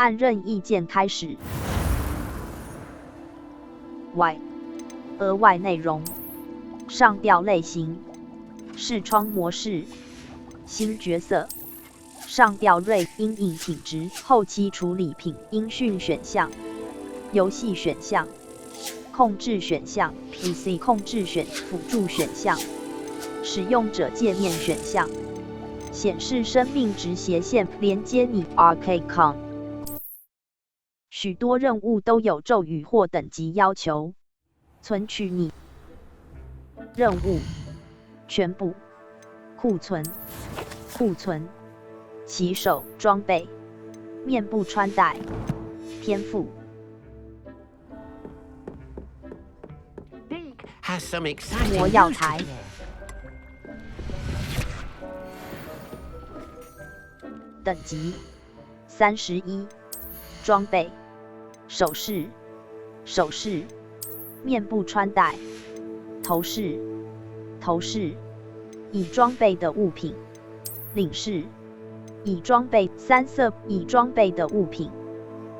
按任意键开始。额外内容，上调类型，视窗模式，新角色，上调锐阴影品质，后期处理品，音讯选项，游戏选项，控制选项 ，PC 控制辅助选项，使用者界面选项，显示生命值斜线，连接你 RK.com。许多任务都有咒语或等级要求。存取你任务全部库存骑手装备面部穿戴天赋魔药台等级31装备首饰面部穿戴，头饰，已装备的物品，领饰，已装备3色已装备的物品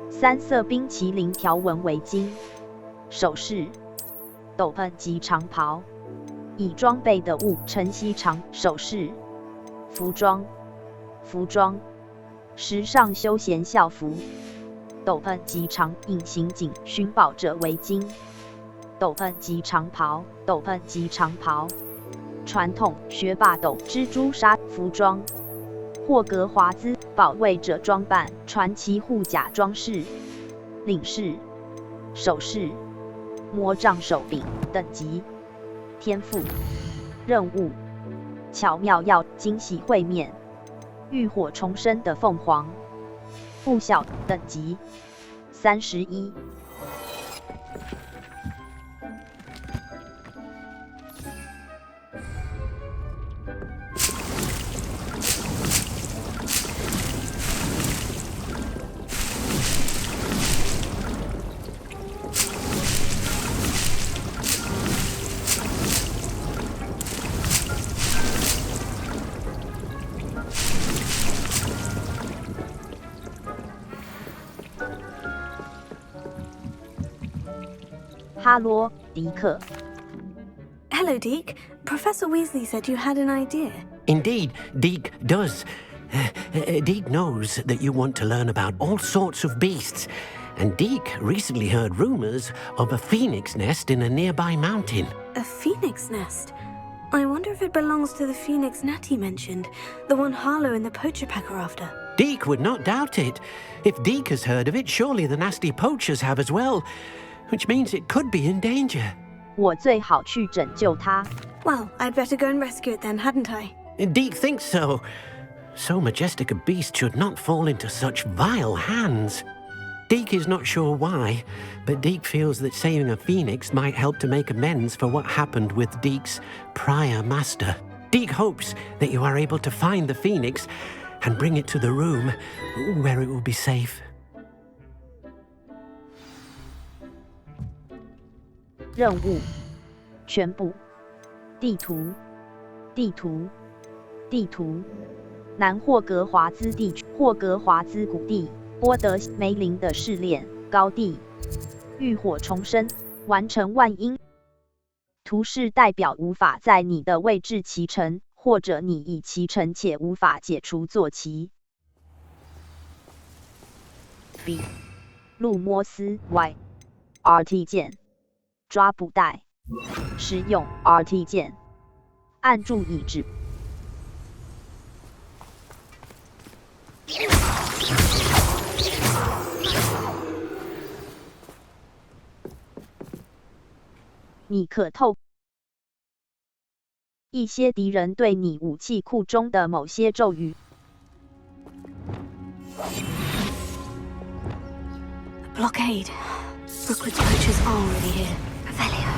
，3色冰淇淋条纹围巾，首饰，斗篷及长袍，已装备的晨曦长首饰，服装，时尚休闲校服，斗篷及长隐形颈寻宝者围巾。斗篷及长袍，传统学霸斗蜘蛛纱服装，霍格华兹保卫者装扮，传奇护甲装饰，领饰，首饰，魔杖手柄等级，天赋，任务，巧妙药惊喜会面，浴火重生的凤凰，附小等级31。哈罗迪克 Hello, Deke. Professor Weasley said you had an idea. Indeed, Deke does. Deke knows that you want to learn about all sorts of beasts, and Deke recently heard rumors of a phoenix nest in a nearby mountain. A phoenix nest? I wonder if it belongs to the phoenix Natty mentioned, the one Harlow and the poacher pack are after. Deke would not doubt it. If Deke has heard of it, surely the nasty poachers have as well, which means it could be in danger. 我最好去拯救它。Well, I'd better go and rescue it then, hadn't I? Deke thinks so. So majestic a beast should not fall into such vile hands. Deke is not sure why, but Deke feels that saving a phoenix might help to make amends for what happened with Deke's prior master. Deke hopes that you are able to find the phoenix and bring it to the room where it will be safe. 任务全部地图南霍格华兹地区，霍格华兹谷地，波德梅林的试炼高地，浴火重生，完成万英。图示代表无法在你的位置骑乘，或者你已骑乘且无法解除坐骑。B. 路莫斯 Y. RT 键。抓捕带，使用 RT 键，按住已止。你可透一些敌人对你武器库中的某些咒语。Blockade. Brookwood's poachers are already here. Revelio.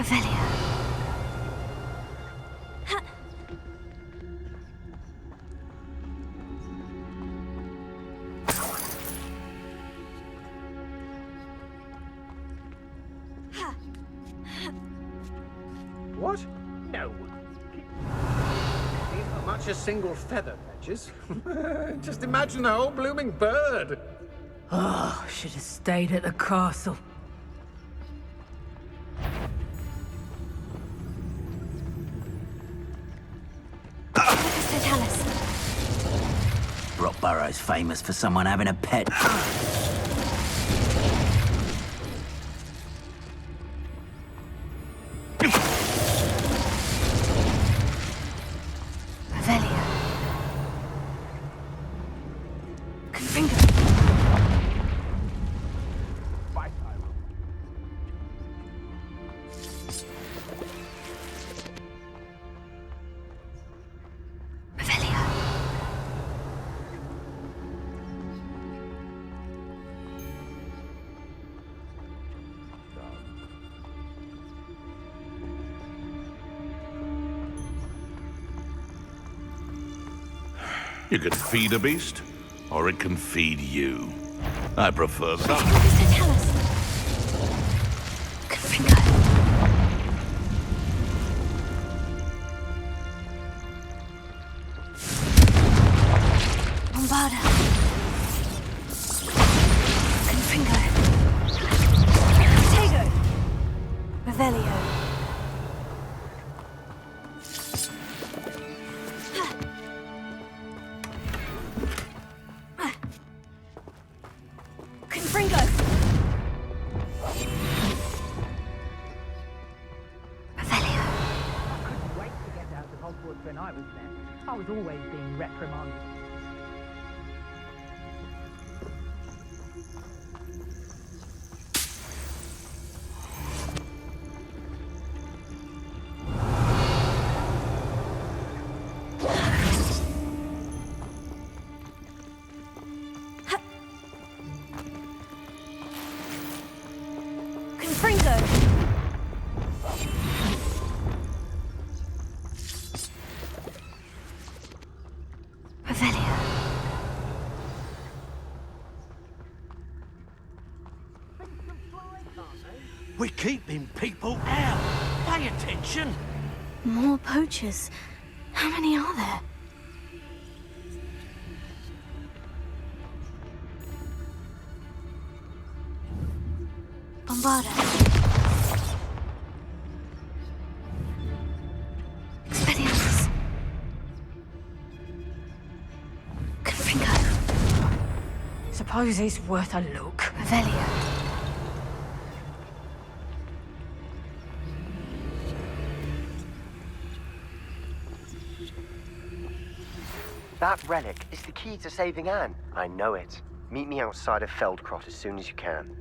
Avelia. What? No. Ain't not much a single feather, Patches. Just imagine the whole blooming bird. Oh, should have stayed at the castle. Totalis. Rockborough's famous for someone having a pet. Avelia. Confringo. Avelia. You can feed a beast, or it can feed you. I prefer that. Totalis. Confringo. Bombarda. Confringo. Tego. Revelio. Confringo. Revelio. Couldn't wait to get out of Hogwarts when I was there. I was always being reprimanded. Confringo. Revelio. We're keeping people out. Pay attention. More poachers. How many are there? Bombarda. Expelliarmus. Confringo. Suppose it's worth a look. Revelio. That relic is the key to saving Anne. I know it. Meet me outside of Feldcroft as soon as you can.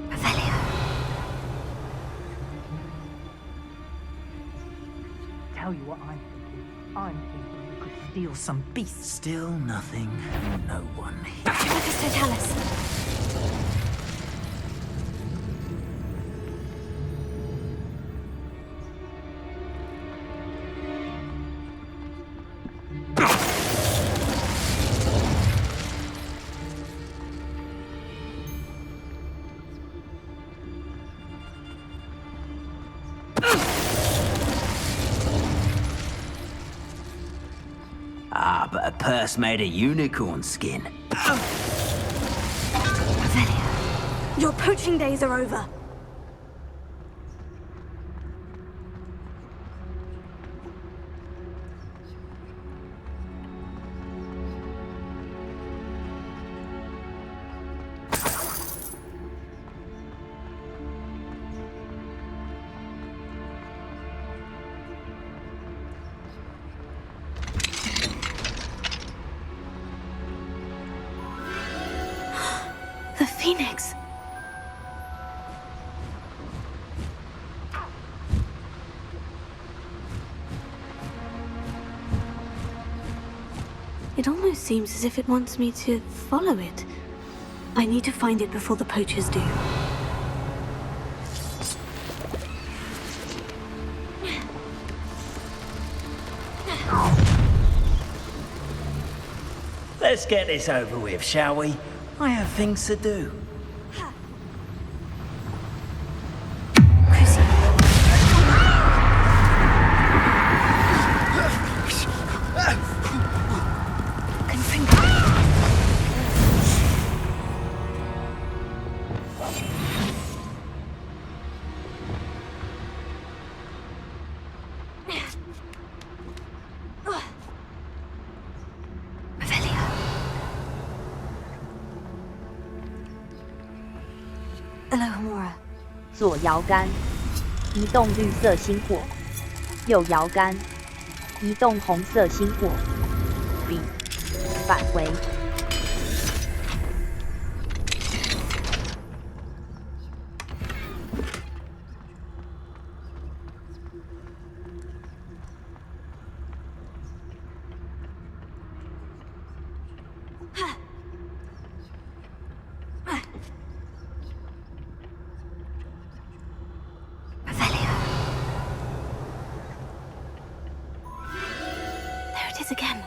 Revelio. Tell you what I'm thinking. I'm thinking we could steal some beasts. Still nothing, no one here. Tempus Totalis. Ah, but a purse made of unicorn skin. Revelio. Your poaching days are over. The Phoenix. It almost seems as if it wants me to follow it. I need to find it before the poachers do. Let's get this over with, shall we? I have things to do. Alohomora. 左摇杆，移动绿色星火；右摇杆，移动红色星火。B， 返回。Again.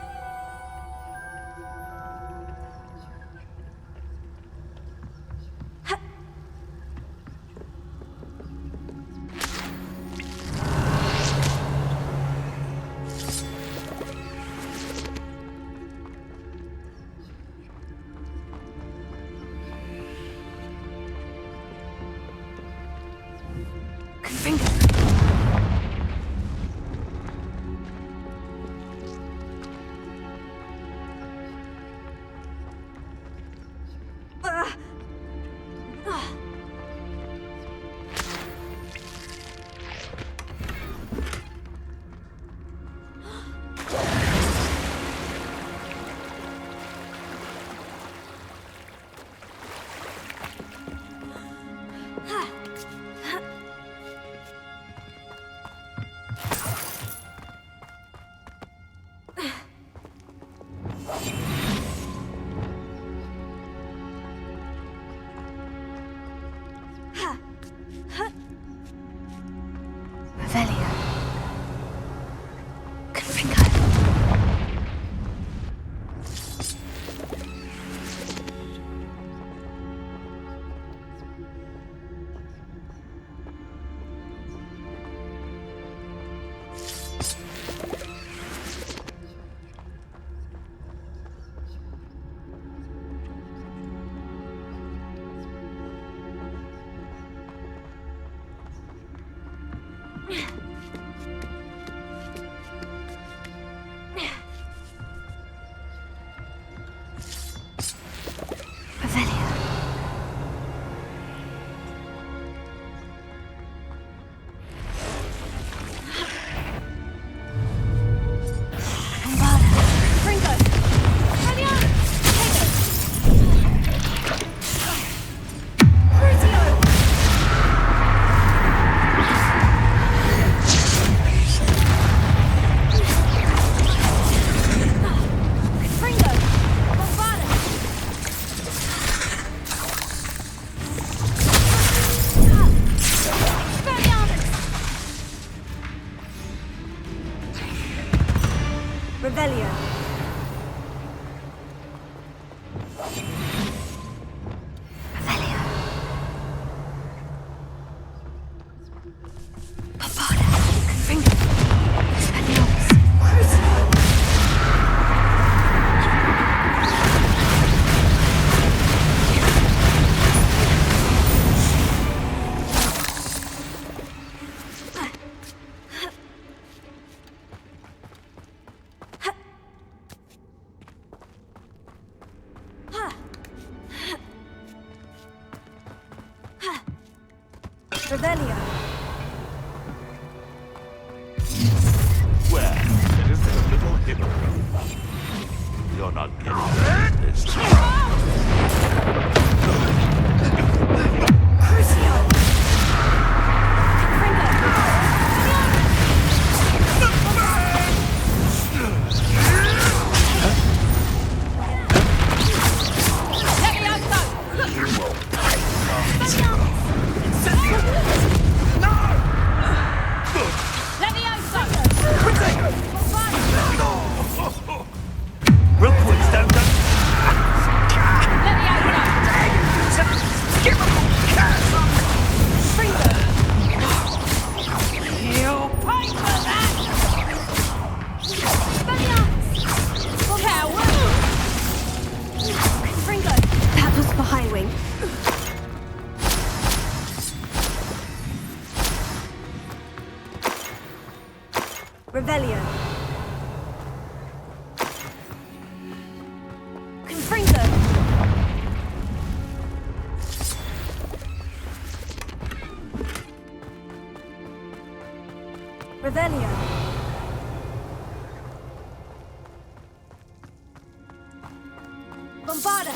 Revelio. Revelio. Papada. Confringo. Expelliarmus. Crucio. Revelio. Well, it is a little hypocrite. You're not getting this time. Crucio. Confringo. Revelio. Bombarda.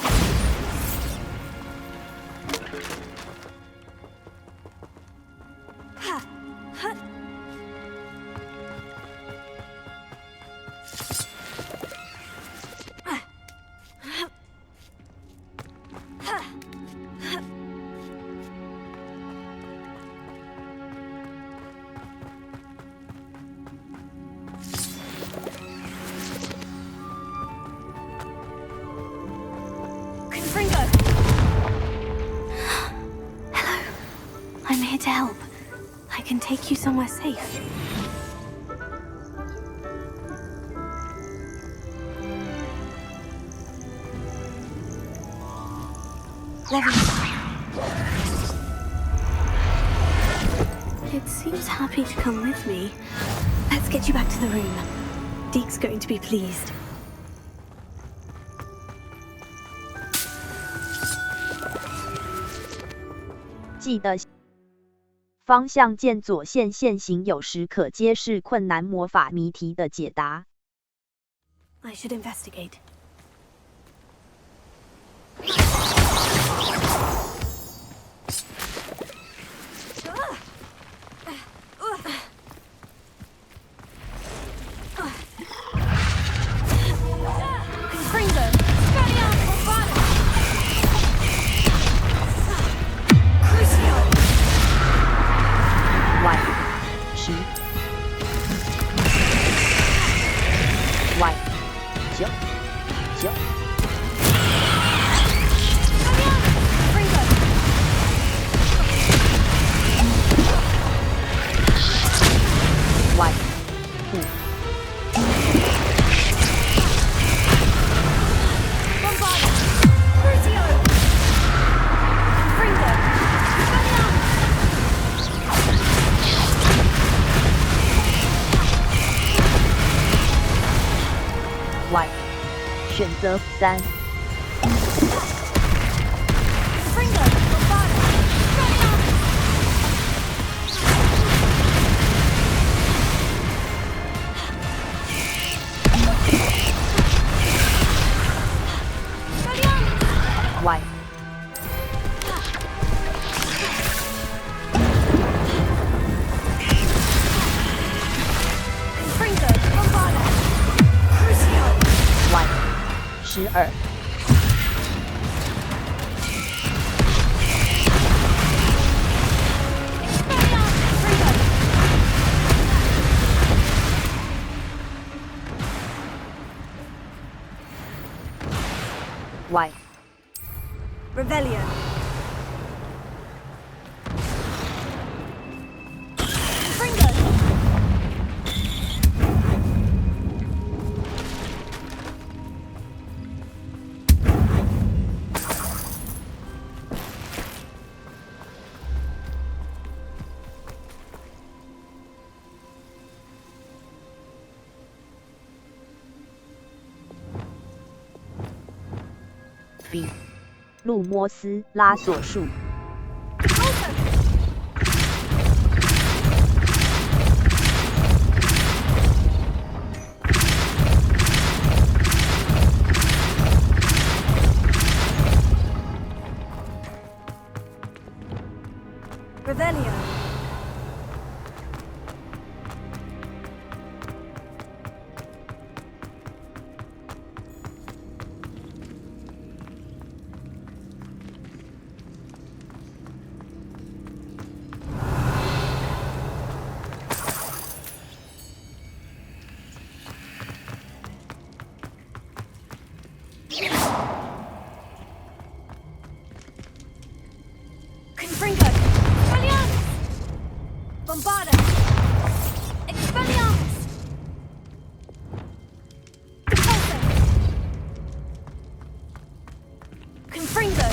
I'm here to help. I can take you somewhere safe. It seems happy to come with me. Let's get you back to the room. Deke's going to be pleased. 记得方向键左线线行，有时可揭示困难魔法谜题的解答。I should investigate. Y 9 9 Y 5 Y 选择3。Y 12。Y Revelio. B 路莫斯拉索树。Revelio. Confringo. Expelliarmus. Bombarda. Expelliarmus. Repulso. Confringo.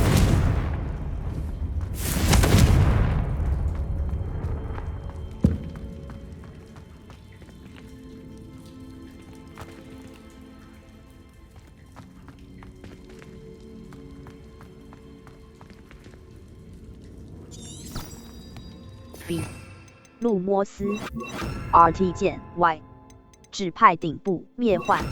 B 路摩斯 RT 键 Y 指派顶部灭幻。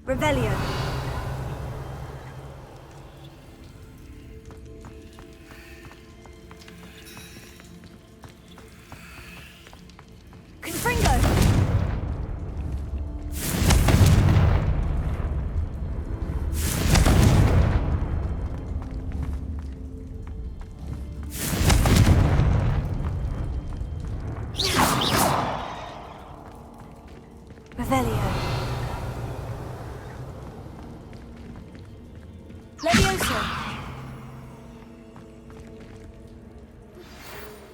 Revelio. Confringo. Revelio.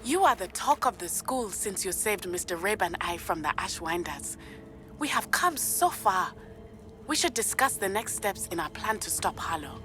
You are the talk of the school since you saved Mr. Rabe and I from the Ashwinders. We have come so far. We should discuss the next steps in our plan to stop Harlow.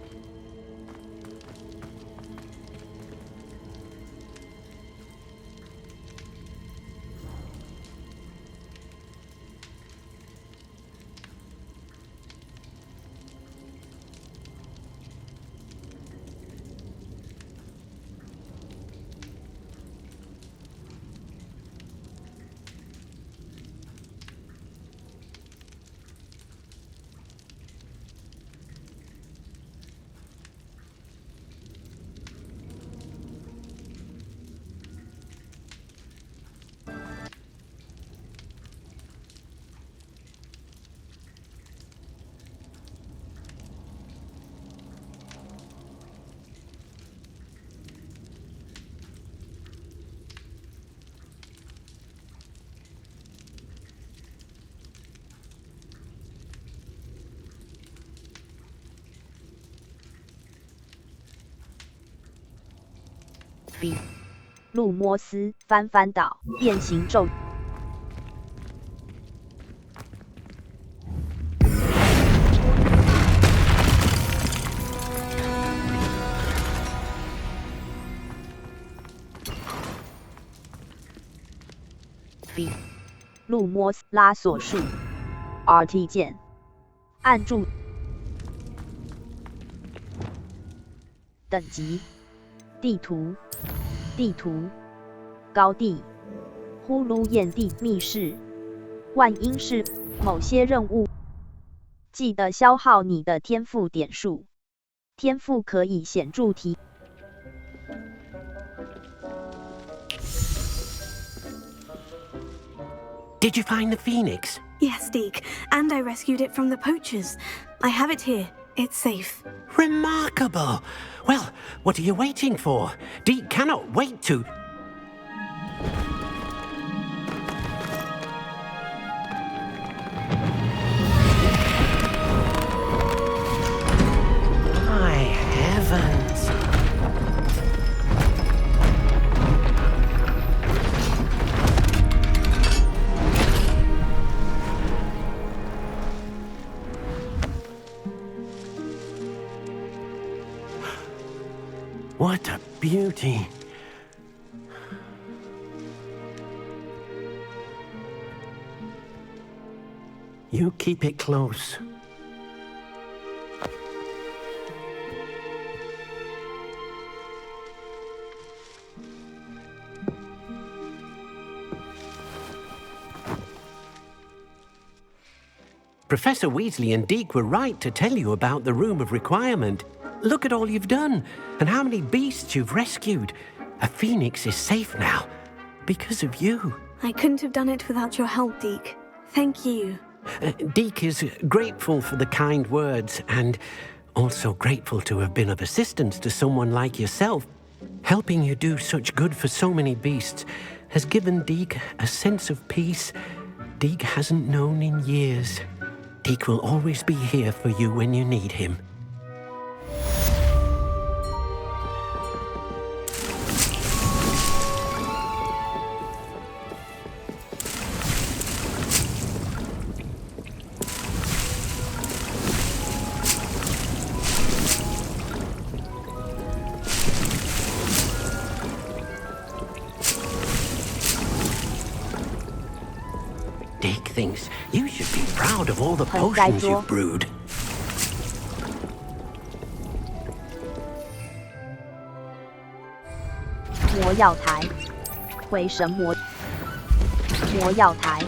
B 路摩斯翻翻倒变形咒。B 路摩斯拉锁术 RT 键按住等级地图高地呼噜焰地密室万应室某些任务，记得消耗你的天赋点数，天赋可以显著提。Did you find the phoenix? Yes, Deke, and I rescued it from the poachers. I have it here. It's safe. Remarkable! Well, what are you waiting for? Deke cannot wait to... My heavens! What a beauty! You keep it close. Professor Weasley and Deke were right to tell you about the Room of Requirement. Look at all you've done, and how many beasts you've rescued. A phoenix is safe now, because of you. I couldn't have done it without your help, Deke. Thank you. Deke is grateful for the kind words, and also grateful to have been of assistance to someone like yourself. Helping you do such good for so many beasts has given Deke a sense of peace Deke hasn't known in years. Deke will always be here for you when you need him. proud of all the 盆栽 potions 桌 you've brewed. 魔药台，回神魔药台，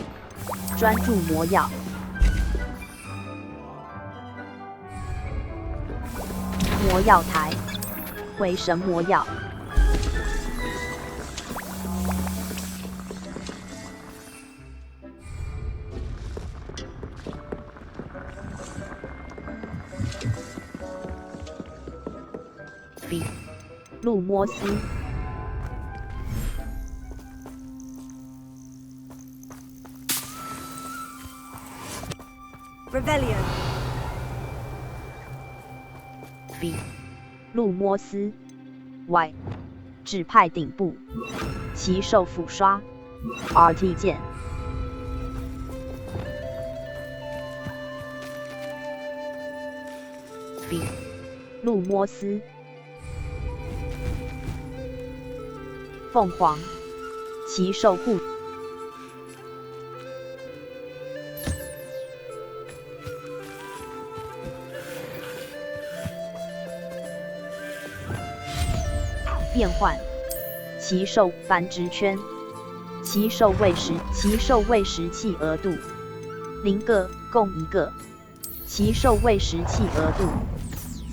专注魔药。魔药台，回神魔药。比路摩斯。Revelio. 比路摩斯 Y 指派顶部骑兽斧刷 RT 键比路摩斯凤凰骑兽护变换骑兽繁殖圈，骑兽喂食器额度0个，共1个。骑兽喂食器额度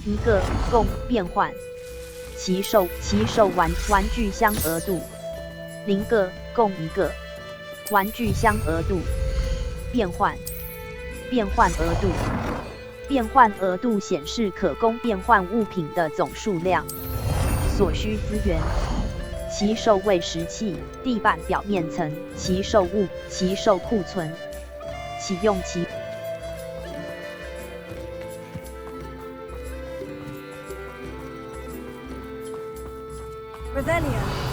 1个，共变换骑兽玩具箱额度0个，共1个。玩具箱额度变换额度，变换额度显示可供变换物品的总数量。所需资源：骑兽喂食器、地板表面层、骑兽物、骑兽库存。启用其Revelio.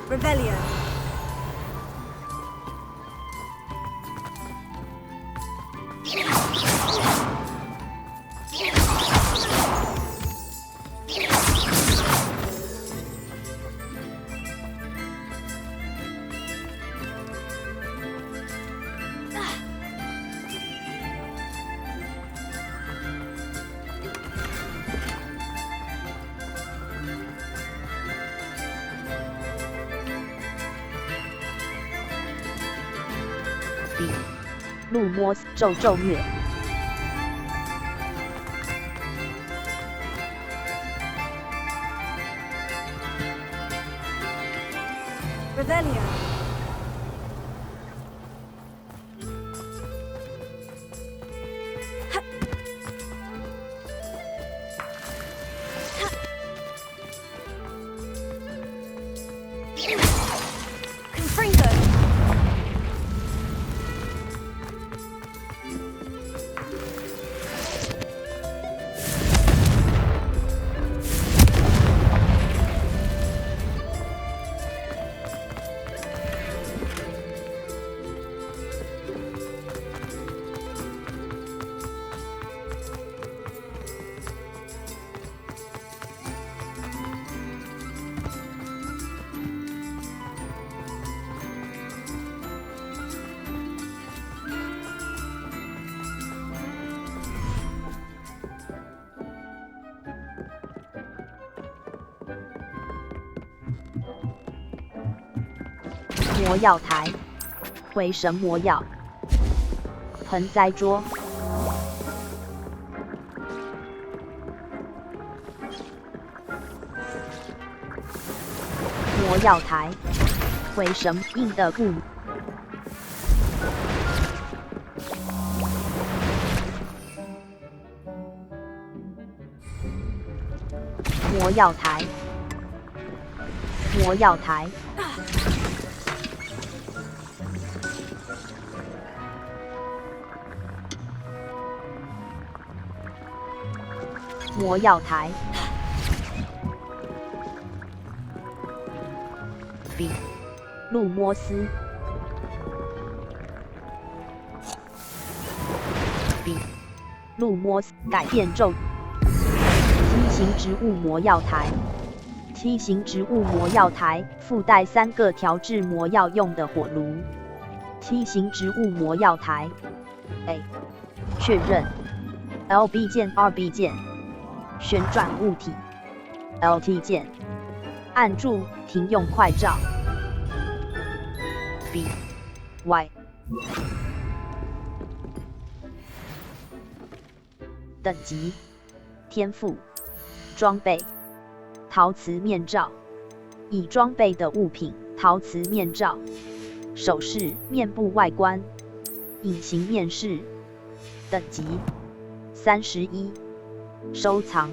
Revelio.比路摩斯咒虐。Revelio. Confringo.魔药台，回神魔药。盆栽桌，魔药台，回神印的布。魔药台，魔药台。魔药台 B 路摩斯 B 路摩斯改变咒梯形植物魔药台梯形植物魔药台附带3个调制魔药用的火炉梯形植物魔药台 A 确认 LB 键 RB 键旋转物体 LT 键按住停用快照 B Y 等级天赋装备陶瓷面罩已装备的物品陶瓷面罩首饰面部外观隐形面饰等级31收藏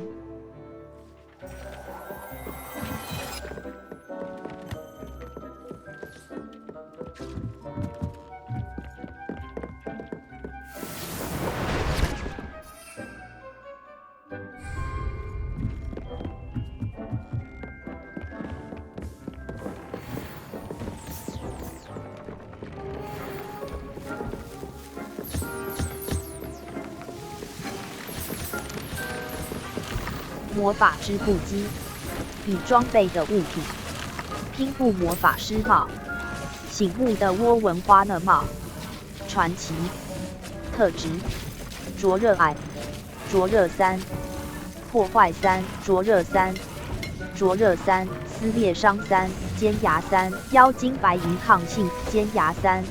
魔法织布机已装备的物品拼布魔法师帽醒目的涡纹花呢帽传奇特质灼热癌灼热3破坏3灼热3灼热3撕裂伤3尖牙3妖精白银抗性尖牙3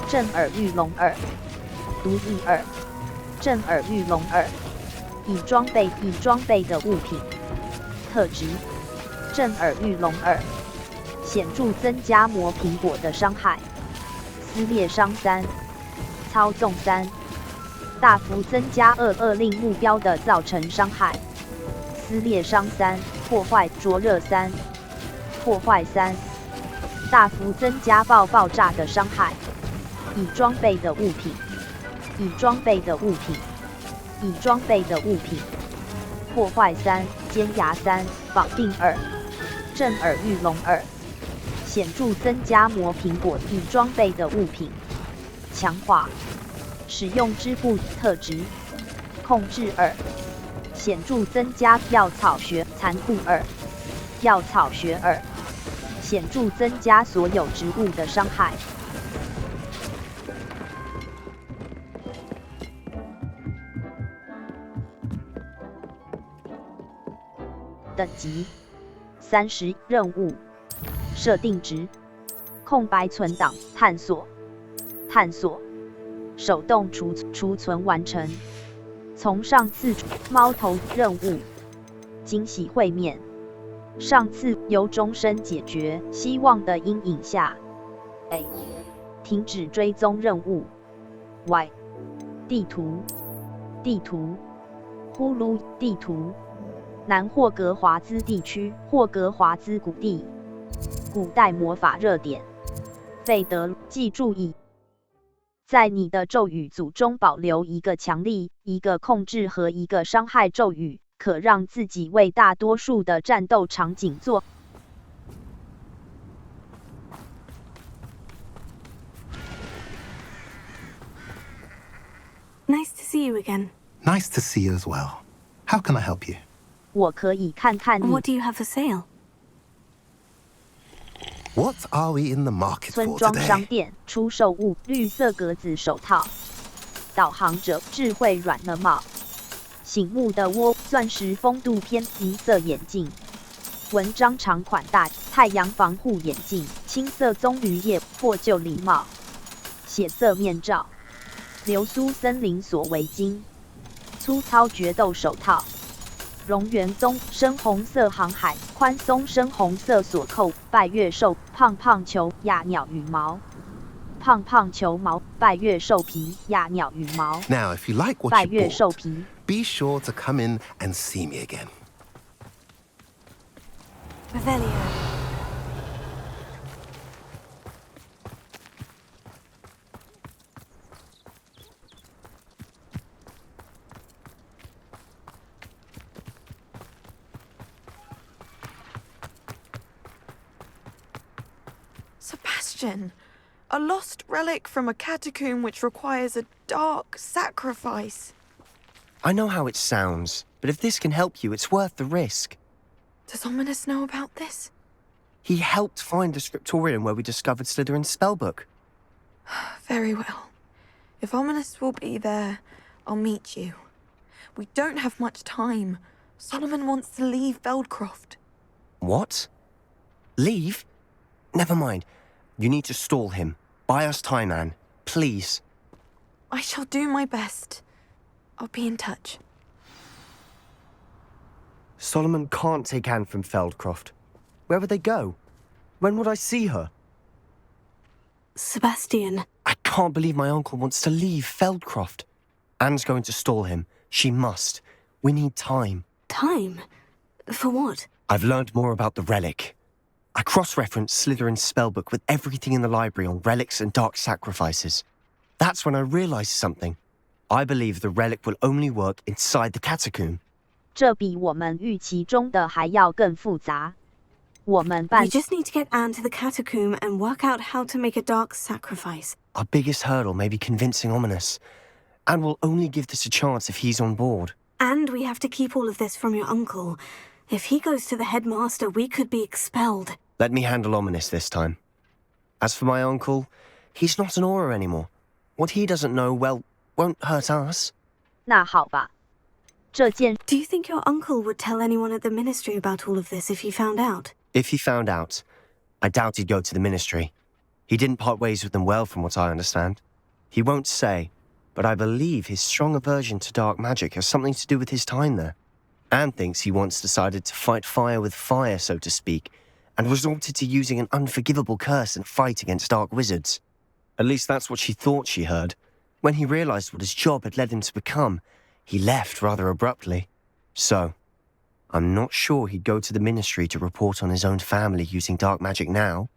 震耳欲聋2毒液2震耳欲聋2已装备的物品特质震耳欲聋2显著增加魔苹果的伤害撕裂伤3操纵3大幅增加令目标的造成伤害撕裂伤3破坏灼热3破坏3大幅增加爆炸的伤害已装备的物品已装备的物品已装备的物品破坏3尖牙3绑定2震耳欲聋2显著增加魔苹果已装备的物品强化使用织布特质控制2显著增加药草学残酷2药草学2显著增加所有植物的伤害等级30任务设定值空白存档探索手动储存完成从上次猫头任务惊喜会面上次由终身解决希望的阴影下 A 停止追踪任务 Y 地图呼噜地图南霍格华兹地区霍格华兹谷地古代魔法热点费德记住在你的咒语组中保留一个强力、一个控制和一个伤害咒语，可让自己为大多数的战斗场景做。Nice to see you again. Nice to see you as well. How can I help you? 我可以看看你。 What do you have for sale? What are we in the market 村 for 庄商 today? 店出售物：绿色格子手套、导航者智慧软呢帽、醒目的钻石风度偏银色眼镜、文章长款大太阳防护眼镜、青色棕榈叶破旧礼帽、血色面罩、流苏森林锁围巾、粗糙决斗手套。蝾螈棕深红色航海宽松深红色锁扣拜月兽胖胖球亚鸟羽毛胖胖球毛拜月兽皮亚鸟羽毛 Now, if you like 拜 what 月 you 兽 bought, 皮 be sure to come in and see me again. Revelio. question. A lost relic from a catacomb which requires a dark sacrifice. I know how it sounds, but if this can help you, it's worth the risk. Does Ominous know about this? He helped find the scriptorium where we discovered Slytherin's spellbook. Very well. If Ominous will be there, I'll meet you. We don't have much time. Solomon wants to leave Feldcroft. What? Leave? Never mind. You need to stall him. Buy us time, Anne. Please. I shall do my best. I'll be in touch. Solomon can't take Anne from Feldcroft. Where would they go? When would I see her? Sebastian. I can't believe my uncle wants to leave Feldcroft. Anne's going to stall him. She must. We need time. Time? For what? I've learned more about the relic. I cross-referenced Slytherin's spellbook with everything in the library on relics and dark sacrifices. That's when I realized something. I believe the relic will only work inside the catacomb. 这比我们预期中的还要更复杂。我们 We just need to get Anne to the catacomb and work out how to make a dark sacrifice. Our biggest hurdle may be convincing Ominous. And we'll only give this a chance if he's on board. And we have to keep all of this from your uncle. If he goes to the headmaster, we could be expelled. Let me handle Ominous this time. As for my uncle, he's not an Auror anymore. What he doesn't know, well, won't hurt us. 那好吧。这件 Do you think your uncle would tell anyone at the ministry about all of this if he found out? If he found out, I doubt he'd go to the ministry. He didn't part ways with them well, from what I understand. He won't say, but I believe his strong aversion to dark magic has something to do with his time there. Anne thinks he once decided to fight fire with fire, so to speak, and resorted to using an unforgivable curse in a fight against dark wizards. At least that's what she thought she heard. When he realized what his job had led him to become, he left rather abruptly. So, I'm not sure he'd go to the ministry to report on his own family using dark magic now.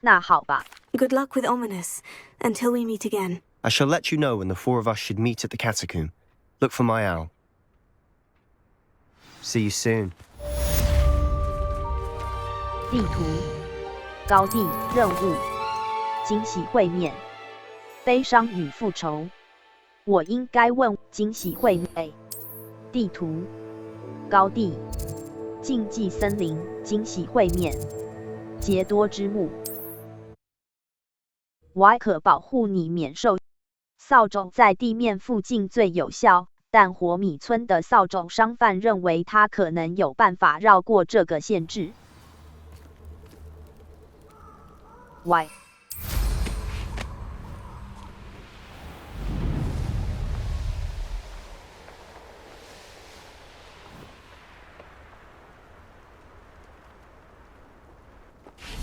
那好吧。 Good luck with Ominous, until we meet again. I shall let you know when the four of us should meet at the catacomb. Look for my owl. See you soon. 地图，高地任务，惊喜会面，悲伤与复仇。我应该问惊喜会面。地图，高地，禁忌森林，惊喜会面，杰多之墓。Y 可保护你免受。扫帚在地面附近最有效，但火米村的扫帚商贩认为他可能有办法绕过这个限制。Y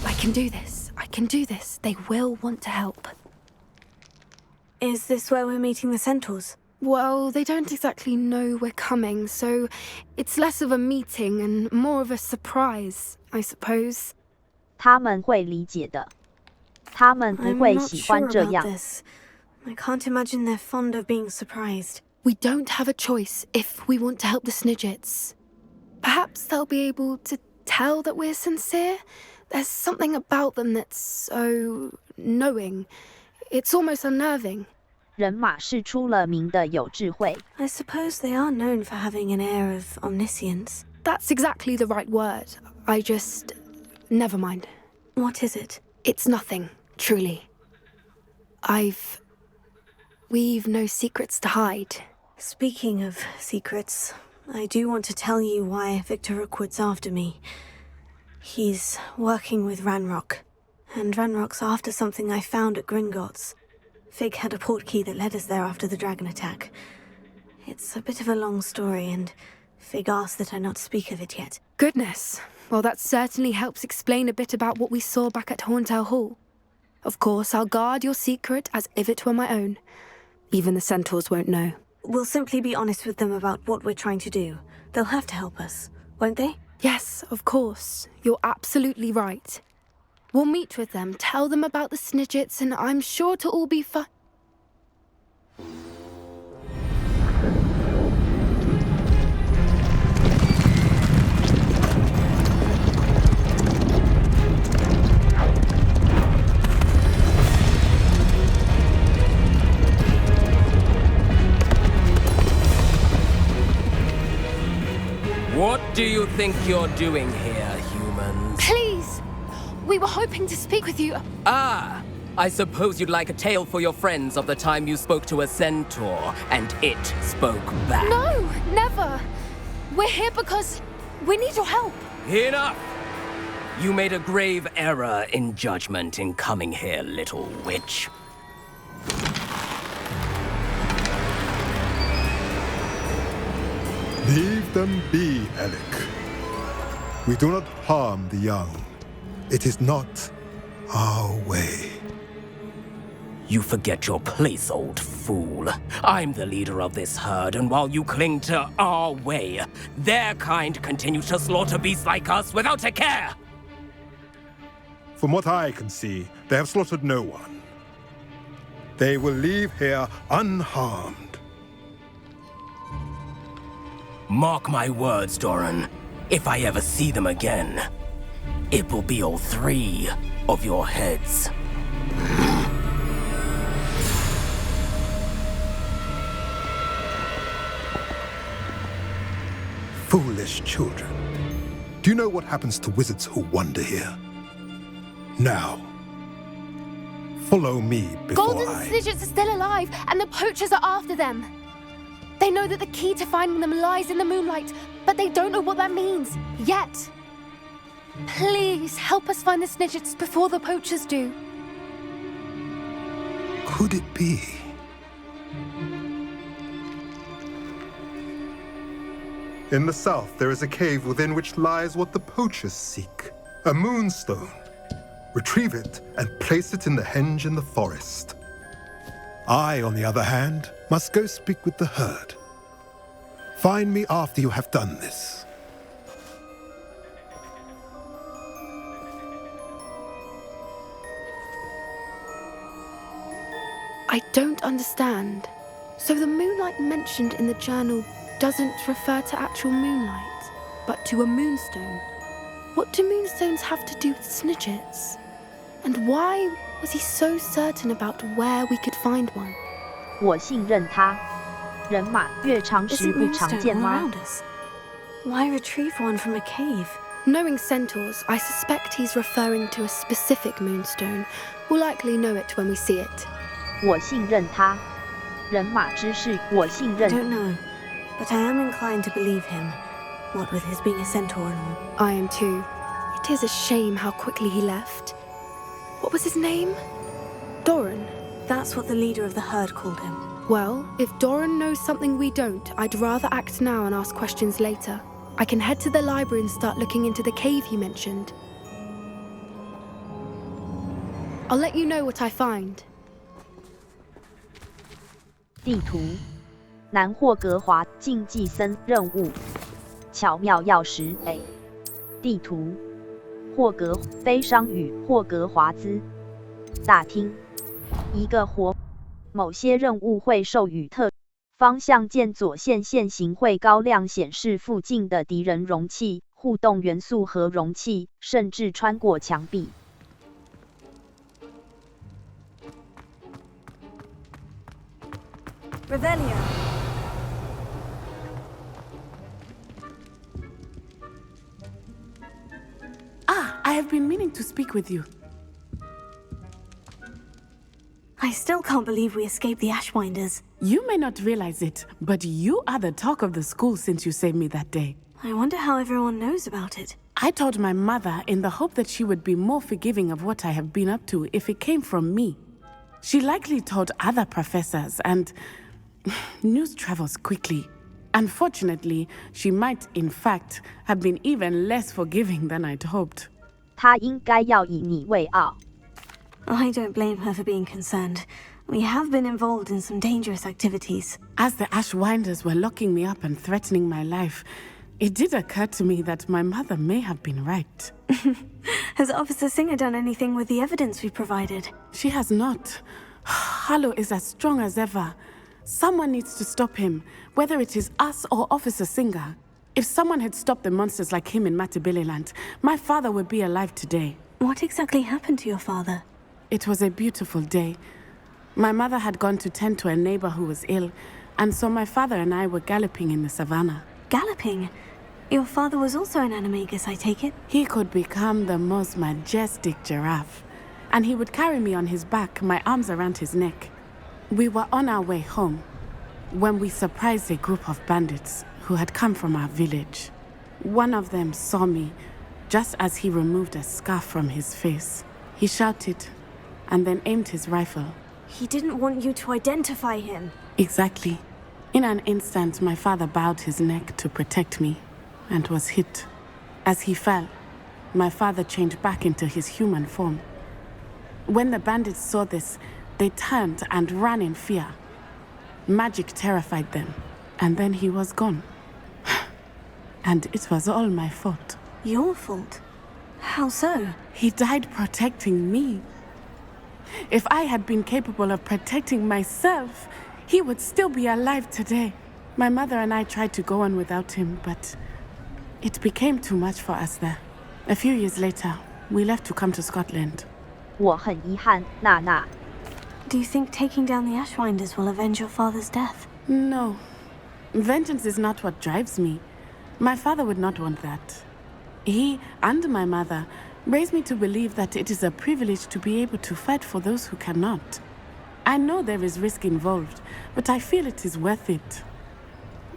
I can do this. I can do this. They will want to help. Is this where we're meeting the centaurs? Well, they don't exactly know we're coming, so it's less of a meeting and more of a surprise, I suppose. 他们会理解的。他们不会喜欢这样。 I'm not sure about this. I can't imagine they're fond of being surprised. We don't have a choice if we want to help the Snidgets. Perhaps they'll be able to tell that we're sincere. There's something about them that's so knowing. It's almost unnerving. 人马是出了名的有智慧。 I suppose they are known for having an air of omniscience. That's exactly the right word. I just... Never mind. What is it? It's nothing, truly. We've no secrets to hide. Speaking of secrets, I do want to tell you why Victor Rookwood's after me. He's working with Ranrock, and Ranrock's after something I found at Gringotts. Fig had a portkey that led us there after the dragon attack. It's a bit of a long story, and Fig asked that I not speak of it yet. Goodness. Well, that certainly helps explain a bit about what we saw back at Horntail Hall. Of course, I'll guard your secret as if it were my own. Even the centaurs won't know. We'll simply be honest with them about what we're trying to do. They'll have to help us, won't they? Yes, of course. You're absolutely right. We'll meet with them, tell them about the Snidgets, and I'm sure to all be fine. do you think you're doing here, humans? Please! We were hoping to speak with you. Ah! I suppose you'd like a tale for your friends of the time you spoke to a centaur, and it spoke back. No, never. We're here because we need your help. Enough! You made a grave error in judgment in coming here, little witch. Leave them be, Alec. We do not harm the young. It is not our way. You forget your place, old fool. I'm the leader of this herd, and while you cling to our way, their kind continues to slaughter beasts like us without a care! From what I can see, they have slaughtered no one. They will leave here unharmed. Mark my words, Doran. If I ever see them again, it will be all 3 of your heads. Foolish children. Do you know what happens to wizards who wander here? Now, follow me before Golden Snidgets are still alive, and the poachers are after them. They know that the key to finding them lies in the moonlight, but they don't know what that means, yet. Please, help us find the Snidgets before the poachers do. Could it be? In the south, there is a cave within which lies what the poachers seek. A moonstone. Retrieve it and place it in the henge in the forest. I, on the other hand, must go speak with the herd. Find me after you have done this. I don't understand. So the moonlight mentioned in the journal doesn't refer to actual moonlight, but to a moonstone. What do moonstones have to do with Snidgets? And why was he so certain about where we could find one? 我信任他。人马越常时不常见吗？ Why retrieve one from a cave? Knowing centaurs, I suspect he's referring to a specific moonstone. We'll likely know it when we see it. 我信任他。人马之事，我信任。 I don't know, but I am inclined to believe him. What with his being a centaur and all. I am too. It is a shame how quickly he left. What was his name? Doran. That's what the leader of the herd called him. Well, if Doran knows something we don't, I'd rather act now and ask questions later. I can head to the library and start looking into the cave he mentioned. I'll let you know what I find. 地图，南霍格华禁忌森任务，巧妙钥匙 A。地图，霍格悲伤与霍格华兹大厅，一个活。某些任务会授予特方向键左线线型会高亮显示附近的敌人容器、互动元素和容器，甚至穿过墙壁。Revelio. Ah, I have been meaning to speak with you. I still can't believe we escaped the Ashwinders. You may not realize it, but you are the talk of the school since you saved me that day. I wonder how everyone knows about it. I told my mother in the hope that she would be more forgiving of what I have been up to if it came from me. She likely told other professors, and news travels quickly. Unfortunately, she might, in fact, have been even less forgiving than I'd hoped. 她应该要以你为傲。 I don't blame her for being concerned. We have been involved in some dangerous activities. As the Ashwinders were locking me up and threatening my life, it did occur to me that my mother may have been right. Has Officer Singer done anything with the evidence we provided? She has not. Harlow is as strong as ever. Someone needs to stop him, whether it is us or Officer Singer. If someone had stopped the monsters like him in Matabeleland, my father would be alive today. What exactly happened to your father? It was a beautiful day. My mother had gone to tend to a neighbor who was ill, and so my father and I were galloping in the savannah. Galloping? Your father was also an animagus, I take it? He could become the most majestic giraffe, and he would carry me on his back, my arms around his neck. We were on our way home when we surprised a group of bandits who had come from our village. One of them saw me just as he removed a scarf from his face. He shouted and then aimed his rifle. He didn't want you to identify him. Exactly. In an instant, my father bowed his neck to protect me and was hit. As he fell, my father changed back into his human form. When the bandits saw this, they turned and ran in fear. Magic terrified them, and then he was gone. And it was all my fault. Your fault? How so? He died protecting me. If I had been capable of protecting myself, he would still be alive today. My mother and I tried to go on without him, but it became too much for us there. A few years later, we left to come to Scotland. 我很遗憾，娜娜。 Do you think taking down the Ashwinders will avenge your father's death? No. Vengeance is not what drives me. My father would not want that. He and my mother raised me to believe that it is a privilege to be able to fight for those who cannot. I know there is risk involved, but I feel it is worth it.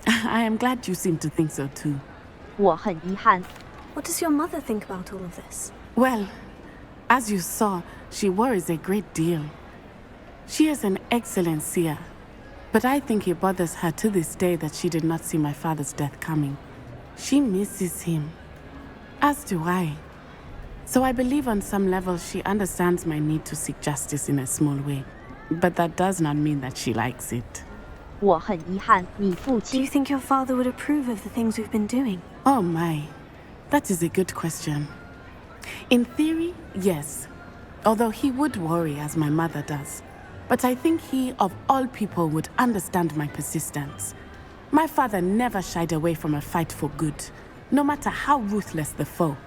I am glad you seem to think so too. 我很遗憾。 What does your mother think about all of this? Well, as you saw, she worries a great deal. She is an excellent seer, but I think it bothers her to this day that she did not see my father's death coming. She misses him, as do I. So I believe on some level she understands my need to seek justice in a small way. But that does not mean that she likes it. 我很遗憾，你父 Do you 亲。 think your father would approve of the things we've been doing? Oh my, that is a good question. In theory, yes. Although he would worry as my mother does. But I think he, of all people, would understand my persistence. My father never shied away from a fight for good, no matter how ruthless the foe.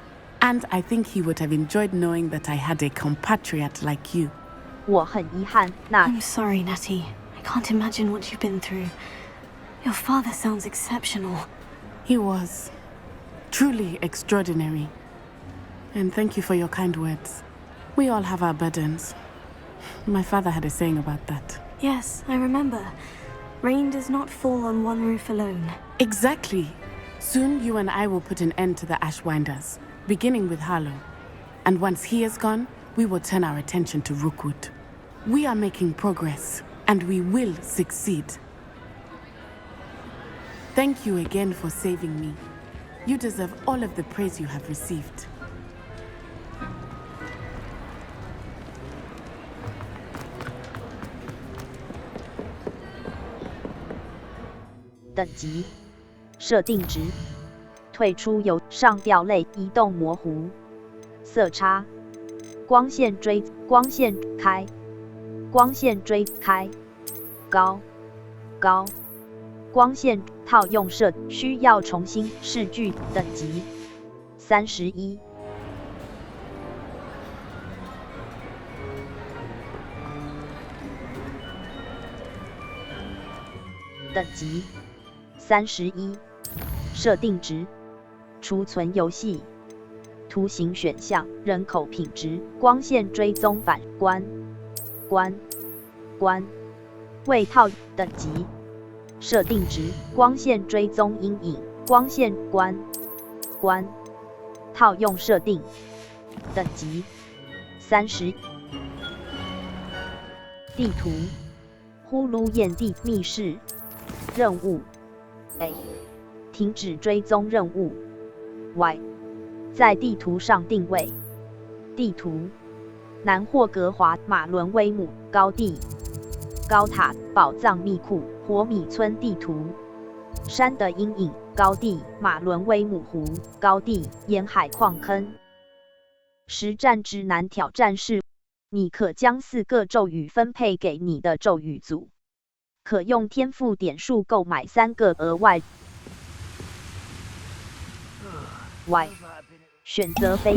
And I think he would have enjoyed knowing that I had a compatriot like you. 我很遗憾，娜。 I'm sorry, Natty. I can't imagine what you've been through. Your father sounds exceptional. He was truly extraordinary. And thank you for your kind words. We all have our burdens. My father had a saying about that. Yes, I remember. Rain does not fall on one roof alone. Exactly. Soon you and I will put an end to the Ashwinders, beginning with Harlow. And once he is gone, we will turn our attention to Rookwood. We are making progress, and we will succeed. Thank you again for saving me. You deserve all of the praise you have received. 等级设定值退出由上调类移动模糊色差光线追开高光线套用设需要重新视距等级31等级31设定值储存游戏图形选项人口品质光线追踪版关未套等级设定值光线追踪阴影光线关套用设定等级30地图呼噜燕地密室任务 A 停止追踪任务 Y 在地图上定位地图南霍格华马伦威姆高地高塔宝藏密库火米村地图山的阴影高地马伦威姆湖高地沿海矿坑实战之难挑战是你可将4个咒语分配给你的咒语组可用天赋点数购买3个额外 Y 选择非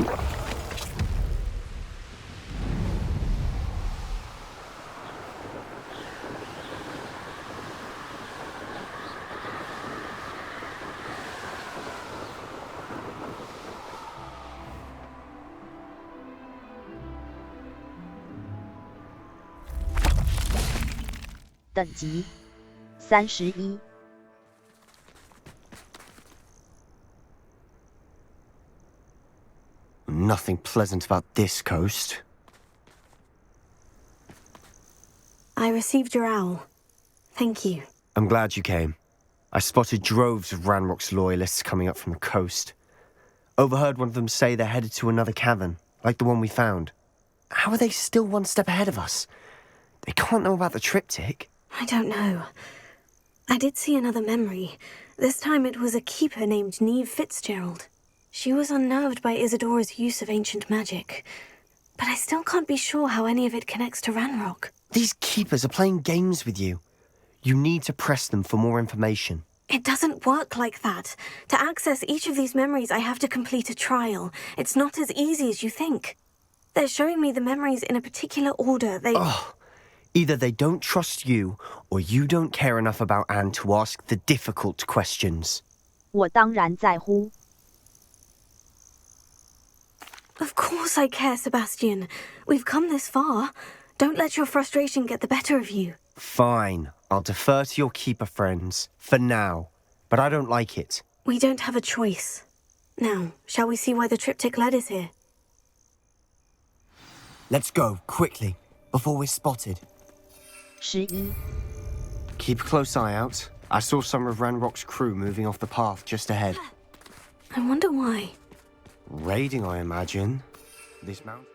等级31。Nothing pleasant about this coast. I received your owl. Thank you. I'm glad you came. I spotted droves of Ranrock's loyalists coming up from the coast. Overheard one of them say they're headed to another cavern, like the one we found. How are they still one step ahead of us? They can't know about the triptych. I don't know. I did see another memory. This time it was a keeper named Neve Fitzgerald. She was unnerved by Isadora's use of ancient magic. But I still can't be sure how any of it connects to Ranrock. These keepers are playing games with you. You need to press them for more information. It doesn't work like that. To access each of these memories, I have to complete a trial. It's not as easy as you think. They're showing me the memories in a particular order. Either they don't trust you, or you don't care enough about Anne to ask the difficult questions. 我当然在乎。Of course I care, Sebastian. We've come this far. Don't let your frustration get the better of you. Fine. I'll defer to your keeper friends, for now. But I don't like it. We don't have a choice. Now, shall we see why the triptych led us here? Let's go, quickly, before we're spotted. 11. Keep a close eye out. I saw some of Ranrock's crew moving off the path just ahead. I wonder why. Raiding, I imagine. This mountain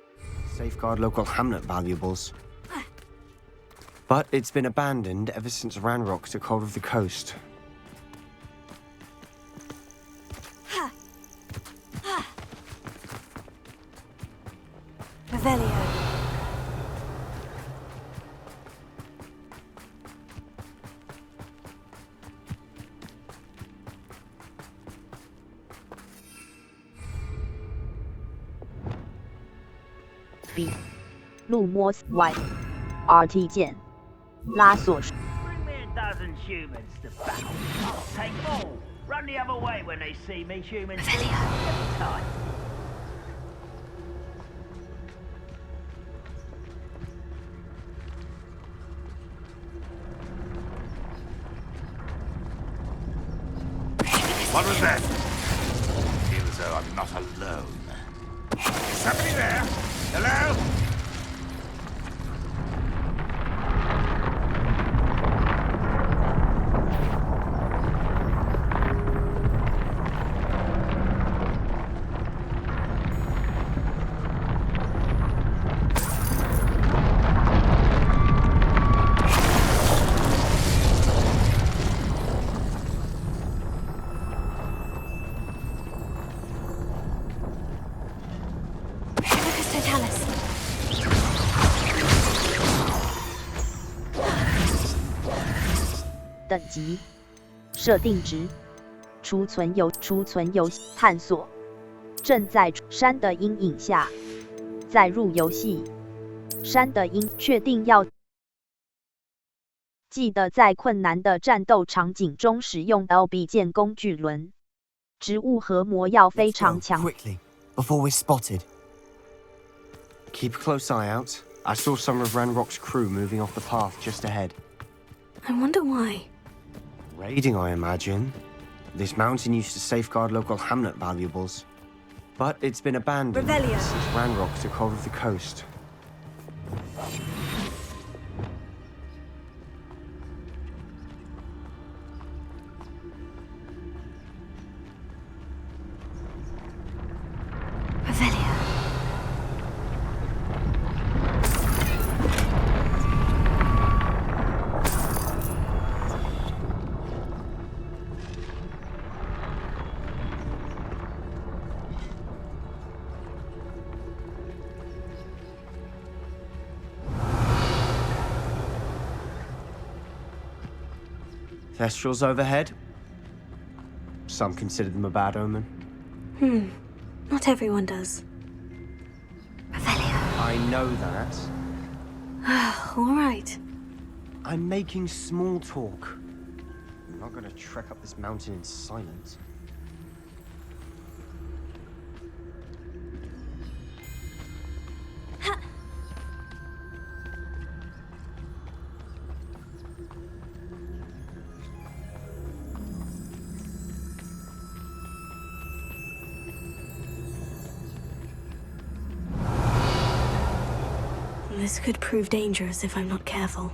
safeguard local hamlet valuables. But it's been abandoned ever since Ranrock took hold of the coast. Revelio. B. 路摸 Y. RT 键。拉锁。 Bring me a dozen humans to battle. I'll take them all. Run the other way when they see me, humans. Time. What was that? Feel as though I'm not alone. Somebody there? Hello?等级设定值储存游戏探索正在山的阴影下载入游戏山的阴确定要记得在困难的战斗场景中使用 LB 键工具轮植物和魔药非常强 Quickly, before we're spotted. Keep a close eye out. I saw some of Ranrock's crew moving off the path just ahead. I wonder why. Raiding, I imagine. This mountain used to safeguard local hamlet valuables. But it's been abandoned Revelio. since Ranrock took hold of the coast. Revelio. Thestrals overhead. Some consider them a bad omen. Not everyone does. Revelio. I know that. All right. I'm making small talk. I'm not gonna trek up this mountain in silence. This could prove dangerous if I'm not careful.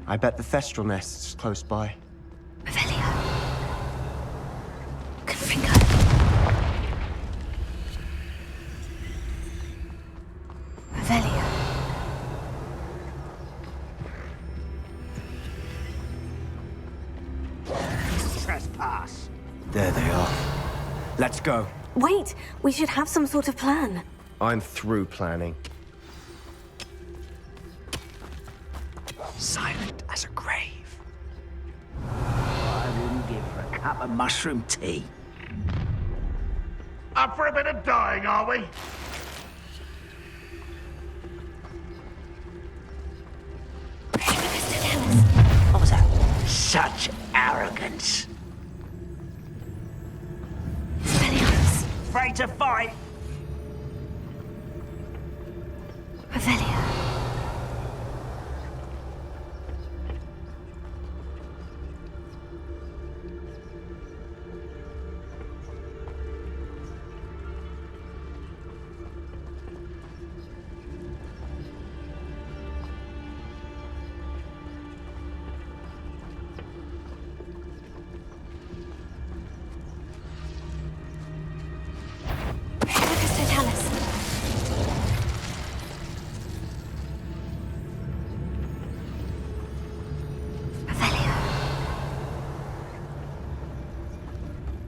I bet the Thestral nest's close by. Revelio. Confringo. Revelio. Trespass. There they are. Let's go. Wait, we should have some sort of plan. I'm through planning. Silent as a grave. I wouldn't give for a cup of mushroom tea. Up for a bit of dying, are we? What was that? Such arrogance. Afraid to fight? Revelio.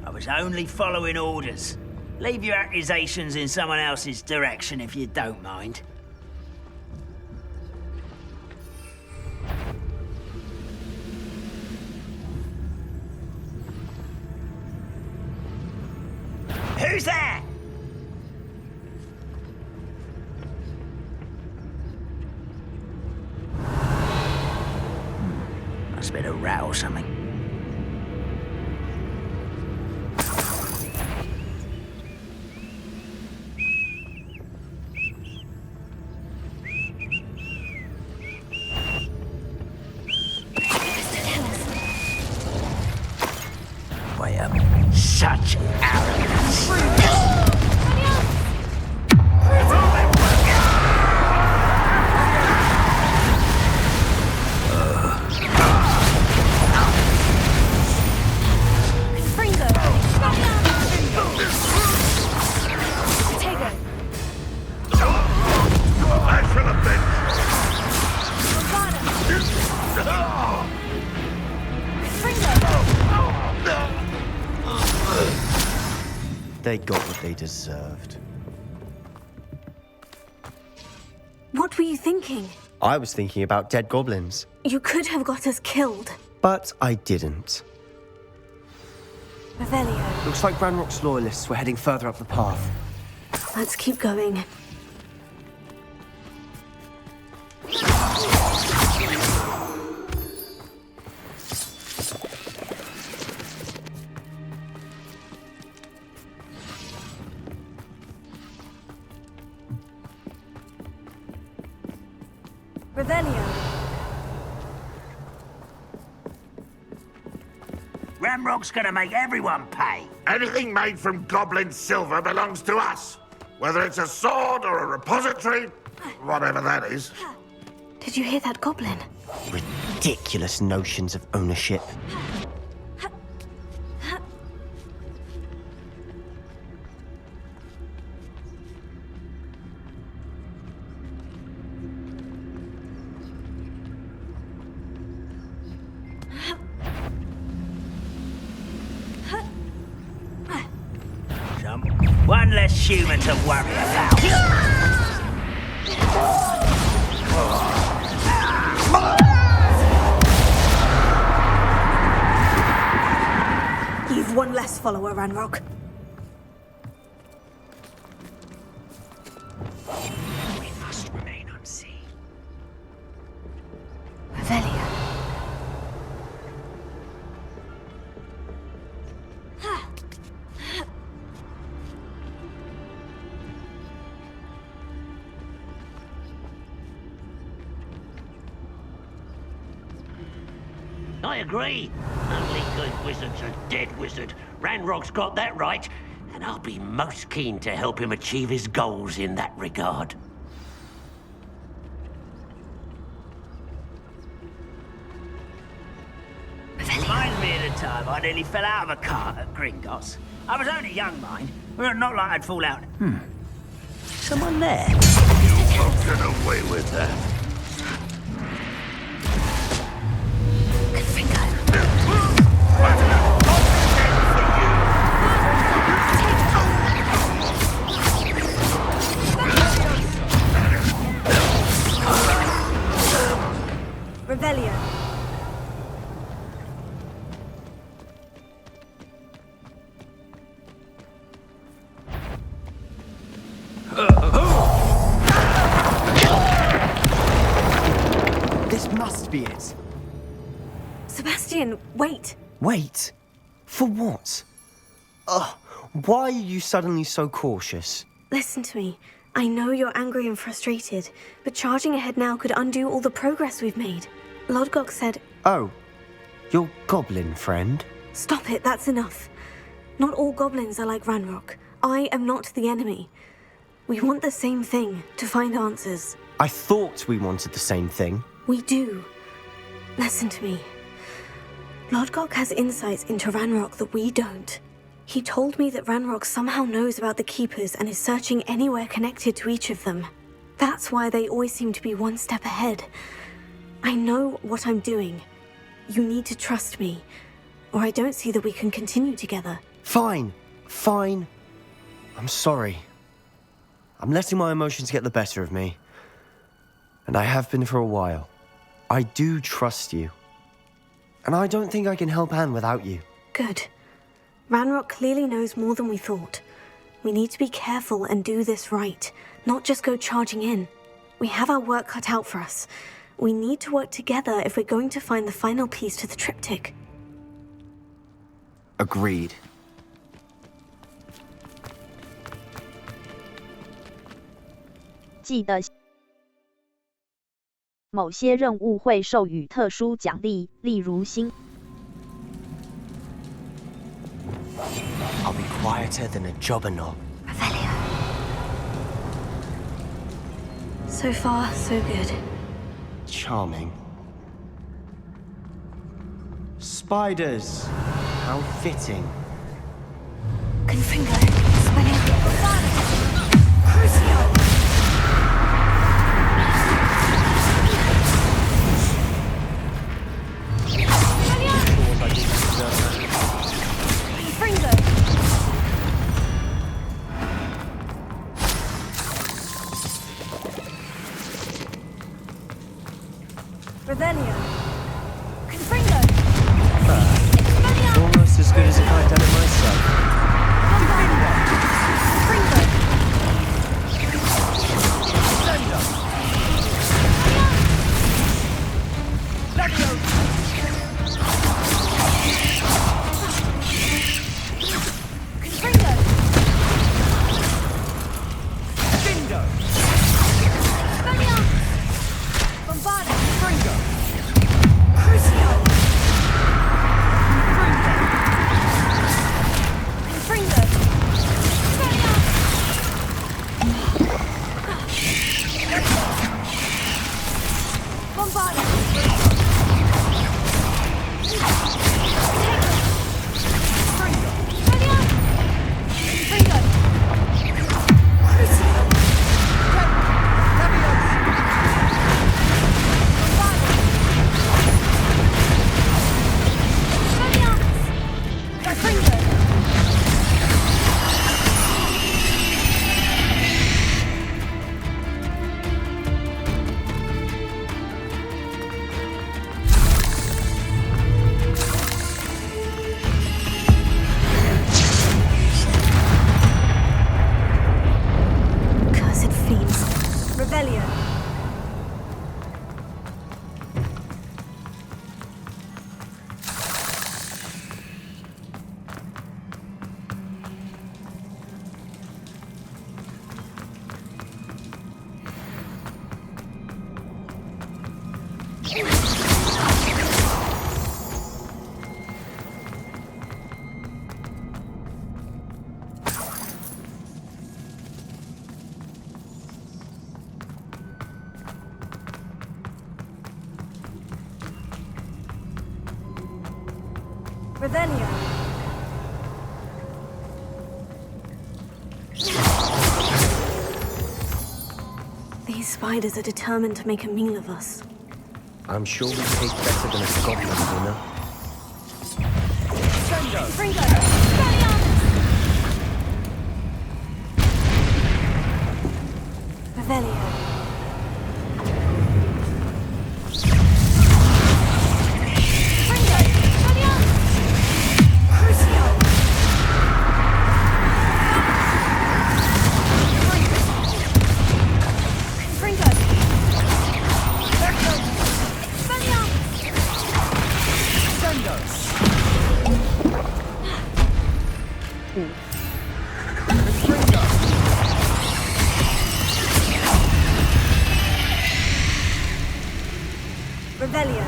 I was only following orders. Leave your accusations in someone else's direction if you don't mind. Who's there? Must have been a rat or something. Way up. Such arrogance. They got what they deserved. What were you thinking? I was thinking about dead goblins. You could have got us killed. But I didn't. Revelio. Looks like Ranrock's loyalists were heading further up the path. Let's keep going. Revelio. Ramrock's gonna make everyone pay. Anything made from goblin silver belongs to us. Whether it's a sword or a repository, whatever that is. Did you hear that goblin? Ridiculous notions of ownership. One less human to worry about. You've one less follower, Ranrock. We must remain unseen. Revelio. I agree. Only good wizard's a dead wizard. Ranrock's got that right, and I'll be most keen to help him achieve his goals in that regard. Reminds me of the time I nearly fell out of a cart at Gringotts. I was only young, mind. Not like I'd fall out. Someone there? You won't get away with that. Revelio. This must be it. Sebastian, wait. Wait? For what? Why are you suddenly so cautious? Listen to me. I know you're angry and frustrated, but charging ahead now could undo all the progress we've made. Lodgok said... Oh, your goblin friend? Stop it, that's enough. Not all goblins are like Ranrock. I am not the enemy. We want the same thing, to find answers. I thought we wanted the same thing. We do. Listen to me. Lodgok has insights into Ranrock that we don't. He told me that Ranrock somehow knows about the Keepers and is searching anywhere connected to each of them. That's why they always seem to be one step ahead. I know what I'm doing. You need to trust me, or I don't see that we can continue together. Fine. I'm sorry. I'm letting my emotions get the better of me. And I have been for a while. I do trust you. And I don't think I can help Anne without you. Good. Ranrock clearly knows more than we thought. We need to be careful and do this right, not just go charging in. We have our work cut out for us. We need to work together if we're going to find the final piece to the triptych. Agreed. 记得某些任务会授予特殊奖励，例如星。 I'll be quieter than a jobberknoll. Revelio. So far, so good. Charming. Spiders. How fitting. Confringo. Crucio. Confringo. Revelio. Confringo. Almost as good as if I'd done it myself. Confringo. Revelio. These spiders are determined to make a meal of us. I'm sure we taste better than a goblin dinner. Fringo! Revelio. Revelio.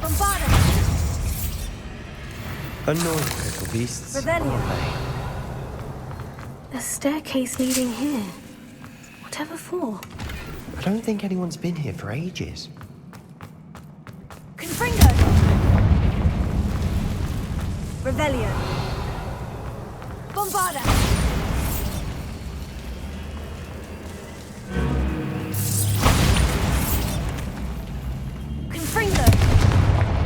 Bombarda. Annoying little beasts. Revelio. A staircase leading here. Whatever for? I don't think anyone's been here for ages. Confringo. Revelio. Bombarda. Confringo.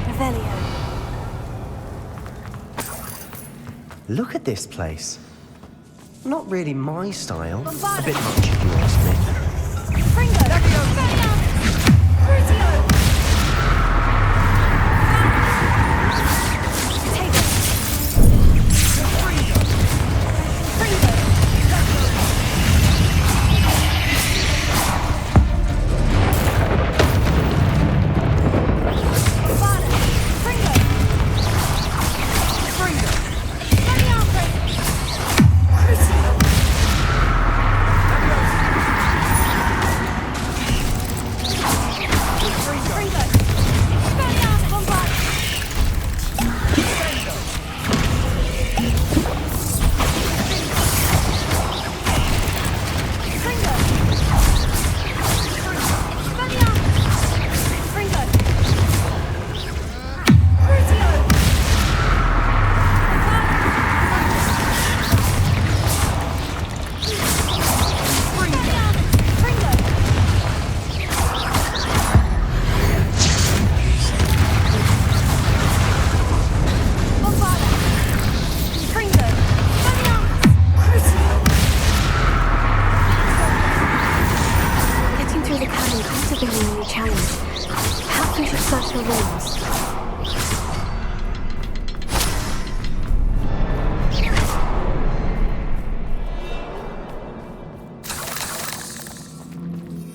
Revelio. Look at this place. Not really my style. Bombarda. A bit much if you ask me. Confringo. Revelio. Crucio.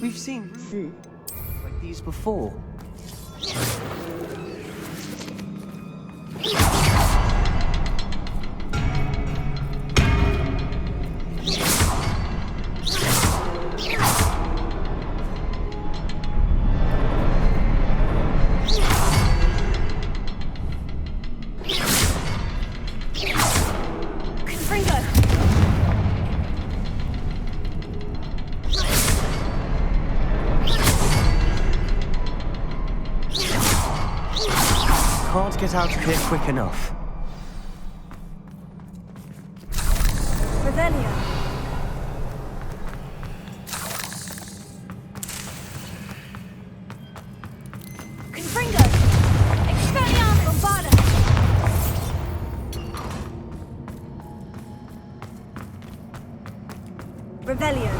We've seen like these before. Can't get out of here quick enough. Revelio. Confringo. Expelliarmus. Bombarda. Revelio.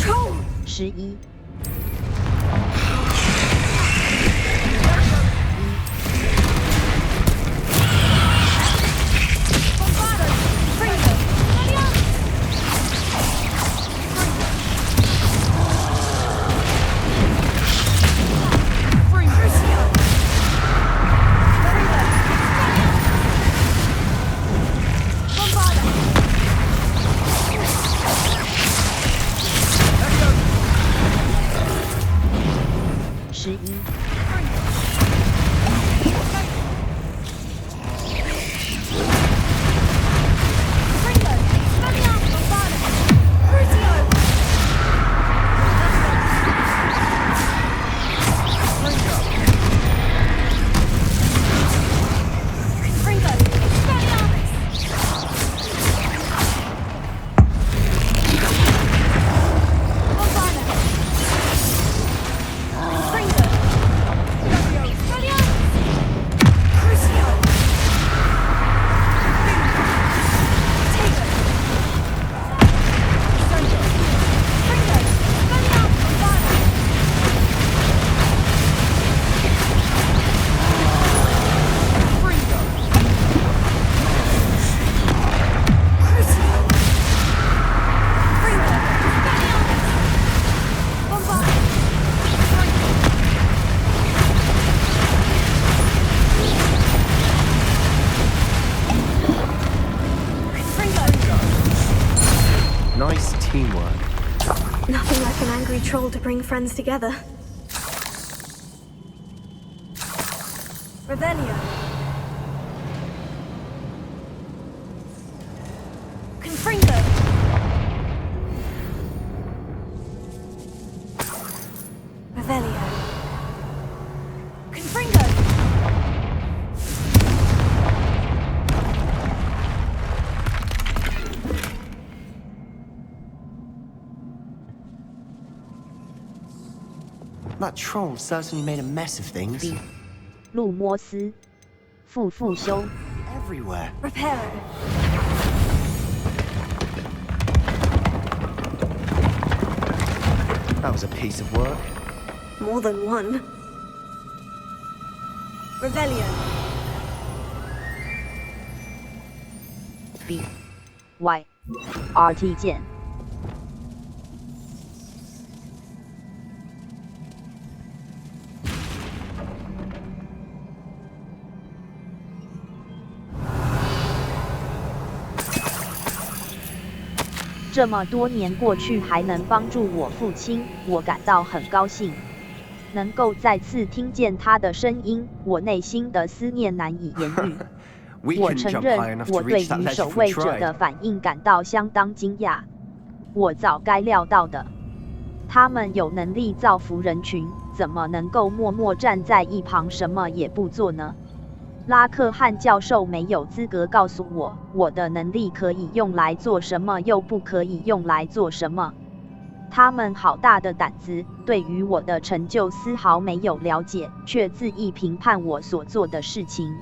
11。Nice teamwork. Nothing like an angry troll to bring friends together. Revelio. Confringo. Revelio. Confringo. That troll certainly made a mess of things. 路摩斯，复修。Everywhere. Reparo. That was a piece of work. More than one. Revelio. B Y RT 键。这么多年过去，还能帮助我父亲，我感到很高兴。能够再次听见他的声音，我内心的思念难以言喻。我承认，我对于守卫者的反应感到相当惊讶。我早该料到的，他们有能力造福人群，怎么能够默默站在一旁什么也不做呢？拉克汉教授没有资格告诉我，我的能力可以用来做什么，又不可以用来做什么。他们好大的胆子，对于我的成就丝毫没有了解，却恣意评判我所做的事情。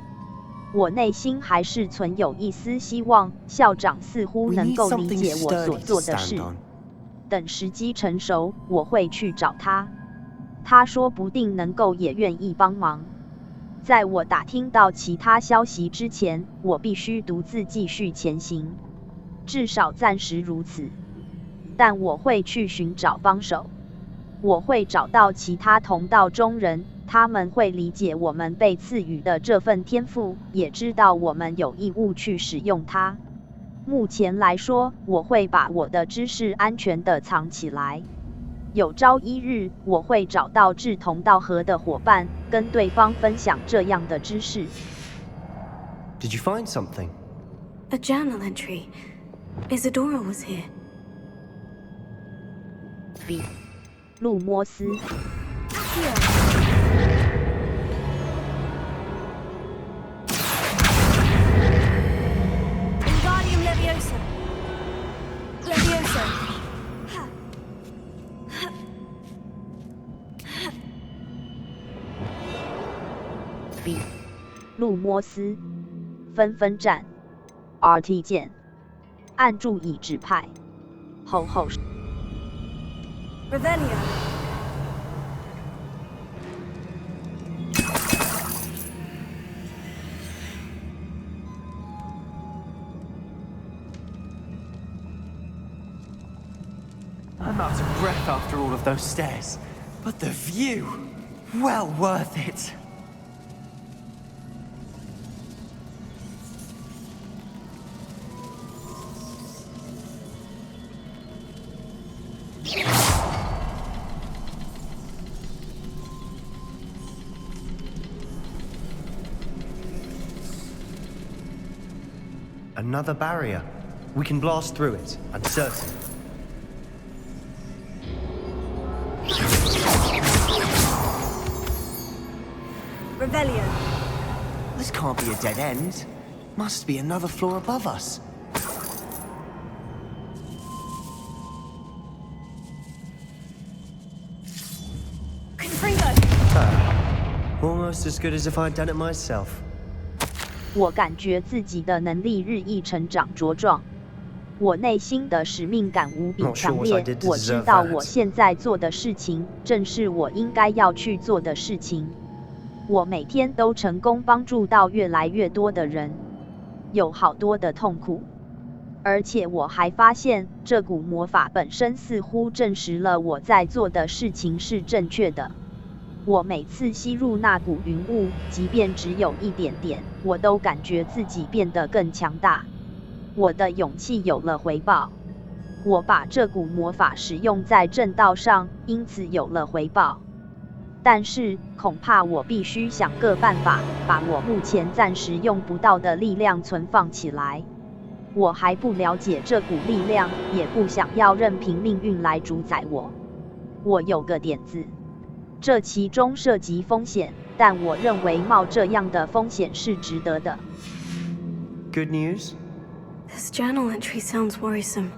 我内心还是存有一丝希望，校长似乎能够理解我所做的事。等时机成熟，我会去找他。他说不定能够也愿意帮忙。在我打听到其他消息之前，我必须独自继续前行，至少暂时如此。但我会去寻找帮手，我会找到其他同道中人，他们会理解我们被赐予的这份天赋，也知道我们有义务去使用它。目前来说，我会把我的知识安全地藏起来。有朝一日，我会找到志同道合的伙伴，跟对方分享这样的知识。Did you find something? A journal entry. Isadora was here. B. 路摩斯。Wingardium Leviosa. Leviosa. B. 路摩斯，纷战 RT 键，按住已指派，后 Revelio. I'm out of breath after all of those stairs, but the view, well worth it. Another barrier. We can blast through it, I'm certain. Revelio. This can't be a dead end. Must be another floor above us. Almost as good as if I'd done it myself. 我感觉自己的能力日益成长茁壮，我内心的使命感无比强烈。我知道我现在做的事情正是我应该要去做的事情。我每天都成功帮助到越来越多的人，有好多的痛苦，而且我还发现这股魔法本身似乎证实了我在做的事情是正确的。我每次吸入那股云雾，即便只有一点点，我都感觉自己变得更强大。我的勇气有了回报，我把这股魔法使用在正道上，因此有了回报。但是，恐怕我必须想个办法，把我目前暂时用不到的力量存放起来。我还不了解这股力量，也不想要任凭命运来主宰我。我有个点子。这其中涉及风险，但我认为冒这样的风险是值得的。Good news? This journal entry sounds worrisome.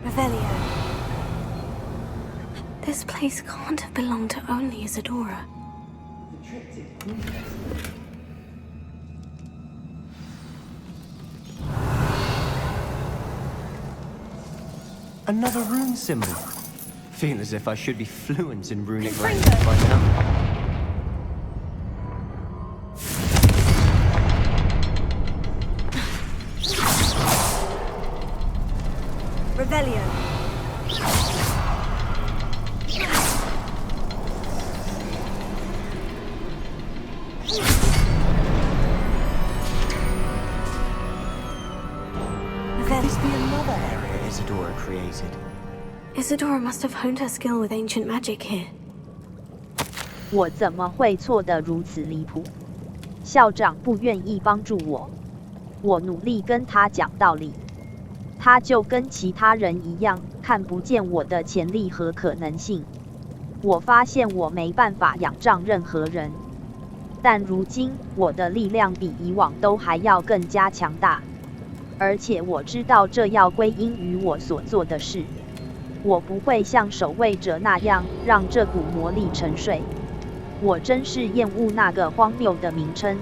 Revelio. This place can't have belonged to only Isadora. Another rune symbol. Feel as if I should be fluent in runic language by now. Revelio. Could this be another area Isadora created? Isadora must have honed her skill with ancient magic here. 我怎么会错得如此离谱？校长不愿意帮助我，我努力跟他讲道理，他就跟其他人一样，看不见我的潜力和可能性。我发现我没办法仰仗任何人，但如今我的力量比以往都还要更加强大，而且我知道这要归因于我所做的事。我不会像守卫者那样让这股魔力沉睡。我真是厌恶那个荒谬的名称，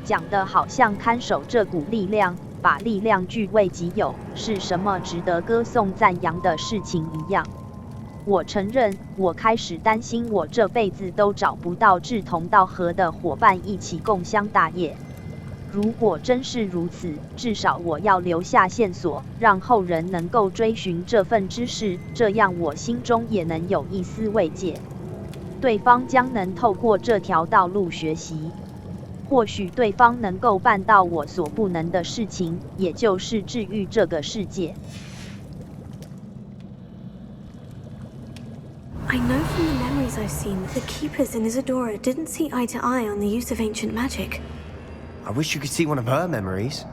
讲得好像看守这股力量，把力量据为己有，是什么值得歌颂赞扬的事情一样。我承认，我开始担心我这辈子都找不到志同道合的伙伴一起共襄大业。如果真是如此，至少我要留下线索，让后人能够追寻这份知识，这样我心中也能有一丝慰藉。对方将能透过这条道路学习，或许对方能够办到我所不能的事情，也就是治愈这个世界。I know from the memories I've seen that the keepers in Isadora didn't see eye to eye on the use of ancient magic. I wish you could see one of her memories.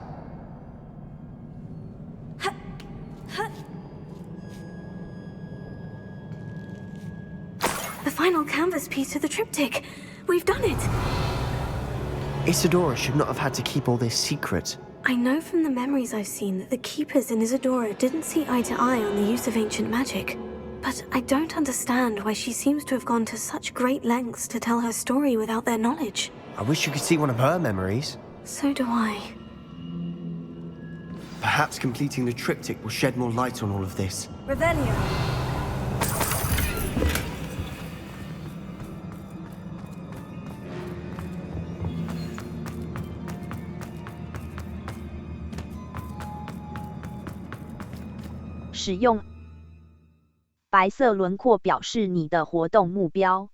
The final canvas piece to the triptych. We've done it! Isadora should not have had to keep all this secret. I know from the memories I've seen that the keepers in Isadora didn't see eye to eye on the use of ancient magic. But I don't understand why she seems to have gone to such great lengths to tell her story without their knowledge. I wish you could see one of her memories. So do I. Perhaps completing the triptych will shed more light on all of this. Revelio. 使用白色轮廓表示你的活动目标。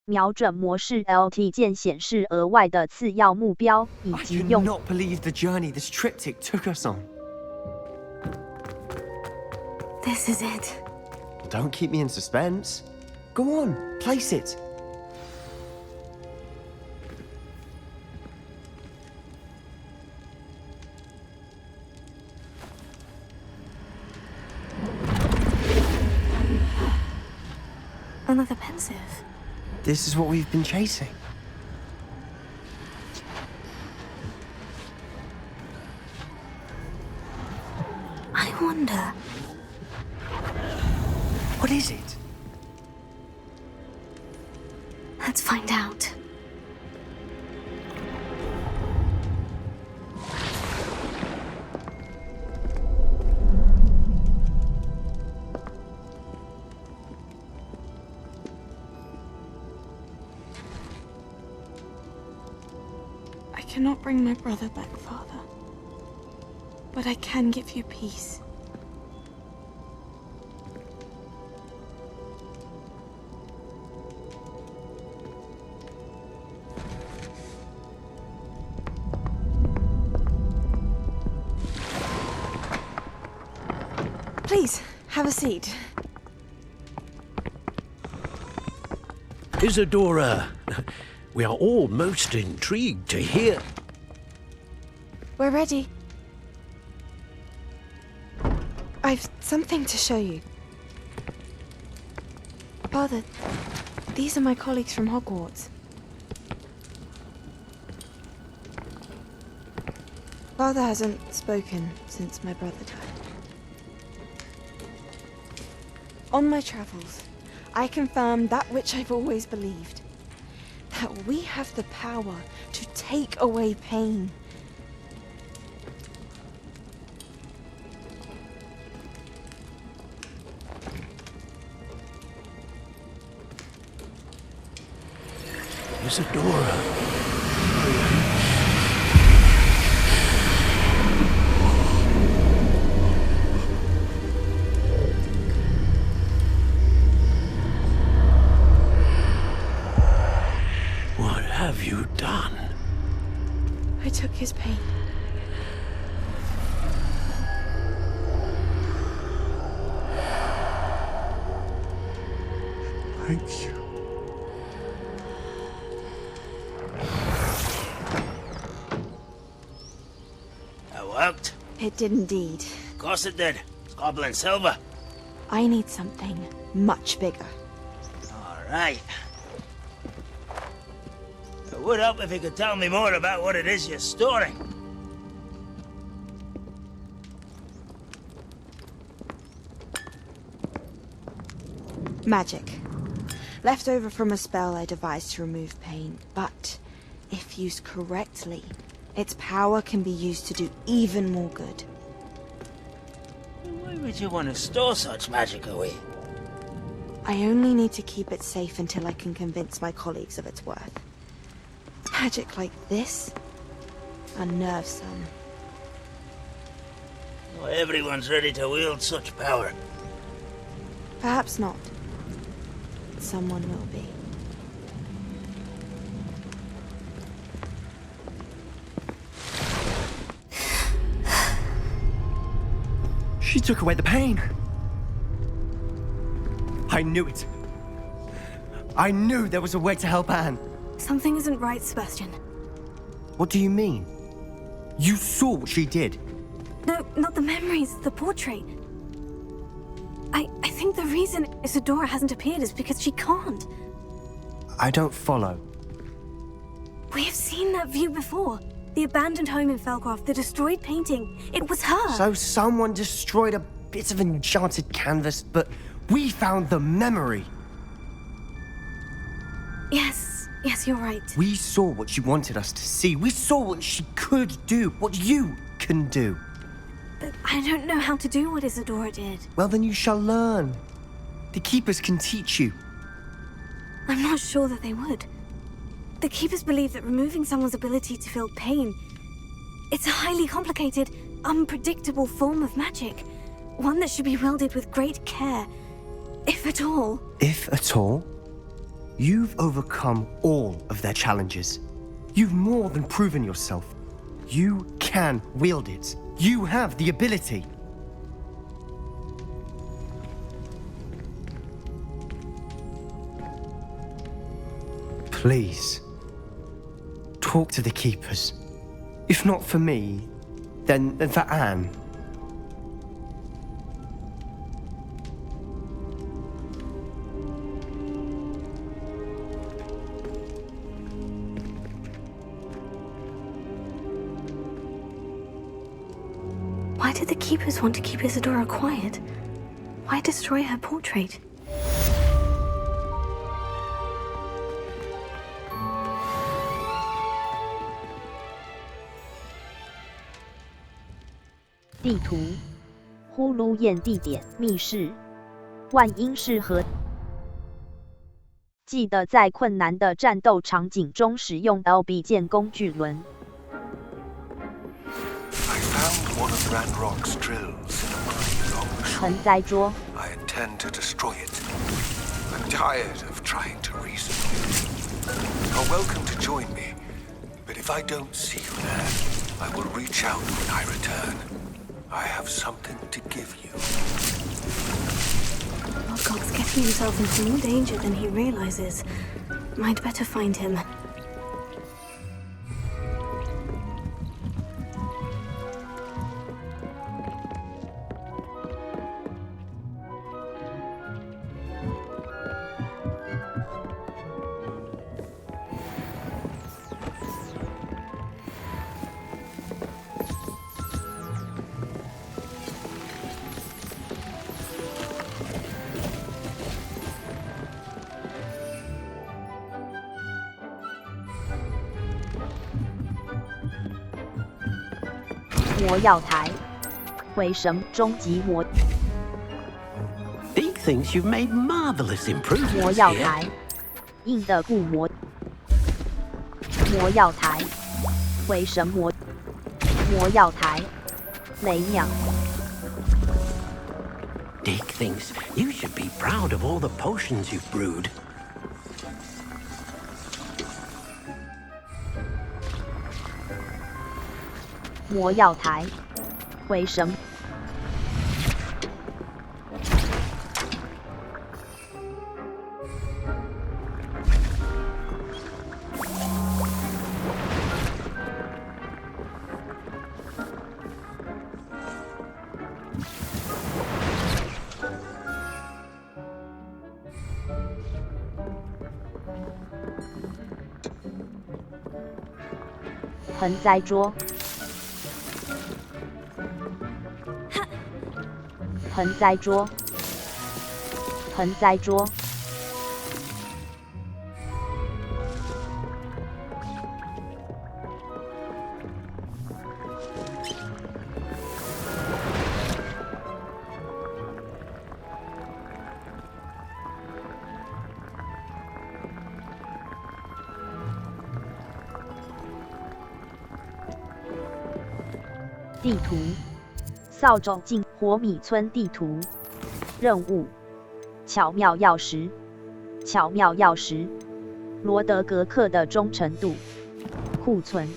瞄准模式 LT 键显示额外的次要目标，以及 I do 用 not believe the journey this triptych took us on. This is it. Don't keep me in suspense. Go on, place it. Another pensive. This is what we've been chasing. I wonder. What is it? Let's find out. I cannot bring my brother back, Father. But I can give you peace. Please, have a seat. Isadora, we are all most intrigued to hear. We're ready. I've something to show you. Father, these are my colleagues from Hogwarts. Father hasn't spoken since my brother died. On my travels, I confirmed that which I've always believed. That we have the power to take away pain. Isadora. What have you done? I took his pain. Thank you. That worked? It did indeed. Of course it did. It's goblin silver. I need something much bigger. All right. It would help if you could tell me more about what it is you're storing. Magic. Left over from a spell I devised to remove pain, but if used correctly, its power can be used to do even more good. Why would you want to store such magic away? I only need to keep it safe until I can convince my colleagues of its worth. Magic like this unnerves some. Not everyone's ready to wield such power. Perhaps not. Someone will be. She took away the pain. I knew it. I knew there was a way to help Anne. Something isn't right, Sebastian. What do you mean? You saw what she did. No, not the memories, the portrait. I think the reason Isadora hasn't appeared is because she can't. I don't follow. We have seen that view before. The abandoned home in Felcroft, the destroyed painting. It was her. So someone destroyed a bit of enchanted canvas, but we found the memory. Yes, you're right. We saw what she wanted us to see. We saw what she could do, what you can do. But I don't know how to do what Isadora did. Well, then you shall learn. The Keepers can teach you. I'm not sure that they would. The Keepers believe that removing someone's ability to feel pain, it's a highly complicated, unpredictable form of magic. One that should be wielded with great care, if at all. If at all? You've overcome all of their challenges. You've more than proven yourself. You can wield it. You have the ability. Please, talk to the Keepers. If not for me, then for Anne. Why did the Keepers want to keep Isadora quiet? Why destroy her portrait? "地图，呼噜焰地点密室，万应适合。记得在困难的战斗场景中使用 LB 键工具轮。One of Ranrock's drills in a mine along the shore. 盆栽桌 I intend to destroy it. I'm tired of trying to reason with it. You're welcome to join me, but if I don't see you there, I will reach out when I return. I have something to give you. Lodgok's getting himself into more danger than he realizes. Might better find him. "魔药台，回神终极魔。Deke thinks you've made marvelous improvements 魔药 here. 台，硬的固魔。魔药台，回神魔。魔药台，雷鸟。Deke thinks you should be proud of all the potions you've brewed. 魔药台，回神。盆栽桌。盆栽桌，盆栽桌。地图，扫帚进火米村地图。任务：巧妙钥匙，巧妙钥匙。罗德格克的忠诚度。库存。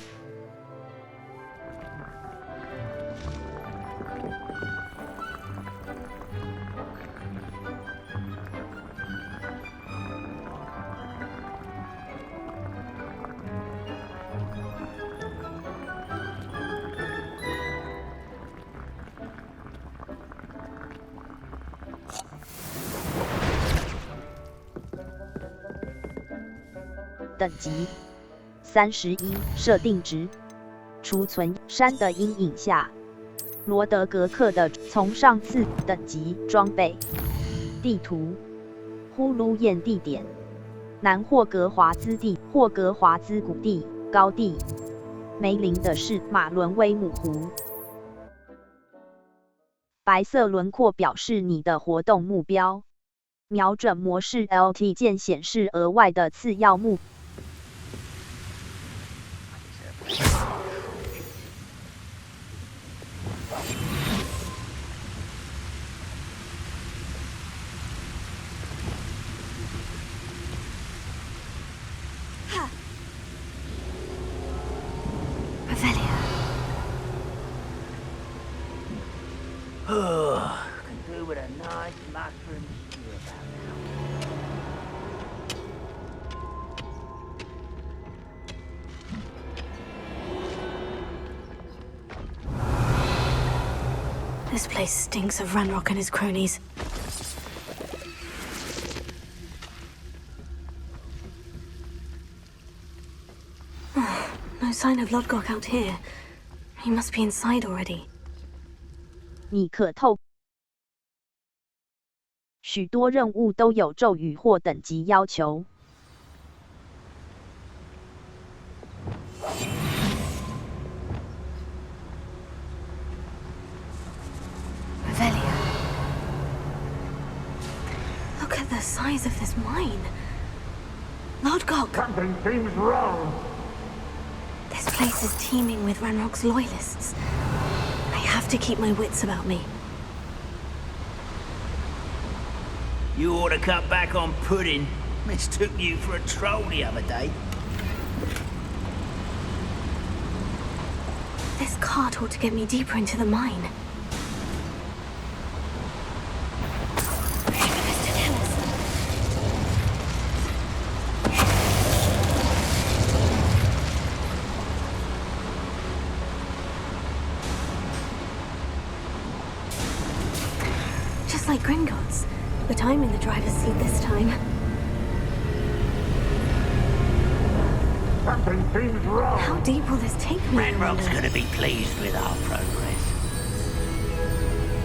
等级31，设定值。储存山的阴影下，罗德格克的从上次等级装备。地图，呼噜焰地点，南霍格华兹地，霍格华兹谷地高地。梅林的是马伦威姆湖。白色轮廓表示你的活动目标。瞄准模式 LT 键显示额外的次要目标。Could do with a nice mushroom stew about now. This place stinks of Ranrock and his cronies. Oh, no sign of Lodgok out here. He must be inside already. 你可透许多任务都有咒语或等级要求。Revelia. Look at the size of this mine. Lodgok! Something seems wrong. This place is teeming with Ranrock's loyalists. I have to keep my wits about me. You ought to cut back on pudding. Mistook you for a troll the other day. This cart ought to get me deeper into the mine. Just like Gringotts, but I'm in the driver's seat this time. Something seems wrong. How deep will this take me? Ranrock's gonna be pleased with our progress.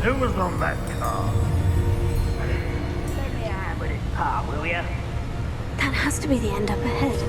Who was on that car? Let me have with this part, will ya? That has to be the end up ahead.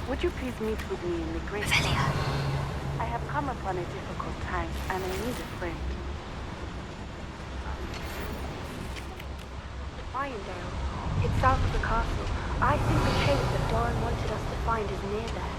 Would you please meet with me in the great hall? I have come upon a difficult time and I need a friend. Irondale. It's south of the castle. I think the cave that Doran wanted us to find is near there.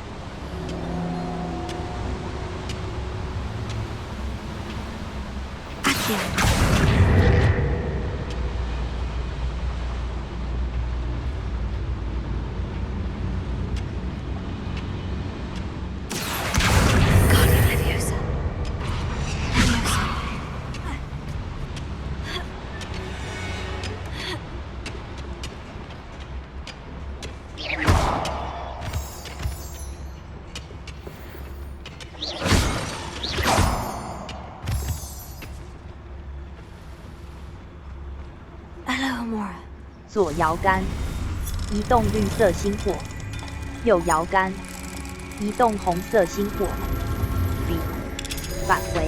Hello, Amora. 左摇杆，移动绿色星火；右摇杆，移动红色星火。B， 返回。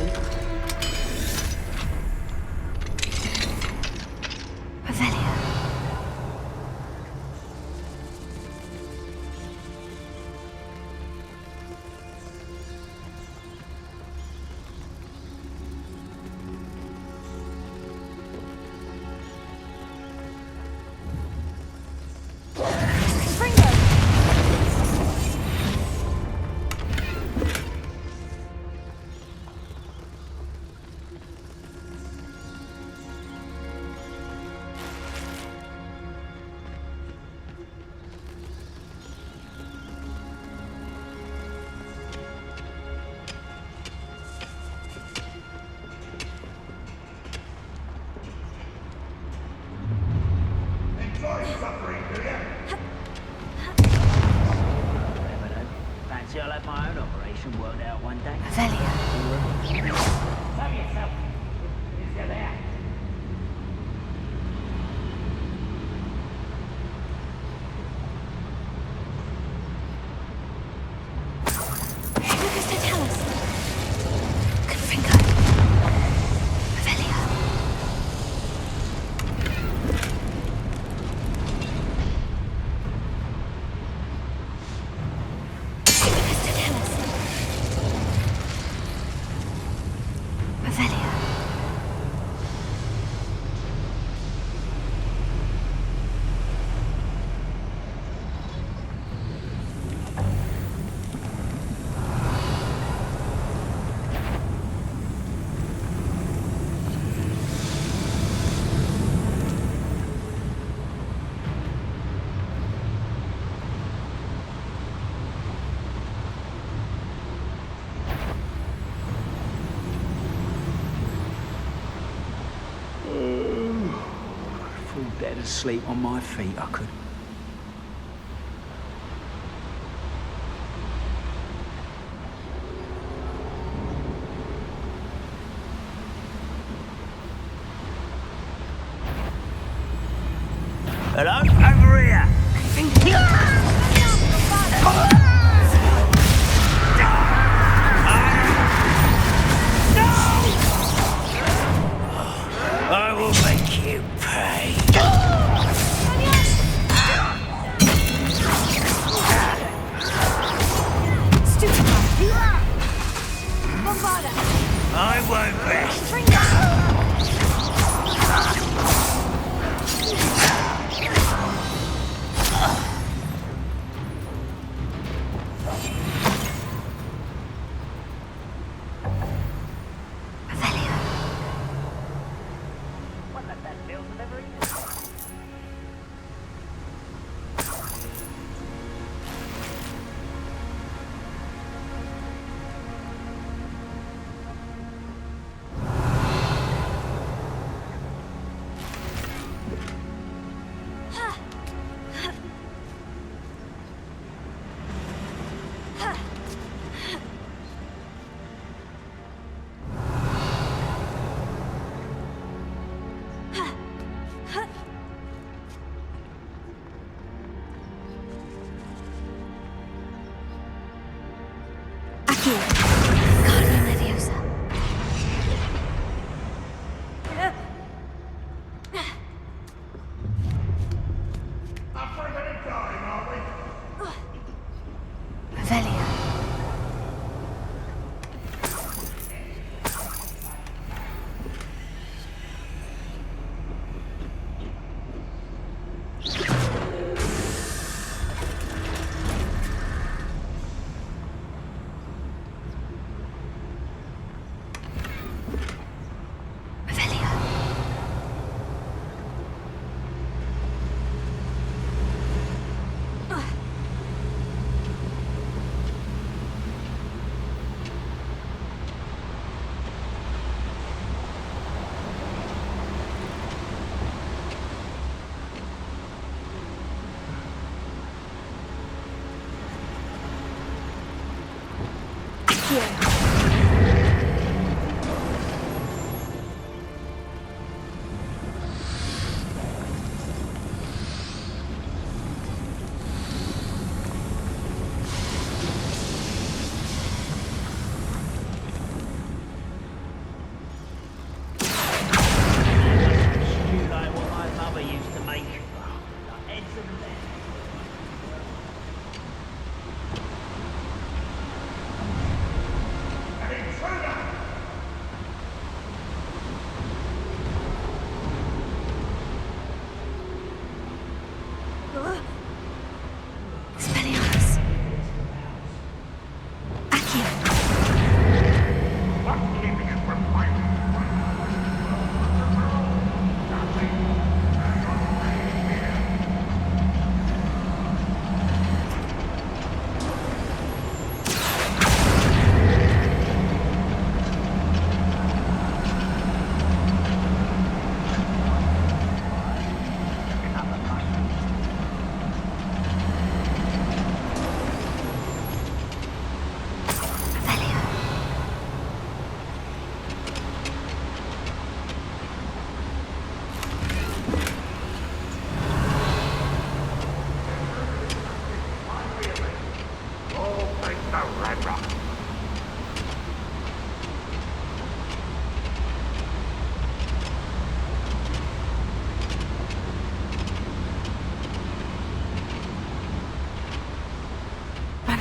Revelia. operation worked out one day. Velia. Save yourself. Is there there? Lucas, tell us. Confringo. Velia. Dead asleep on my feet, I could. Hello? Over here! I will make you pay. I won't rest.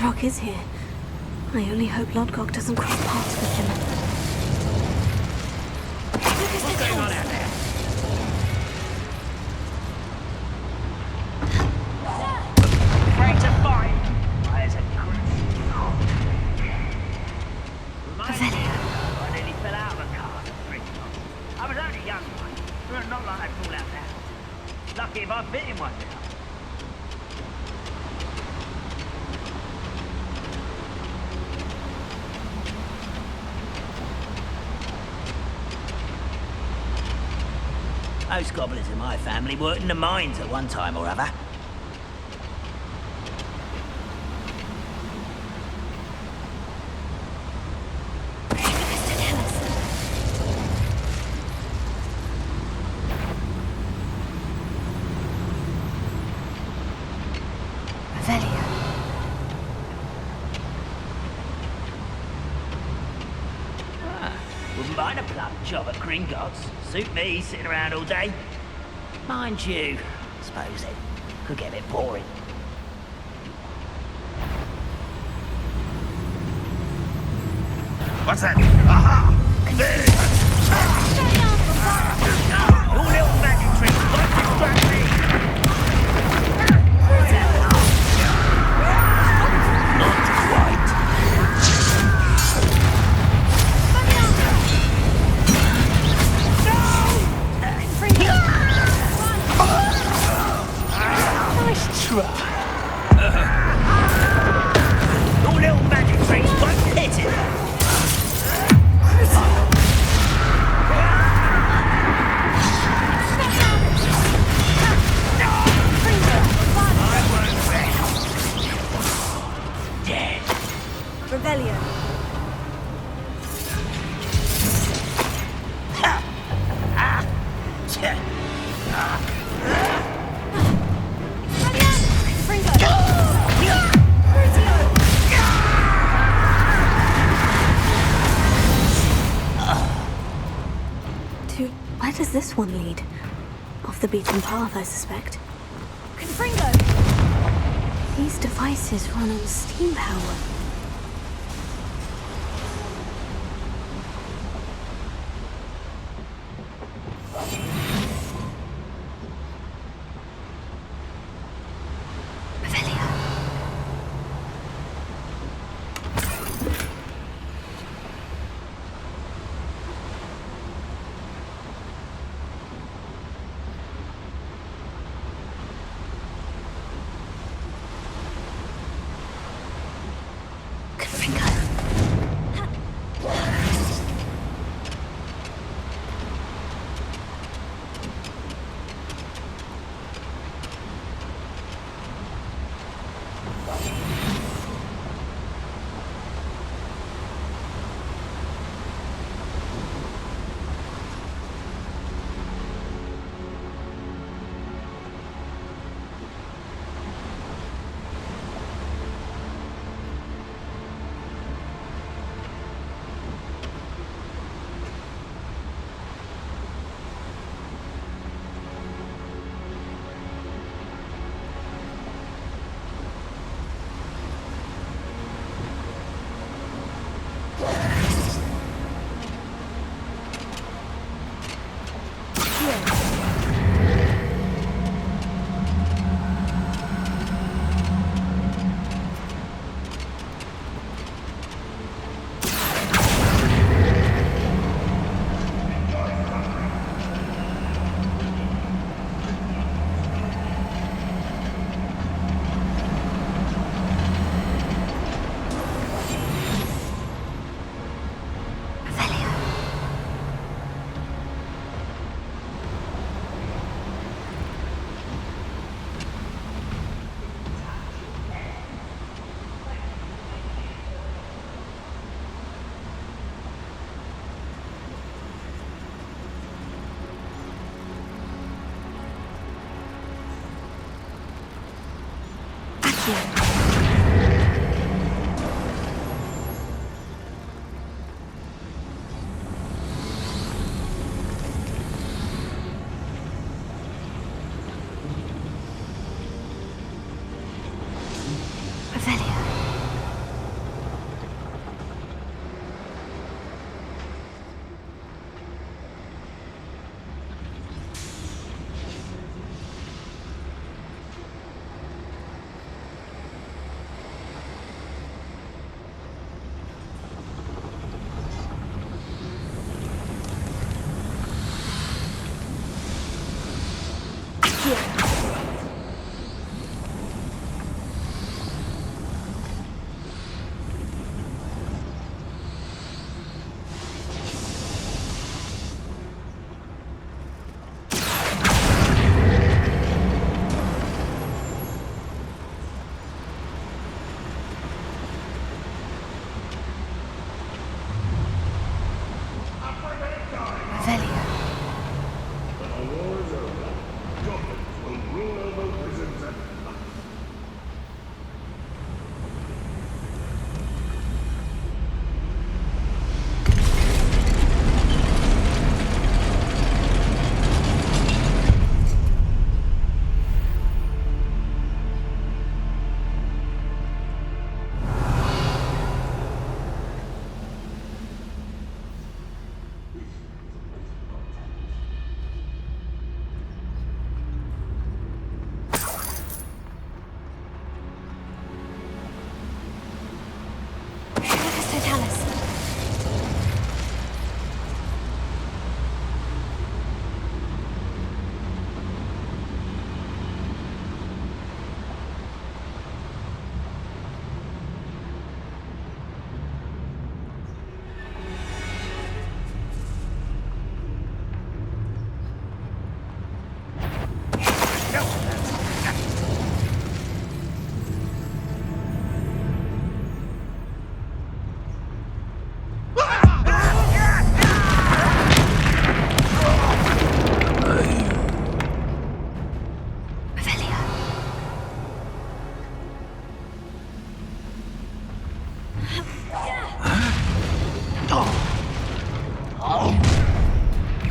Ranrock is here. I only hope Lodgok doesn't cross paths with him. What's going on out there? Afraid to fight? There's a I nearly fell out of a car at Gringotts. I was only young, but not like I'd fall out now. Lucky if I fit in one now. Most gobblers in my family worked in the mines at one time or other. Wouldn't mind a plum job at Gringotts. Suit me, sitting around all day. Mind you, I suppose it could get a bit boring. What's that? Aha! There! Your little magic trick won't distract me! Not quite. Nice try. Your little magic tricks won't hit it. Revelio. Where does this one lead? Off the beaten path, I suspect. Confringo! These devices run on steam power.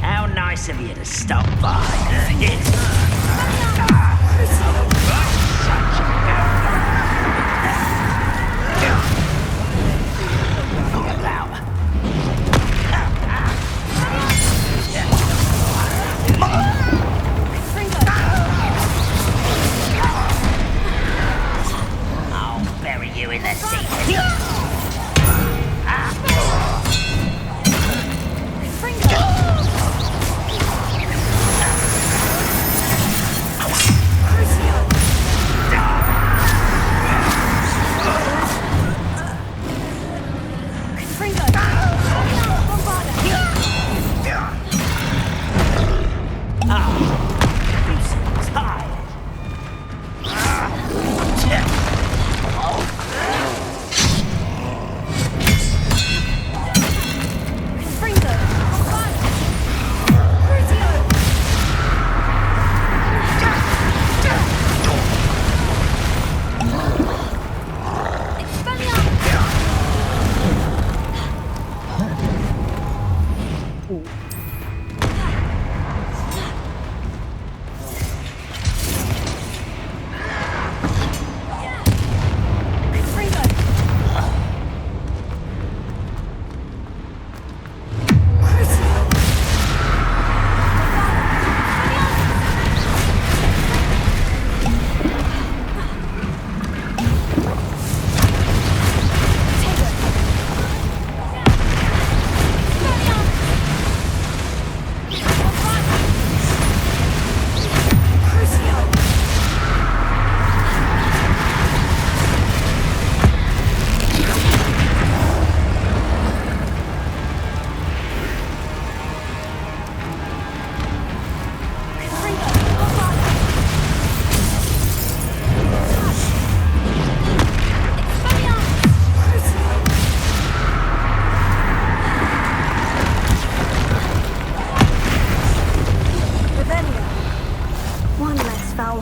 How nice of you to stop by. I'll bury you in the sea.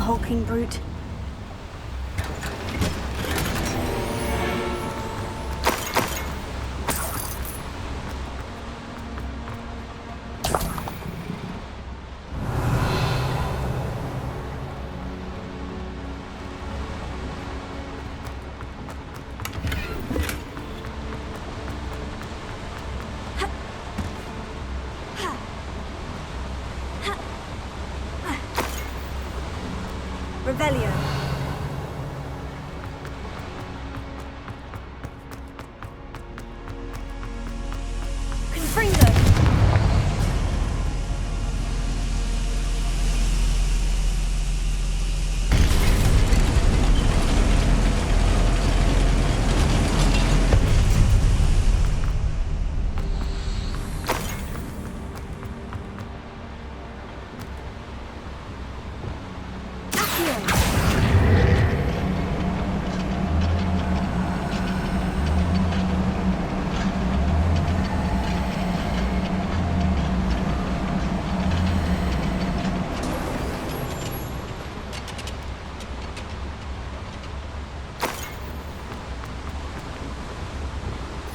Hulking brute. Revelio. Confringo.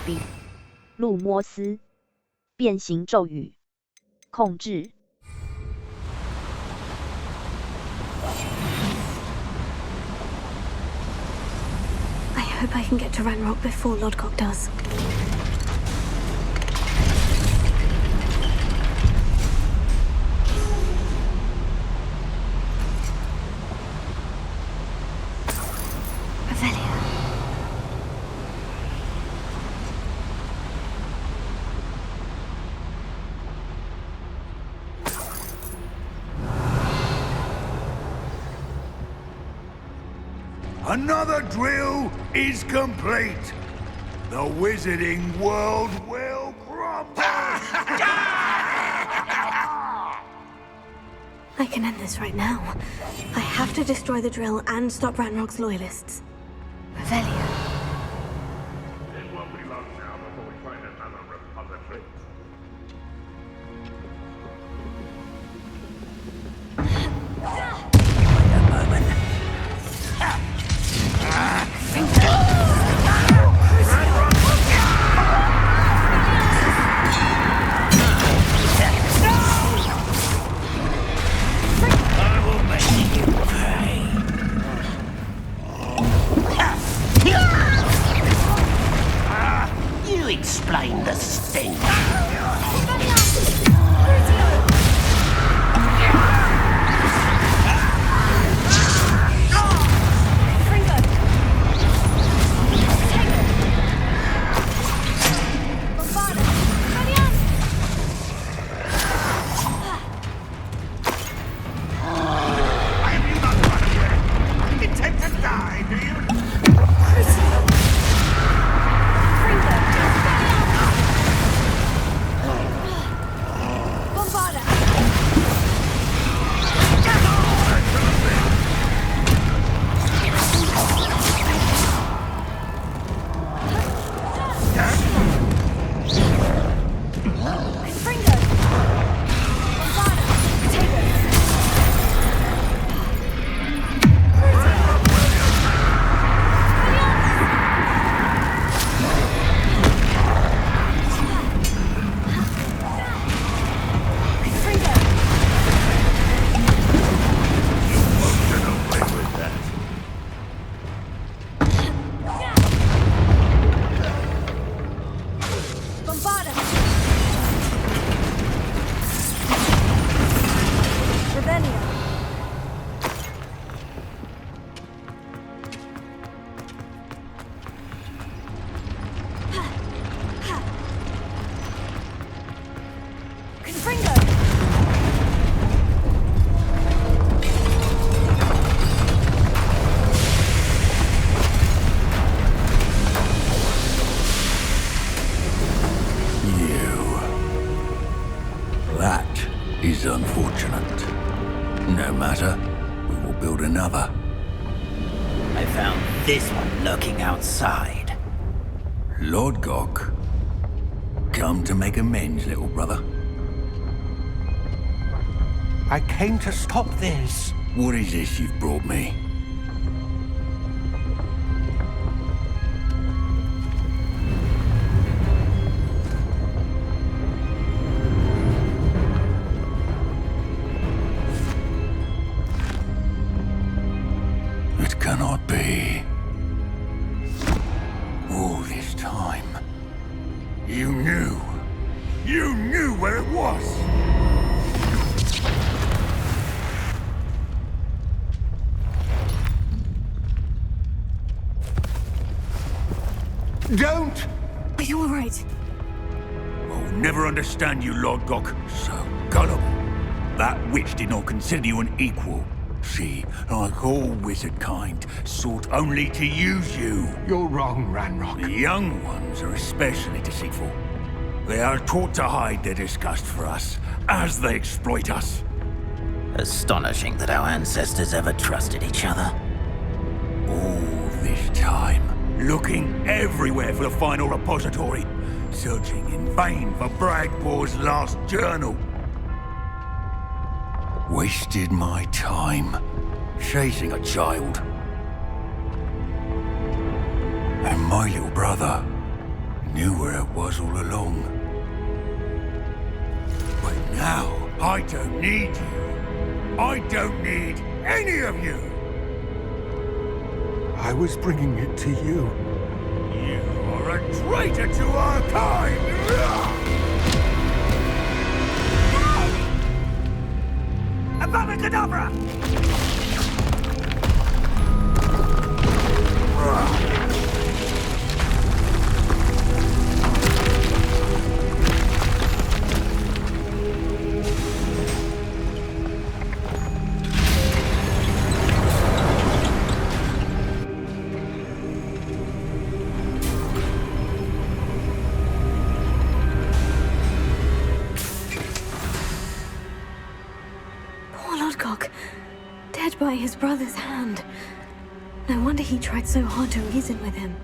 B. 路摩斯变形咒语控制。I hope I can get to Ranrock before Lodgok does. Another drill is complete. The wizarding world will crumble. I can end this right now. I have to destroy the drill and stop Ranrock's loyalists. Revelio. It won't be long now before we find another repository. You explain the stink. Is unfortunate. No matter, we will build another. I found this one lurking outside. Lodgok, come to make amends, little brother. I came to stop this. What is this you've brought me? It cannot be. All this time, you knew where it was. Don't! Are you all right? I'll never understand you, Lodgok. So gullible. That witch did not consider you an equal. She, like all wizard kind, sought only to use you. You're wrong, Ranrock. The young ones are especially deceitful. They are taught to hide their disgust for us, as they exploit us. Astonishing that our ancestors ever trusted each other. All this time, looking everywhere for the final repository, searching in vain for Bragbor's last journal. Wasted my time chasing a child. And my little brother knew where it was all along. But now, I don't need you. I don't need any of you. I was bringing it to you. You are a traitor to our kind! Above Cadabra! Dead by his brother's hand. No wonder he tried so hard to reason with him.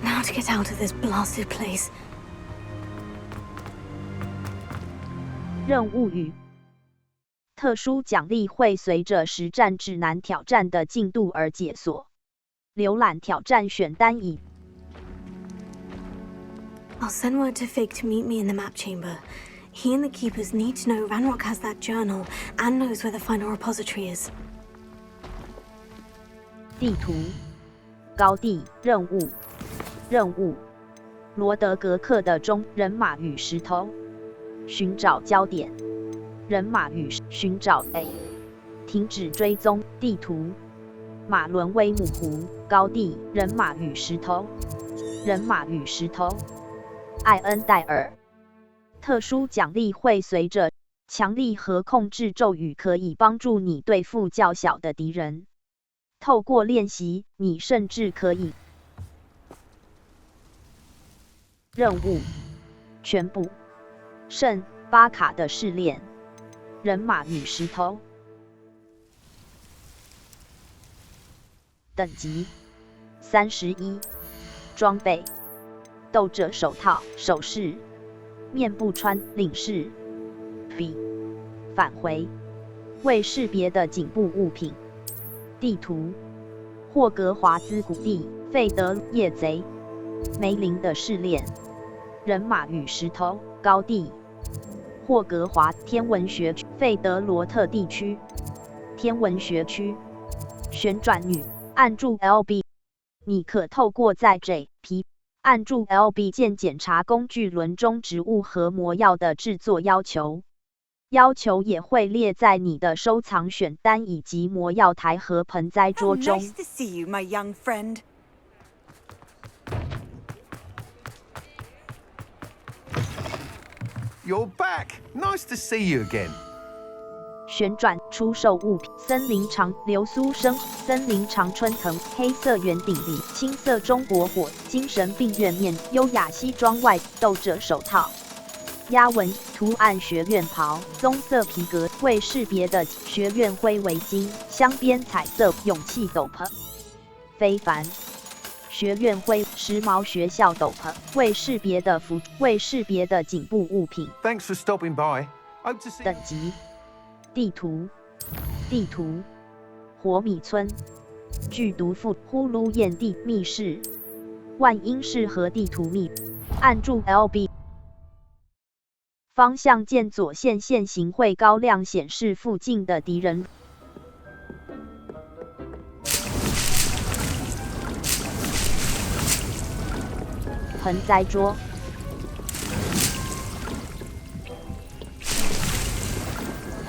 Now to get out of this blasted place. 任务与特殊奖励会随着实战指南挑战的进度而解锁。浏览挑战选单以 I'll send word to Fig to meet me in the map chamber. He and the keepers need to know Ranrock has that journal and knows where the final repository is. 地图高地任务罗德格克的钟人马与石头寻找焦点人马与寻找 A 停止追踪地图马伦威姆湖高地人马与石头艾恩戴尔特殊奖励会随着强力和控制咒语可以帮助你对付较小的敌人。透过练习，你甚至可以任务全部圣巴卡的试炼人马与石头等级31装备斗者手套首饰面部穿领饰 B 返回未识别的颈部物品地图霍格华兹谷地费德夜贼梅林的试炼人马与石头高地霍格华天文学区费德罗特地区天文学区旋转女按住 LB 你可透过在 J.P. 按住 LB 键检查工具轮中植物和魔药的制作要求，要求也会列在你的收藏选单以及魔药台和盆栽桌中。Nice to see you, my young friend. You're back. Nice to see you again. 旋转出售物品：森林长流苏生、森林常春藤、黑色圆顶里、青色中国火、精神病院面、优雅西装外、斗者手套、压纹图案学院袍、棕色皮革、未识别的学院灰围巾、镶边彩色勇气斗篷、非凡学院灰时髦学校斗篷、未识别的服、未识别的颈部物品。Thanks for stopping by. Hope to see. 等级。地图火米村剧毒妇呼噜燕地密室万英式和地图密按住 LB 方向键左线线型会高亮显示附近的敌人盆栽桌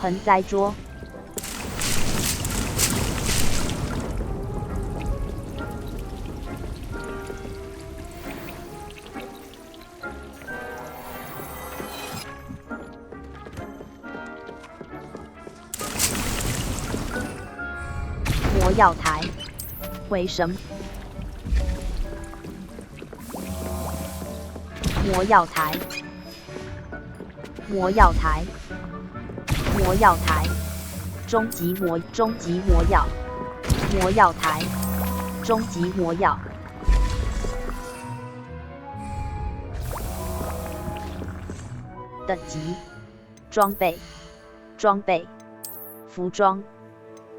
盆栽桌魔药台为什么魔药台，魔药台，魔药台，终极魔药，魔药台，终极魔药。等级，装备，装备，服装，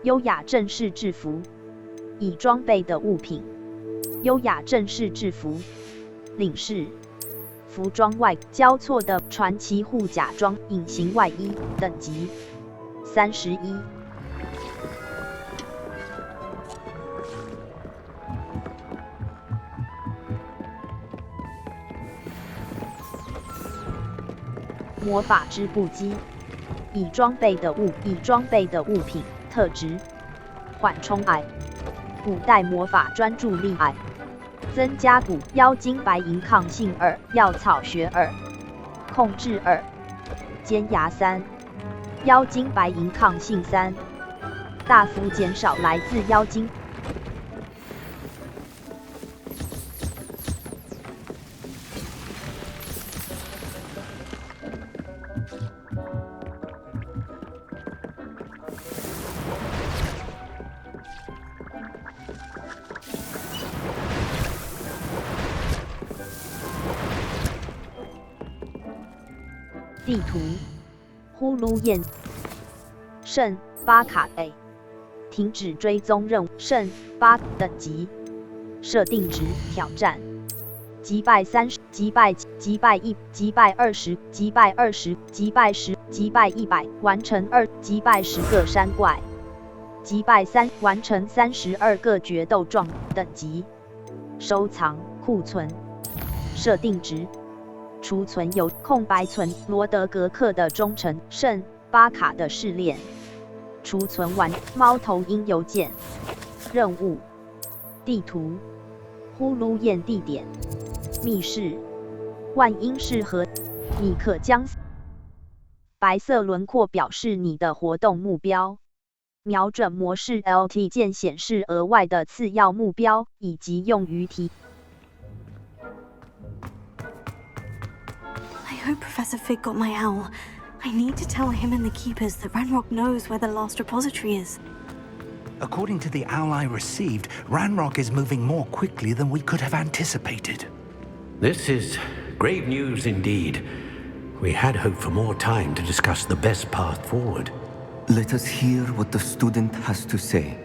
优雅正式制服，已装备的物品，优雅正式制服，领饰，服装外交错的传奇护甲装，隐形外衣，等级31。魔法织布机，已装备的物品特质：缓冲癌，古代魔法专注力癌，增加古妖精白银抗性2，药草学2，控制2，尖牙3，妖精白银抗性3，大幅减少来自妖精。地图，呼噜燕，圣巴卡 A， 停止追踪任务，圣巴等级，设定值挑战，击败30，击败1，击败20，击败20，击败10，击败100，完成2，击败10个山怪，击败3，完成32个决斗状，等级，收藏库存，设定值。储存有空白存罗德格克的忠诚，圣巴卡的试炼，储存完猫头鹰邮件，任务，地图，呼噜燕地点，密室，万英适合，你可将白色轮廓表示你的活动目标，瞄准模式 LT 键显示额外的次要目标以及用于提。I hope Professor Fig got my owl. I need to tell him and the keepers that Ranrock knows where the last repository is. According to the owl I received, Ranrock is moving more quickly than we could have anticipated. This is grave news indeed. We had hoped for more time to discuss the best path forward. Let us hear what the student has to say.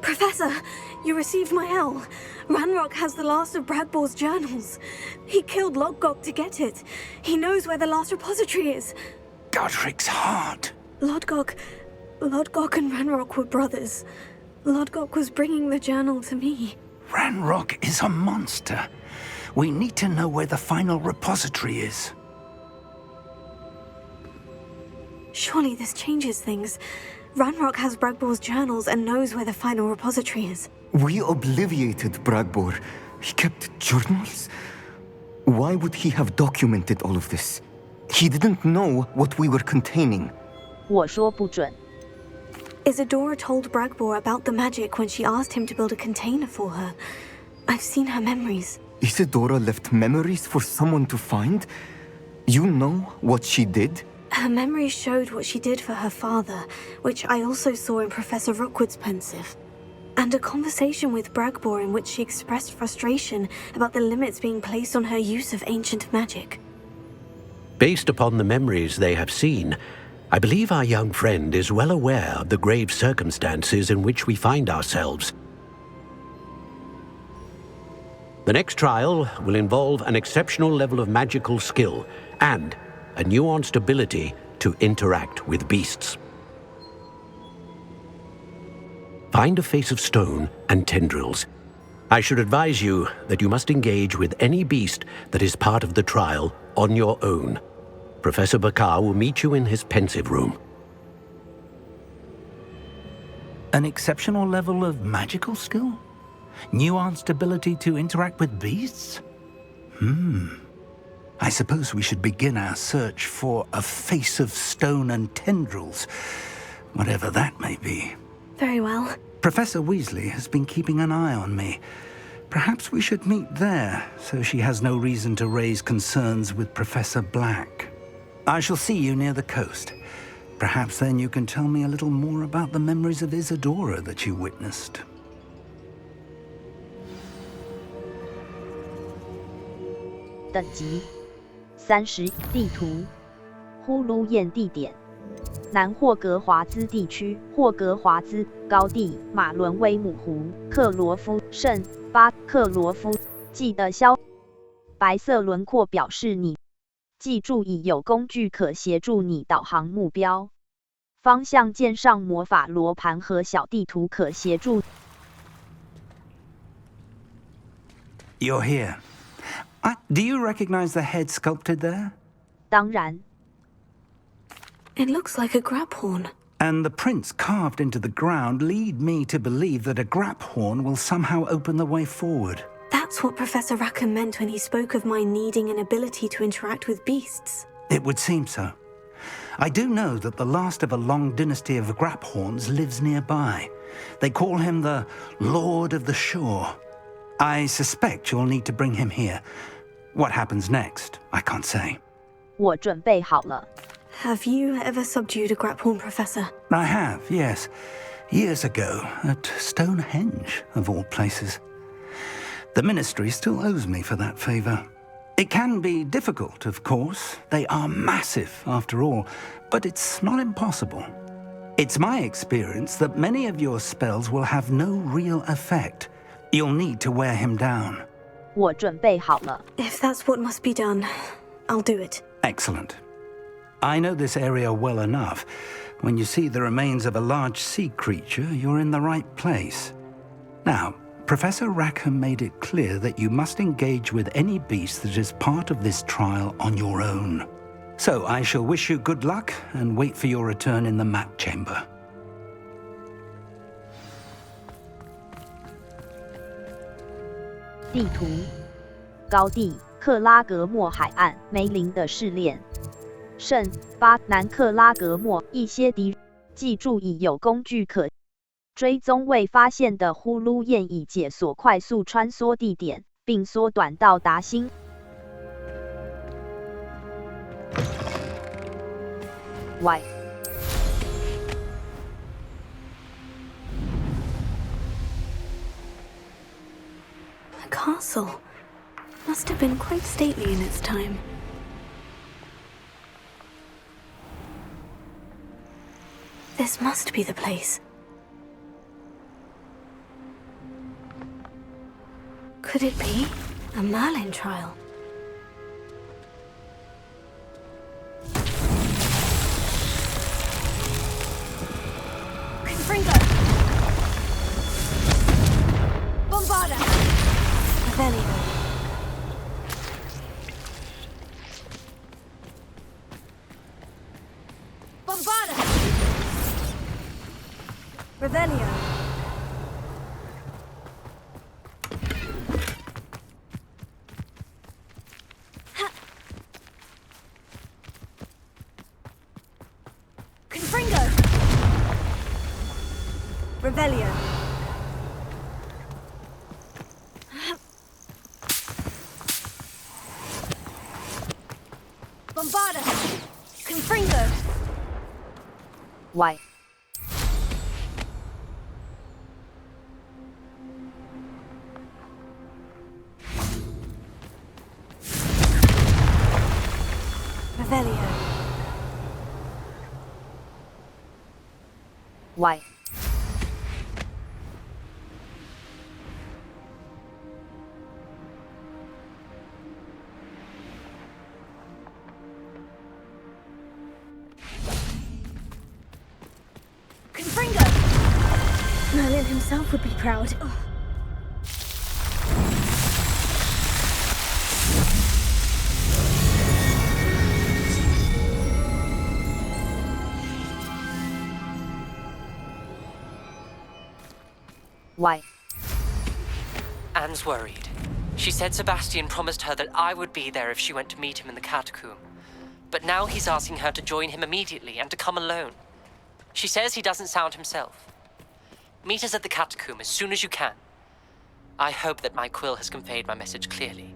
Professor, you received my owl. Ranrock has the last of Bradbor's journals. He killed Lodgok to get it. He knows where the last repository is. Godric's heart. Lodgok and Ranrock were brothers. Lodgok was bringing the journal to me. Ranrock is a monster. We need to know where the final repository is. Surely this changes things. Ranrock has Bradbor's journals and knows where the final repository is. We obliviated Bradbor. He kept journals? Why would he have documented all of this? He didn't know what we were containing. 我说不准。 Isadora told Bradbor about the magic when she asked him to build a container for her. I've seen her memories. Isadora left memories for someone to find? You know what she did? Her memories showed what she did for her father, which I also saw in Professor Rookwood's pensive. And a conversation with Bradbor in which she expressed frustration about the limits being placed on her use of ancient magic. Based upon the memories they have seen, I believe our young friend is well aware of the grave circumstances in which we find ourselves. The next trial will involve an exceptional level of magical skill and a nuanced ability to interact with beasts. Find a face of stone and tendrils. I should advise you that you must engage with any beast that is part of the trial on your own. Professor Bakar will meet you in his pensive room. An exceptional level of magical skill? Nuanced ability to interact with beasts? I suppose we should begin our search for a face of stone and tendrils, whatever that may be. Very well. Professor Weasley has been keeping an eye on me. Perhaps we should meet there, so she has no reason to raise concerns with Professor Black. I shall see you near the coast. Perhaps then you can tell me a little more about the memories of Isadora that you witnessed. 等级30，地图呼噜宴地点南霍格华兹地区，霍格华兹高地马伦威姆湖，克罗夫圣巴克罗夫。记得白色轮廓表示你。记住已有工具可协助你导航目标。方向键上魔法罗盘和小地图可协助。You're here. Do you recognize the head sculpted there? 当然。It looks like a grab horn. And the prints carved into the ground lead me to believe that a grab horn will somehow open the way forward. That's what Professor Rackham meant when he spoke of my needing an ability to interact with beasts. It would seem so. I do know that the last of a long dynasty of Graphorns lives nearby. They call him the Lord of the Shore. I suspect you'll need to bring him here. What happens next, I can't say. 我准备好了。Have you ever subdued a Graphorn, Professor? I have, yes. Years ago, at Stonehenge, of all places. The Ministry still owes me for that favor. It can be difficult, of course. They are massive, after all, but it's not impossible. It's my experience that many of your spells will have no real effect. You'll need to wear him down. 我准备好了。If that's what must be done, I'll do it. Excellent. I know this area well enough. When you see the remains of a large sea creature, you're in the right place. Now, Professor Rackham made it clear that you must engage with any beast that is part of this trial on your own. So I shall wish you good luck and wait for your return in the map chamber. 地图高地克拉格莫海岸梅林的试炼圣巴南克拉格莫一些敌人记住已有工具可追踪未发现的呼噜燕以解锁快速穿梭地点并缩短到达新Y The castle must have been quite stately in its time. This must be the place. Could it be a Merlin trial? Confringo! Bombarda! Revelio. Bombarda! Revelio. Confringo! Revelio. Bombarda! Confringo! Y Revelio. Y Confringo! Merlin himself would be proud. Y Anne's worried. She said Sebastian promised her that I would be there if she went to meet him in the catacomb. But now he's asking her to join him immediately and to come alone. She says he doesn't sound himself. Meet us at the catacomb as soon as you can. I hope that my quill has conveyed my message clearly.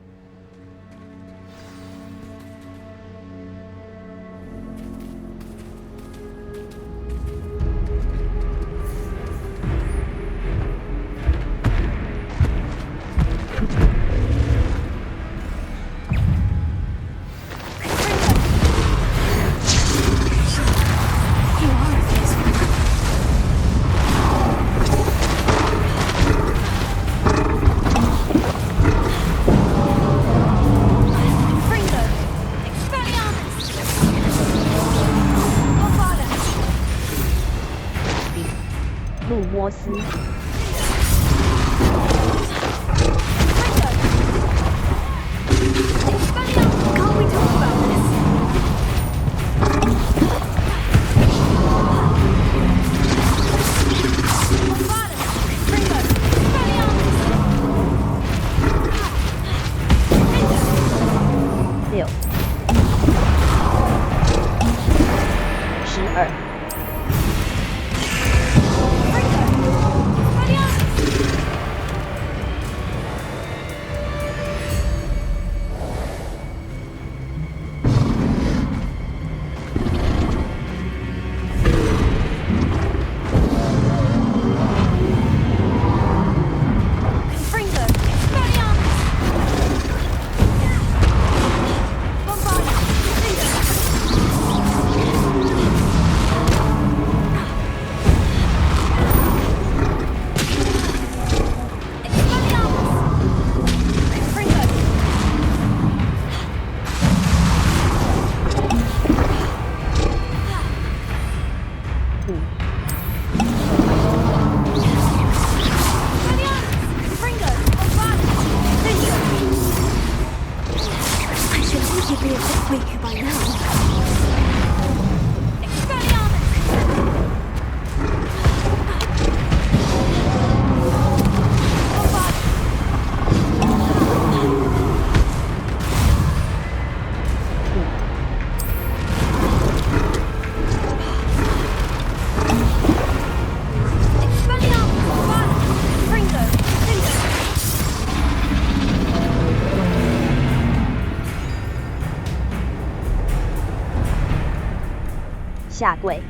下跪。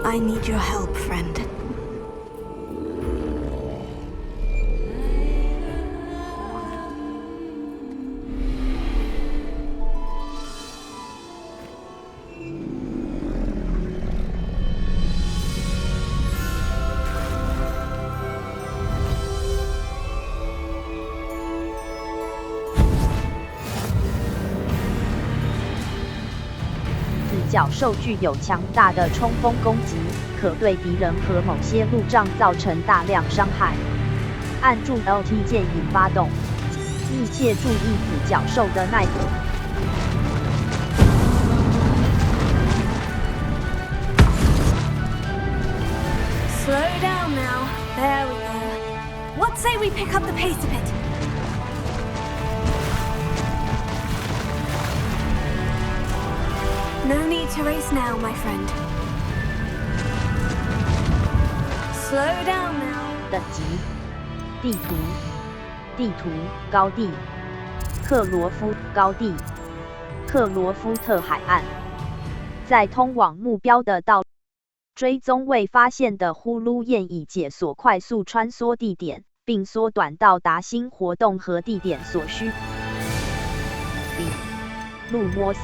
I need your help, friend. T 角兽具有强大的冲锋攻击，可对敌人和某些路障造成大量伤害。按住 LT 键引发动，密切注意子角兽的耐火。Slow down now. There we go. What say we pick up the pace a bit? No need to race now, my friend. Slow down now. 等级：地图高地，克罗夫高地，克罗夫特海岸，在通往目标的道路追踪未发现的呼噜焰以解锁快速穿梭地点，并缩短到达新活动和地点所需。路摩斯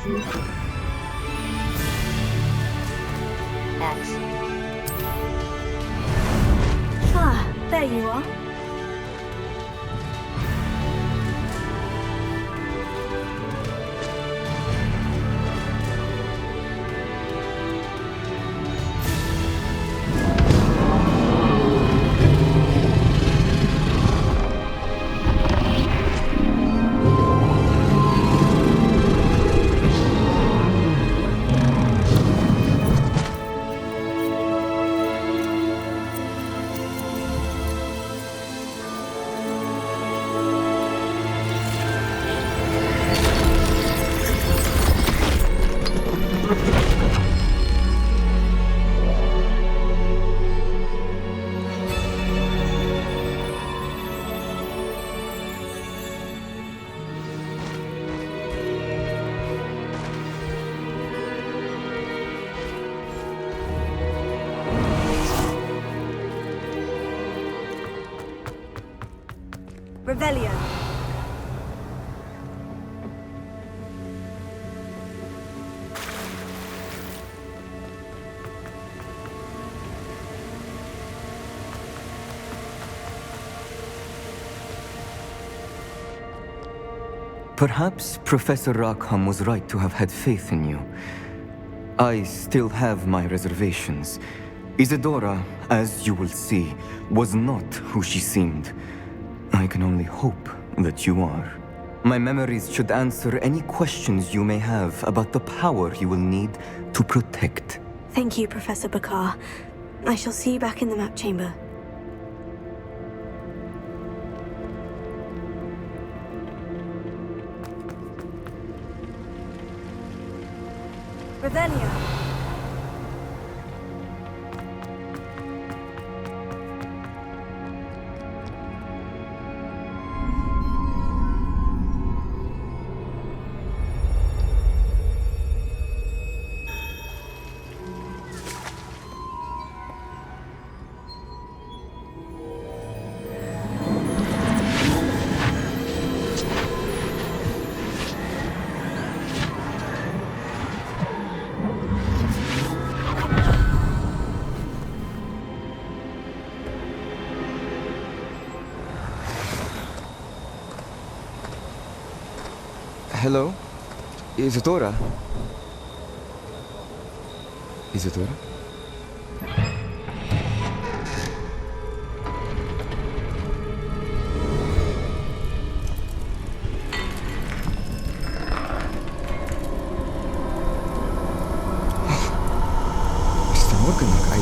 X Ah, there you are. Revelio. Perhaps Professor Rackham was right to have had faith in you. I still have my reservations. Isadora, as you will see, was not who she seemed. I can only hope that you are. My memories should answer any questions you may have about the power you will need to protect. Thank you, Professor Bakar. I shall see you back in the map chamber. Revelio. Hello? Isadora? Isadora? Está morgen nog ay.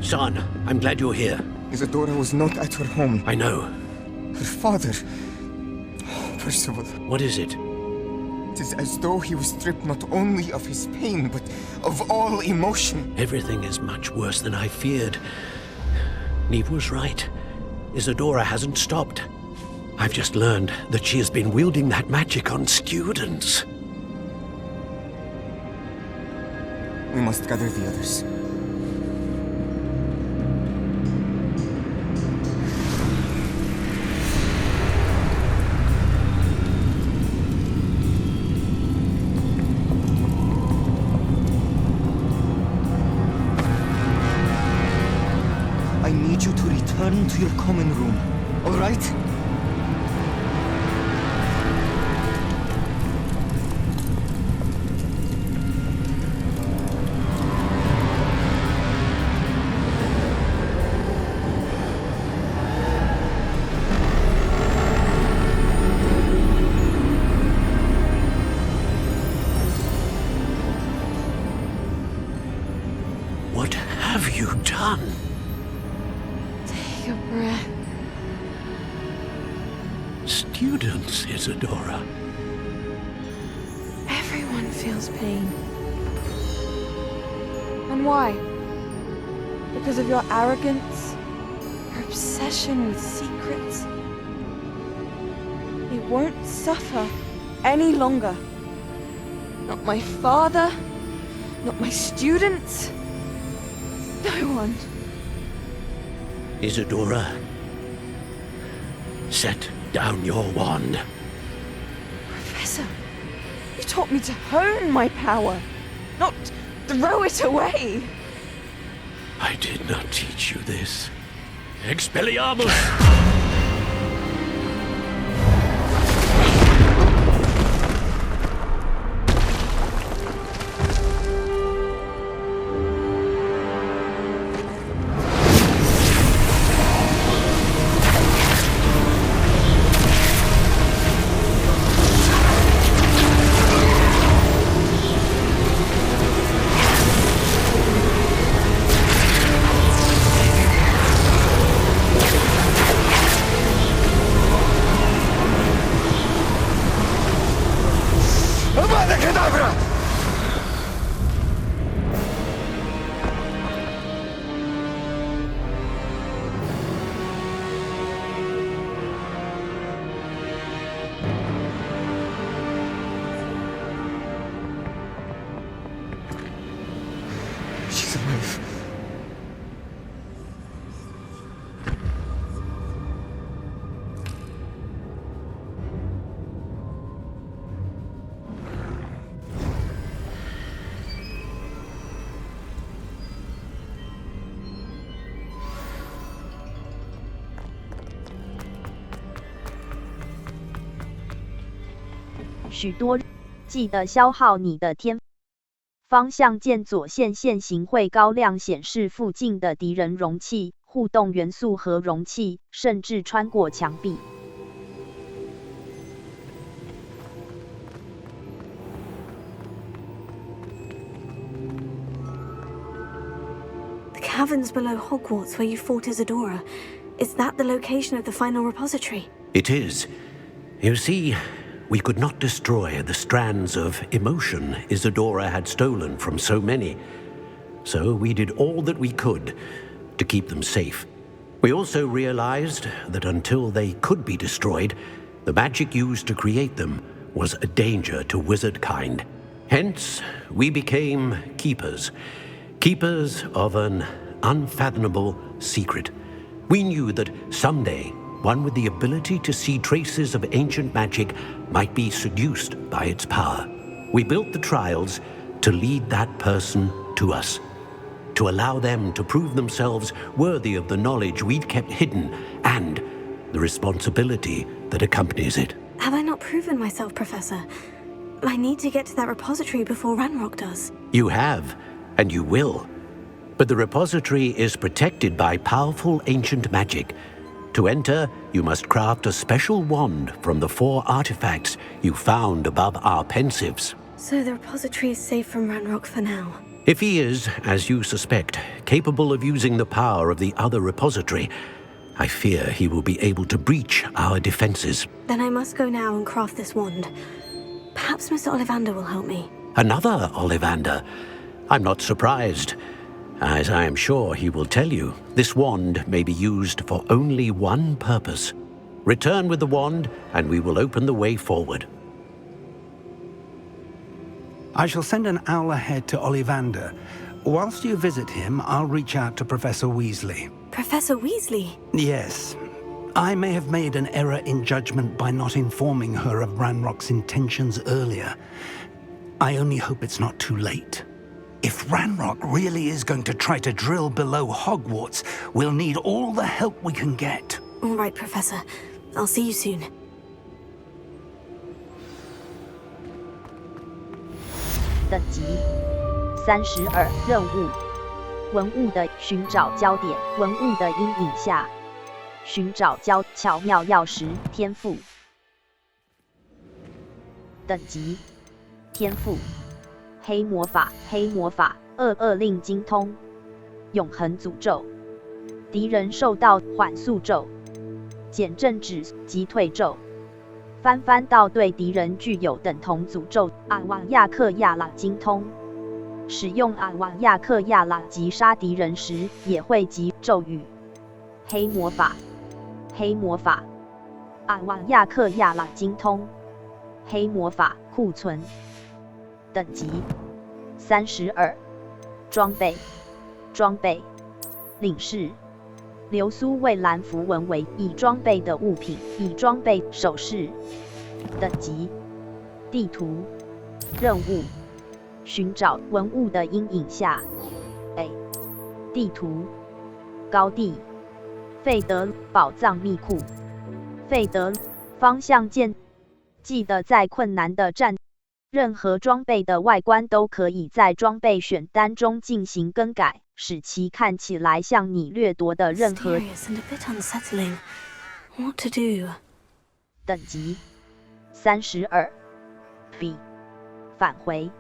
Son, I'm glad you're here. Isadora was not at her home. I know. Her father... Percival. What is it? It is as though he was stripped not only of his pain, but of all emotion. Everything is much worse than I feared. Neve was right. Isadora hasn't stopped. I've just learned that she has been wielding that magic on students. We must gather the others. I need you to return to your common room, all right? What have you done? Take a breath. Students, Isadora. Everyone feels pain. And why? Because of your arrogance? Your obsession with secrets? They won't suffer any longer. Not my father, not my students, no one. Isadora, set down your wand. Professor, you taught me to hone my power, not throw it away. I did not teach you this. Expelliarmus! She's alive. "许多记得消耗你的天方向键左线线型会高亮显示附近的敌人容器、互动元素和容器，甚至穿过墙壁。The caverns below Hogwarts where you fought Isadora. Is that the location of the final repository? It is. You see, we could not destroy the strands of emotion Isadora had stolen from so many. So we did all that we could to keep them safe. We also realized that until they could be destroyed, the magic used to create them was a danger to wizard kind. Hence, we became keepers. Keepers of an unfathomable secret. We knew that someday, one with the ability to see traces of ancient magic might be seduced by its power. We built the trials to lead that person to us, to allow them to prove themselves worthy of the knowledge we'd kept hidden and the responsibility that accompanies it. Have I not proven myself, Professor? I need to get to that repository before Ranrock does. You have, and you will. But the repository is protected by powerful ancient magic. To enter, you must craft a special wand from the 4 artifacts you found above our pensives. So the repository is safe from Ranrock for now. If he is, as you suspect, capable of using the power of the other repository, I fear he will be able to breach our defenses. Then I must go now and craft this wand. Perhaps Mr. Ollivander will help me. Another Ollivander? I'm not surprised. As I am sure he will tell you, this wand may be used for only one purpose. Return with the wand, and we will open the way forward. I shall send an owl ahead to Ollivander. Whilst you visit him, I'll reach out to Professor Weasley. Professor Weasley? Yes. I may have made an error in judgment by not informing her of Ranrock's intentions earlier. I only hope it's not too late. If Ranrock really is going to try to drill below Hogwarts, we'll need all the help we can get. All right, Professor. I'll see you soon. 等级32任务文物的寻找焦点，文物的阴影下寻找巧妙钥匙天赋等级天赋黑魔法22令精通永恒诅咒敌人受到缓速咒减震止击退咒翻到对敌人具有等同诅咒阿瓦亚克亚拉精通使用阿瓦亚克亚拉击杀敌人时也会击咒语黑魔法阿瓦亚克亚拉精通黑魔法库存等级32装备领事流苏为蓝符文为已装备的物品，已装备首饰等级地图任务寻找文物的阴影下 A 地图高地费德宝藏密库费德方向键记得在困难的战任何装备的外观都可以在装备选单中进行更改使其看起来像你掠夺的任何 What to do? 等级32 B 返回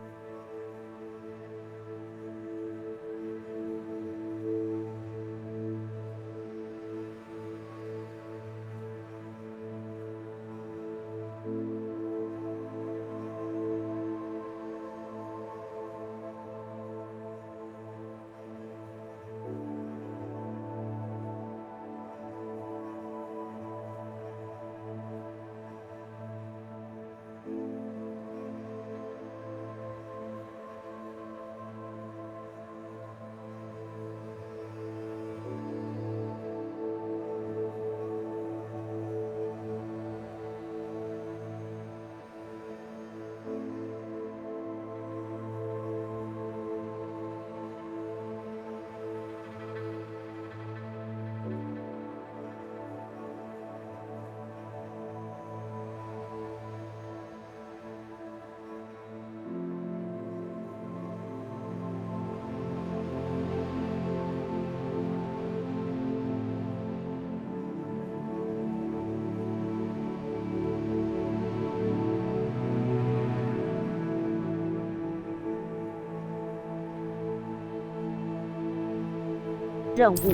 任务：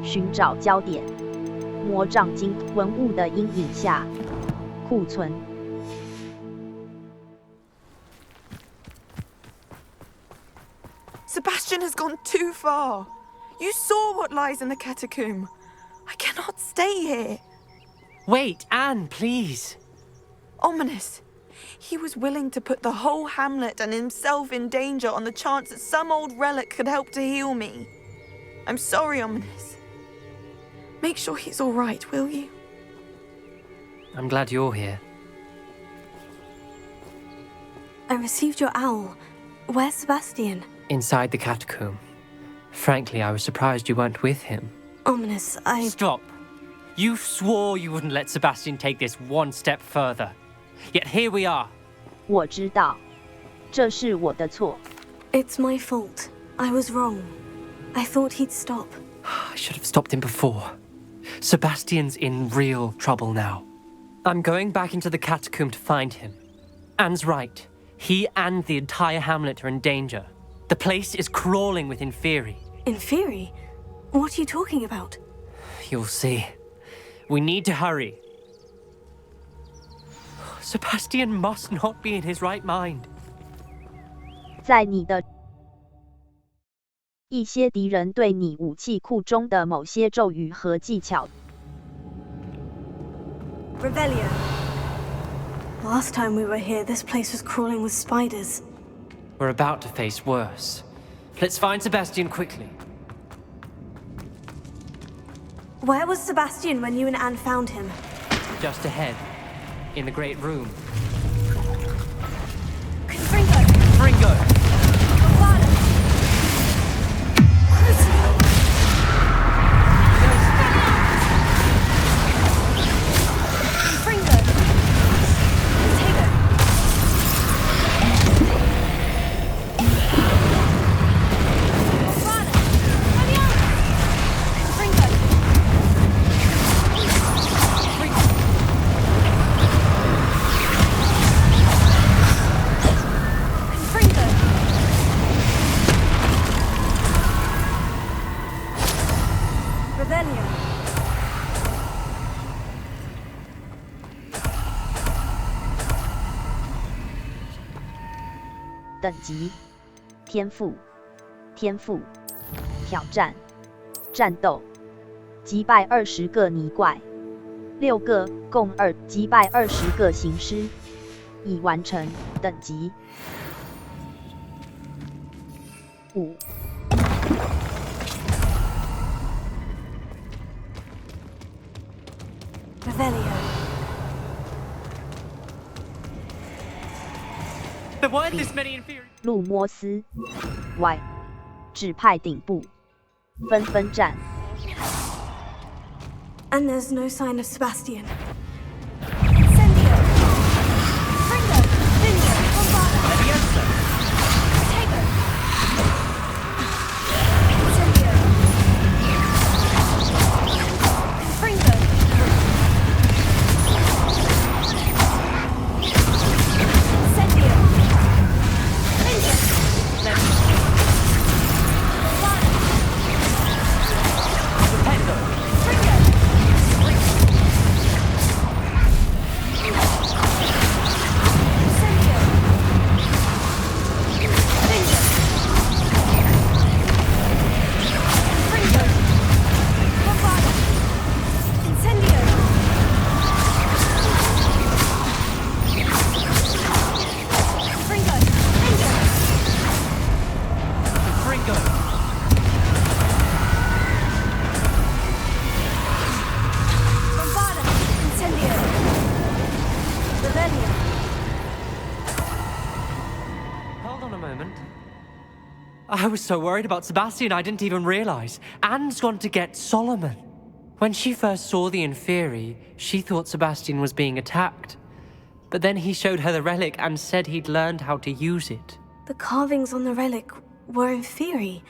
寻找焦点。魔杖金文物的阴影下，库存。Sebastian has gone too far. You saw what lies in the catacomb. I cannot stay here. Wait, Anne, please. Ominous. He was willing to put the whole hamlet and himself in danger on the chance that some old relic could help to heal me. I'm sorry, Ominous. Make sure he's all right, will you? I'm glad you're here. I received your owl. Where's Sebastian? Inside the catacomb. Frankly, I was surprised you weren't with him. Ominous, Stop! You swore you wouldn't let Sebastian take this one step further. Yet here we are. 我知道，这是我的错。It's my fault. I was wrong. I thought he'd stop. I should have stopped him before. Sebastian's in real trouble now. I'm going back into the catacomb to find him. Anne's right. He and the entire hamlet are in danger. The place is crawling with Inferi. Inferi? What are you talking about? You'll see. We need to hurry. Sebastian must not be in his right mind. 在你的一些敌人对你武器库中的某些咒语和技巧。Revelio. Last time we were here, this place was crawling with spiders. We're about to face worse. Let's find Sebastian quickly. Where was Sebastian when you and Anne found him? Just ahead, in the great room. Fringo! Revelio. 等级：天赋、挑战、战斗，击败20个泥怪，6个，共2，击败20个行尸，已完成。等级5。Revelio. There weren't this many inferior. 路摩斯 Y 指派顶部，纷战。And there's no sign of Sebastian. I was so worried about Sebastian I didn't even realize. Anne's gone to get Solomon. When she first saw the Inferi, she thought Sebastian was being attacked. But then he showed her the relic and said he'd learned how to use it. The carvings on the relic were Inferi,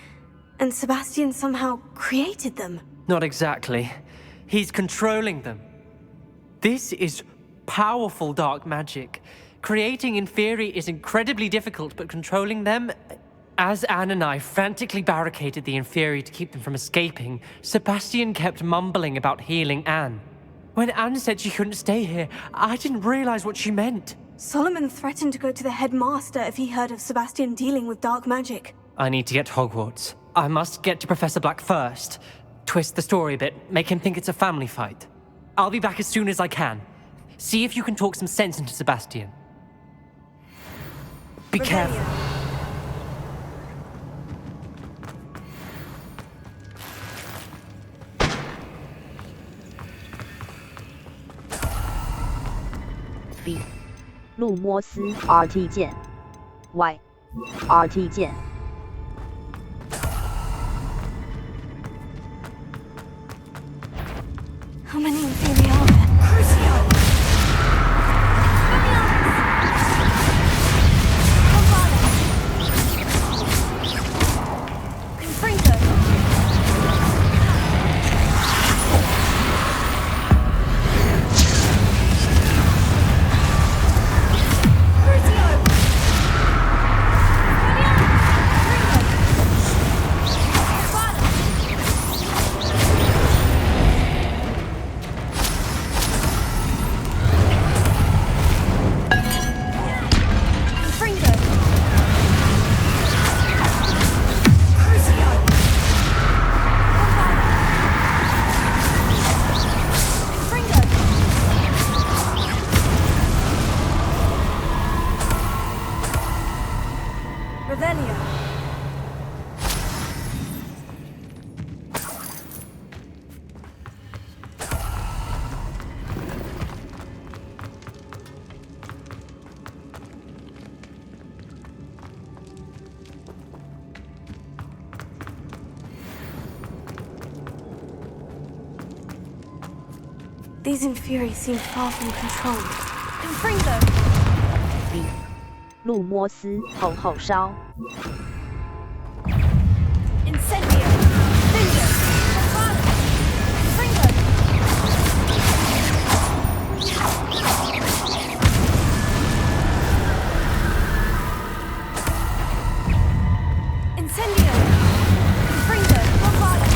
and Sebastian somehow created them. Not exactly. He's controlling them. This is powerful dark magic. Creating Inferi is incredibly difficult, but controlling them, As Anne and I frantically barricaded the inferi to keep them from escaping, Sebastian kept mumbling about healing Anne. When Anne said she couldn't stay here, I didn't realize what she meant. Solomon threatened to go to the headmaster if he heard of Sebastian dealing with dark magic. I need to get to Hogwarts. I must get to Professor Black first. Twist the story a bit, make him think it's a family fight. I'll be back as soon as I can. See if you can talk some sense into Sebastian. Be careful. B. 路摩斯 RT 键 Y. RT 键 How many inferi are there? Crucio! These inferi seem far from controlled. Confringo! B. 路摩斯后烧 Incendio! Incendio! Bombardment! Confringo! Incendio! Confringo! Bombardment!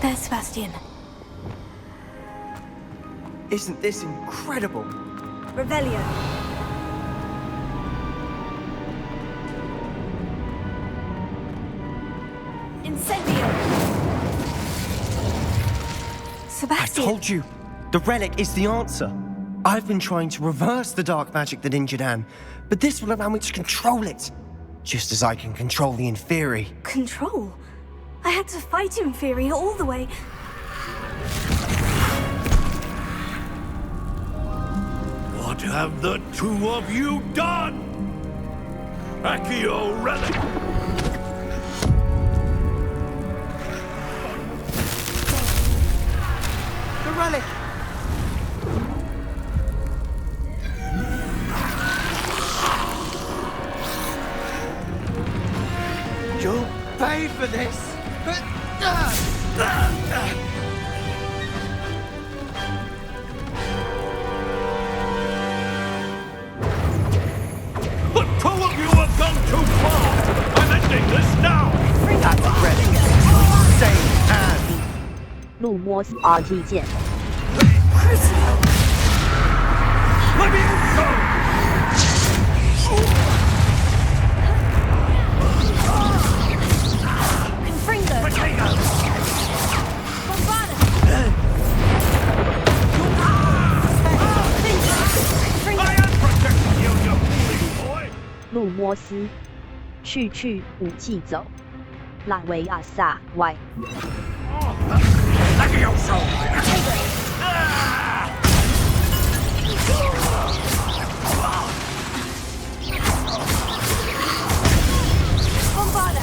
There's Sebastian. Isn't this incredible? Revelio. Incendio. Sebastian. I told you, the relic is the answer. I've been trying to reverse the dark magic that injured Anne, but this will allow me to control it. Just as I can control the inferi. Control? I had to fight inferi all the way. What have the two of you done? Accio relic! The relic! You'll pay for this! The two of you have gone too far! I'm ending this now! That's a relic. Insane hand. 路摸 RT 键。 Let me go! Confringo! Potato! Bombarda! I am protecting you, you foolish boy! 路摸斯，去武器走。拉维亚萨 Y。 Let me also! Bombarda!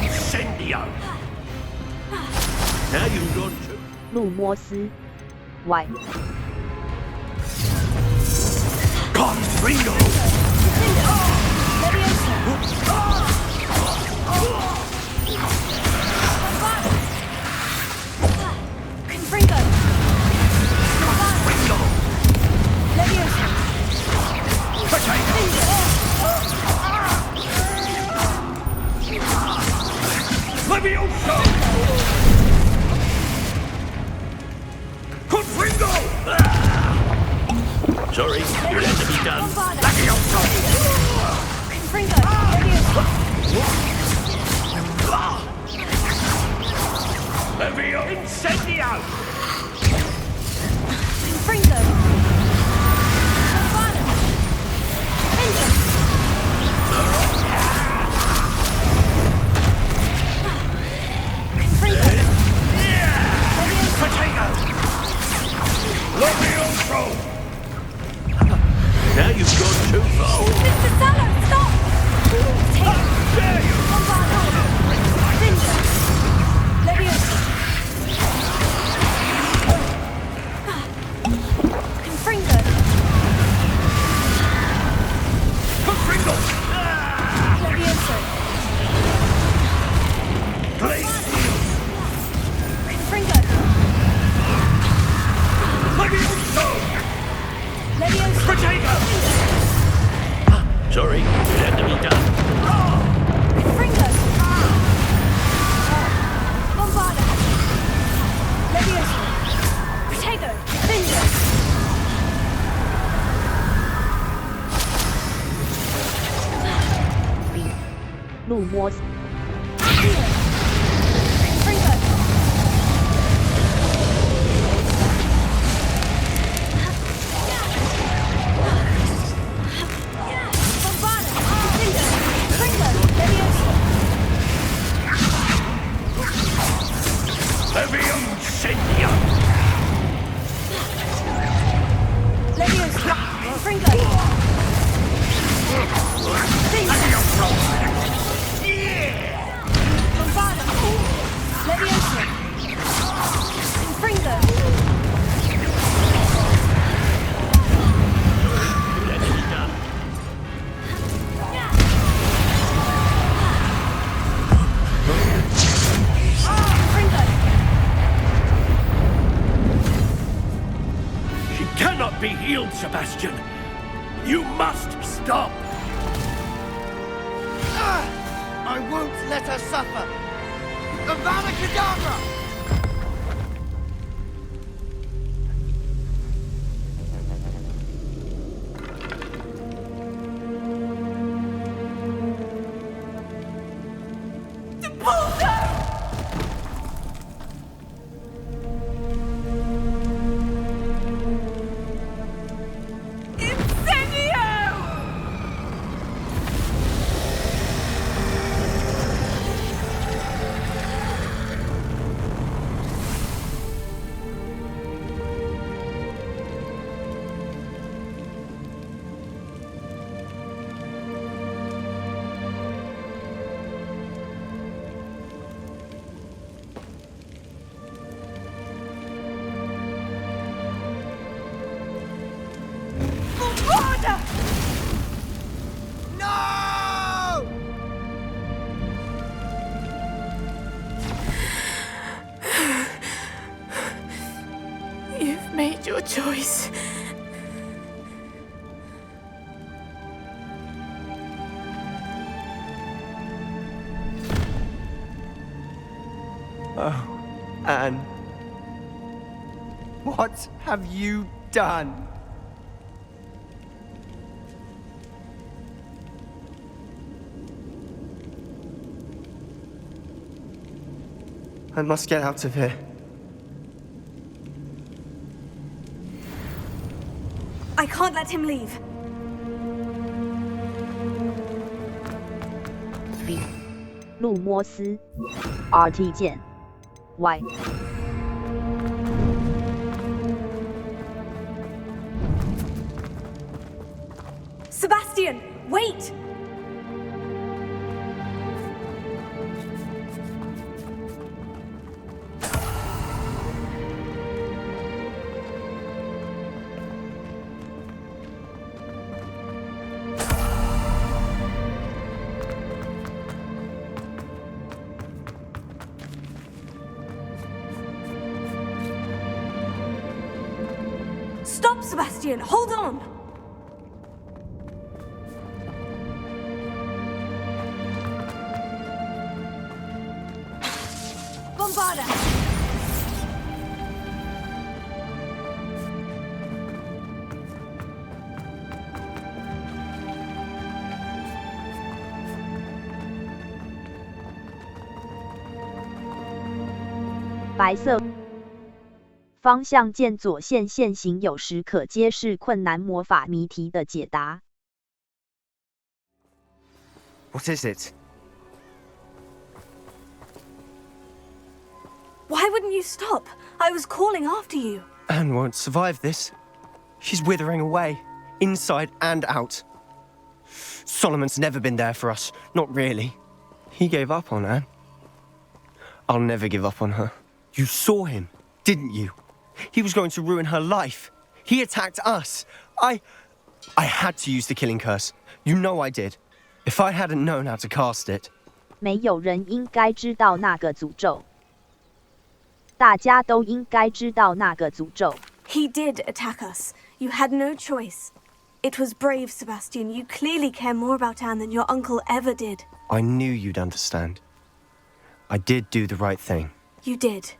Incendio! Now you've gone to... 路摸斯 Y。 Confringo! Confringo! Confringo! Leviosa! Leviosa! Confringo! Sorry, it had to be done. Leviosa! Confringo! Leviosa! Levio Incendio! Confringo! Bombarda! Vengeance! Confringo! Potato! Leviosa! Now you've gone too far. Mr. Sallow, stop! How dare you! Bombarda! Vengeance! Leviosa! Confringo! Confringo! Leviosa! Glaze! Confringo! Leviosa! Leviosa! Potato! Sorry, it had to be done. Confringo! Bombarda! Leviosa! Protego! Vengeance!路摸斯 Confringo! Bombarda! Confringo! Leviosa! Levio Incendio! Leviosa! Confringo! Leviosa! Bombarda! Leviosa! Confringo! Confringo! She cannot be healed, Sebastian! You must stop! I won't let her suffer. Avada Kedavra! You've made your choice. Oh, Anne. What have you done? I must get out of here. I can't let him leave. B. 路摩斯 RT 键 Y. Sebastian, wait! Stop, Sebastian! Hold on! Bombarda! "白色方向键左线线行有时可揭示困难魔法谜题的解答。What is it? Why wouldn't you stop? I was calling after you. Anne won't survive this. She's withering away, inside and out. Solomon's never been there for us, not really. He gave up on Anne. I'll never give up on her. You saw him, didn't you? He was going to ruin her life. He attacked us. I had to use the killing curse. You know I did. If I hadn't known how to cast it. 没有人应该知道那个诅咒。大家都应该知道那个诅咒。He did attack us. You had no choice. It was brave, Sebastian. You clearly care more about Anne than your uncle ever did. I knew you'd understand. I did do the right thing. You did.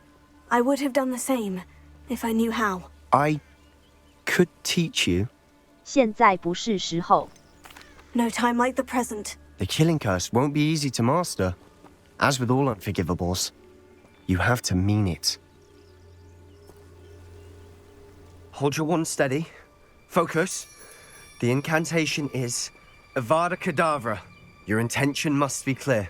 I would have done the same, if I knew how. I could teach you. 现在不是时候。No time like the present. The killing curse won't be easy to master. As with all unforgivables, you have to mean it. Hold your wand steady. Focus. The incantation is Avada Kedavra. Your intention must be clear.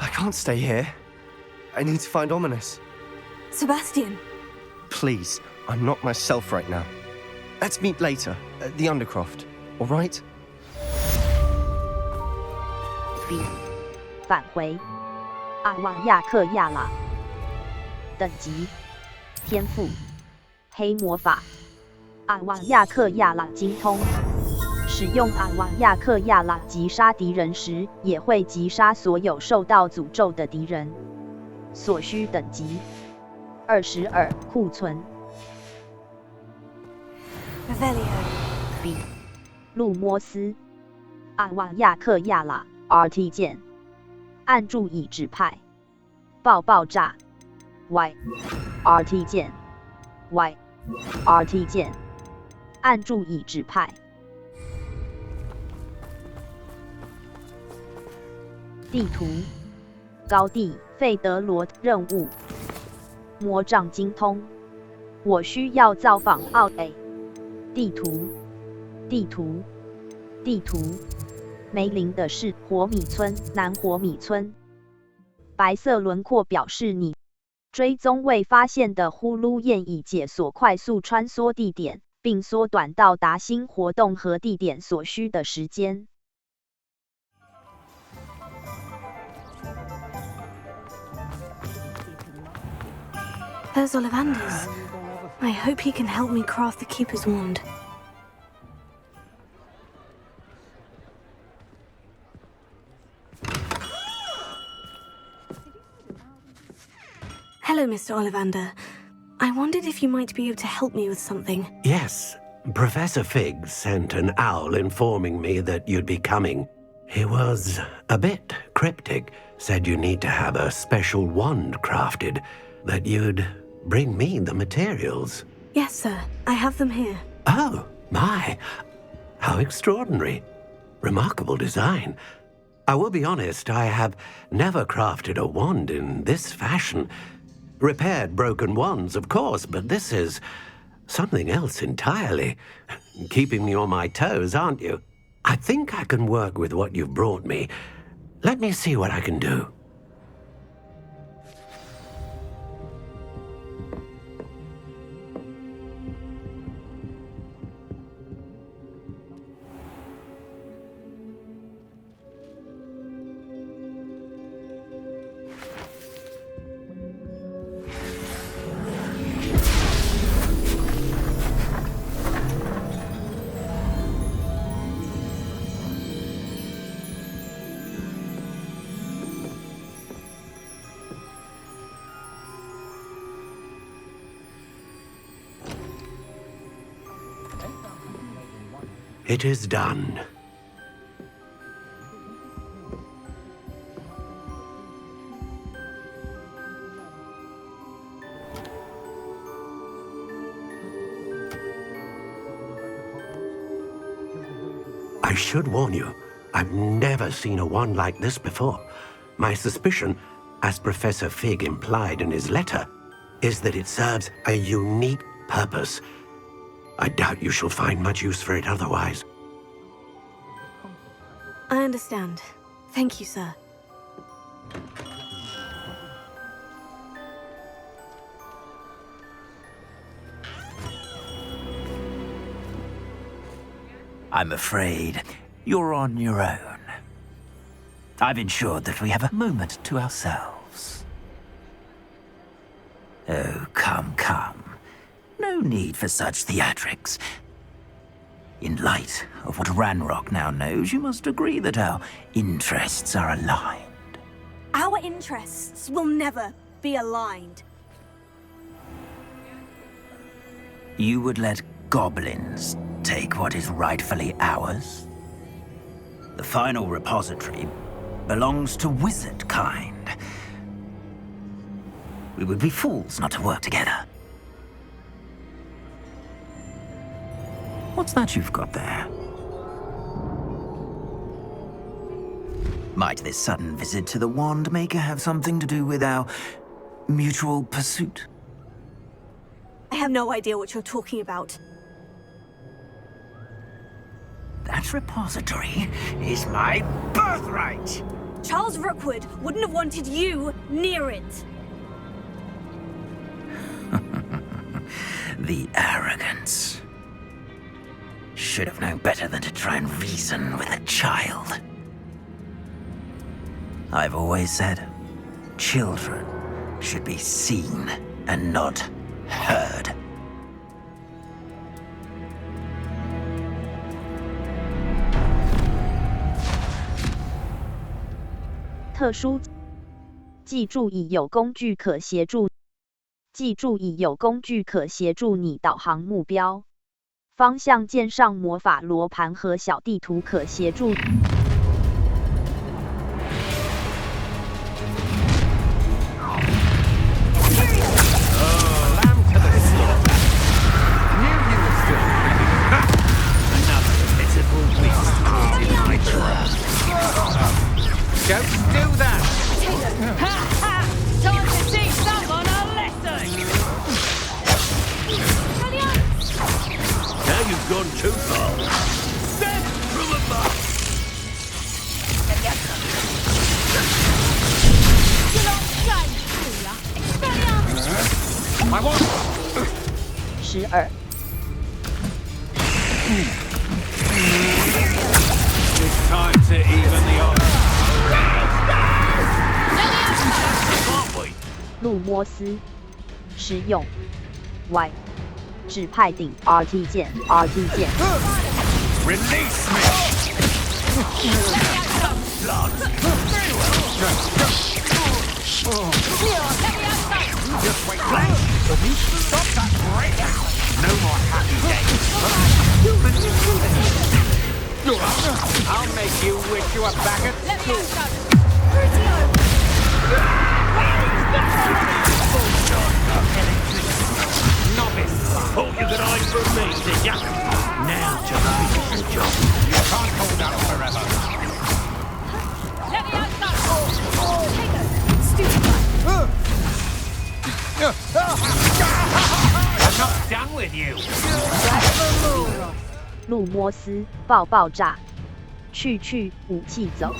I can't stay here. I need to find Ominous. Sebastian. Please, I'm not myself right now. Let's meet later at the Undercroft, all right? B. 返回阿旺亚克亚拉。等级天赋黑魔法阿旺亚克亚拉精通。使用阿旺亚克亚拉击杀敌人时，也会击杀所有受到诅咒的敌人。所需等级22，库存。B. 路摩斯阿旺亚克亚拉 RT 键，按住已指派爆炸 Y RT 键 Y RT 键，按住已指派。地图高地费德罗任务魔杖精通。我需要造访奥 A 地图梅林的是火米村南火米村。白色轮廓表示你追踪未发现的呼噜燕已解锁快速穿梭地点，并缩短到达新活动和地点所需的时间。There's Ollivander's. I hope he can help me craft the Keeper's wand. Hello, Mr. Ollivander. I wondered if you might be able to help me with something. Yes, Professor Fig sent an owl informing me that you'd be coming. He was a bit cryptic, said you need to have a special wand crafted, that you'd bring me the materials. Yes, sir. I have them here. Oh, my. How extraordinary. Remarkable design. I will be honest, I have never crafted a wand in this fashion. Repaired broken wands, of course, but this is something else entirely. Keeping me on my toes, aren't you? I think I can work with what you've brought me. Let me see what I can do. It is done. I should warn you, I've never seen a wand like this before. My suspicion, as Professor Fig implied in his letter, is that it serves a unique purpose. I doubt you shall find much use for it otherwise. I understand. Thank you, sir. I'm afraid you're on your own. I've ensured that we have a moment to ourselves. Oh, come, come. No need for such theatrics. In light of what Ranrock now knows, you must agree that our interests are aligned. Our interests will never be aligned. You would let goblins take what is rightfully ours? The final repository belongs to wizard kind. We would be fools not to work together. What's that you've got there? Might this sudden visit to the Wand Maker have something to do with our mutual pursuit? I have no idea what you're talking about. That repository is my birthright! Charles Rookwood wouldn't have wanted you near it. The arrogance. Should have known better than to try and reason with a child. I've always said, children should be seen and not heard. 特殊，记住已有工具可协助。记住已有工具可协助你导航目标。方向键上魔法罗盘和小地图可协助。Don't do that! Ha ha! Time to teach someone a lesson! Now you've gone too far. Death from above! I want... 12 It's time to even the odds. 路摩斯，实用 Y 指派顶 RT 键 RT 键。Release me! Just wait. Stop that break! No more happy days. I'll make you wish you were back at school. Novice. Thought you could hide from me, did ya? Now just finish the job. You can't hold out forever. Let me outside! Stupid one! I'm not done with you. 路摩斯爆炸，去武器走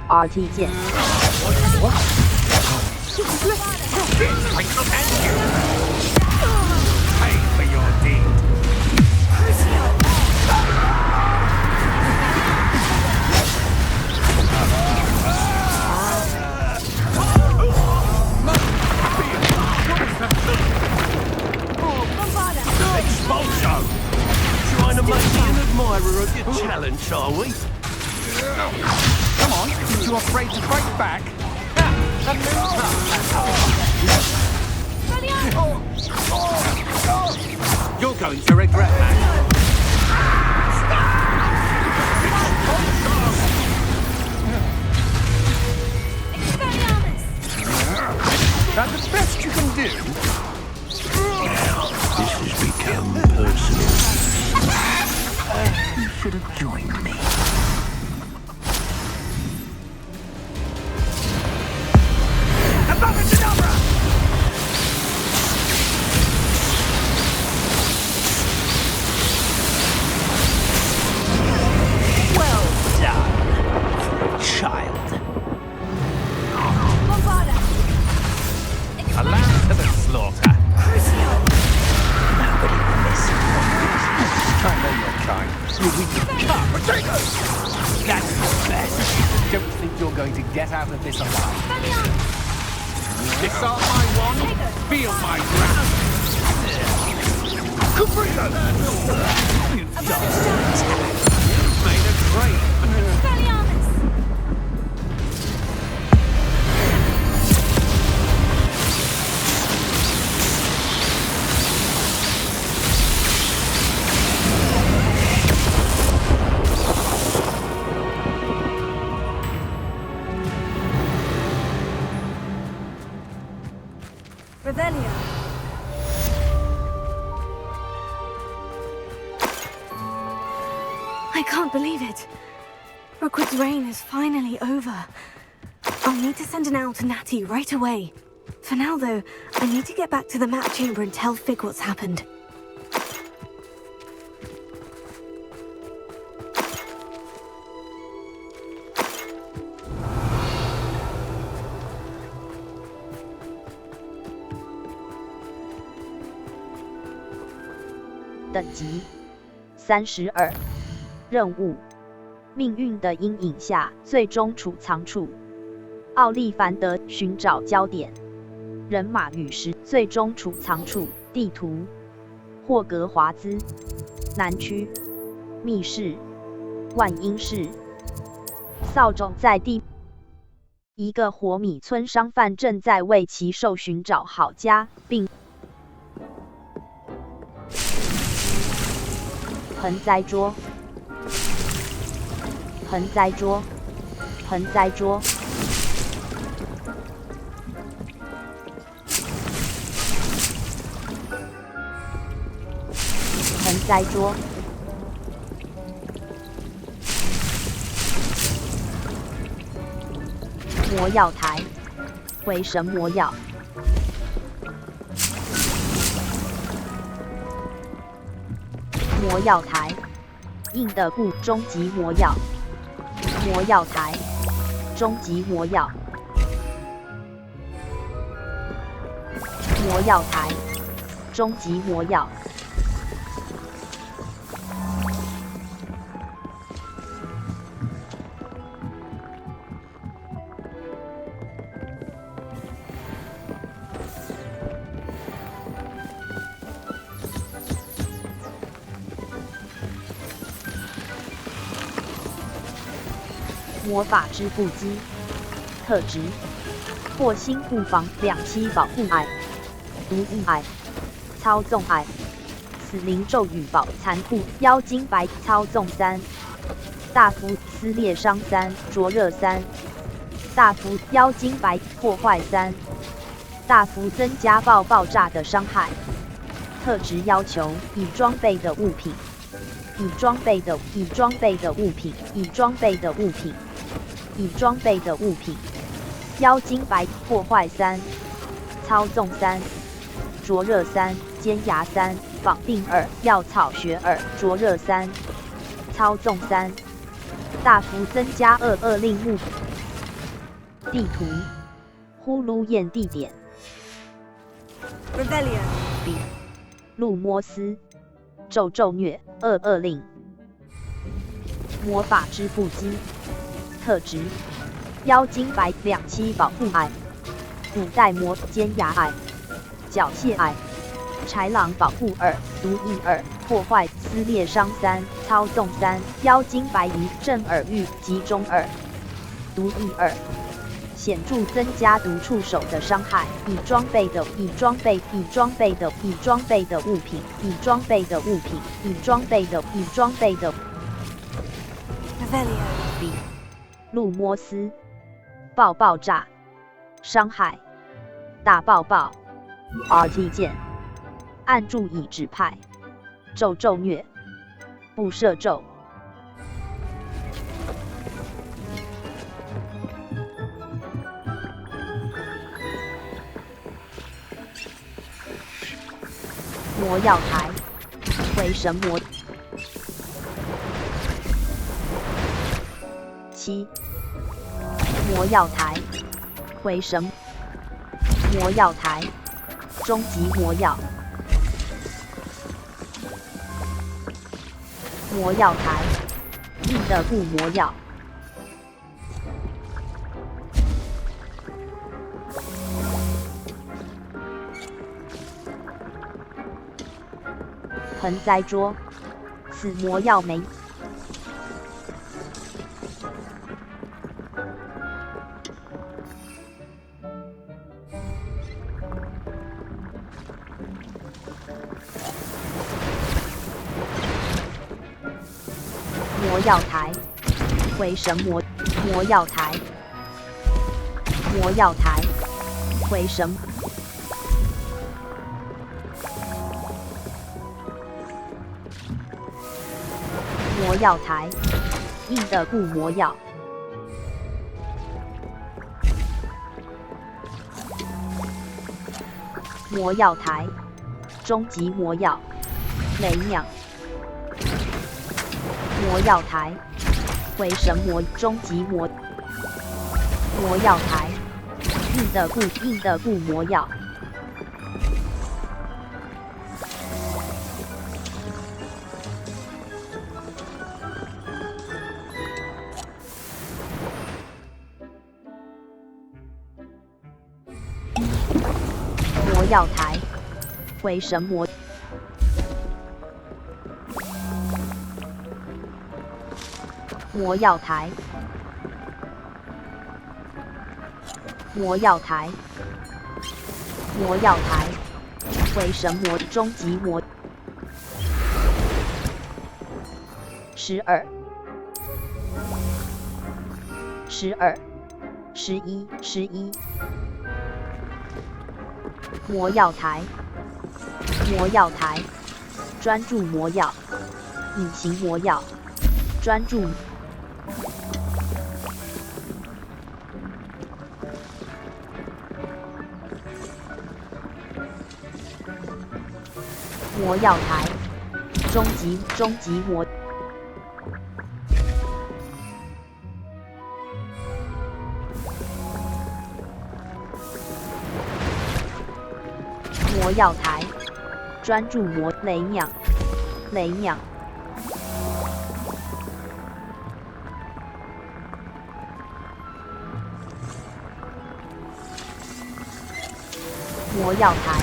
，RT 键。Pay for your deed. Expulso! Trying to make me an admirer of your challenge, are we? Come on, you afraid to break back? You're going to regret that. That's the best you can do. This has become personal. You should have joined me. Abracadabra! Well done, child. A lamb to the slaughter. Nobody will miss it. I know your kind. You'll be Potatoes! That's the best. Don't think you're going to get out of this alive. Disarm my wand, feel my grasp. Caprino! You've done it. You've made a trade. Revelio. I can't believe it. Rookwood's reign is finally over. I'll need to send an owl to Natty right away. For now, though, I need to get back to the map chamber and tell Fig what's happened.等级32，任务：命运的阴影下最终储藏处。奥利凡德寻找焦点。人马陨石最终储藏处。地图：霍格华兹南区。密室：万英室。扫帚在地。一个活米村商贩正在为其兽寻找好家，并盆栽桌，盆栽桌，盆栽桌，盆栽桌，魔药台，回神魔药。魔药台，硬的布终极魔药。魔药台，终极魔药。魔药台，终极魔药。魔法织布机，特质：破心护防，2期保护爱，毒液癌，操纵癌，死灵咒语宝残酷妖精白操纵3，大幅撕裂伤3，灼热3，大幅妖精白破坏3，大幅增加爆炸的伤害。特质要求：已装备的物品，已装备的物品，已装备的物品，已装备的物品。妖精白破坏3，操纵3，灼热3，尖牙3，绑定2，药草学2，灼热3，操纵3，大幅增加恶令物。地图，呼噜焰地点。Rebellion B 路摩斯，咒虐220，魔法织布机。特质：妖精白27保护癌，古代魔尖牙癌，缴械癌，豺狼保护2，毒液2，破坏撕裂伤3，操纵3，妖精白鱼震耳欲集中2，毒液2。显著增加毒触手的伤害。已装备的物品，已装备的。B 路摩斯，爆炸，伤害，大爆，RT 键，按住已指派，咒虐，不射咒。魔药台，回神魔。7魔药台，回神魔药台，终极魔药。魔药台，硬的固魔药。盆栽桌，此魔药梅。魔药台，回神魔药台，魔药台，回神。魔药台，硬的固魔药。魔药台，终极魔药，雷鸟。魔药台，回神魔终极魔药台，硬的固魔药。魔药台，回神魔。魔药台，魔药台，魔药台，回神魔终极魔。12、11。魔药台，魔药台，专注魔药，隐形魔药，专注。魔药台，终极魔。魔药台，专注雷鸟。魔药台，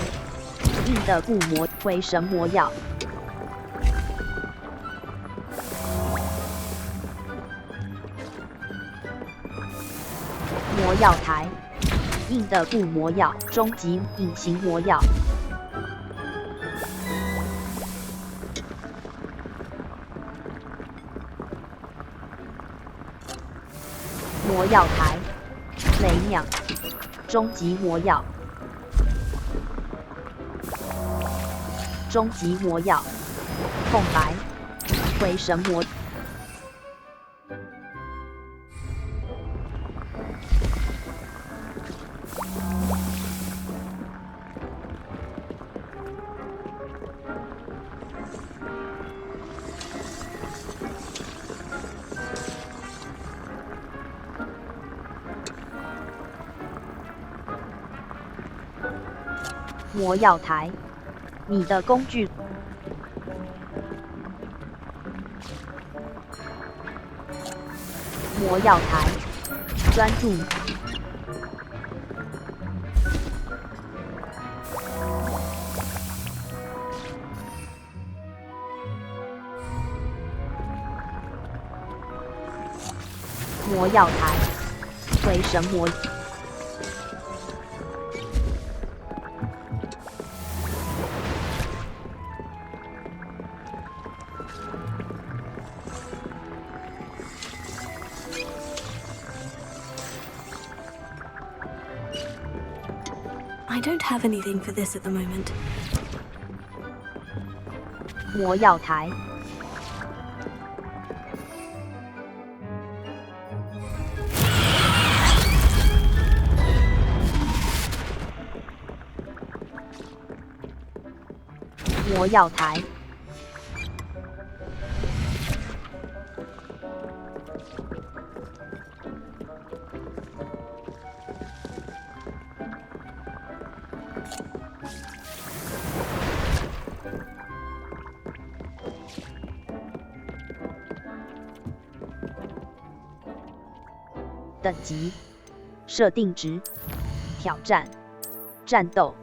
硬的固回神魔药。魔药台，硬的不魔药，终极隐形魔药。魔药台，雷鸟，终极魔药，终极魔药，空白，回神魔。魔药台，你的工具。魔药台，专注。魔药台，回神魔。I don't have anything for this at the moment. 魔药台，魔药台，等级，设定值，挑战，战斗，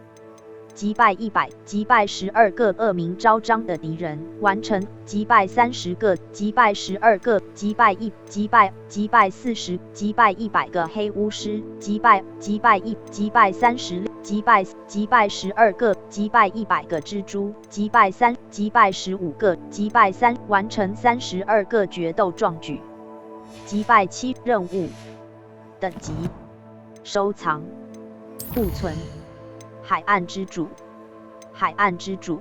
击败100，击败12个恶名昭彰的敌人，完成，击败30个，击败12个，击败40，击败100个黑巫师，击败30，击败12个，击败100个蜘蛛，击败15个，击败完成32个决斗壮举，击败7任务。等级，收藏，库存，海岸之主，海岸之主，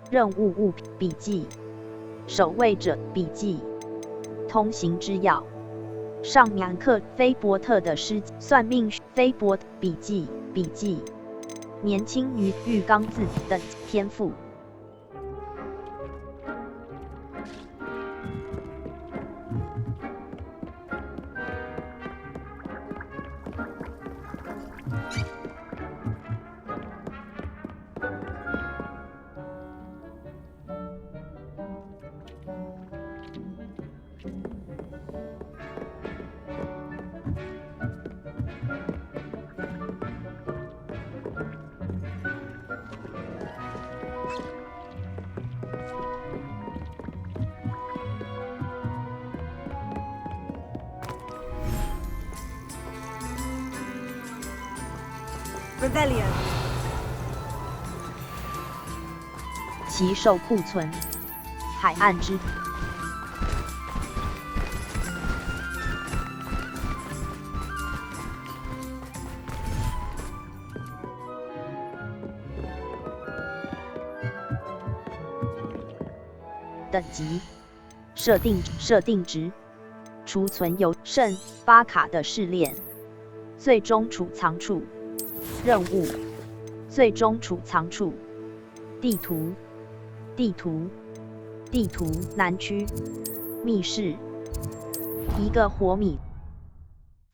任务物品，笔记，守卫者，笔记，通行之钥，上မြန်克菲伯特的诗集，算命菲伯笔记，年轻于浴缸字等天赋。Revelio. 奇兽库存，海岸之等级，设定值，储存有剩8卡的试炼，最终储藏处。任务，最终储藏处，地图，南区，密室，一个活米，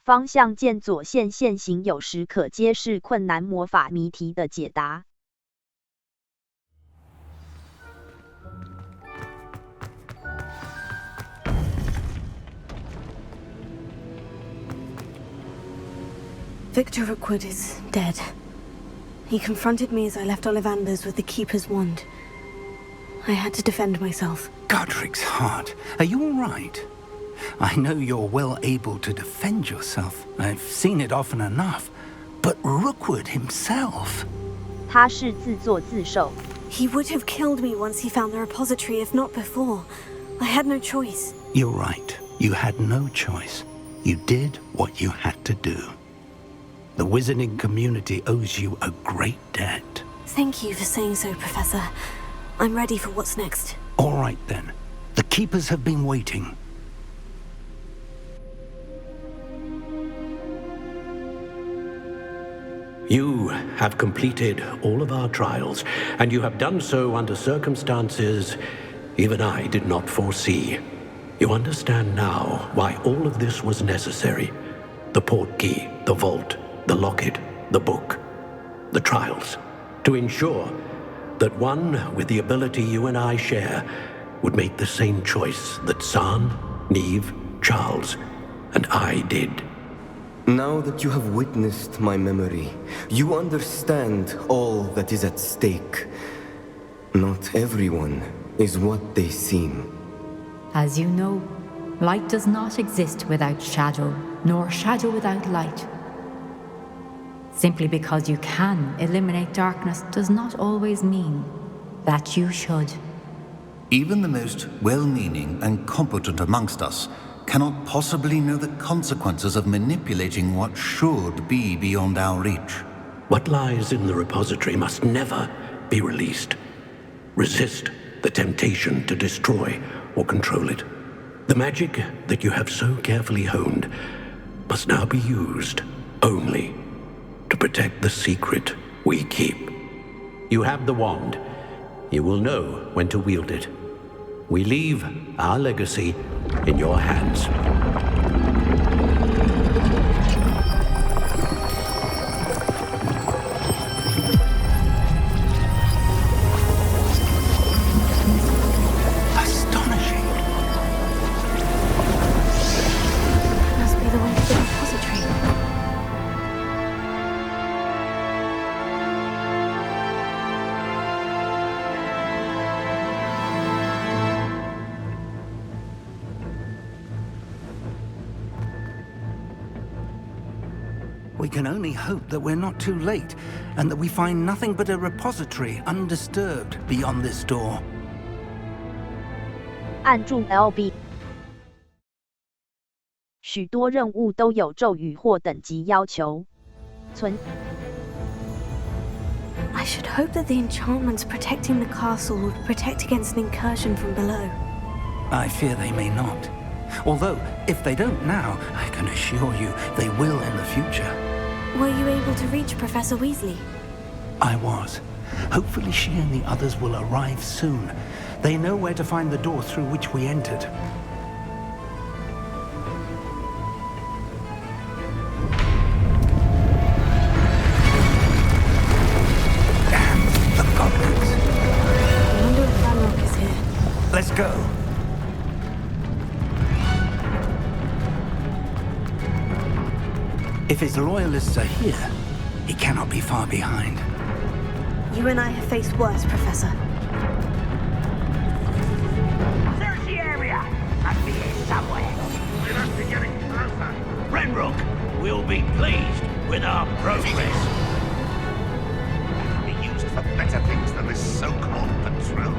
方向键左线线行，有时可揭示困难魔法谜题的解答。Victor Rookwood is dead. He confronted me as I left Ollivander's with the Keeper's wand. I had to defend myself. Godric's heart. Are you all right? I know you're well able to defend yourself. I've seen it often enough. But Rookwood himself. 他是自作自受。 He would have killed me once he found the repository, if not before. I had no choice. You're right. You had no choice. You did what you had to do. The wizarding community owes you a great debt. Thank you for saying so, Professor. I'm ready for what's next. All right, then. The Keepers have been waiting. You have completed all of our trials, and you have done so under circumstances even I did not foresee. You understand now why all of this was necessary. The portkey, the vault, the locket, the book, the trials. To ensure that one with the ability you and I share would make the same choice that San, Neve, Charles, and I did. Now that you have witnessed my memory, you understand all that is at stake. Not everyone is what they seem. As you know, light does not exist without shadow, nor shadow without light. Simply because you can eliminate darkness does not always mean that you should. Even the most well-meaning and competent amongst us cannot possibly know the consequences of manipulating what should be beyond our reach. What lies in the repository must never be released. Resist the temptation to destroy or control it. The magic that you have so carefully honed must now be used only to protect the secret we keep. You have the wand. You will know when to wield it. We leave our legacy in your hands. Astonishing. Must be the way to the repository. We can only hope that we're not too late, and that we find nothing but a repository undisturbed beyond this door. 按住 LB。许多任务都有咒语或等级要求。I should hope that the enchantments protecting the castle will protect against an incursion from below. I fear they may not. Although, if they don't now, I can assure you they will in the future. Were you able to reach Professor Weasley? I was. Hopefully she and the others will arrive soon. They know where to find the door through which we entered. Damn the goblins. I wonder if Ranrock is here. Let's go. If his loyalists are here, he cannot be far behind. You and I have faced worse, Professor. Search the area! Must be here somewhere. We must be getting closer. Ranrock will be pleased with our progress. Be used for better things than this so-called patrol.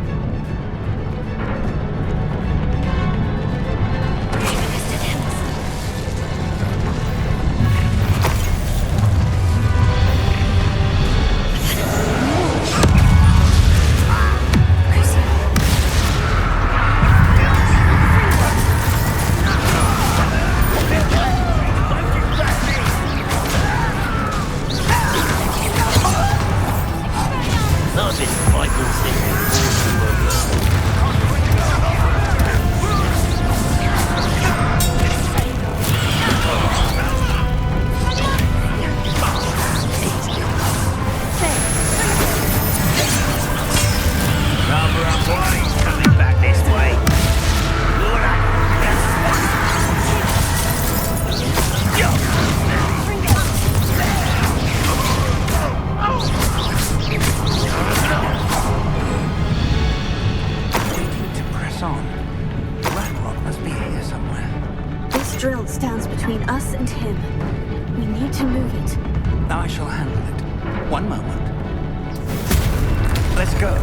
let's go.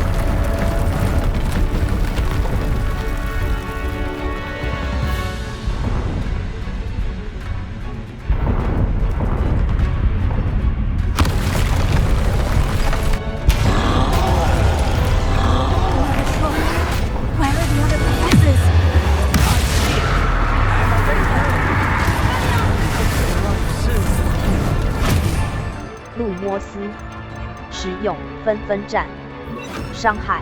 路摩斯使用纷纷战伤害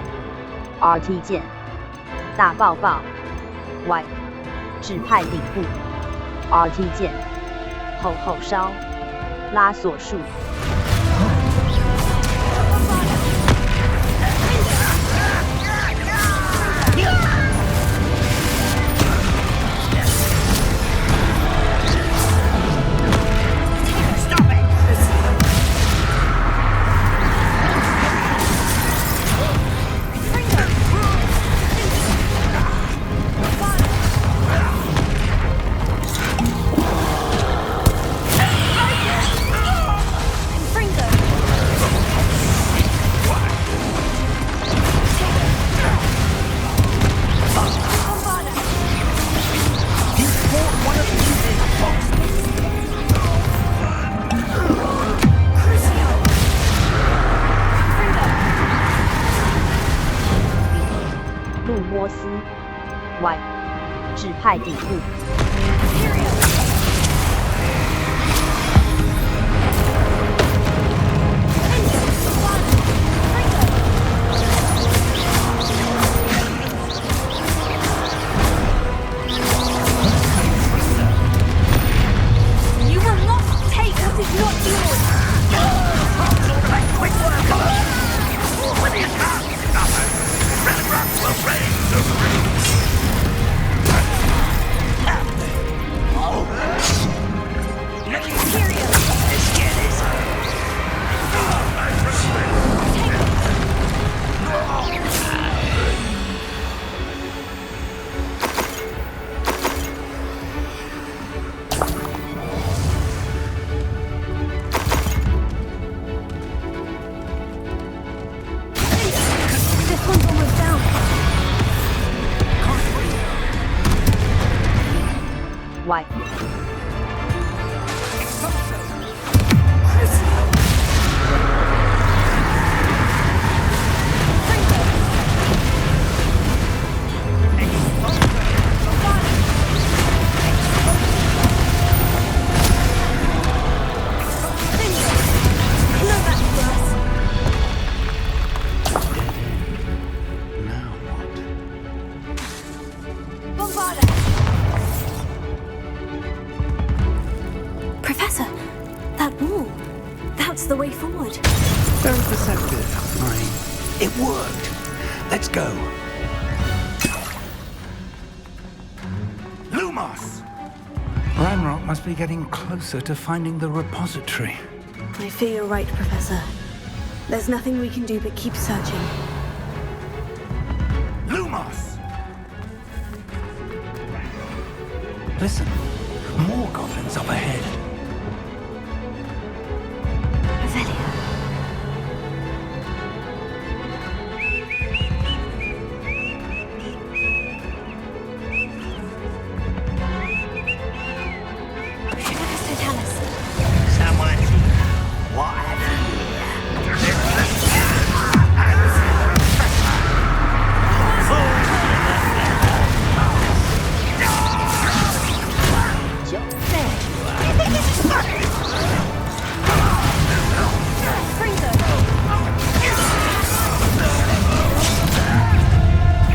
RT 键大爆爆 Y 指派顶部 RT 键后后烧拉锁术。路摩斯 Y 指派顶部。You will not take what is not yours. Quick work! When the attack is nothing, Ranrock will reign supreme! Let's get this. This one's almost down. Y ，Professor, that wall. That's the way forward. Very perceptive. It worked. Let's go. Lumos! Ranrock must be getting closer to finding the repository. I fear you're right, Professor. There's nothing we can do but keep searching. Lumos! Listen, more goblins up ahead. Someone, what have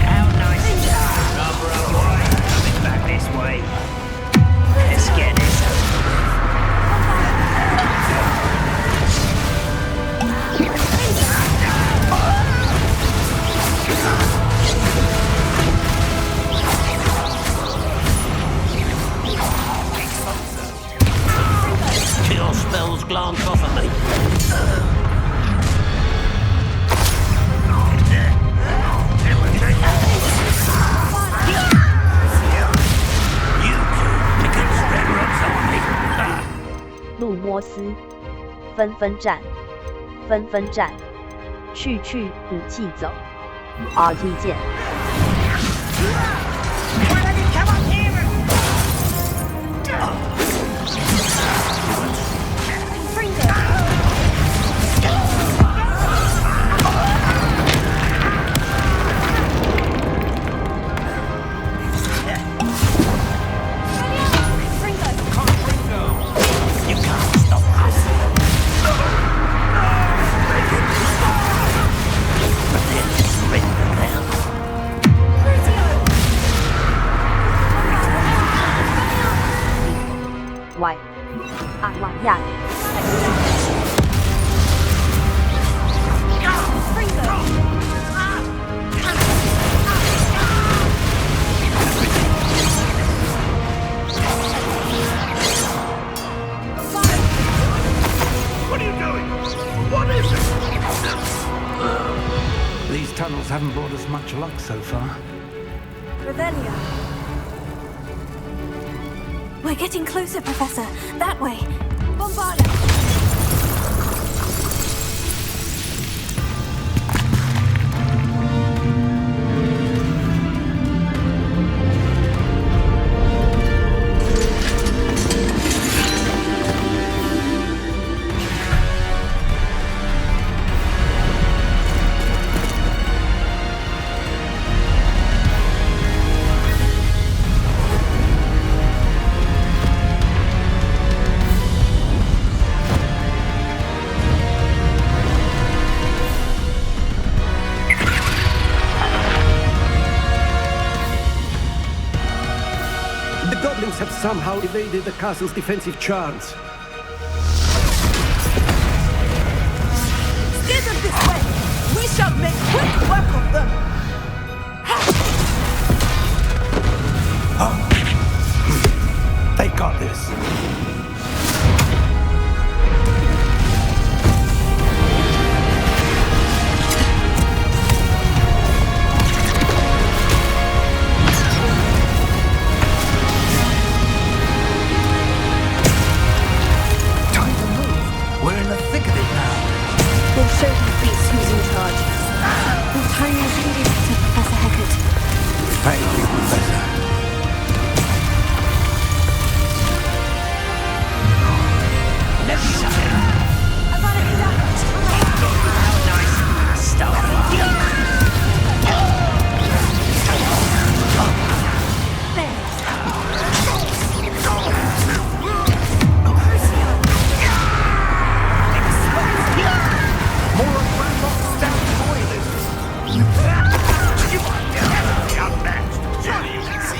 How nice is that? Rather unwise. Coming back this way. Let's get this. Your spells glance off at me. You two, because Ranrock's on me. 路摩斯纷纷战纷纷战去武器走 ，RT 键。Y 阿瓦亚。What are you doing? What is it? These tunnels haven't brought us much luck so far. Revelia. We're getting closer, Professor. That way. Bombarda. Have somehow evaded the castle's defensive charms. Steer them this way! We shall make quick work of them! They got this. We'll show these beasts who's in charge. Your timing shouldn't be better, Professor Hecat. Thank you, Professor. Surely you can see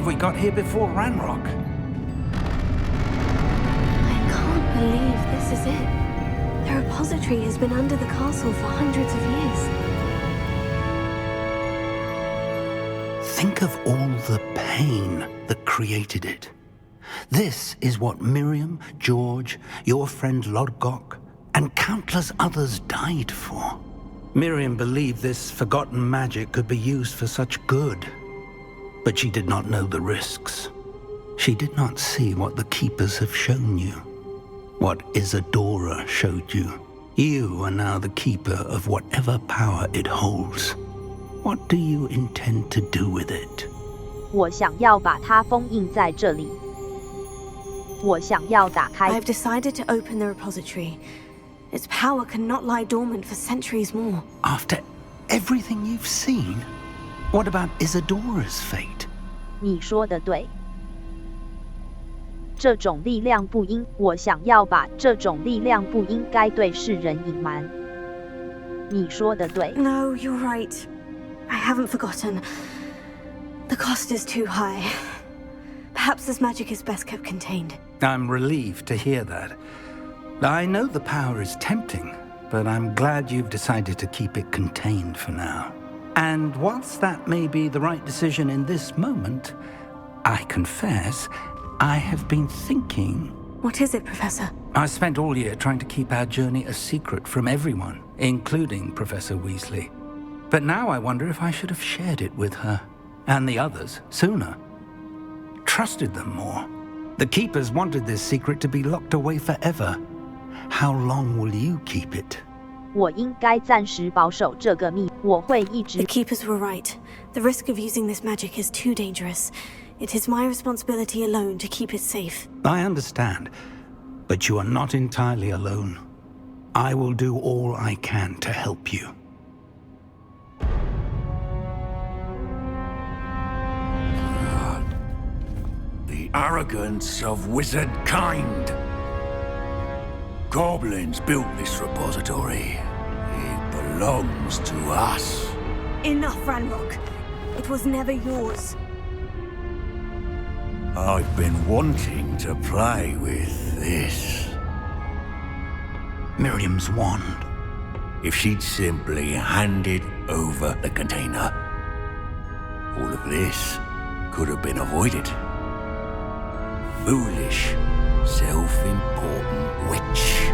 believe we got here before Ranrock. I can't believe this is it. The repository has been under the castle for hundreds of years. Think of all the pain that created it. This is what Miriam, George, your friend Lodgok, and countless others died for. Miriam believed this forgotten magic could be used for such good, but she did not know the risks. She did not see what the Keepers have shown you, what Isadora showed you. You are now the Keeper of whatever power it holds. What do you intend to do with it? 我想要把它封印在这里。我想要打开。I've decided to open the repository. Its power cannot lie dormant for centuries more. After everything you've seen, what about Isadora's fate? 你说的对。这种力量不应，我想要把这种力量不应该对世人隐瞒。你说的对。No, you're right. I haven't forgotten. The cost is too high. Perhaps this magic is best kept contained. I'm relieved to hear that. I know the power is tempting, but I'm glad you've decided to keep it contained for now. And whilst that may be the right decision in this moment, I confess, I have been thinking... What is it, Professor? I spent all year trying to keep our journey a secret from everyone, including Professor Weasley. But now I wonder if I should have shared it with her, and the others, sooner. Trusted them more. The Keepers wanted this secret to be locked away forever. How long will you keep it? 我应该暂时保守这个秘，我会一直。 The Keepers were right. The risk of using this magic is too dangerous. It is my responsibility alone to keep it safe. I understand, but you are not entirely alone. I will do all I can to help you. The arrogance of wizard kind. Goblins built this repository. It belongs to us. Enough, Ranrock. It was never yours. I've been wanting to play with this. Miriam's wand. If she'd simply handed over the container, all of this could have been avoided. Foolish, self-important witch.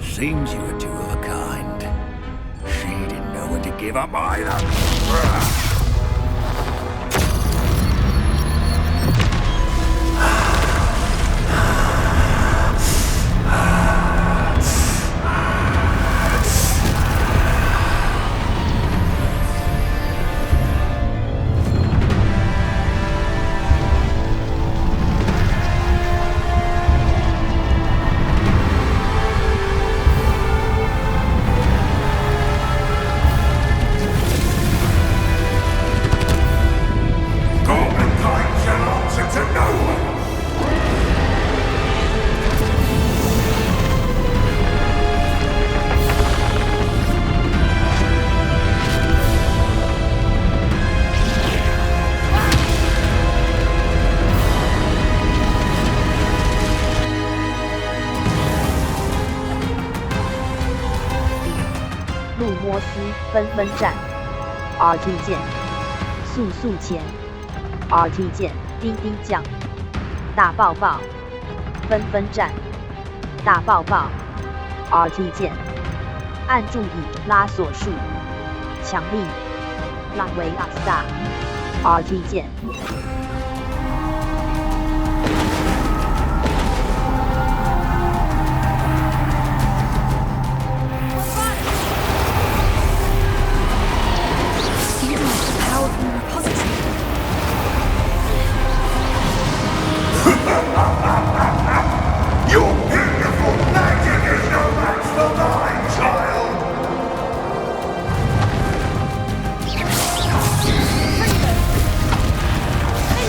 Seems you were two of a kind. She didn't know when to give up either.纷纷战 ，RT 键，速速前 ，RT 键，叮叮降，大爆爆，纷纷战，大爆爆 ，RT 键，按住以拉锁术，强力，拉维阿斯大 ，RT 键。Hey!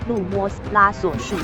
怒摸拉索术。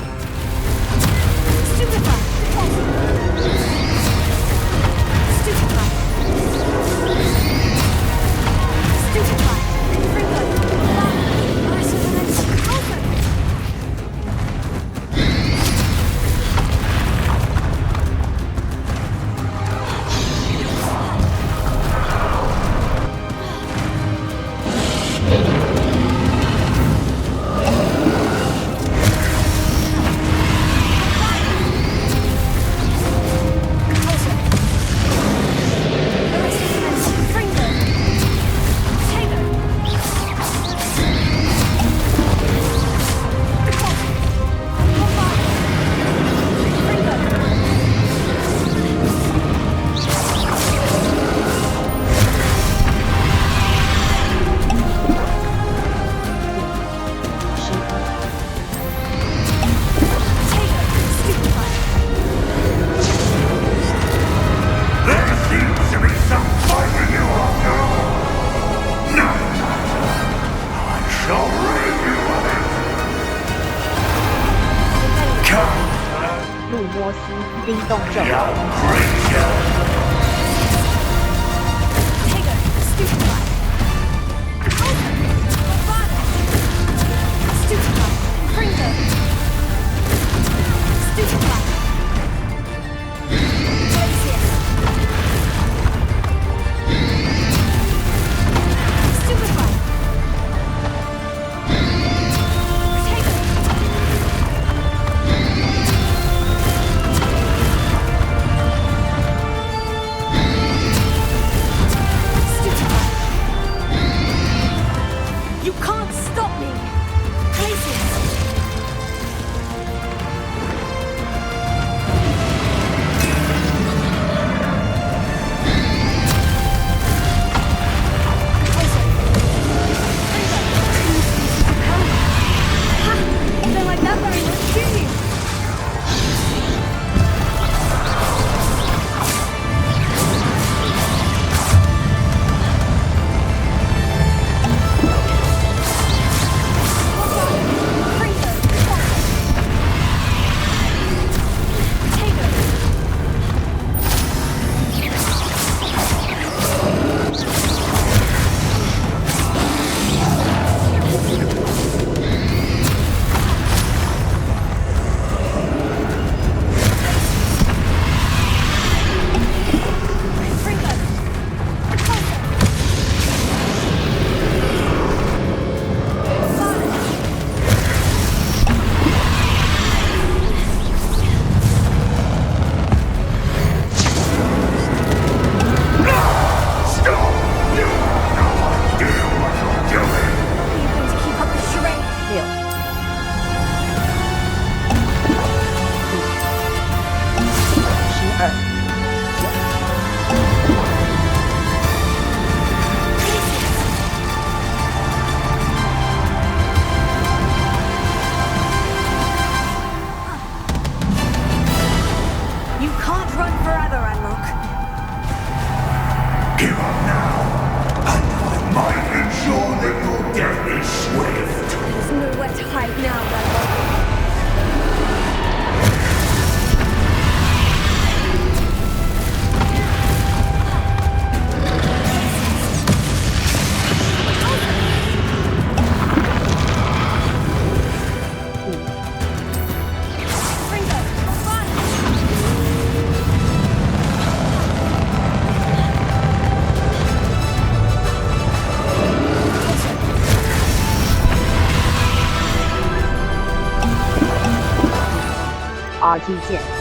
路摩斯冰冻咒。RT 键。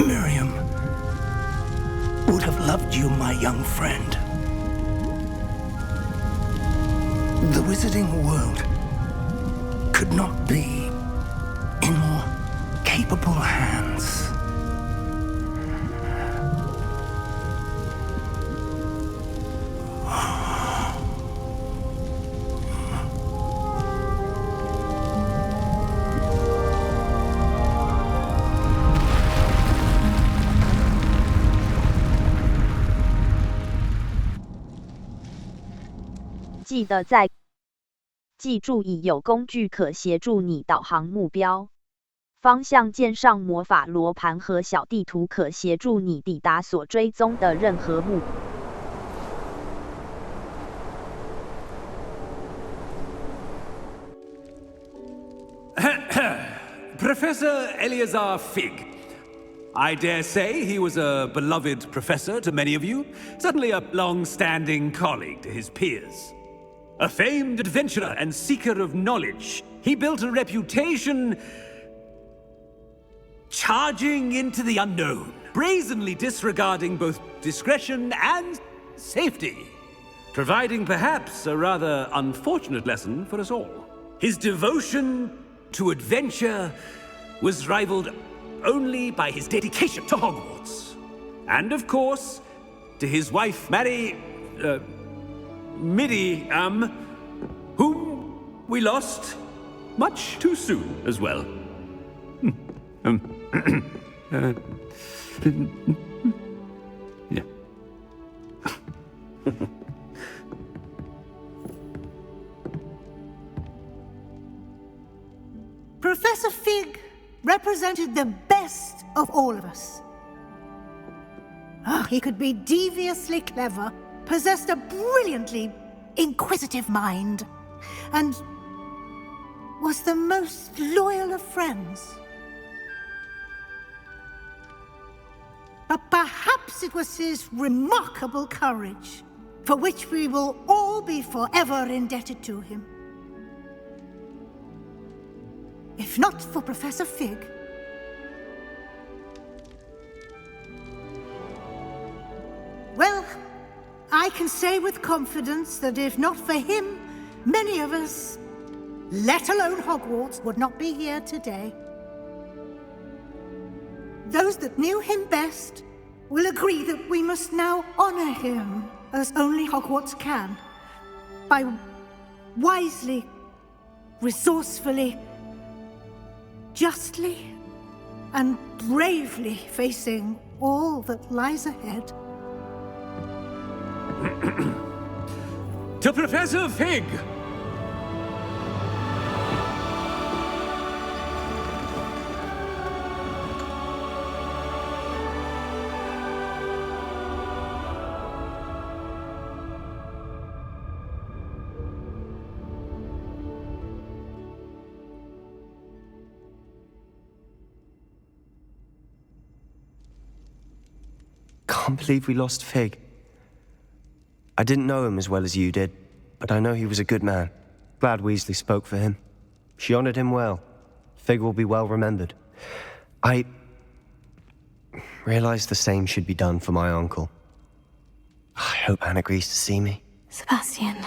Miriam would have loved you, my young friend. The wizarding world could not be in more capable hands.记住已有工具可协助你导航目标。方向键上魔法罗盘和小地图可协助你抵达所追踪的任何目标。Professor Eleazar Fig. I dare say he was a beloved professor to many of you, certainly a long-standing colleague to his peers. A famed adventurer and seeker of knowledge, he built a reputation charging into the unknown, brazenly disregarding both discretion and safety, providing perhaps a rather unfortunate lesson for us all. His devotion to adventure was rivaled only by his dedication to Hogwarts. And of course, to his wife, Middy, whom we lost much too soon as well. Yeah. Professor Fig represented the best of all of us. He could be deviously clever, possessed a brilliantly inquisitive mind, and was the most loyal of friends. But perhaps it was his remarkable courage, for which we will all be forever indebted to him. If not for Professor Fig, well, I can say with confidence that if not for him, many of us, let alone Hogwarts, would not be here today. Those that knew him best will agree that we must now honor him as only Hogwarts can, by wisely, resourcefully, justly, and bravely facing all that lies ahead. To Professor Fig! Can't believe we lost Fig. I didn't know him as well as you did, but I know he was a good man. Glad Weasley spoke for him. She honored him well. Fig will be well remembered. I realized the same should be done for my uncle. I hope Anne agrees to see me. Sebastian,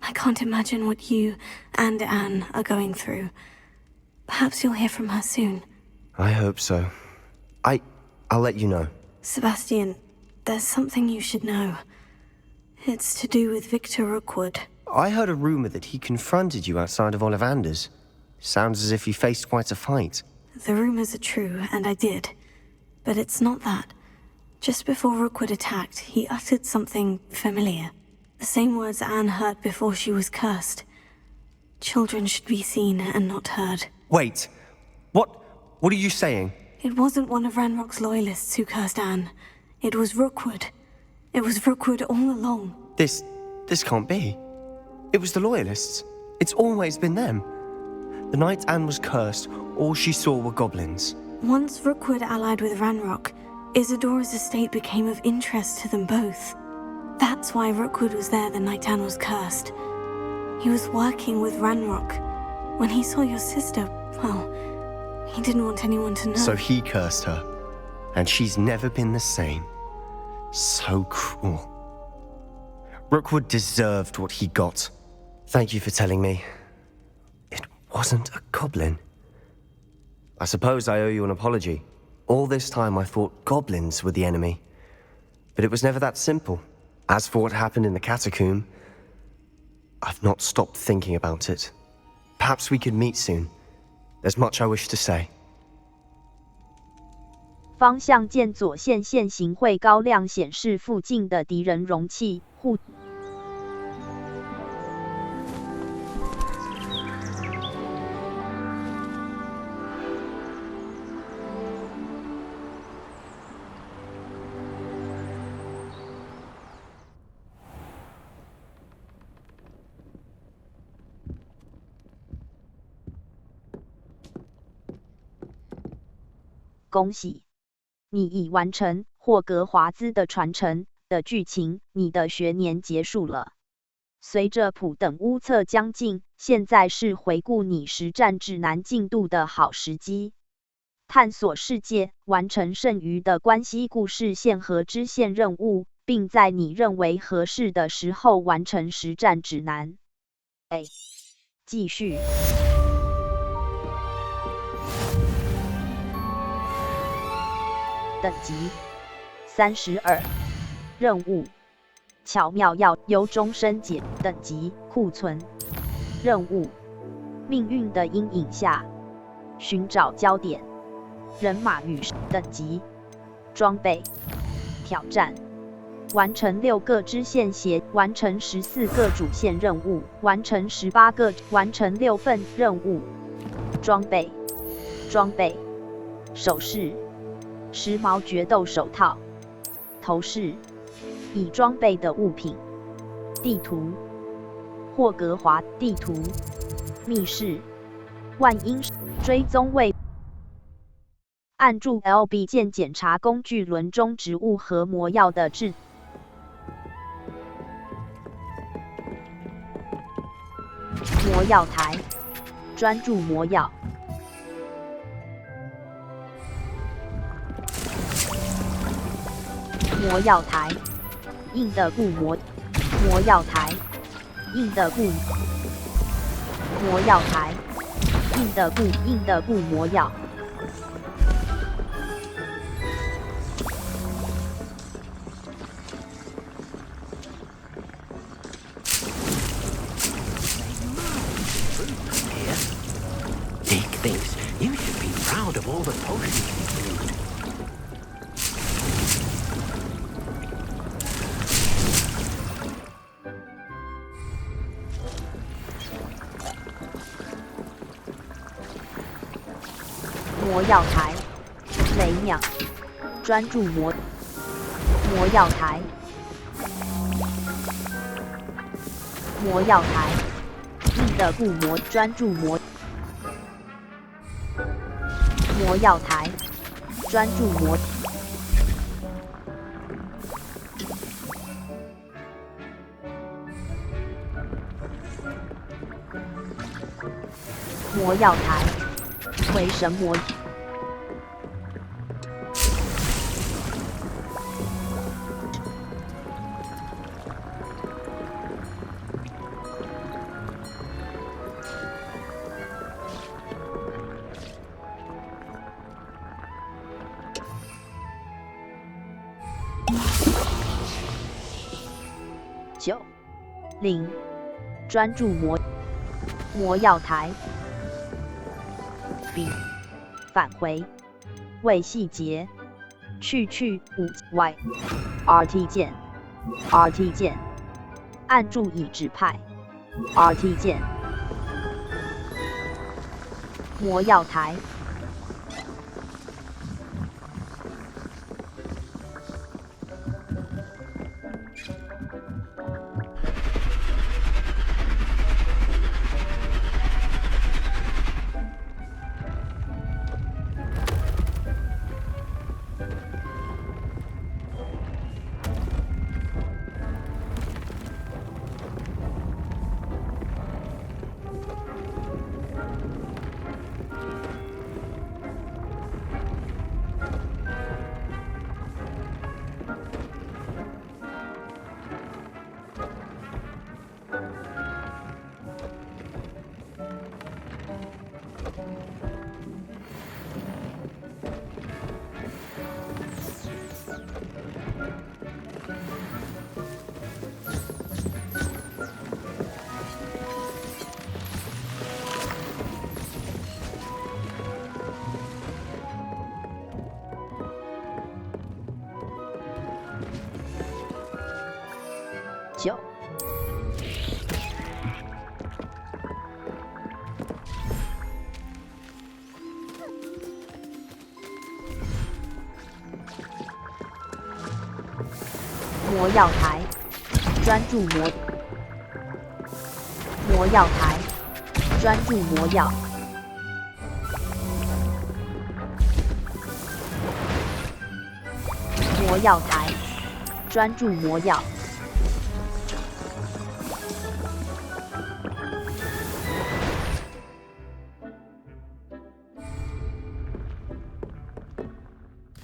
I can't imagine what you and Anne are going through. Perhaps you'll hear from her soon. I hope so. I'll let you know. Sebastian, there's something you should know. It's to do with Victor Rookwood. I heard a rumor that he confronted you outside of Ollivander's. Sounds as if you faced quite a fight. The rumors are true, and I did. But it's not that. Just before Rookwood attacked, he uttered something familiar. The same words Anne heard before she was cursed. Children should be seen and not heard. Wait. What are you saying? It wasn't one of Ranrock's loyalists who cursed Anne. It was Rookwood. It was Rookwood all along. This can't be. It was the Loyalists. It's always been them. The night Anne was cursed, all she saw were goblins. Once Rookwood allied with Ranrock, Isadora's estate became of interest to them both. That's why Rookwood was there the night Anne was cursed. He was working with Ranrock. When he saw your sister, well, he didn't want anyone to know. So he cursed her, and she's never been the same. So cruel. Rookwood deserved what he got. Thank you for telling me. It wasn't a goblin. I suppose I owe you an apology. All this time I thought goblins were the enemy. But it was never that simple. As for what happened in the catacomb, I've not stopped thinking about it. Perhaps we could meet soon. There's much I wish to say. 方向键左线线型会高亮显示附近的敌人容器。恭喜！你已完成霍格华兹的传承的剧情，你的学年结束了。随着普等巫测将近，现在是回顾你实战指南进度的好时机。探索世界，完成剩余的关系故事线和支线任务，并在你认为合适的时候完成实战指南。继续。等级32。任务巧妙药由终身解等级库存。任务命运的阴影下寻找焦点。人马与等级装备挑战。完成6个支线协，完成14个主线任务，完成18个，完成6份任务。装备首饰时髦决斗手套。头饰已装备的物品。地图霍格华地图。密室万英追踪位。按住 LB 键检查工具轮中植物和魔药的质。魔药台，专注魔药。魔药台，硬的固魔。魔药台，硬的固。魔药台，硬的固魔药。Dick thinks you should be proud of all the potions you've brewed.魔药台，雷鸟，专注魔药台。魔药台，硬的固魔，专注魔药台，专注魔药台，回神魔。0专注魔药台。B 返回为细节去5 Y RT 键按住已指派 RT 键。魔药台。9魔药台，专注魔药台，专注魔药。魔药台，专注魔药。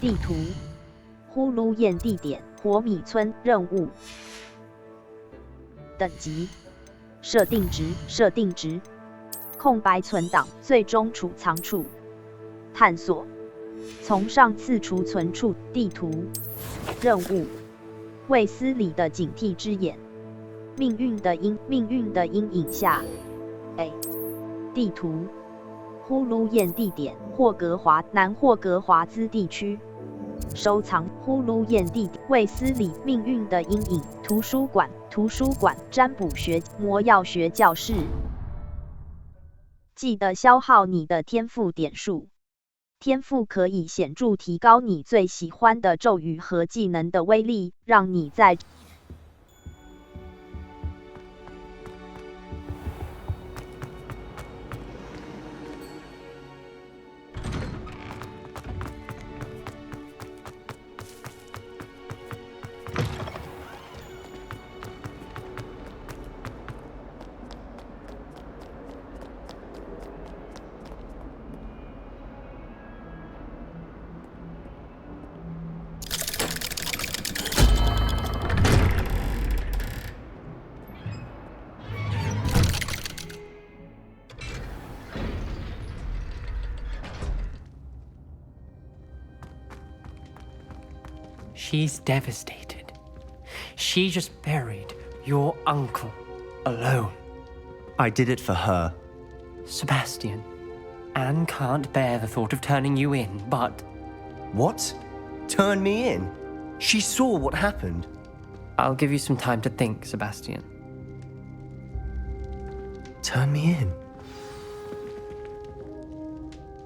地图，呼噜焰地点，火米村任务。等级，设定值，空白存档，最终储藏处，探索，从上次储存处地图任务，卫斯理的警惕之眼，命运的阴影下 ，A 地图，呼噜燕地点南霍格华兹地区，收藏呼噜燕地卫斯理命运的阴影图书馆占卜学魔药学教室，记得消耗你的天赋点数。天赋可以显著提高你最喜欢的咒语和技能的威力，让你在She's devastated. She just buried your uncle alone. I did it for her. Sebastian, Anne can't bear the thought of turning you in, but... What? Turn me in? She saw what happened. I'll give you some time to think, Sebastian. Turn me in?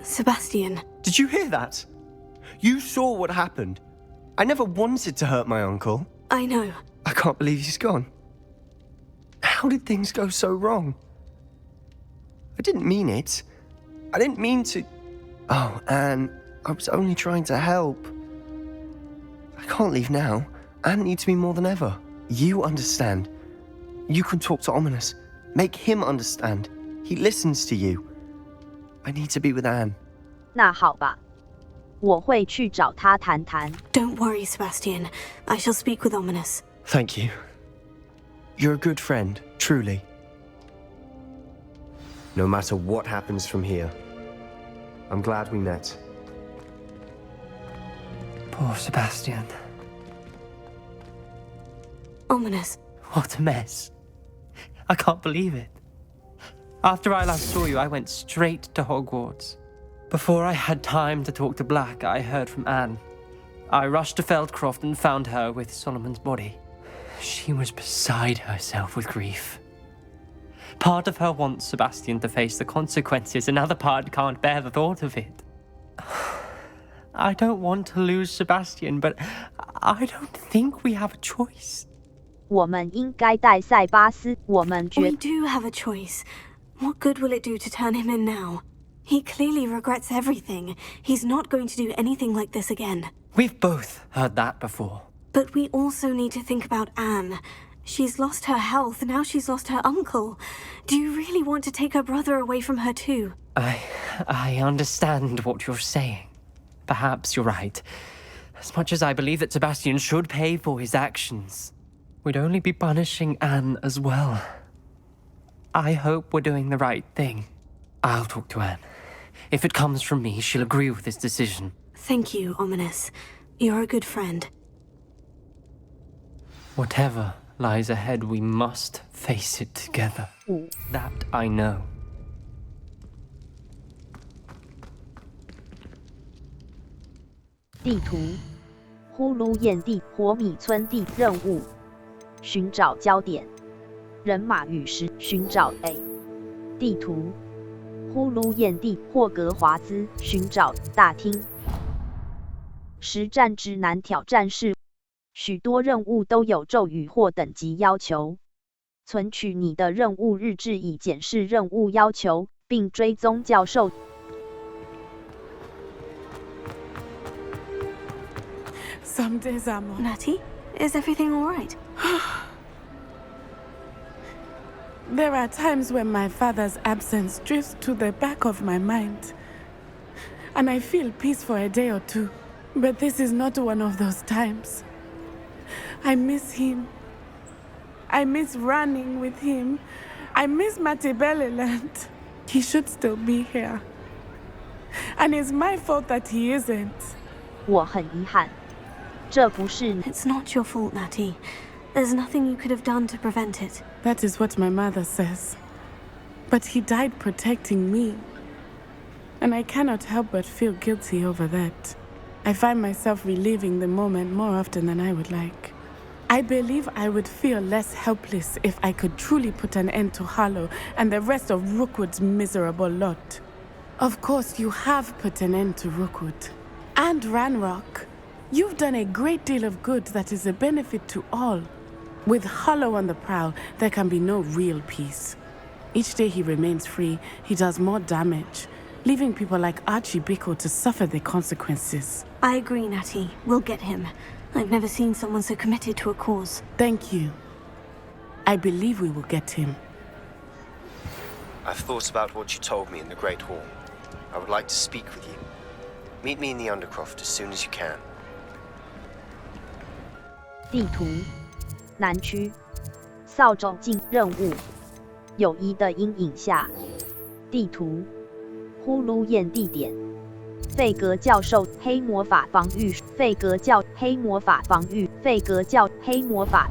Sebastian. Did you hear that? You saw what happened. I never wanted to hurt my uncle. I know. I can't believe he's gone. How did things go so wrong? I didn't mean it. I didn't mean to... Oh, Anne, I was only trying to help. I can't leave now. Anne needs me more than ever. You understand. You can talk to Ominous. Make him understand. He listens to you. I need to be with Anne. 那好吧。我会去找他谈谈。Don't worry, Sebastian. I shall speak with Ominous. Thank you. You're a good friend, truly. No matter what happens from here, I'm glad we met. Poor Sebastian. Ominous. What a mess. I can't believe it. After I last saw you, I went straight to Hogwarts. Before I had time to talk to Black, I heard from Anne. I rushed to Feldcroft and found her with Solomon's body. She was beside herself with grief. Part of her wants Sebastian to face the consequences, another part can't bear the thought of it. I don't want to lose Sebastian, but I don't think we have a choice. 我们应该带塞巴斯。We do have a choice. What good will it do to turn him in now? He clearly regrets everything. He's not going to do anything like this again. We've both heard that before. But we also need to think about Anne. She's lost her health, now she's lost her uncle. Do you really want to take her brother away from her too? I understand what you're saying. Perhaps you're right. As much as I believe that Sebastian should pay for his actions, we'd only be punishing Anne as well. I hope we're doing the right thing. I'll talk to Anne. If it comes from me, she'll agree with this decision. Thank you, Ominous. You're a good friend. Whatever lies ahead, we must face it together. That I know. 地图：呼噜燕地火米村地任务：寻找焦点，人马与时寻找 A 地图。呼噜燕地霍格华兹寻找大厅。实战之难挑战是，许多任务都有咒语或等级要求。存取你的任务日志以检视任务要求，并追踪教授。Some days I'm on. Natty, is everything all right? There are times when my father's absence drifts to the back of my mind, and I feel peace for a day or two. But this is not one of those times. I miss him. I miss running with him. I miss Matibeleland. He should still be here. and it's my fault that he isn't. 我很遗憾，这不是。It's not your fault, Natty. There's nothing you could have done to prevent it. That is what my mother says. But he died protecting me. And I cannot help but feel guilty over that. I find myself reliving the moment more often than I would like. I believe I would feel less helpless if I could truly put an end to Harlow and the rest of Rookwood's miserable lot. Of course, you have put an end to Rookwood. And Ranrock. You've done a great deal of good that is a benefit to all. With Harlow on the prowl, there can be no real peace. Each day he remains free, he does more damage, leaving people like Archie Bickle to suffer the consequences. I agree, Natty. We'll get him. I've never seen someone so committed to a cause. Thank you. I believe we will get him. I've thought about what you told me in the Great Hall. I would like to speak with you. Meet me in the Undercroft as soon as you can. 地图南区扫帚镜任务友谊的阴影下地图呼噜宴地点费格教授黑魔法防御费格教黑魔法防御费格教黑魔法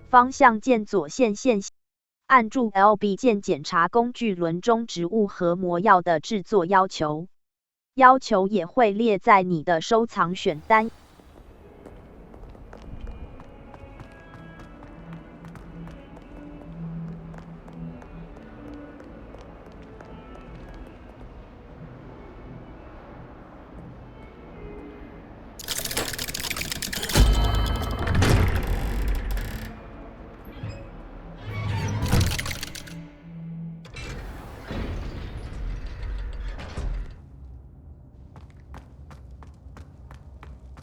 方向键左线线按住 LB 键检查工具轮中植物和魔药的制作要求也会列在你的收藏选单。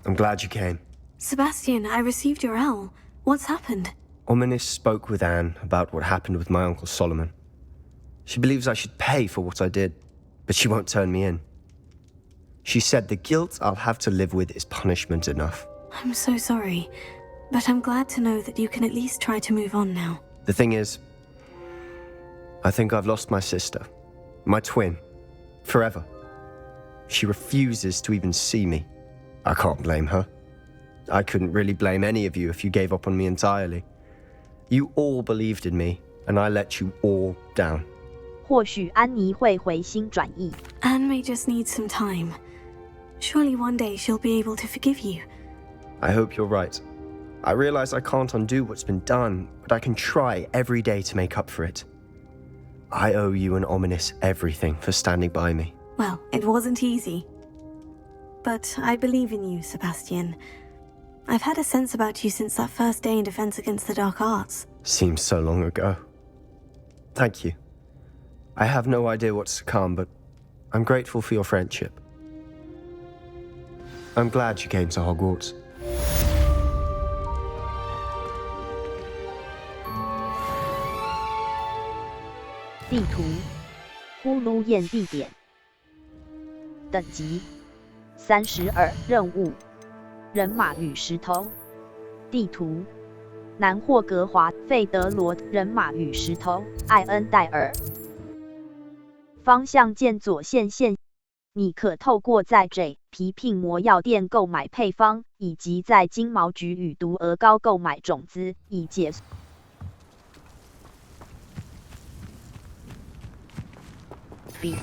I'm glad you came. Sebastian, I received your L. What's happened? Ominis spoke with Anne about what happened with my Uncle Solomon. She believes I should pay for what I did, but she won't turn me in. She said the guilt I'll have to live with is punishment enough. I'm so sorry, but I'm glad to know that you can at least try to move on now. The thing is, I think I've lost my sister, my twin, forever. She refuses to even see me. I can't blame her. I couldn't really blame any of you if you gave up on me entirely. You all believed in me, and I let you all down. 或许安妮会回心转意。Anne may just need some time. Surely one day she'll be able to forgive you. I hope you're right. I realize I can't undo what's been done, but I can try every day to make up for it. I owe you and Ominis everything for standing by me. Well, it wasn't easy. But I believe in you, Sebastian. I've had a sense about you since that first day in Defense Against the Dark Arts. Seems so long ago. Thank you. I have no idea what's to come, but I'm grateful for your friendship. I'm glad you came to Hogwarts. 地图呼噜宴地点等级32任务人马与石头地图南霍格华费德罗人马与石头艾恩戴尔方向键左线线你可透过在 J 皮聘魔药店购买配方以及在金毛菊与毒鹅膏购买种子以解锁B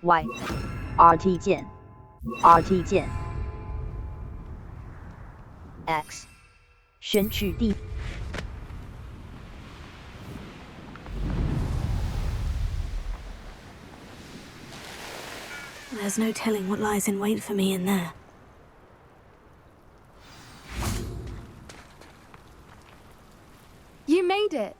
Y RT 键RT 键 X 选取地There's no telling what lies in wait for me in there. You made it!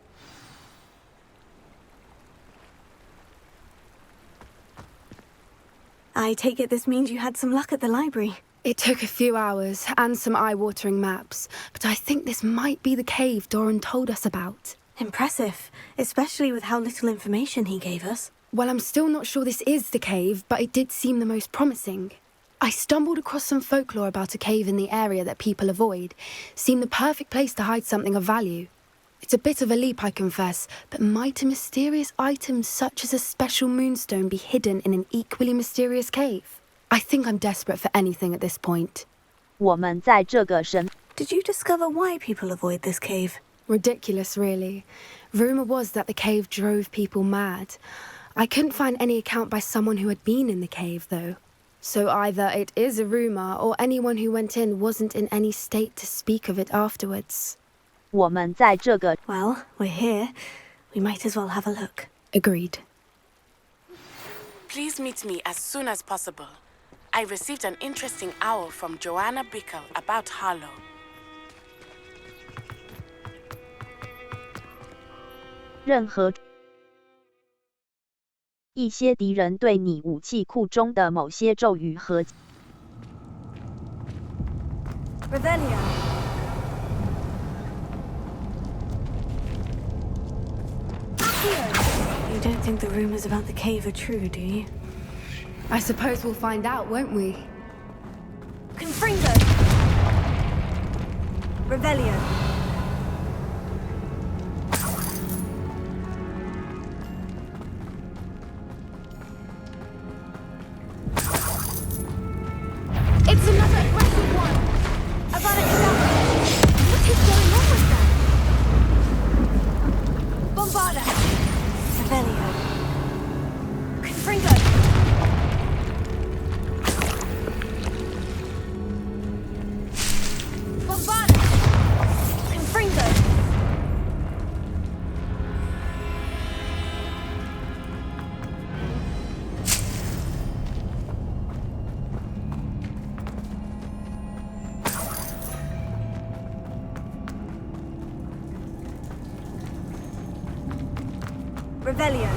I take it this means you had some luck at the library. It took a few hours and some eye-watering maps, but I think this might be the cave Doran told us about. Impressive, especially with how little information he gave us. Well, I'm still not sure this is the cave, but it did seem the most promising. I stumbled across some folklore about a cave in the area that people avoid. Seemed the perfect place to hide something of value. It's a bit of a leap, I confess, but might a mysterious item such as a special moonstone be hidden in an equally mysterious cave? I think I'm desperate for anything at this point. 我们在这个神 Did you discover why people avoid this cave? Ridiculous, really. Rumor was that the cave drove people mad. I couldn't find any account by someone who had been in the cave, though. So either it is a rumor, or anyone who went in wasn't in any state to speak of it afterwards. 我们在这个 Well, we're here. We might as well have a look. Agreed. Please meet me as soon as possible. I received an interesting owl from Joanna Bickle about Harlow. 任何一些敌人对你武器库中的某些咒语和 Revelio. You don't think the rumors about the cave are true, do you? I suppose we'll find out, won't we? Confringo! Revelio. It's another aggressive one! What is going on with that? Bombarda! Revelio. Confringo! Bombarda! Confringo! Revelio.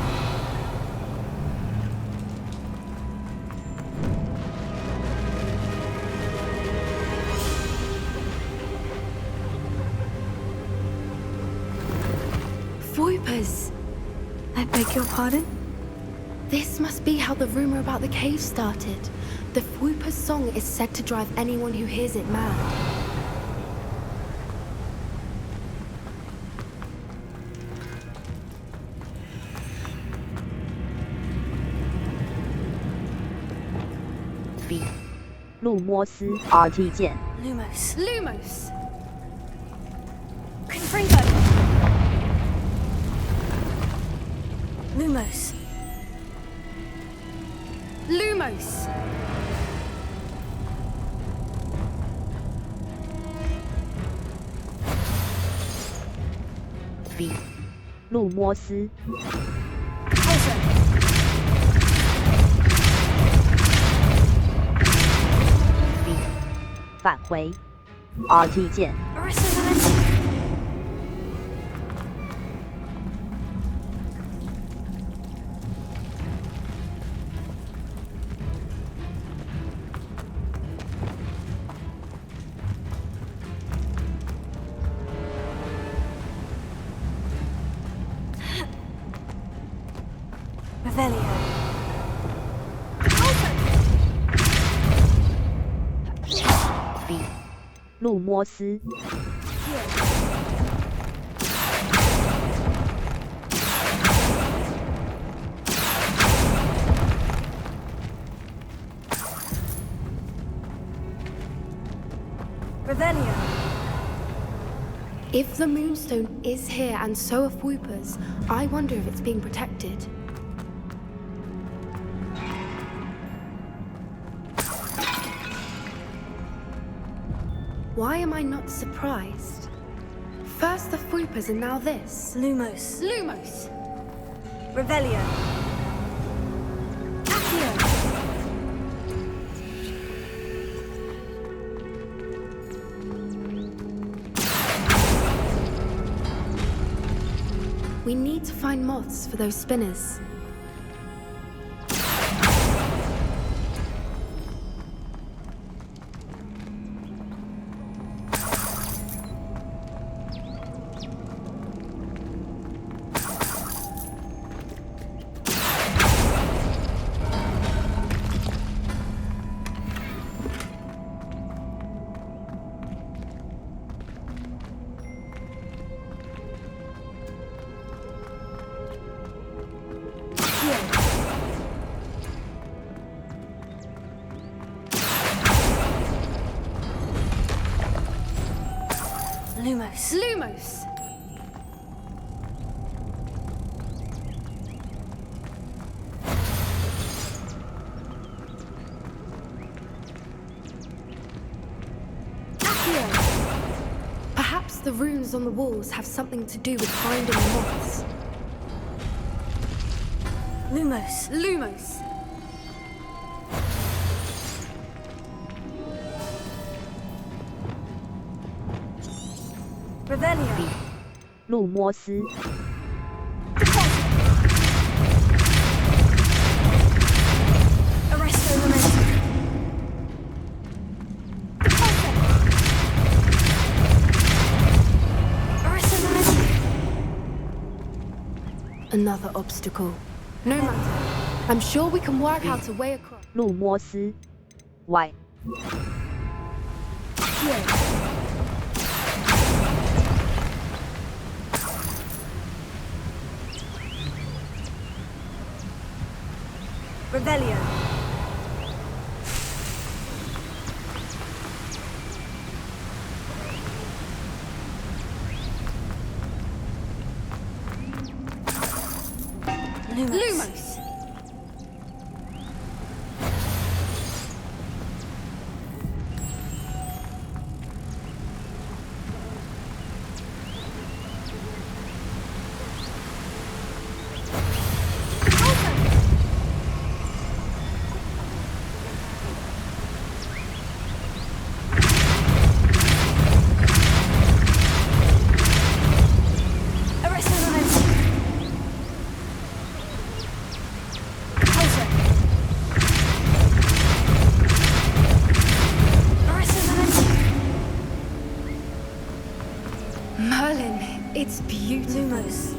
Voipers! I beg your pardon? This must be how the rumor about the cave started. The Voiper's song is said to drive anyone who hears it mad. B 路摩斯 RT 键 Lumos. Lumos! Confringo! Lumos. Lumos! B 路摩斯 B 返回 RT 键 Revelio. B 路摩斯 Revelio. If the Moonstone is here and so are Voipers, I wonder if it's being protected. Why am I not surprised? First the Voipers and now this. Lumos. Lumos! Revelio. Accio. We need to find moths for those spinners. Lumos. Lumos! Perhaps the runes on the walls have something to do with finding the moths. Lumos. Lumos! Revelio. 路摩斯。 Arresto Momentum. Arresto Momentum. Another obstacle. No matter. I'm sure we can work out a way across. 路摩斯。Y。 Revelio. Lumos! Merlin, it's beautiful. Lumos.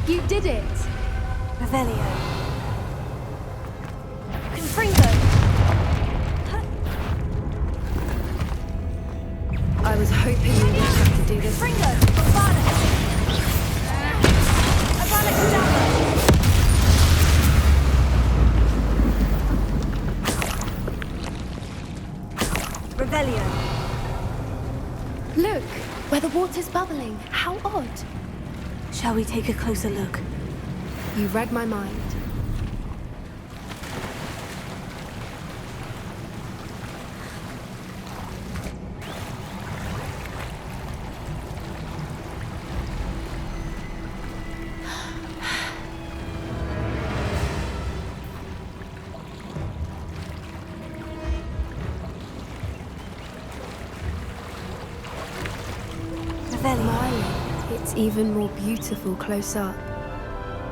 You did it! Revelio. Confringo. I was hoping we would have to do this. Confringo. Bombada. Avada Kedavra. Revelio. Look, where the water's bubbling. How odd. Shall we take a closer look? You read my mind. It's even more beautiful close up.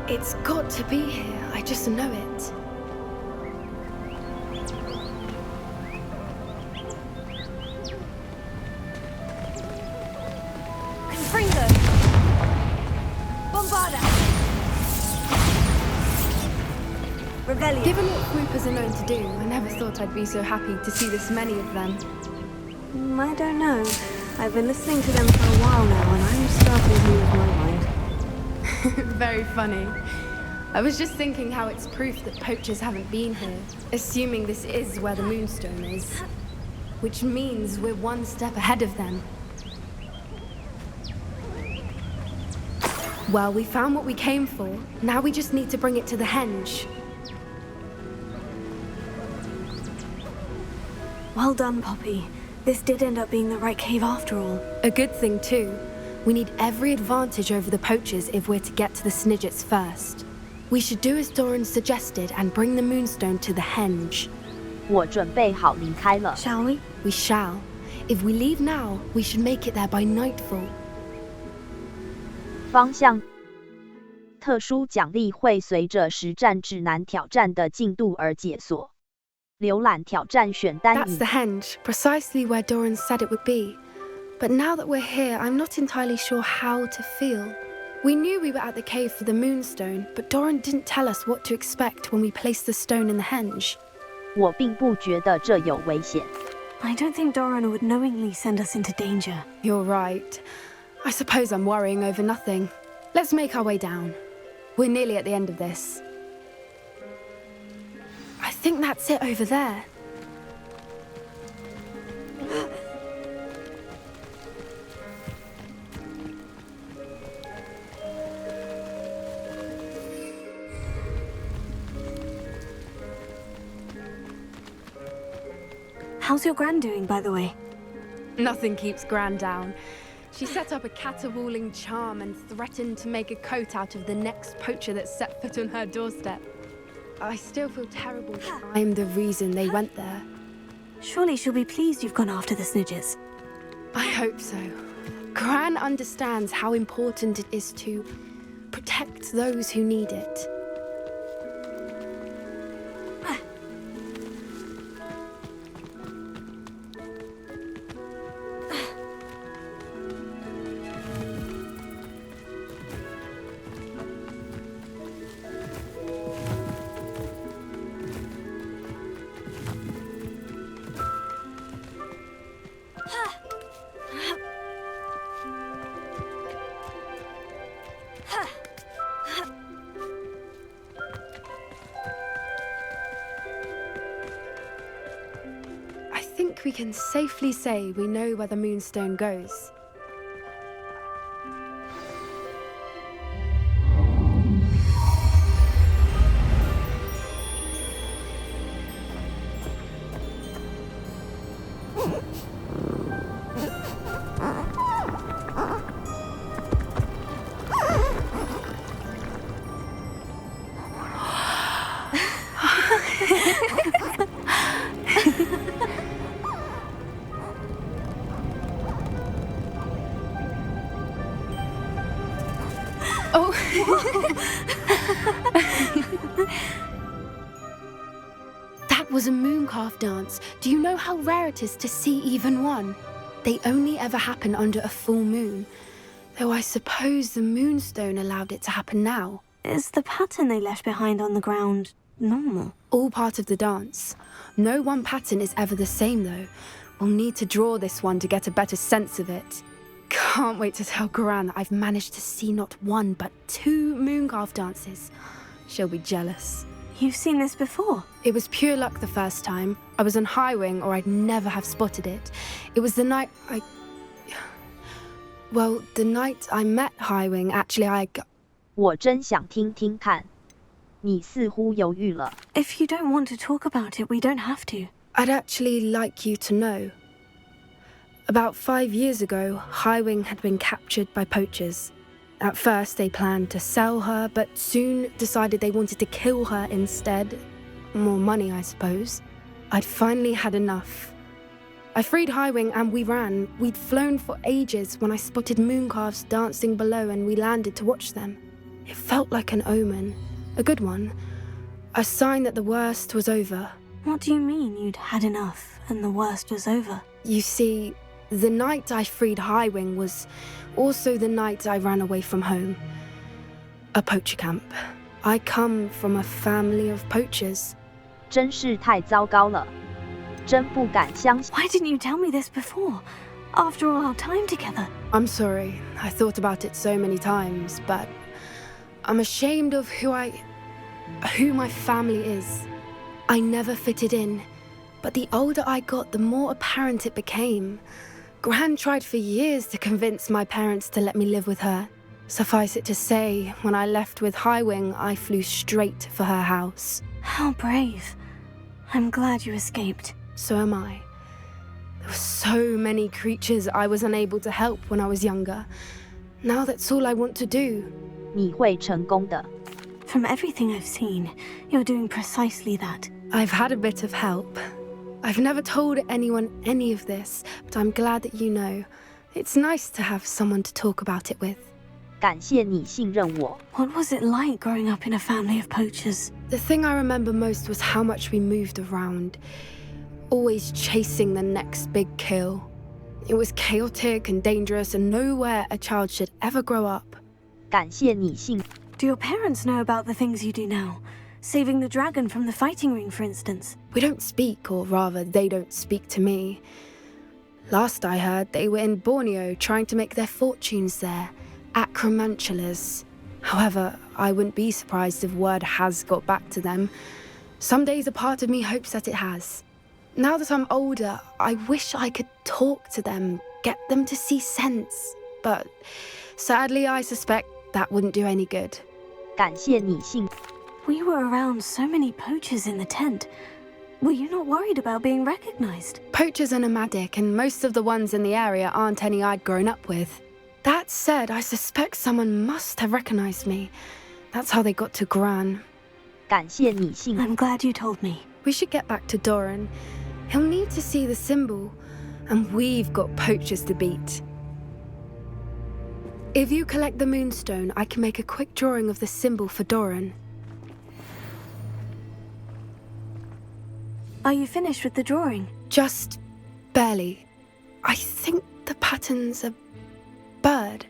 It's got to be here, I just know it. Confringo. Bombada. Revelio. Given what groupers are known to do, I never thought I'd be so happy to see this many of them. I don't know. I've been listening to them for a while now, and I'm starting to lose my mind. Very funny. I was just thinking how it's proof that poachers haven't been here, assuming this is where the Moonstone is. Which means we're one step ahead of them. Well, we found what we came for. Now we just need to bring it to the henge. Well done, Poppy. This did end up being the right cave after all. A good thing, too. We need every advantage over the poachers if we're to get to the Snidgets first. We should do as Doran suggested and bring the Moonstone to the henge. 我准备好离开了。 Shall we? We shall. If we leave now, we should make it there by nightfall. 方向。特殊奖励会随着实战指南挑战的进度而解锁。浏览挑战选单 That's the henge, precisely where Doran said it would be. But now that we're here, I'm not entirely sure how to feel. We knew we were at the cave for the moonstone, but Doran didn't tell us what to expect when we placed the stone in the henge. 我并不觉得这有危险。 I don't think Doran would knowingly send us into danger. You're right. I suppose I'm worrying over nothing. Let's make our way down. We're nearly at the end of this. I think that's it over there. How's your Gran doing, by the way? Nothing keeps Gran down. She set up a caterwauling charm and threatened to make a coat out of the next poacher that set foot on her doorstep. I still feel terrible. I'm the reason they went there. Surely she'll be pleased you've gone after the snidgers. I hope so. Gran understands how important it is to protect those who need it. I think we can safely say we know where the moonstone goes. Oh. That was a mooncalf dance. Do you know how rare it is to see even one? They only ever happen under a full moon. Though I suppose the moonstone allowed it to happen now. Is the pattern they left behind on the ground normal? All part of the dance. No one pattern is ever the same though. We'll need to draw this one to get a better sense of it. Can't wait to tell Gran that I've managed to see not one but 2 mooncalf dances. She'll be jealous. You've seen this before? It was pure luck the first time. I was on Highwing or I'd never have spotted it. It was the night the night I met Highwing, actually I got... 我真想听听看。你似乎犹豫了。 If you don't want to talk about it, we don't have to. I'd actually like you to know. About 5 years ago, Highwing had been captured by poachers. At first, they planned to sell her, but soon decided they wanted to kill her instead. More money, I suppose. I'd finally had enough. I freed Highwing and we ran. We'd flown for ages when I spotted mooncalves dancing below and we landed to watch them. It felt like an omen. A good one. A sign that the worst was over. What do you mean you'd had enough and the worst was over? You see, the night I freed Highwing was also the night I ran away from home. A poacher camp. I come from a family of poachers. 真是太糟糕了，真不敢相信。 Why didn't you tell me this before? After all our time together. I'm sorry. I thought about it so many times, but I'm ashamed of who my family is. I never fitted in, but the older I got, the more apparent it became. Gran tried for years to convince my parents to let me live with her. Suffice it to say, when I left with Highwing, I flew straight for her house. How brave. I'm glad you escaped. So am I. There were so many creatures I was unable to help when I was younger. Now that's all I want to do. 你会成功的。 From everything I've seen, you're doing precisely that. I've had a bit of help. I've never told anyone any of this, but I'm glad that you know. It's nice to have someone to talk about it with. 感谢你信任我。 What was it like growing up in a family of poachers? The thing I remember most was how much we moved around, always chasing the next big kill. It was chaotic and dangerous and nowhere a child should ever grow up. 感谢你信。 Do your parents know about the things you do now? Saving the dragon from the fighting ring, for instance. We don't speak, or rather, they don't speak to me. Last I heard, they were in Borneo trying to make their fortunes there, acromantulas. However, I wouldn't be surprised if word has got back to them. Some days a part of me hopes that it has. Now that I'm older, I wish I could talk to them, get them to see sense. But sadly, I suspect that wouldn't do any good. 感谢你信。 We were around so many poachers in the tent. Were you not worried about being recognized? Poachers are nomadic, and most of the ones in the area aren't any I'd grown up with. That said, I suspect someone must have recognized me. That's how they got to Gran. 感谢你信。 I'm glad you told me. We should get back to Doran. He'll need to see the symbol, and we've got poachers to beat. If you collect the moonstone, I can make a quick drawing of the symbol for Doran. Are you finished with the drawing? Just barely. I think the pattern's a bird.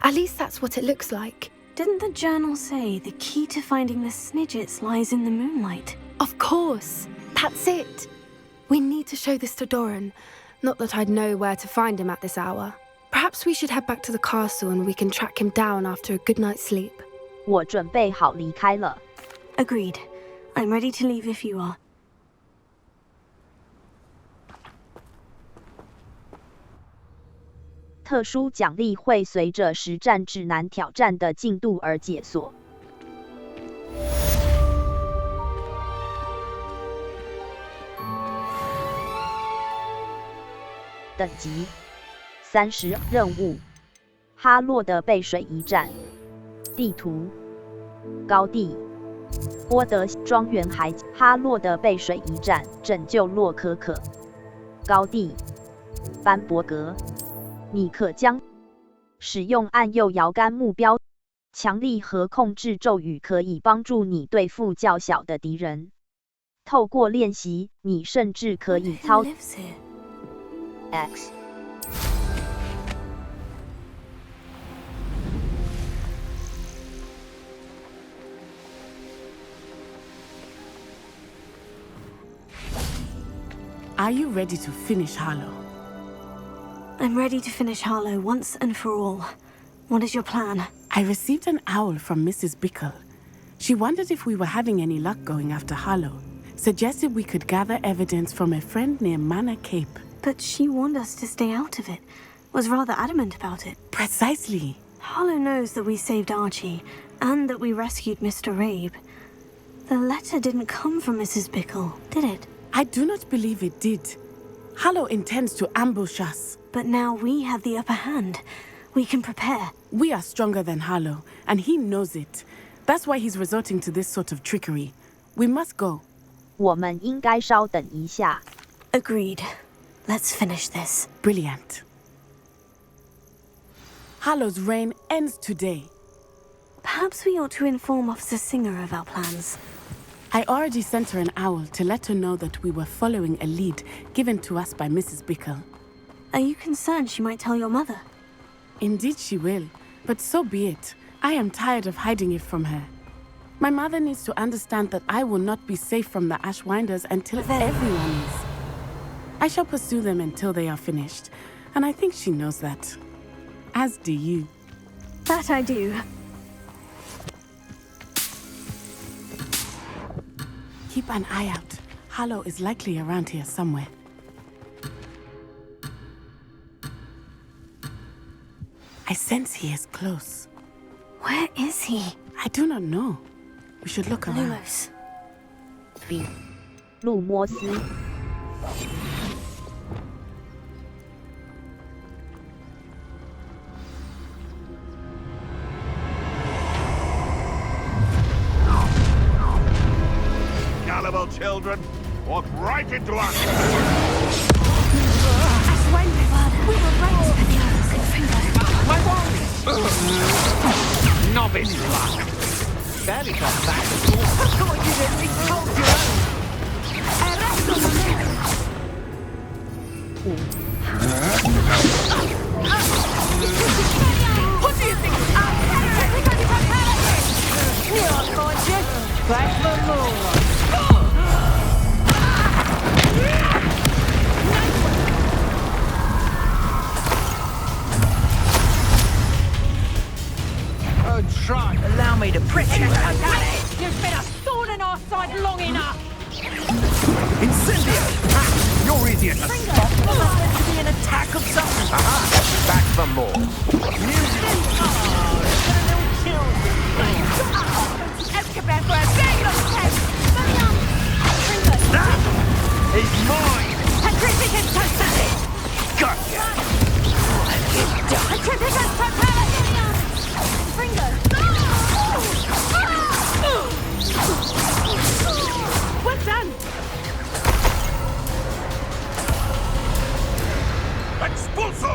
At least that's what it looks like. Didn't the journal say the key to finding the Snidgets lies in the moonlight? Of course. That's it. We need to show this to Doran. Not that I'd know where to find him at this hour. Perhaps we should head back to the castle and we can track him down after a good night's sleep. 我准备好离开了。 Agreed. I'm ready to leave if you are. 特殊奖励会随着实战指南挑战的进度而解锁。等级30，任务：哈洛的背水一战。地图：高地。波德庄园海。哈洛的背水一战，拯救洛可可。高地：班伯格。 你可将使用按右摇杆目标，强力和控制咒语可以帮助你对付较小的敌人。透过练习，你甚至可以操 X。Are you ready to finish Harlow? I'm ready to finish Harlow once and for all. What is your plan? I received an owl from Mrs. Bickle. She wondered if we were having any luck going after Harlow. Suggested we could gather evidence from a friend near Manor Cape. But she warned us to stay out of it. Was rather adamant about it. Precisely. Harlow knows that we saved Archie, and that we rescued Mr. Rabe. The letter didn't come from Mrs. Bickle, did it? I do not believe it did. Harlow intends to ambush us. But now we have the upper hand. We can prepare. We are stronger than Harlow, and he knows it. That's why he's resorting to this sort of trickery. We must go. 我们应该稍等一下。 Agreed. Let's finish this. Brilliant. Harlow's reign ends today. Perhaps we ought to inform Officer Singer of our plans. I already sent her an owl to let her know that we were following a lead given to us by Mrs. Bickle. Are you concerned she might tell your mother? Indeed she will, but so be it. I am tired of hiding it from her. My mother needs to understand that I will not be safe from the Ashwinders until everyone is. I shall pursue them until they are finished, and I think she knows that. As do you. That I do. Keep an eye out. Harlow is likely around here somewhere. I sense he is close. Where is he? I do not know. We should look around. Lumos. 路摩斯。 Gullible children, walk right into us! We were right for the Ark and Finger. My wand! Novice luck. Barely got back at all. I thought you'd at least hold your own. What do you think? You're conscious. Back for more. Try. Allow me to prick you. You've been a thorn in our side long enough. Incendio! Ha! You're easier to stop. Meant to be an attack of something. Aha! Back for more. Music. That is mine. Gotcha. Well done! Expulso!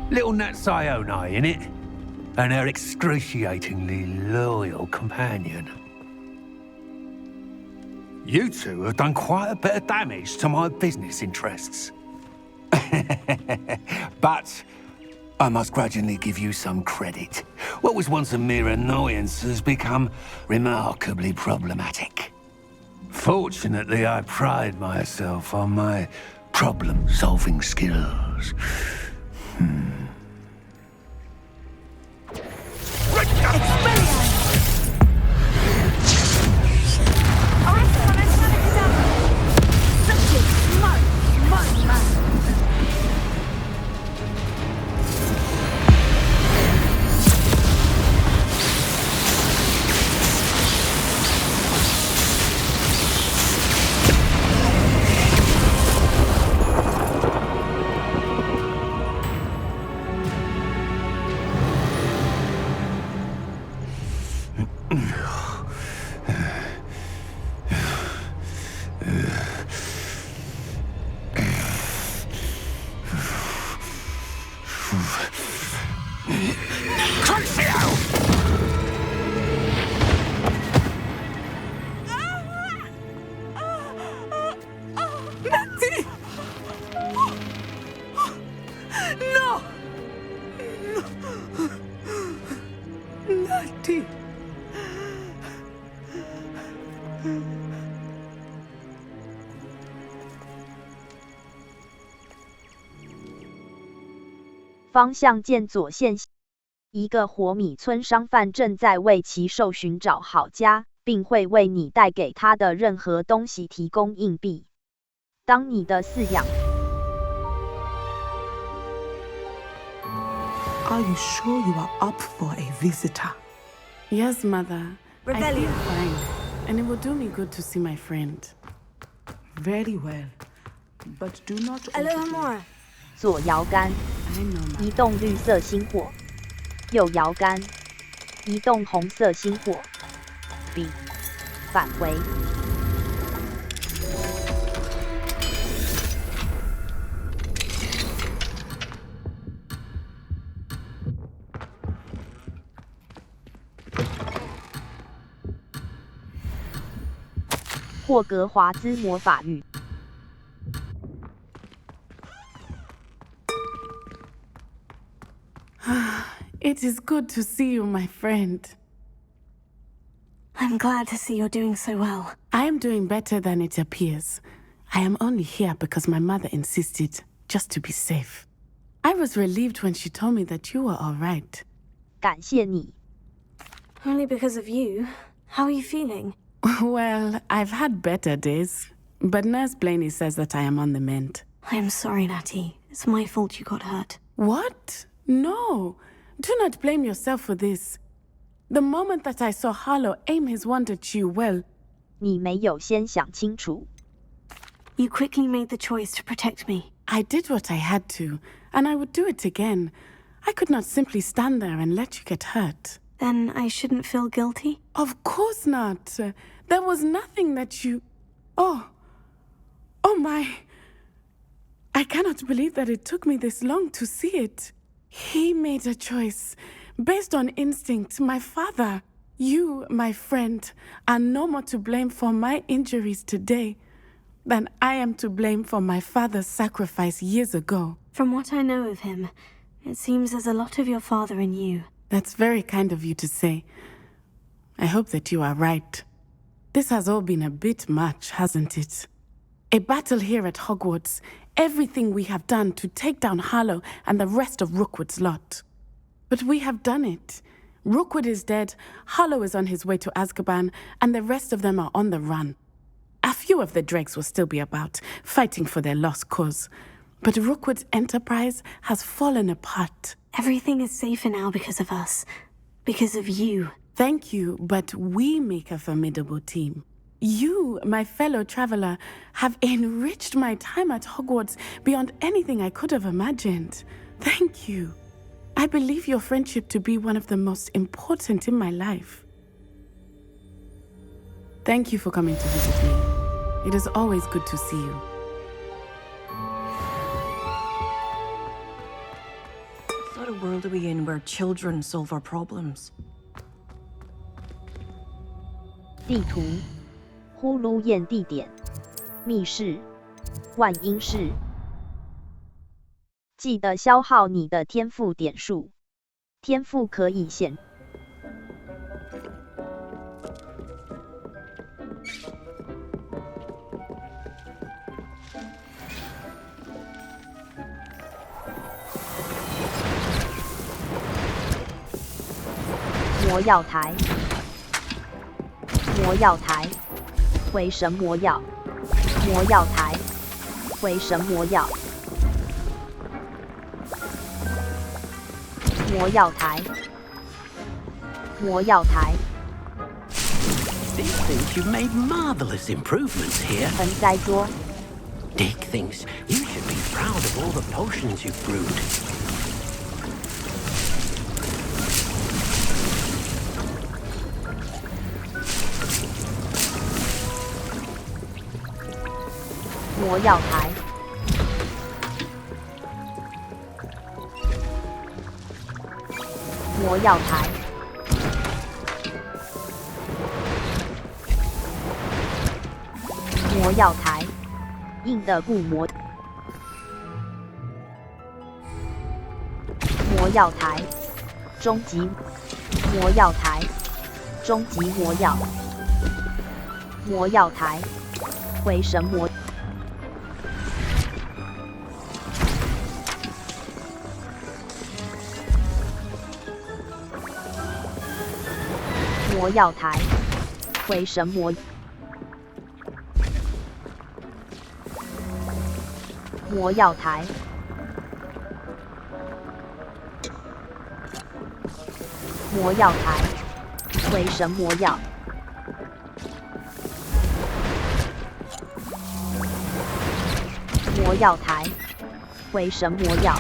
Little Nat Sione, innit? And her excruciatingly loyal companion. You two have done quite a bit of damage to my business interests. But I must grudgingly give you some credit. What was once a mere annoyance has become remarkably problematic. Fortunately, I pride myself on my problem-solving skills. Natty! 方向键左线，一个活米村商贩正在为其兽寻找好家，并会为你带给他的任何东西提供硬币。当你的饲养。Are you sure you are up for a visitor? Yes, Mother. Rebellion. I feel fine, and it will do me good to see my friend. Very well, but do not. Alohomora. 左摇杆，移动绿色星火；右摇杆，移动红色星火。B， 返回。霍格华兹魔法语。It is good to see you, my friend. I'm glad to see you're doing so well. I am doing better than it appears. I am only here because my mother insisted, just to be safe. I was relieved when she told me that you were all right. 感谢你。 Only because of you. How are you feeling? Well, I've had better days, but Nurse Blaney says that I am on the mend. I am sorry, Natty. It's my fault you got hurt. What? No. Do not blame yourself for this. The moment that I saw Harlow aim his wand at you, well... 你没有先想清楚。 You quickly made the choice to protect me. I did what I had to, and I would do it again. I could not simply stand there and let you get hurt. Then I shouldn't feel guilty? Of course not. There was nothing that you... Oh my... I cannot believe that it took me this long to see it. He made a choice based on instinct. My father, you, my friend, are no more to blame for my injuries today than I am to blame for my father's sacrifice years ago. From what I know of him, it seems there's a lot of your father in you. That's very kind of you to say. I hope that you are right. This has all been a bit much, hasn't it? A battle here at Hogwarts, everything we have done to take down Harlow and the rest of Rookwood's lot. But we have done it. Rookwood is dead, Harlow is on his way to Azkaban, and the rest of them are on the run. A few of the dregs will still be about, fighting for their lost cause. But Rookwood's enterprise has fallen apart. Everything is safer now because of us. Because of you. Thank you, but we make a formidable team. You, my fellow traveler, have enriched my time at Hogwarts beyond anything I could have imagined. Thank you. I believe your friendship to be one of the most important in my life. Thank you for coming to visit me. It is always good to see you. What sort of world are we in where children solve our problems? 地图，呼噜宴地点，密室，万英室。记得消耗你的天赋点数，天赋可以显。魔药台，魔药台，回神魔药，魔药台，回神魔药，魔药台，魔药台。Dick thinks you've made marvelous improvements here. 盆栽桌。Dick thinks you should be proud of all the potions you've brewed. 魔药台，魔药台，魔药台，硬的固魔，魔药台，终极魔药台，终极魔药，魔药台，回神魔。魔药台，回神魔，魔药台，魔药台，回神魔药，魔药台，回神魔药，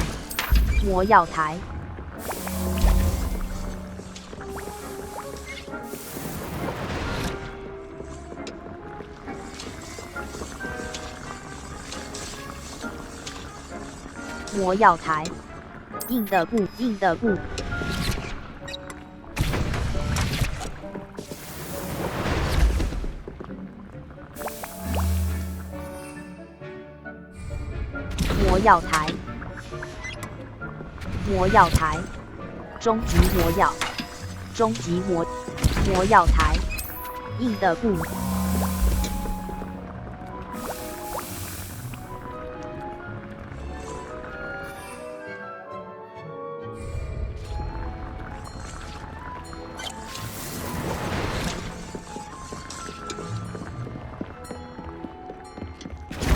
魔药台。魔药台，硬的固，硬的固。魔药台，魔药台，终极魔药，终极魔药台，硬的固。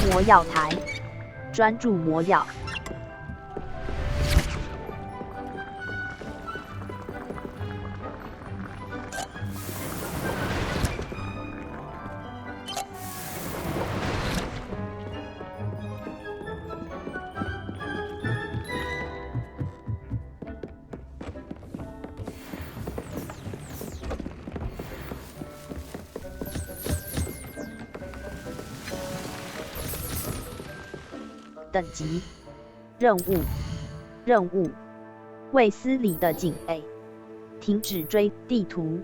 魔药台，专注魔药。等级。任务：卫斯理的井 A。停止追地图。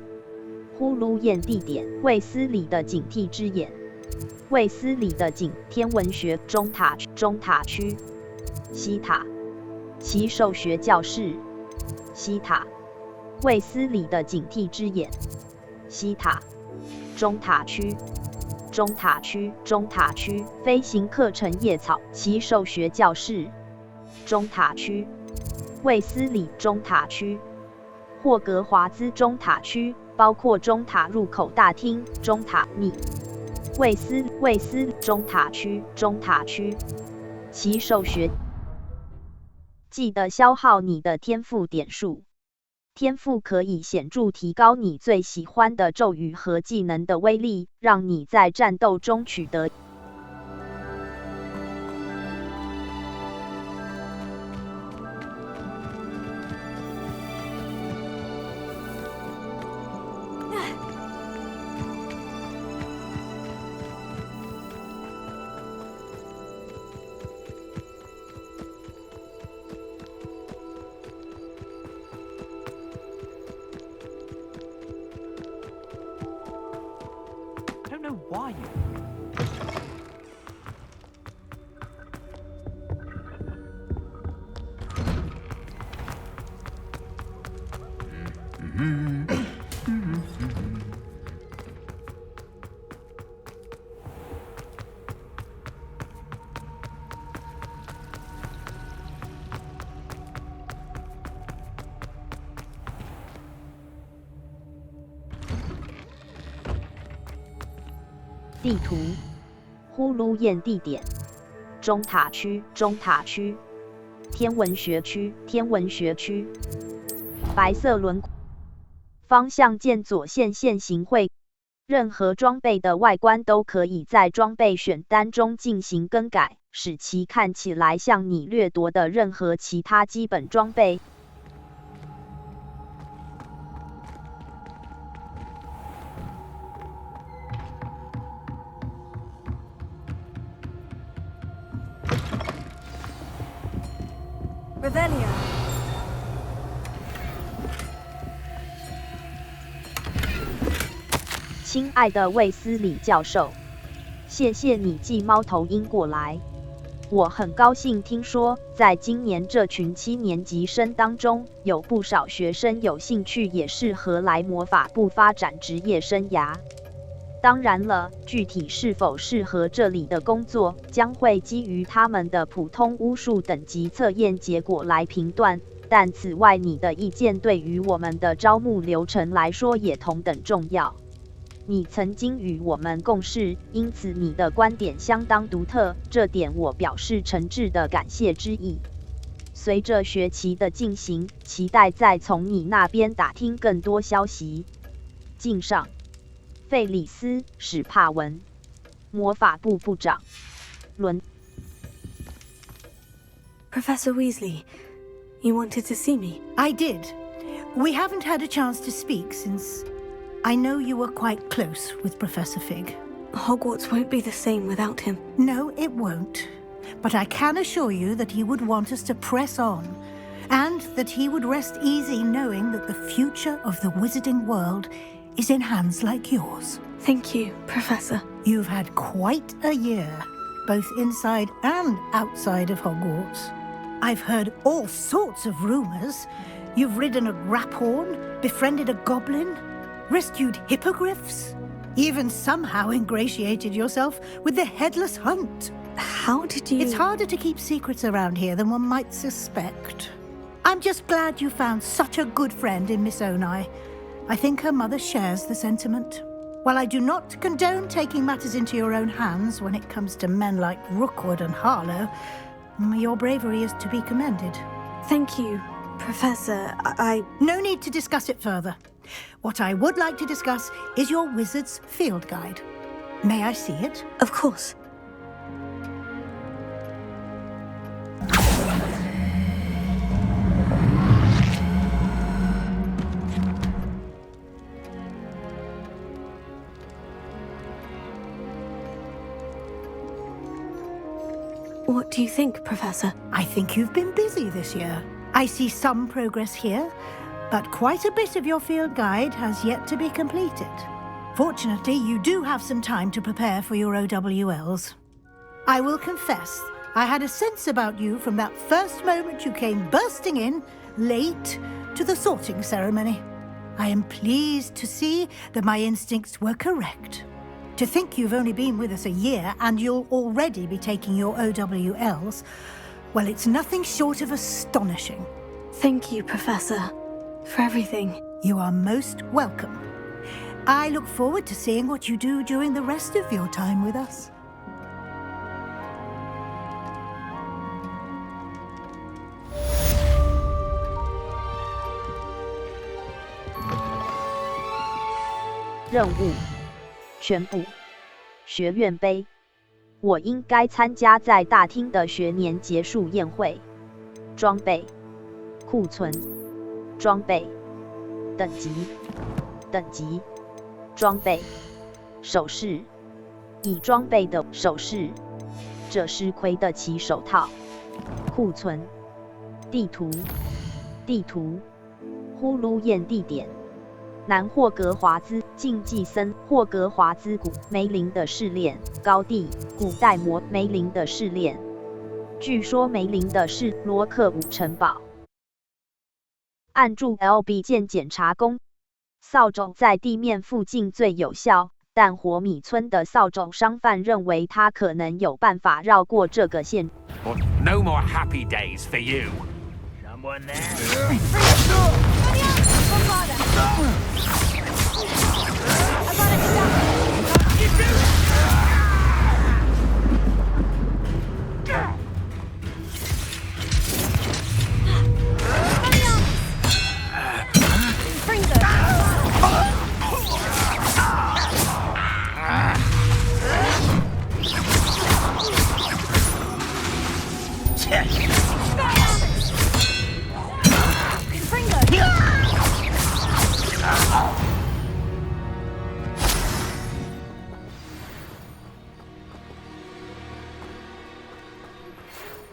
呼噜焰地点：卫斯理的警惕之眼。卫斯理的井，天文学中塔区。西塔，奇兽学教室。西塔，卫斯理的警惕之眼。西塔，中塔区。中塔区，飞行课程野草，奇兽学教室。中塔区，卫斯理中塔区。霍格华兹中塔区，包括中塔入口大厅、中塔密。卫斯中塔区。奇兽学，记得消耗你的天赋点数。天赋可以显著提高你最喜欢的咒语和技能的威力，让你在战斗中取得。Why you?地图，呼噜焰地点，中塔区，天文学区，白色轮廓，方向键左线线行会，任何装备的外观都可以在装备选单中进行更改，使其看起来像你掠夺的任何其他基本装备。Revelio. 亲爱的卫斯理教授，谢谢你寄猫头鹰过来。我很高兴听说，在今年这群7年级生当中，有不少学生有兴趣也适合来魔法部发展职业生涯。当然了，具体是否适合这里的工作，将会基于他们的普通巫术等级测验结果来评断。但此外，你的意见对于我们的招募流程来说也同等重要。你曾经与我们共事，因此你的观点相当独特，这点我表示诚挚的感谢之意。随着学期的进行，期待再从你那边打听更多消息。敬上。费里斯·史帕文，魔法部部长。伦。Professor Weasley, you wanted to see me? I did. We haven't had a chance to speak since I know you were quite close with Professor Fig. Hogwarts won't be the same without him. No, it won't. But I can assure you that he would want us to press on, and that he would rest easy knowing that the future of the wizarding world is in hands like yours. Thank you, Professor. You've had quite a year, both inside and outside of Hogwarts. I've heard all sorts of rumors. You've ridden a graphorn, befriended a goblin, rescued hippogriffs, even somehow ingratiated yourself with the Headless Hunt. How did you... It's harder to keep secrets around here than one might suspect. I'm just glad you found such a good friend in Miss Onai. I think her mother shares the sentiment. While I do not condone taking matters into your own hands when it comes to men like Rookwood and Harlow, your bravery is to be commended. Thank you, Professor. No need to discuss it further. What I would like to discuss is your wizard's field guide. May I see it? Of course. What do you think, Professor? I think you've been busy this year. I see some progress here, but quite a bit of your field guide has yet to be completed. Fortunately, you do have some time to prepare for your OWLs. I will confess, I had a sense about you from that first moment you came bursting in, late, to the sorting ceremony. I am pleased to see that my instincts were correct. To think you've only been with us a year and you'll already be taking your OWLs, well, it's nothing short of astonishing. Thank you, Professor, for everything. You are most welcome. I look forward to seeing what you do during the rest of your time with us.任务全部学院杯，我应该参加在大厅的学年结束宴会。装备库存，装备等级装备首饰，已装备的首饰，这是盔的骑手套。库存地图呼噜宴地点。南霍格华兹竞技森霍格华兹谷梅林的试炼高地古代魔梅林的试炼，据说梅林的是罗克伍城堡。按住 LB 键检查工，扫帚在地面附近最有效，但火米村的扫帚商贩认为他可能有办法绕过这个线。No more happy days for you. Someone there?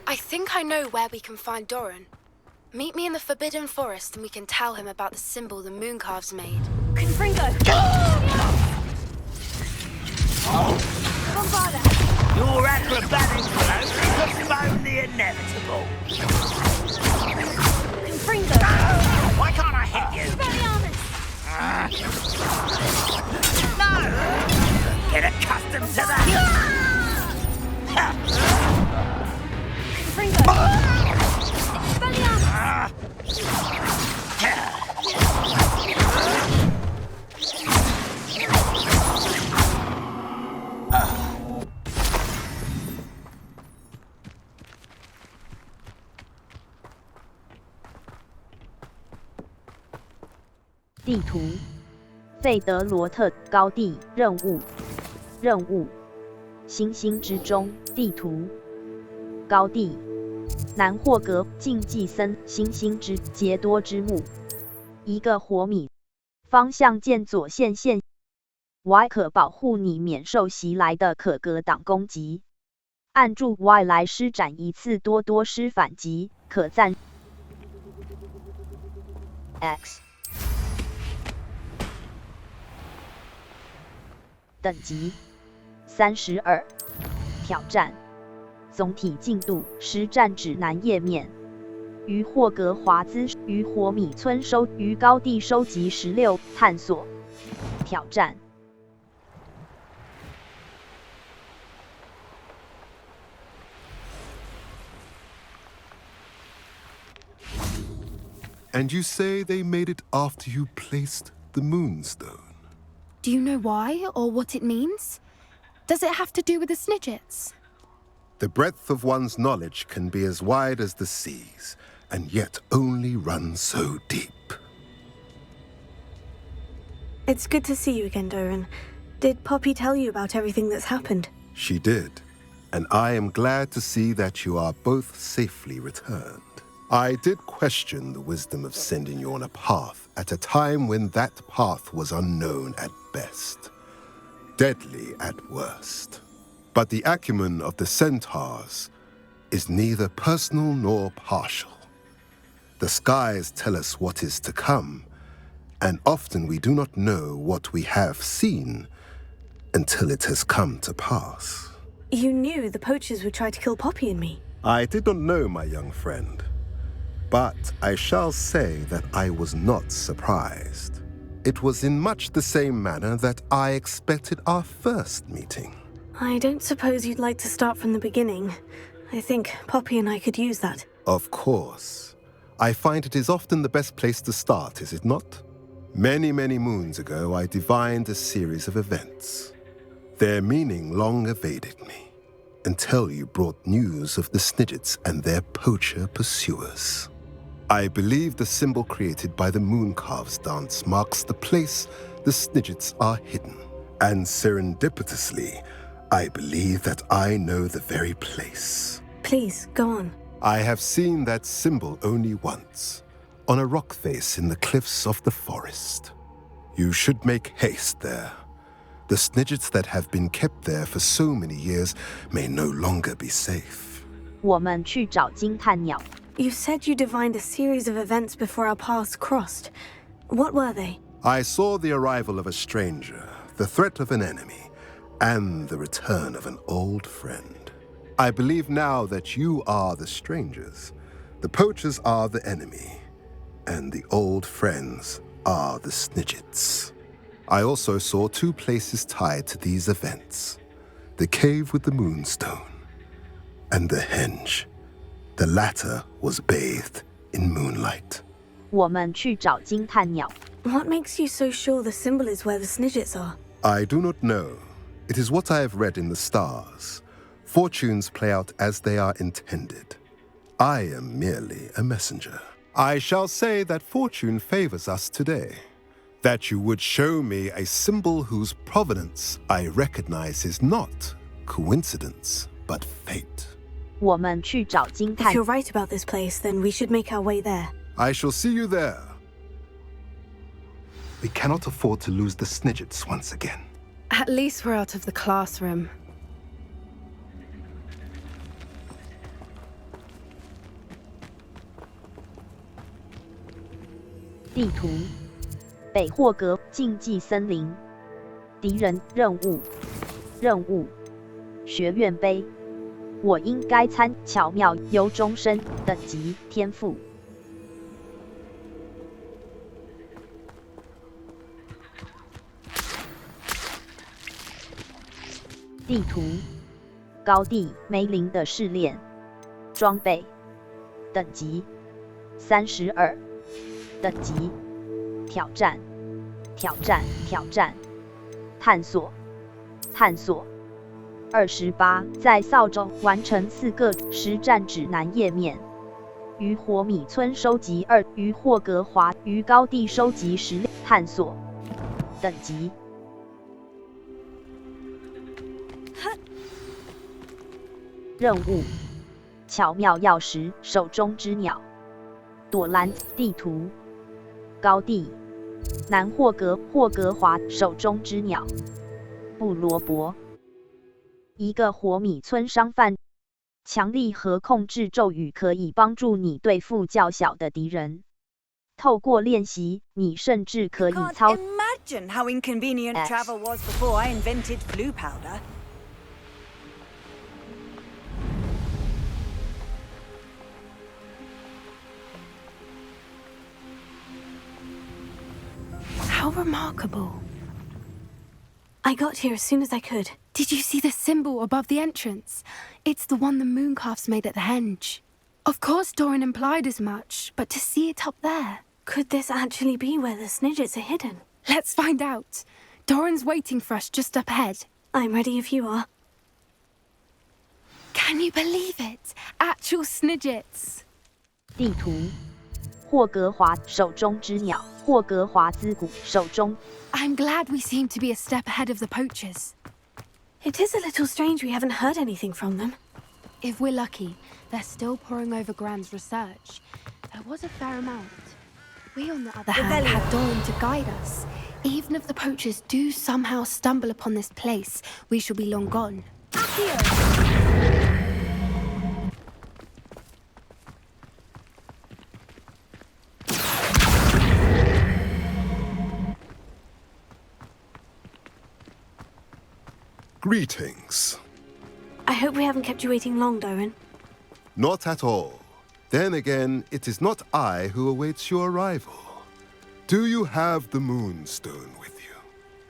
I think I know where we can find Doran. Meet me in the Forbidden Forest and we can tell him about the symbol the Mooncalves made. Confringo! Bombarda! Your acrobatic float postponed the inevitable. Confringo! Why can't I hit you? No! Get accustomed to that! Confringo!地图费德罗特高地任务星星之中地图高地南霍格竞技森星星之杰多之墓一个火米方向键左线线 Y 可保护你免受袭来的可格挡攻击，按住 Y 来施展一次多多施反击，可暂 X 等级32挑战总体进度实战指南页面于霍格华兹于火米村于高地收集16探索挑战。And you say they made it after you placed the moonstone? Do you know why or what it means? Does it have to do with the Snidgets? The breadth of one's knowledge can be as wide as the seas, and yet only run so deep. It's good to see you again, Doran. Did Poppy tell you about everything that's happened? She did, and I am glad to see that you are both safely returned. I did question the wisdom of sending you on a path at a time when that path was unknown at best, deadly at worst. But the acumen of the centaurs is neither personal nor partial. The skies tell us what is to come, and often we do not know what we have seen until it has come to pass. You knew the poachers would try to kill Poppy and me. I did not know, my young friend, but I shall say that I was not surprised. It was in much the same manner that I expected our first meeting. I don't suppose you'd like to start from the beginning. I think Poppy and I could use that. Of course. I find it is often the best place to start, is it not? Many, many moons ago, I divined a series of events. Their meaning long evaded me, until you brought news of the Snidgets and their poacher pursuers. I believe the symbol created by the Mooncalves dance marks the place the Snidgets are hidden. And serendipitously, I believe that I know the very place. Please, go on. I have seen that symbol only once, on a rock face in the cliffs of the forest. You should make haste there. The Snidgets that have been kept there for so many years may no longer be safe. 我们去找金探鸟。 You said you divined a series of events before our paths crossed. What were they? I saw the arrival of a stranger, the threat of an enemy, and the return of an old friend. I believe now that you are the strangers, the poachers are the enemy, and the old friends are the Snidgets. I also saw two places tied to these events, the cave with the moonstone and the henge. The latter was bathed in moonlight. 我们去找金探鸟。 What makes you so sure the symbol is where the Snidgets are? I do not know. It is what I have read in the stars. Fortunes play out as they are intended. I am merely a messenger. I shall say that fortune favors us today. That you would show me a symbol whose provenance I recognize is not coincidence, but fate. 我们去找金探。 If you're right about this place, then we should make our way there. I shall see you there. We cannot afford to lose the Snidgets once again. At least we're out of the classroom. 地图：北霍格禁忌森林。敌人任务：学院杯。我应该参巧妙由终身等级天赋。地图：高地梅林的试炼。装备：等级32。等级：挑战。探索28，在扫帚完成4个实战指南页面。于火米村收集2，于霍格华于高地收集10。探索等级。任务：巧妙钥匙手中之鸟。朵兰地图：高地南霍格华手中之鸟。布罗伯。一个火米村商贩，强力和控制咒语可以帮助你对付较小的敌人。透过练习，你甚至可以操。 Imagine how inconvenient travel was before I invented blue powder. How remarkable. I got here as soon as I could. Did you see the symbol above the entrance? It's the one the Mooncalves made at the henge. Of course Doran implied as much, but to see it up there... Could this actually be where the Snidgets are hidden? Let's find out. Doran's waiting for us just up ahead. I'm ready if you are. Can you believe it? Actual Snidgets. 地图：霍格华手中之鸟，霍格华兹谷手中。 I'm glad we seem to be a step ahead of the poachers. It is a little strange we haven't heard anything from them. If we're lucky, they're still poring over Gran's research. There was a fair amount. We, on the other hand, had Doran to guide us. Even if the poachers do somehow stumble upon this place, we shall be long gone. Greetings. I hope we haven't kept you waiting long, Doran. Not at all. Then again, it is not I who awaits your arrival. Do you have the Moonstone with you?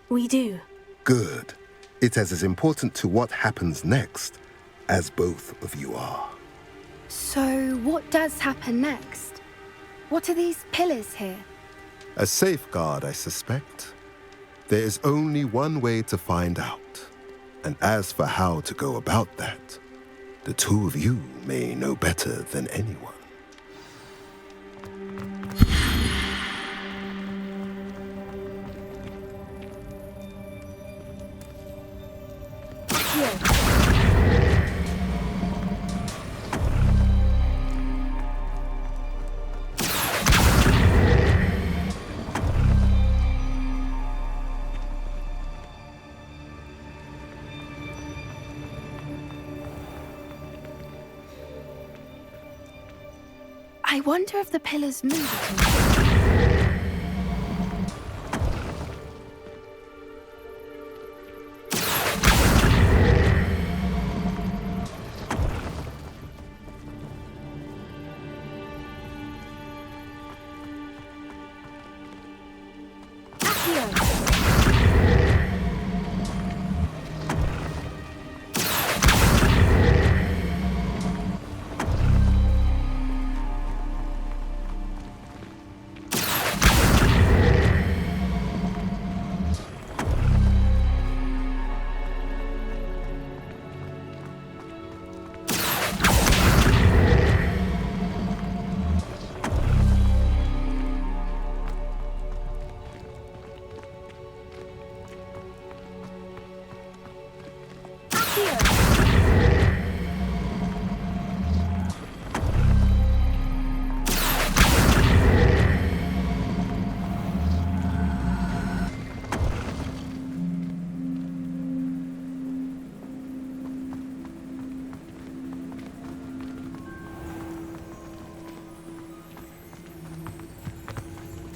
We do. Good. It is as important to what happens next as both of you are. So, what does happen next? What are these pillars here? A safeguard, I suspect. There is only one way to find out. And as for how to go about that, the two of you may know better than anyone. I wonder if the pillars move at all.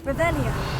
Revelio.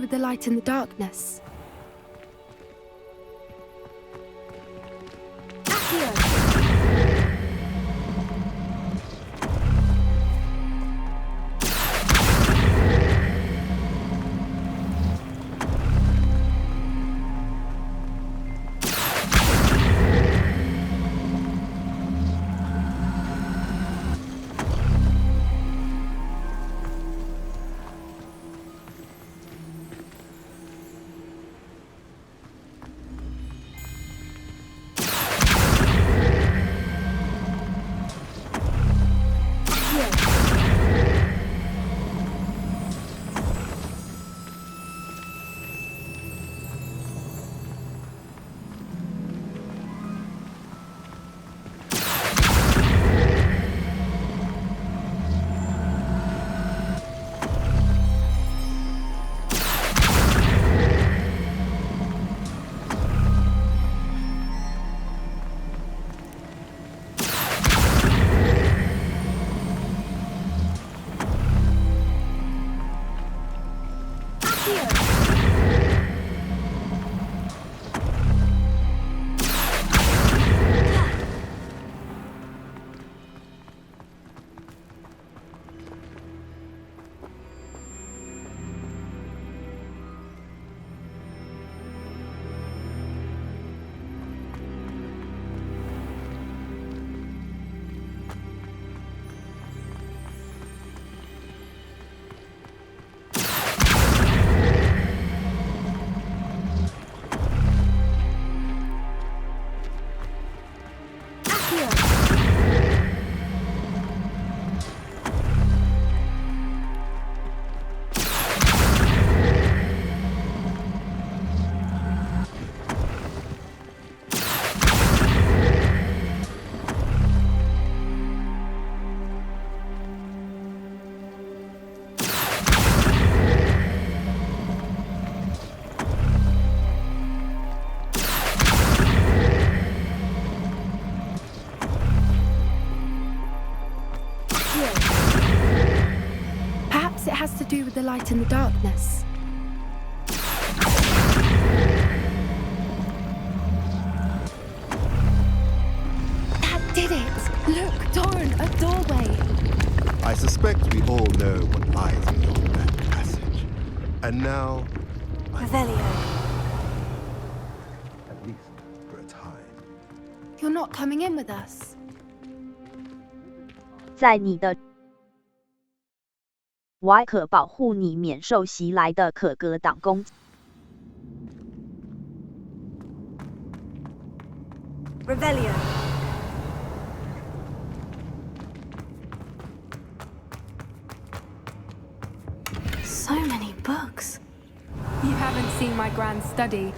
do with the light in the darkness? Perhaps it has to do with the light in the darkness. That did it! Look, Doran, a doorway! I suspect we all know what lies beyond that passage. And now... Revelio. At least for a time. You're not coming in with us. 在你的 Y 可保护你免受袭来的可格挡攻击。 Revelio. So many books. You haven't seen my grand study.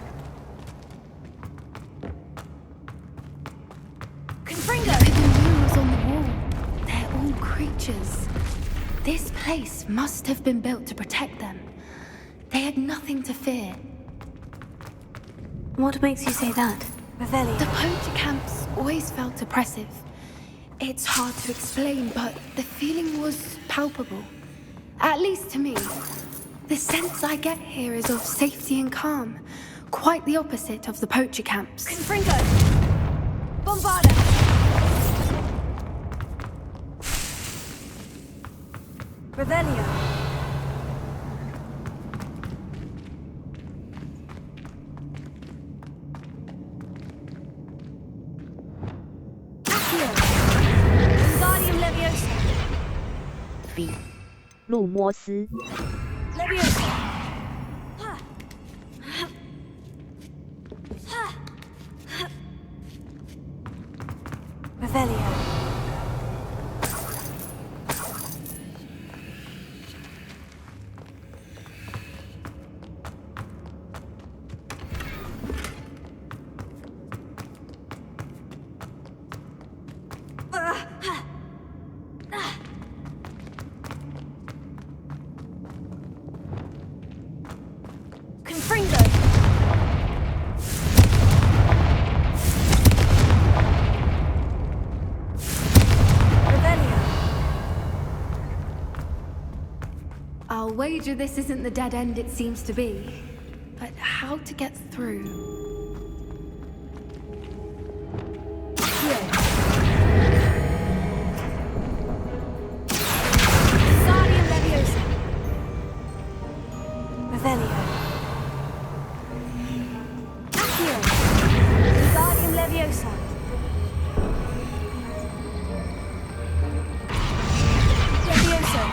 Confringo! Look at the murals on the wall. They're all creatures. This place must have been built to protect them. They had nothing to fear. What makes you say that? Revelio. The poacher camps always felt oppressive. It's hard to explain, but the feeling was palpable. At least to me. The sense I get here is of safety and calm. Quite the opposite of the poacher camps. Confringo! Bombarda! Revelio. Wingardium Leviosa. B. 路摩斯。 Leviosa. Revelio. Confringo. I'll wager this isn't the dead end it seems to be. But how to get through? Here. Guardian Leviosa. Revelio. Accio. Guardian Leviosa. Leviosa.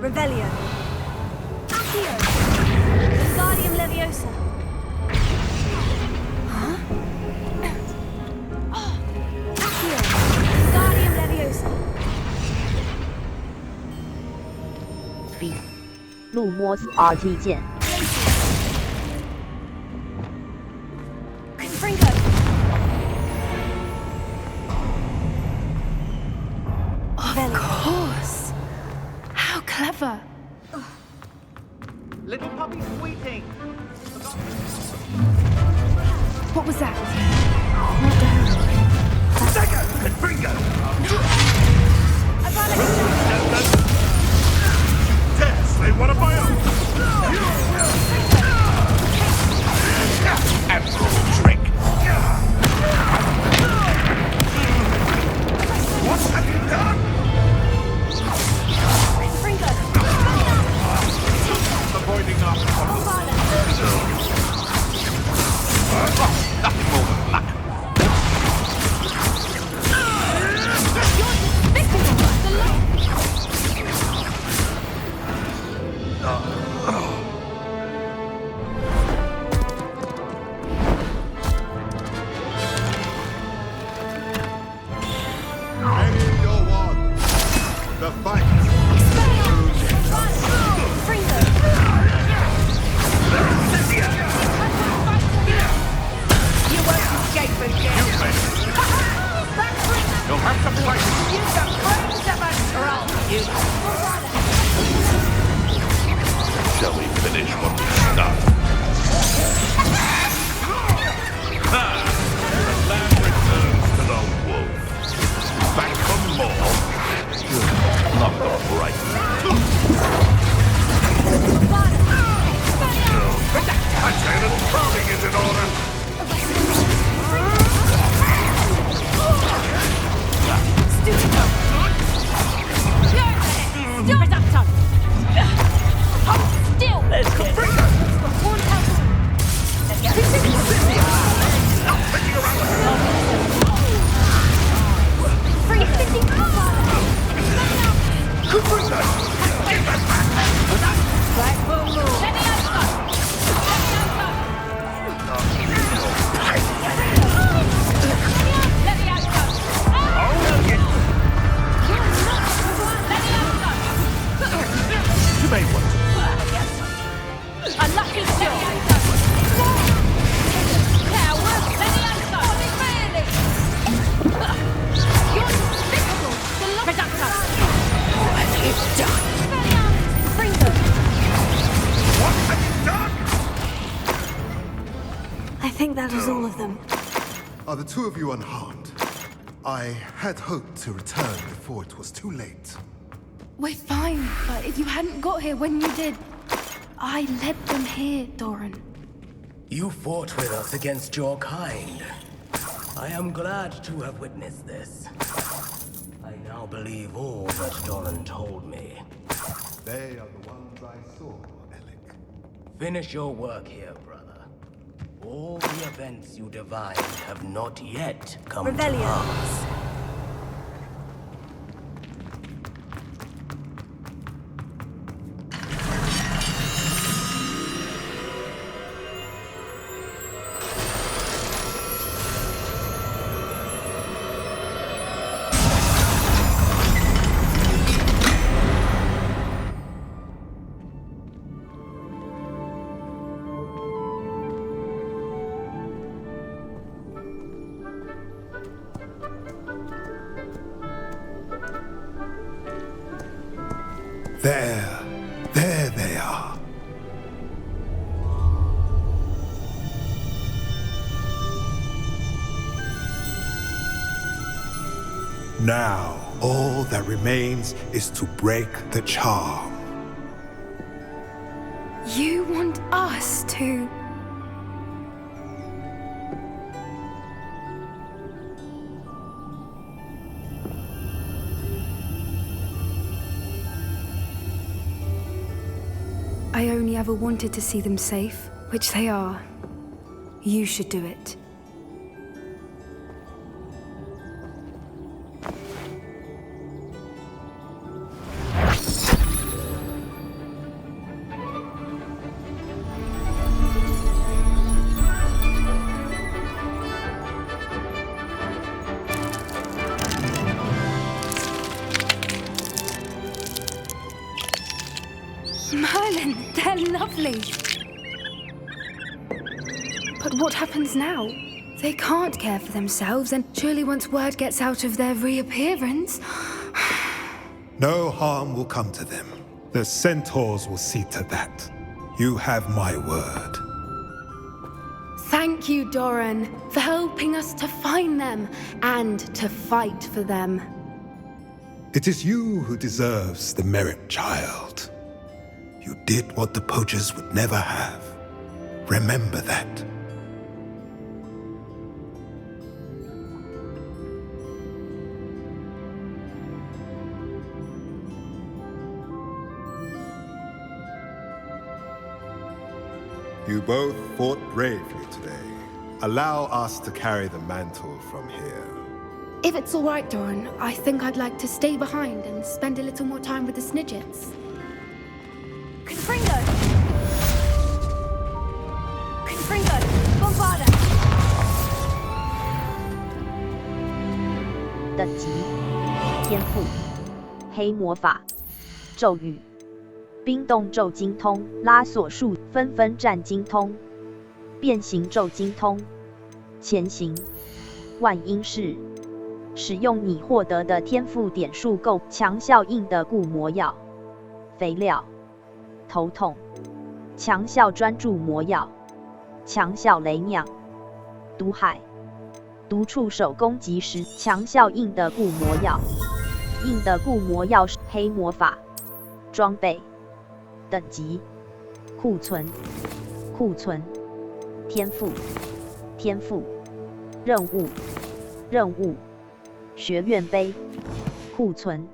Revelio. Accio. Wingardium Leviosa. Huh? Accio. Wingardium Leviosa. B. 路摸 RT 键。Confringo. Of course. How clever. Little puppy squeaking. What was that? Second, Confringo. Yes, they want to buy up. Abnormal trick. What have you done? Avoiding us. Nothing more than luck. Ready your one. The fight. You won't escape again. You'll have to fight. You've got brains of a troll, you. Shall we finish what we started? The land returns to the wolf. Back for more. Not the bright. I'd say a little crowding is in order. Hold still! Let's get it. Unlucky shot! Coward! Leviosa! Really? You're despicable! Reductor! What have you done? Bring them! What have you done? I think that was all of them. Are the two of you unharmed? I had hoped to return before it was too late. We're fine, but if you hadn't got here when you did, I led them here, Doran. You fought with us against your kind. I am glad to have witnessed this. I now believe all that Doran told me. They are the ones I saw, Alec. Finish your work here, brother. All the events you divined have not yet come to pass. Now, all that remains is to break the charm. You want us to... I only ever wanted to see them safe, which they are. You should do it. Merlin, they're lovely. But what happens now? They can't care for themselves, and surely once word gets out of their reappearance... No harm will come to them. The centaurs will see to that. You have my word. Thank you, Doran, for helping us to find them and to fight for them. It is you who deserves the merit, child. You did what the poachers would never have. Remember that. You both fought bravely today. Allow us to carry the mantle from here. If it's all right, Doran, I think I'd like to stay behind and spend a little more time with the Snidgets. Confringo! Confringo! Bombarda! 等级天赋黑魔法咒语冰冻咒精通拉锁术纷纷战精通变形咒精通前行万英式使用你获得的天赋点数够强效应的固魔药肥料头痛强效专注魔药强效雷鸟毒海毒触手攻击时强效应的固魔药应的固魔药是黑魔法装备等级库存天赋任务学院杯库存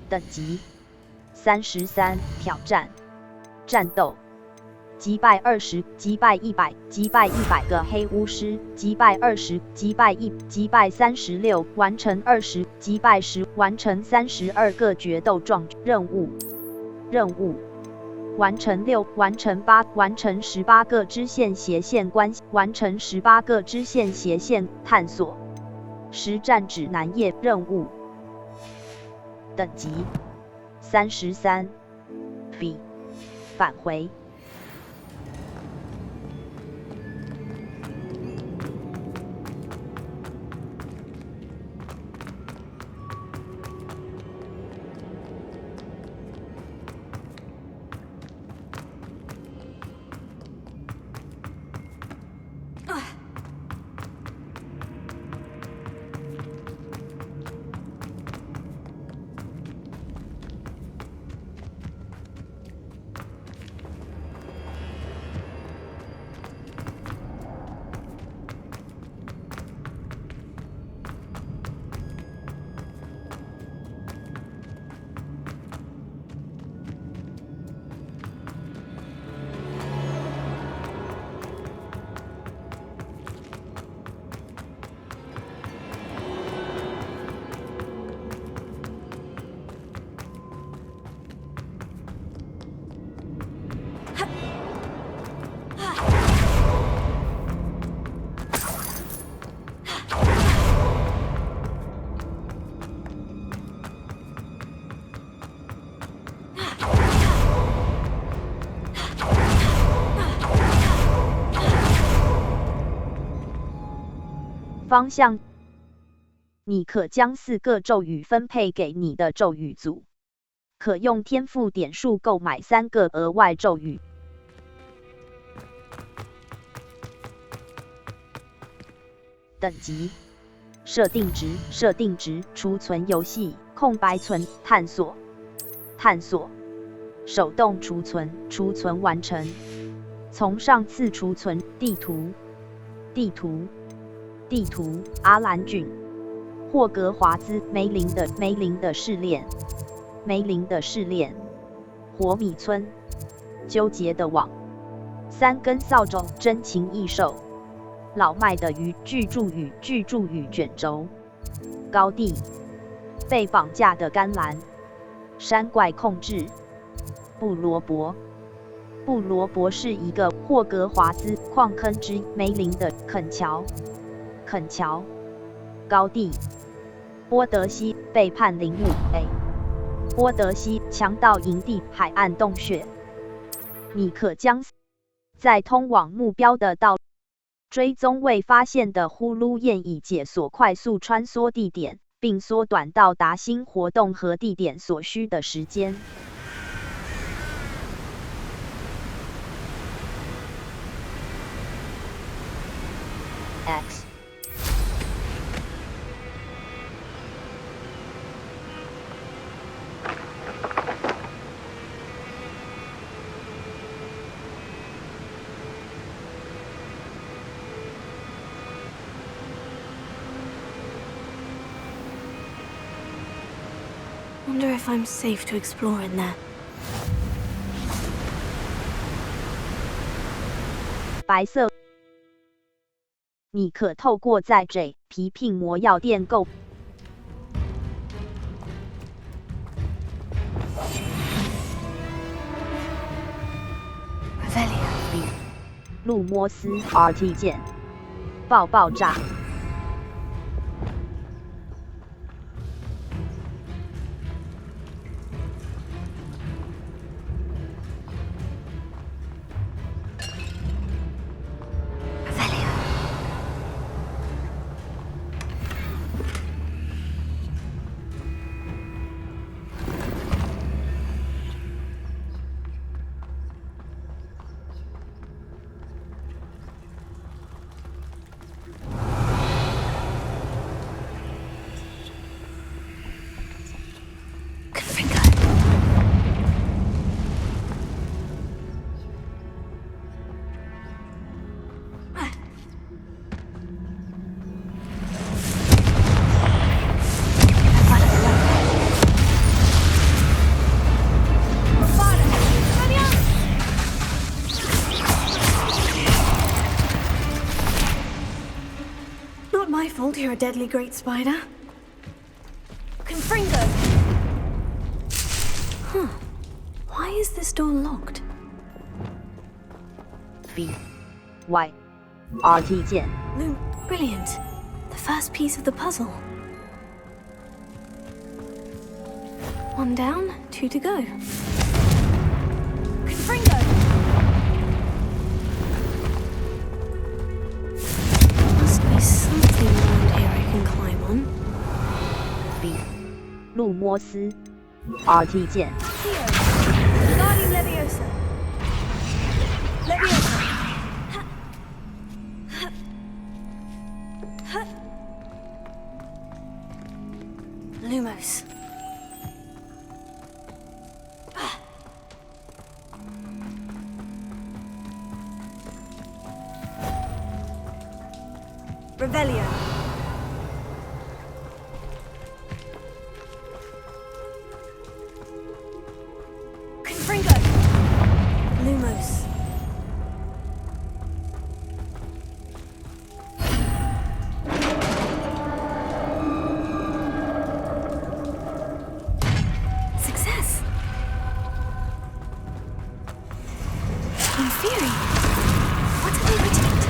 等级33挑战战斗击败20击败100击败100个黑巫师击败20击败1击败36完成20击败10完成32个决斗状任务完成6完成8完成18个支线斜线关系完成18个支线斜线探索实战指南页任务等级33 B 返回方向。你可将4个咒语分配给你的咒语组，可用天赋点数购买3个额外咒语。等级设定值储存游戏空白存探索手动储存完成。从上次储存地图阿兰郡霍格华兹梅林的试炼火米村纠结的网3根扫帚真情异兽老麦的鱼巨柱语卷轴高地被绑架的甘蓝山怪控制布罗伯是一个霍格华兹矿坑之梅林的肯桥高地波德西背叛陵墓波德西强盗营地海岸洞穴。你可将在通往目标的道路追踪未发现的呼噜焰以解锁快速穿梭地点，并缩短到达新活动和地点所需的时间。X Wonder if I'm safe to explore in there. 白色。你可透过在 J 皮聘魔药店购路摩斯 RT 键爆炸。You're a deadly great spider. Confringo! Huh. Why is this door locked? B Y RT 键 Brilliant. The first piece of the puzzle. 1 down, 2 to go. Confringo! Must be something around here I can climb on. B 路摩斯 RT 键 Guardian Leviosa! Leviosa! Lumos. Revelio. Confringo. Lumos. Success. In theory, what did they protect?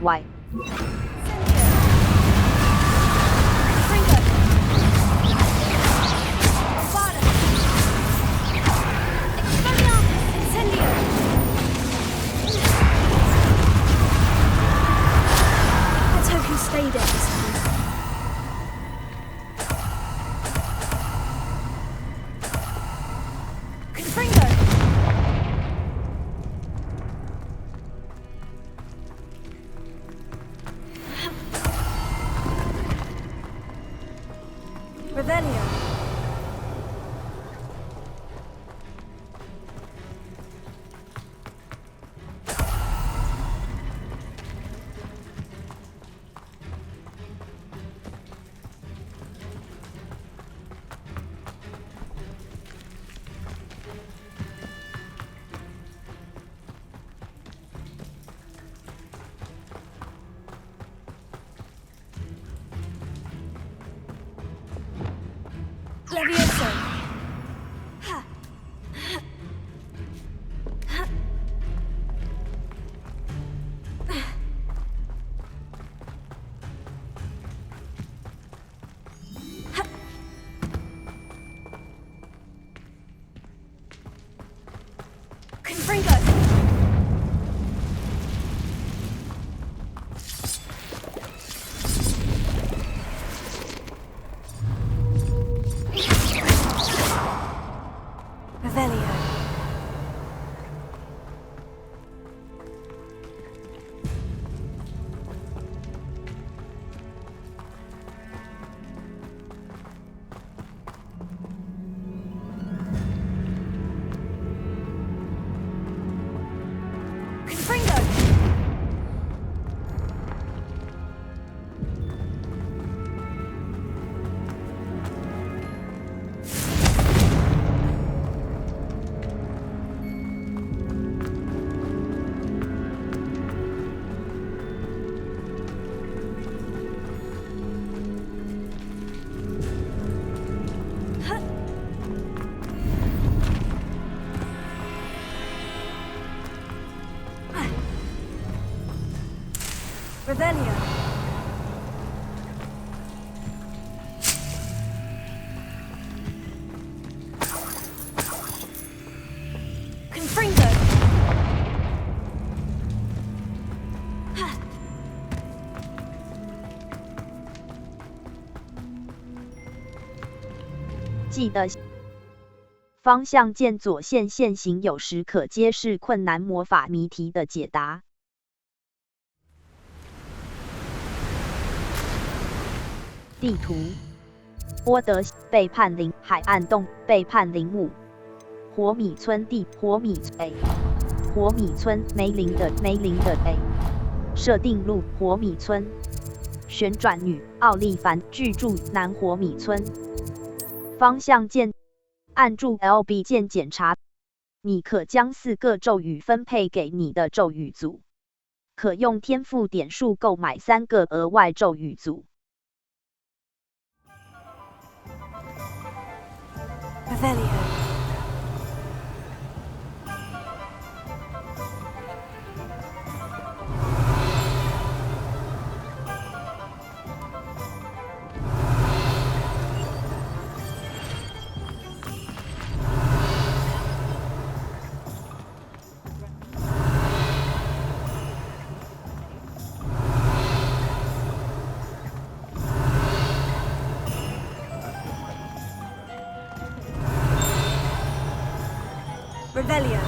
Y。Let's hope you stay dead this time. Revelio. Levioso. Confringo. Revelio. Confringo. Revelio. Confringo. 记得方向键左线线行有时可揭示困难魔法谜题的解答。地图：波德背叛林海岸洞背叛陵墓火米村地火米 A 火米村梅林的 A 设定路火米村旋转女奥利凡居住南火米村方向键按住 LB 键检查，你可将4个咒语分配给你的咒语组，可用天赋点数购买3个额外咒语组。Revelio. Revelio.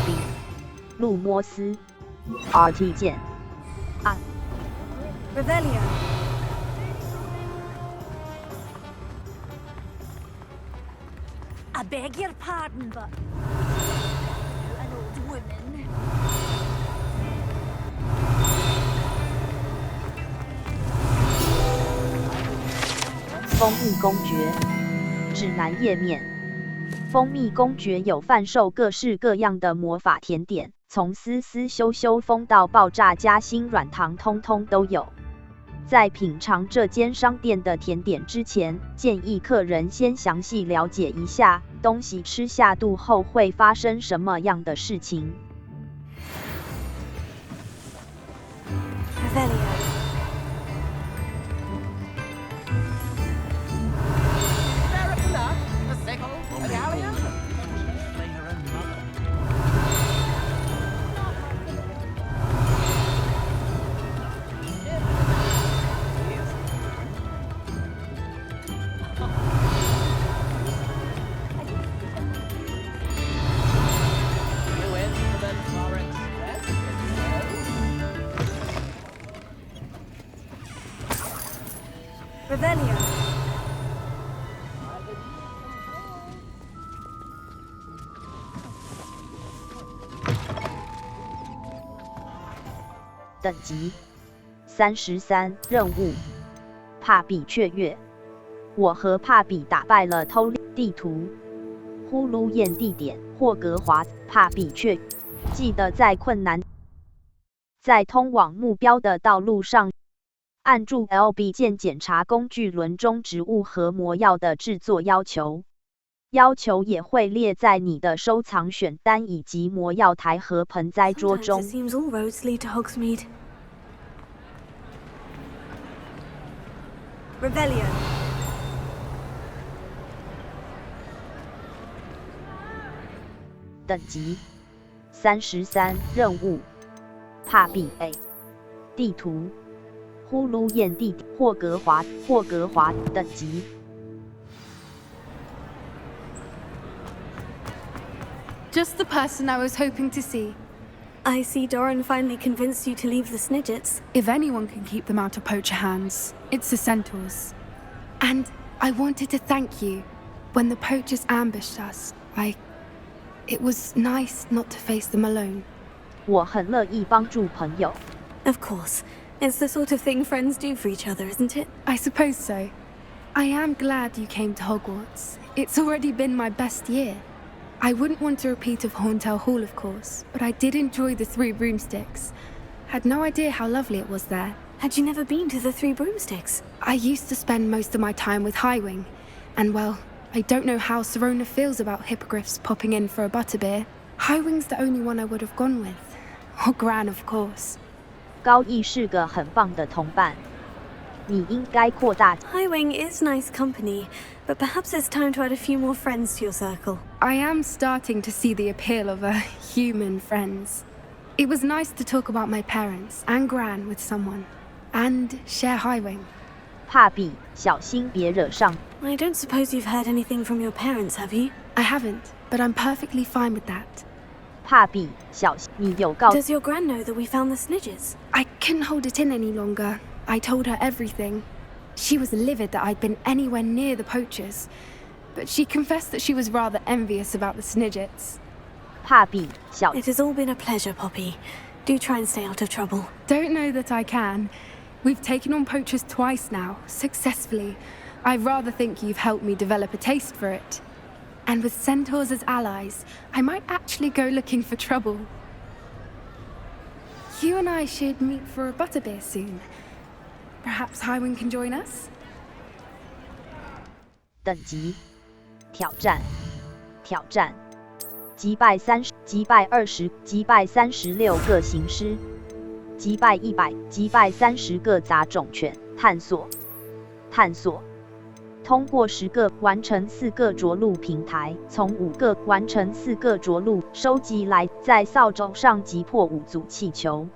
B 路摩斯 RT 键按。Revelio. I beg your pardon, but an old woman. 风雾公爵指南页面。蜂蜜公爵有贩售各式各样的魔法甜点，从丝丝修修风到爆炸夹心软糖，通通都有。在品尝这间商店的甜点之前，建议客人先详细了解一下东西吃下肚后会发生什么样的事情。等级33，任务帕比雀跃。我和帕比打败了偷地图呼噜验地点霍格华兹。帕比雀，记得在通往目标的道路上，按住 LB 键检查工具轮中植物和魔药的制作要求。要求也会列在你的收藏选单以及魔药台和盆栽桌中。Rebellion. 等级33，任务帕比 A 地图呼噜验地霍格华等级。Just the person I was hoping to see. I see Doran finally convinced you to leave the Snidgets. If anyone can keep them out of poacher hands, it's the centaurs. And I wanted to thank you. When the poachers ambushed us, it was nice not to face them alone. 我很乐意帮助朋友。Of course. It's the sort of thing friends do for each other, isn't it? I suppose so. I am glad you came to Hogwarts. It's already been my best year. I wouldn't want a repeat of Horntail Hall, of course, but I did enjoy the Three Broomsticks. Had no idea how lovely it was there. Had you never been to the Three Broomsticks? I used to spend most of my time with Highwing, and well, I don't know how Serona feels about hippogriffs popping in for a butterbeer. Highwing's the only one I would have gone with. Or Gran, of course. 高毅是个很棒的同伴，你应该扩大。Highwing is nice company, but perhaps it's time to add a few more friends to your circle. I am starting to see the appeal of human friends. It was nice to talk about my parents and Gran with someone, and share Highwing. 帕比，小心别惹上。I don't suppose you've heard anything from your parents, have you? I haven't, but I'm perfectly fine with that. 帕比，小心你有告。Does your Gran know that we found the Snidgets? I couldn't hold it in any longer. I told her everything. She was livid that I'd been anywhere near the poachers, but she confessed that she was rather envious about the Snidgets. 帕比，小。 It has all been a pleasure, Poppy. Do try and stay out of trouble. Don't know that I can. We've taken on poachers twice now, successfully. I rather think you've helped me develop a taste for it. And with centaurs as allies, I might actually go looking for trouble. You and I should meet for a butterbeer soon. Perhaps Highwing can join us? 等级挑战击败20击败36个行尸，击败100击败30个杂种犬。探索通过10个完成4个着陆平台，从5个完成4个着陆，收集来在扫帚上击破5组气球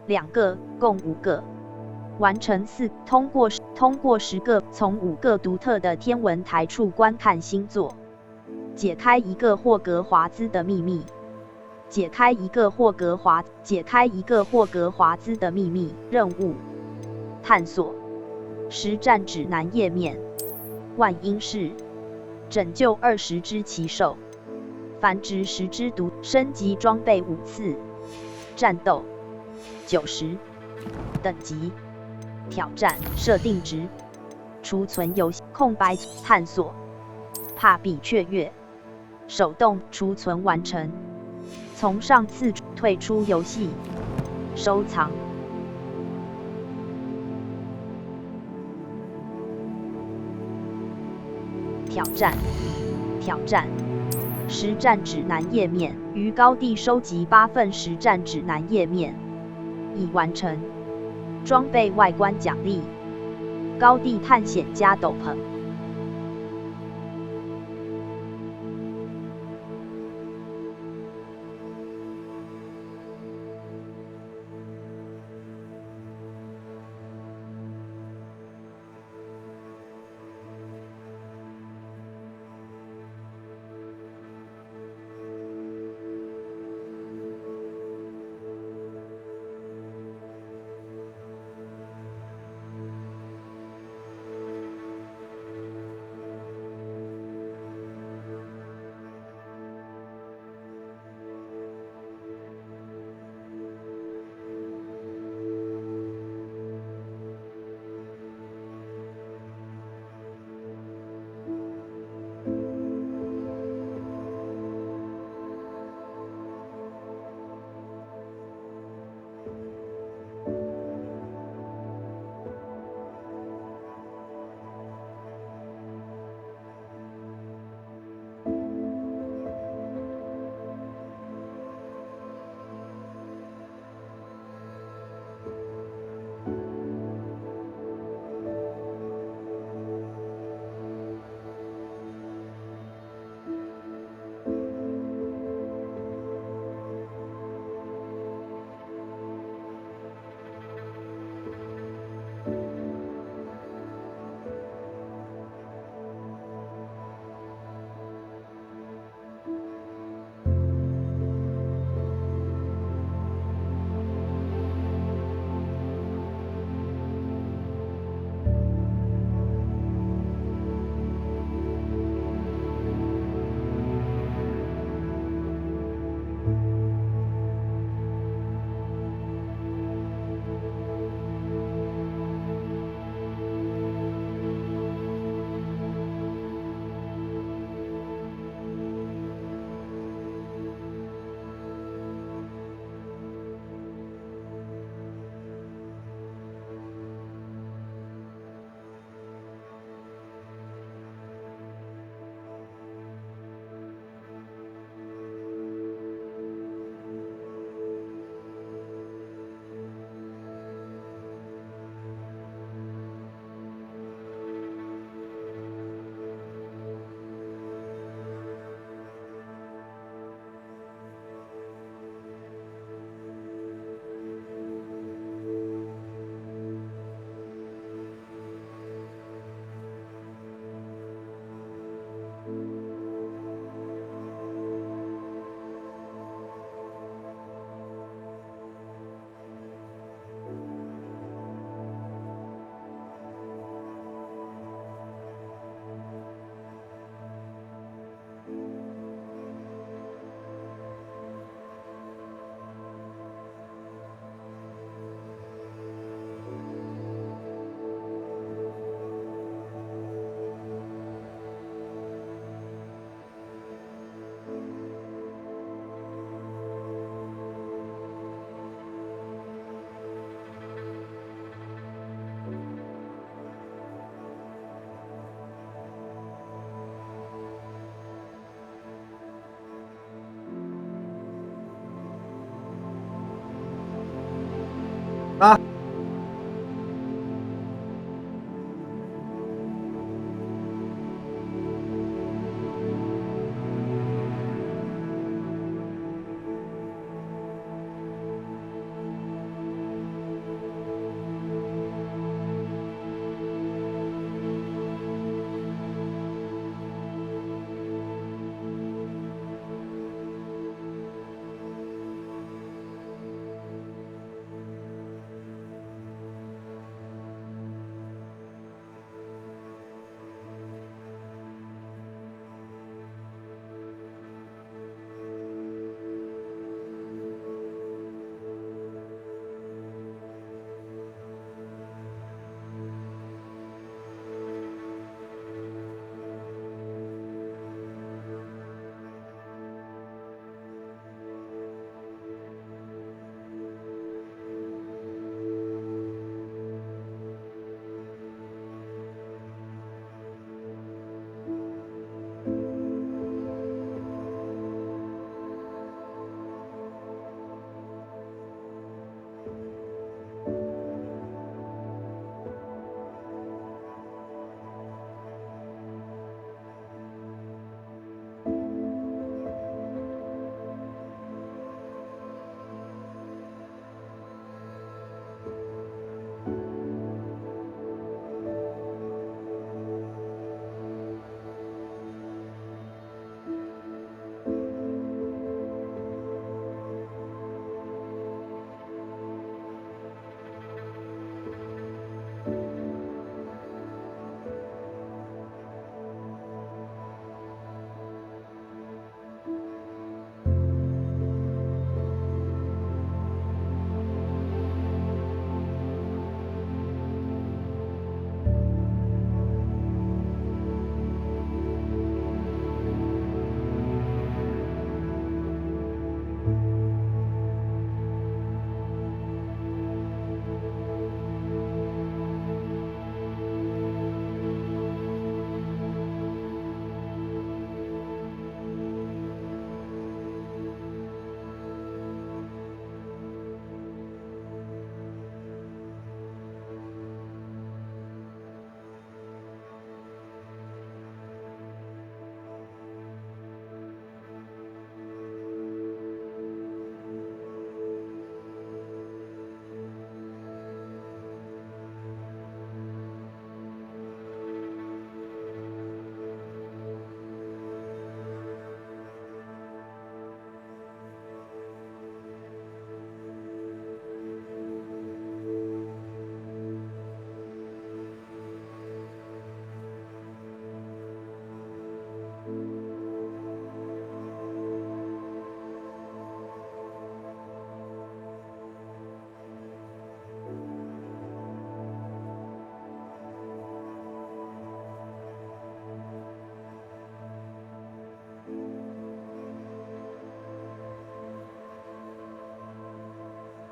，2个共5个。完成通过10个，从5个独特的天文台处观看星座，解开一个霍格华兹的秘密，解开一个霍格华兹的秘密任务，探索实战指南页面，万英式拯救20只奇兽，繁殖10只毒，升级装备5次，战斗90，等级。挑战设定值，储存游戏空白探索怕比雀跃，手动储存完成。从上次退出游戏，收藏。挑战。实战指南页面，于高地收集8份实战指南页面，已完成。装备外观奖励：高地探险家斗篷。啊！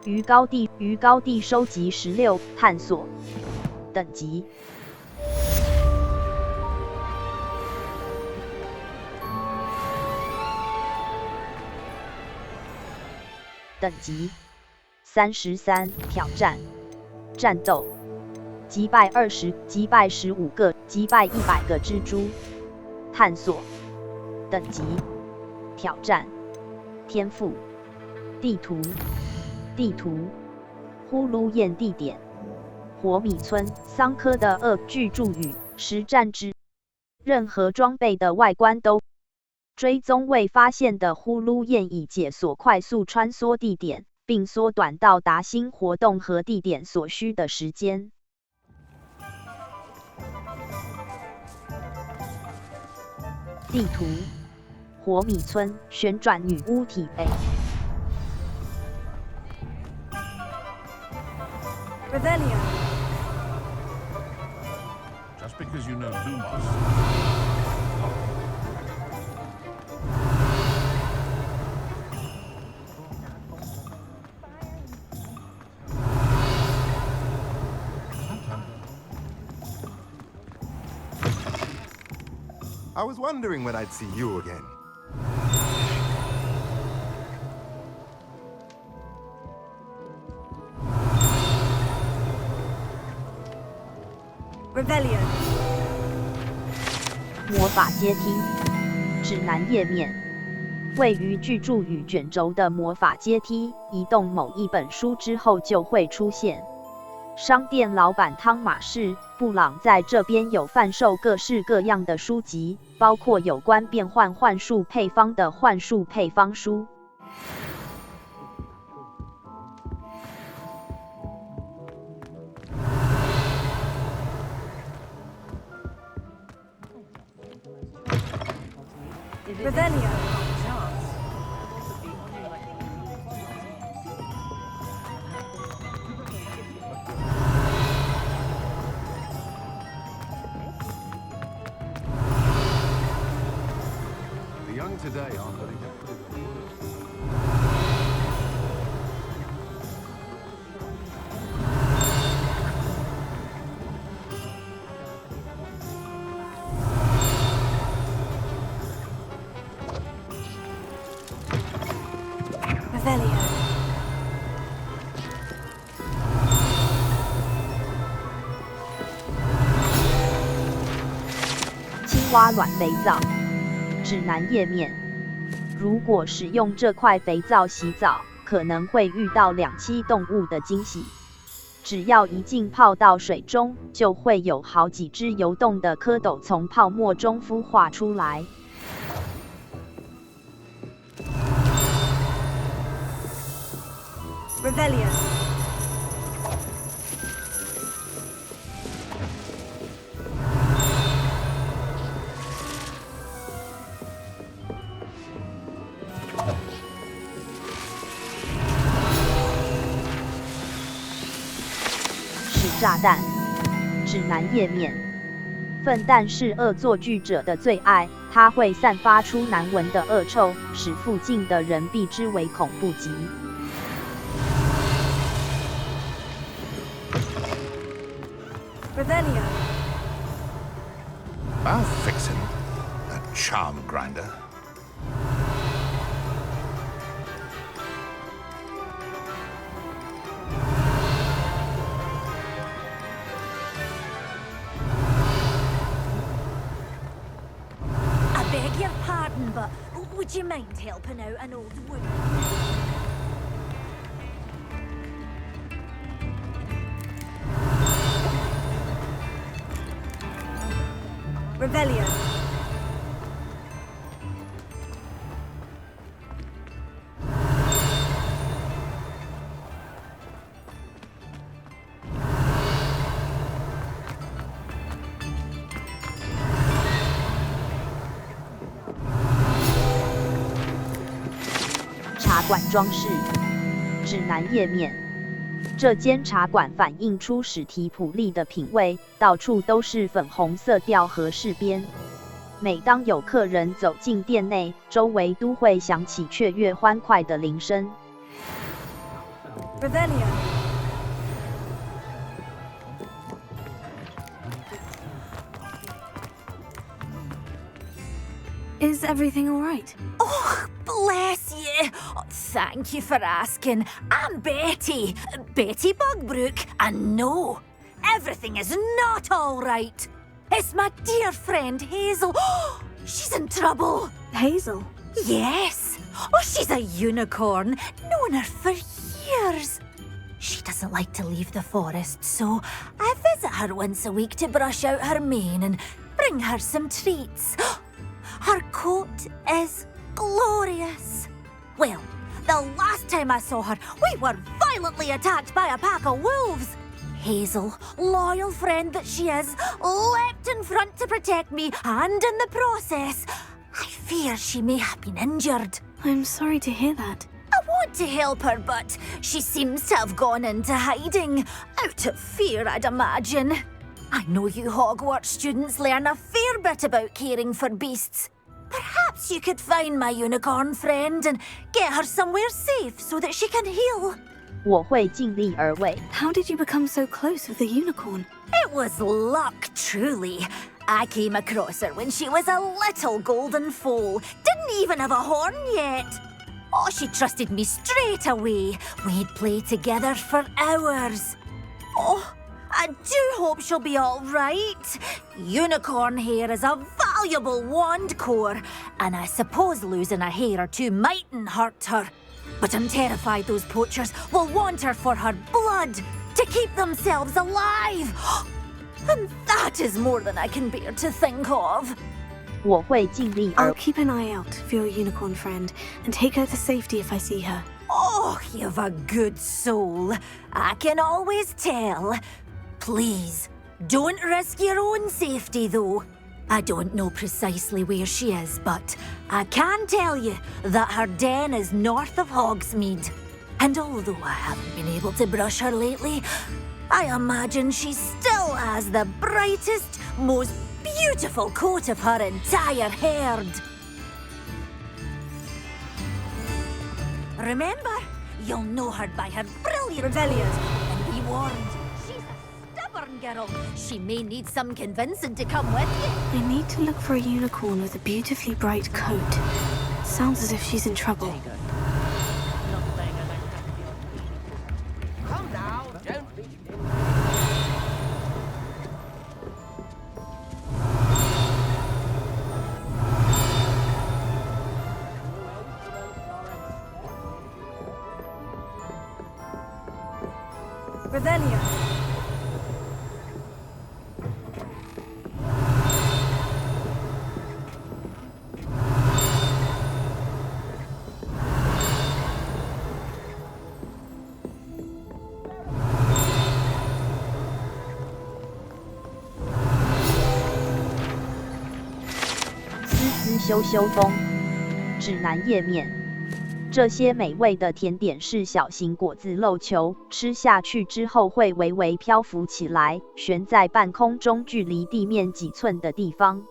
于高地收集16，探索等级。等级33，挑战战斗，击败15个，击败100个蜘蛛。探索等级挑战天赋地图呼噜燕地点火米村桑科的恶巨注语实战之任何装备的外观都追踪未发现的呼噜燕以解锁快速穿梭地点，并缩短到达新活动和地点所需的时间。地图火米村旋转女巫体北。Revelio. Just because you know Lumos. I was wondering when I'd see you again. Revelio. 魔法阶梯指南页面，位于巨著与卷轴的魔法阶梯，移动某一本书之后就会出现。商店老板汤马士·布朗在这边有贩售各式各样的书籍，包括有关变换幻术配方的幻术配方书。Revelio. The young today aren't letting it through. Revelio. 青蛙卵肥皂指南页面，如果使用这块肥皂洗澡，可能会遇到两栖动物的惊喜。只要一浸泡到水中，就会有好几只游动的蝌蚪从泡沫中孵化出来。Revelio.是炸弹指南页面，粪蛋是恶作剧者的最爱，它会散发出难闻的恶臭，使附近的人避之唯恐不及。Revelio. I'll fix him. That charm grinder. I beg your pardon, but would you mind helping out an old woman? Revelio.《茶馆装饰指南页面，这间茶馆反映出史提普利的品味，到处都是粉红色调和饰边。每当有客人走进店内，周围都会响起雀跃欢快的铃声。Revelio. Is everything all right? Oh, bless you. Oh, thank you for asking. I'm Betty. Betty Bugbrook. And no, everything is not all right. It's my dear friend Hazel. Oh, she's in trouble. Hazel? Yes. Oh, she's a unicorn. Known her for years. She doesn't like to leave the forest, so I visit her once a week to brush out her mane and bring her some treats. Her coat is glorious. Well, the last time I saw her, we were violently attacked by a pack of wolves. Hazel, loyal friend that she is, leapt in front to protect me, and in the process, I fear she may have been injured. I'm sorry to hear that. I want to help her, but she seems to have gone into hiding. Out of fear, I'd imagine. I know you Hogwarts students learn a fair bit about caring for beasts. Perhaps you could find my unicorn friend and get her somewhere safe so that she can heal. 我会尽力而为。 How did you become so close with the unicorn? It was luck, truly. I came across her when she was a little golden foal. Didn't even have a horn yet. Oh, she trusted me straight away. We'd play together for hours. Oh, I do hope she'll be all right. Unicorn hair is a valuable wand core, and I suppose losing a hair or two mightn't hurt her. But I'm terrified those poachers will want her for her blood, to keep themselves alive. And that is more than I can bear to think of. 我会尽力而 I'll keep an eye out for your unicorn friend and take her to safety if I see her. Oh, you've a good soul. I can always tell. Please, don't risk your own safety, though. I don't know precisely where she is, but I can tell you that her den is north of Hogsmeade. And although I haven't been able to brush her lately, I imagine she still has the brightest, most beautiful coat of her entire herd. Remember, you'll know her by her brilliant Revelio. And be warned, she's a stubborn girl. She may need some convincing to come with you. I need to look for a unicorn with a beautifully bright coat. Sounds as if she's in trouble. Come now, don't be... Revelio.羞羞风指南页面。这些美味的甜点是小型果子肉球，吃下去之后会微微漂浮起来，悬在半空中，距离地面几寸的地方。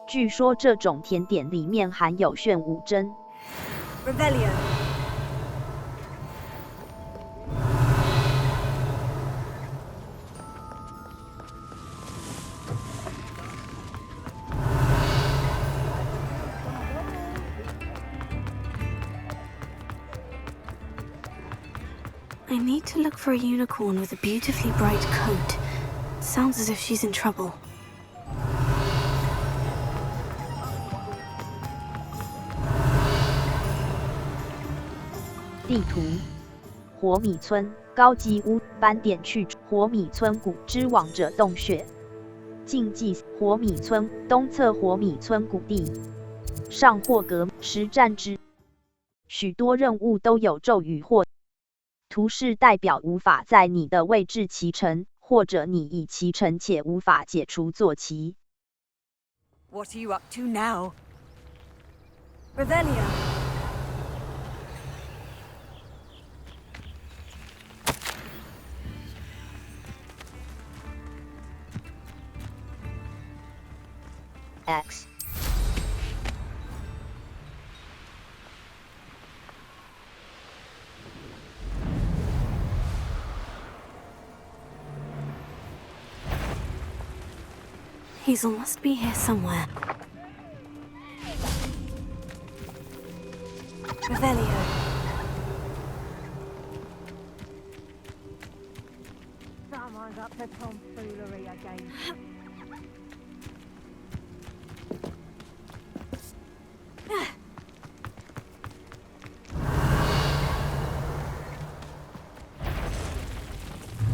据说这种甜点里面含有炫舞针。Revelio. I need to look for a unicorn with a beautifully bright coat. Sounds as if she's in trouble. 地图：火米村高级屋斑点去火米村谷之王者洞穴禁忌火米村东侧火米村谷地上霍格实战之许多任务都有咒语或图示代表无法在你的位置骑乘，或者你已骑乘且无法解除坐骑。What are you up to now? Revelio. X Hazel must be here somewhere. Revelio. Someone's up to tomfoolery again.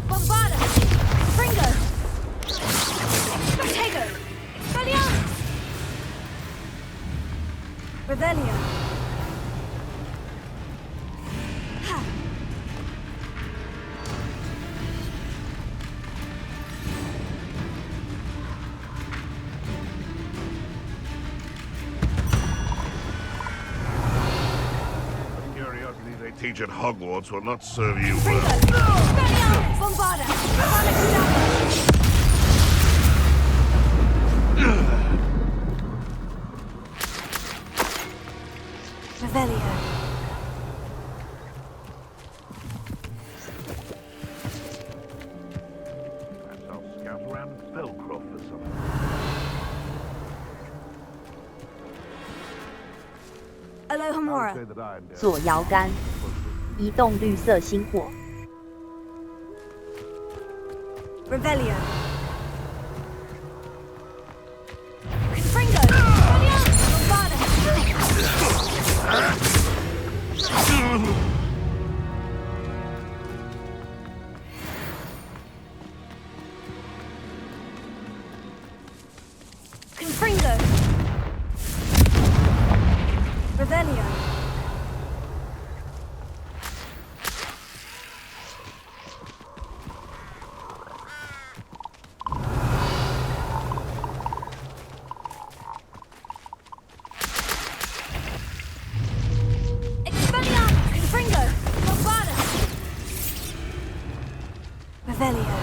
Bombarda! Fringo! Stratego! Expelliarmus! Revelio! The curiosity they teach at Hogwarts will not serve you well. Expelliarmus! Bombarda! Revelio. Perhaps I'll scout around Belcroft for something. 左摇杆，移动绿色星火。 Revelio. Confringo! Expelliarmus! Bombarda! Confringo! Revelio. Expelliarmus! Confringo! Bombarda! Revelio.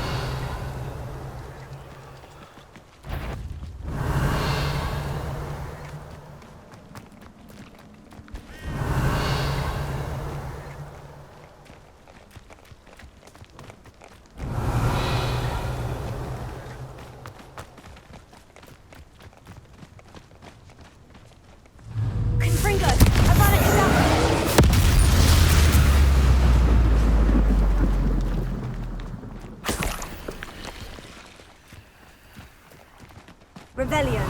Confringo! Avada Kedavra! Revelio.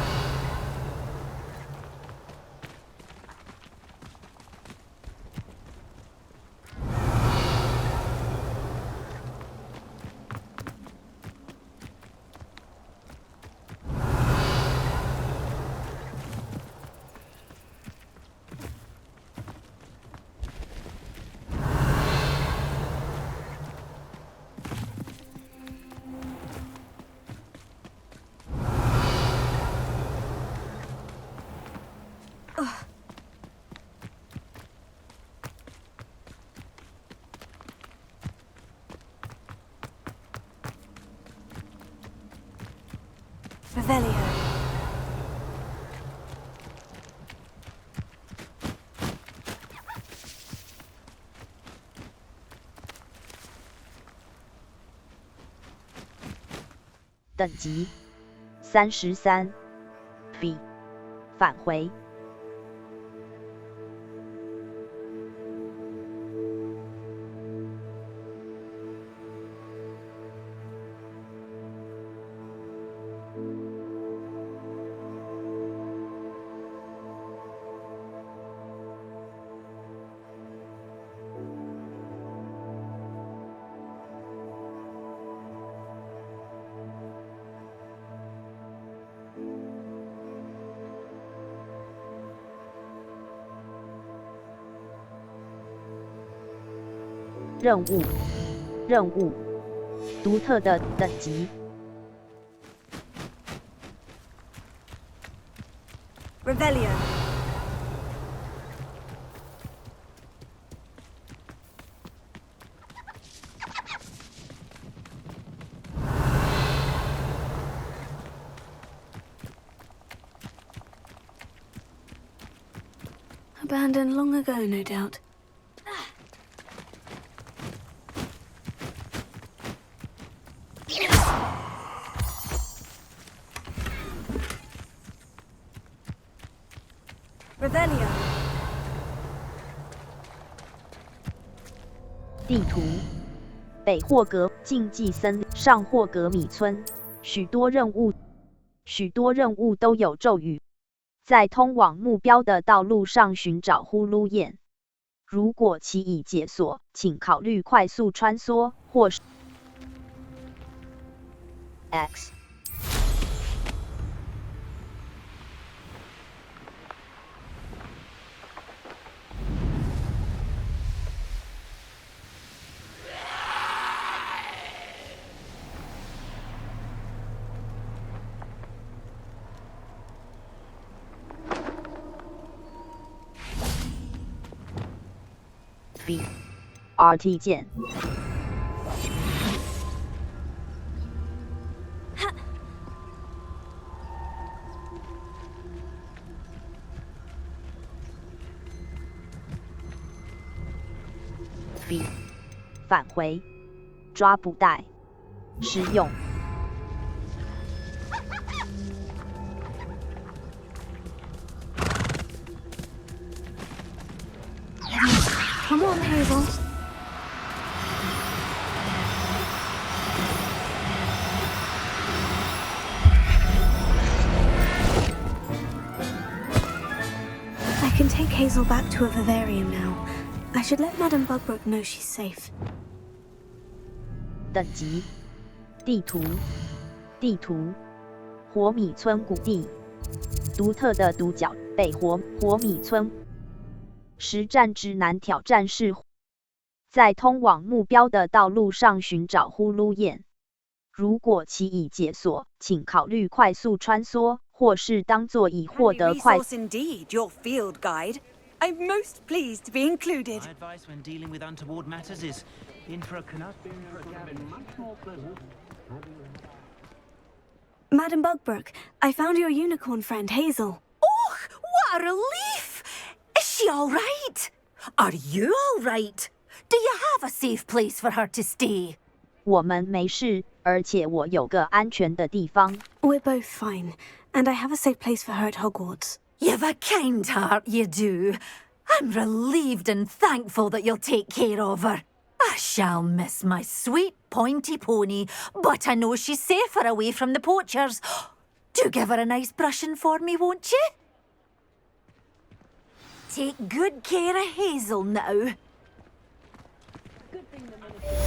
Revelio. "等级33 B 返回。任务，独特的等级。Revelio. Abandoned long ago, no doubt. Revelio. 地图：北霍格禁忌森林，上霍格米村。许多任务都有咒语。在通往目标的道路上寻找呼噜燕。如果其已解锁，请考虑快速穿梭，或是 X。RT 键。B 返回，抓捕带，使用。Come on, Hazel. I can take Hazel back to a vivarium now. I should let Madame Bugbrook know she's safe. 等级：地图，火米村谷地，独特的独角，北火米村。实战指南挑战是在通往目标的道路上寻找呼噜燕。如果其已解锁，请考虑快速穿梭，或是当作已获得快。Indeed, your field guide. I'm most pleased to be included. My advice when dealing with untoward matters is in for a cabin much more pleasant. Madame Bugbrook, I found your unicorn friend, Hazel. Oh, what a relief! Is she all right? Are you all right? Do you have a safe place for her to stay? 我们没事，而且我有个安全的地方。We're both fine, and I have a safe place for her at Hogwarts. You've a kind heart, you do. I'm relieved and thankful that you'll take care of her. I shall miss my sweet pointy pony, but I know she's safer away from the poachers. Do give her a nice brushing for me, won't you? Take good care of Hazel now. Good thing the minister...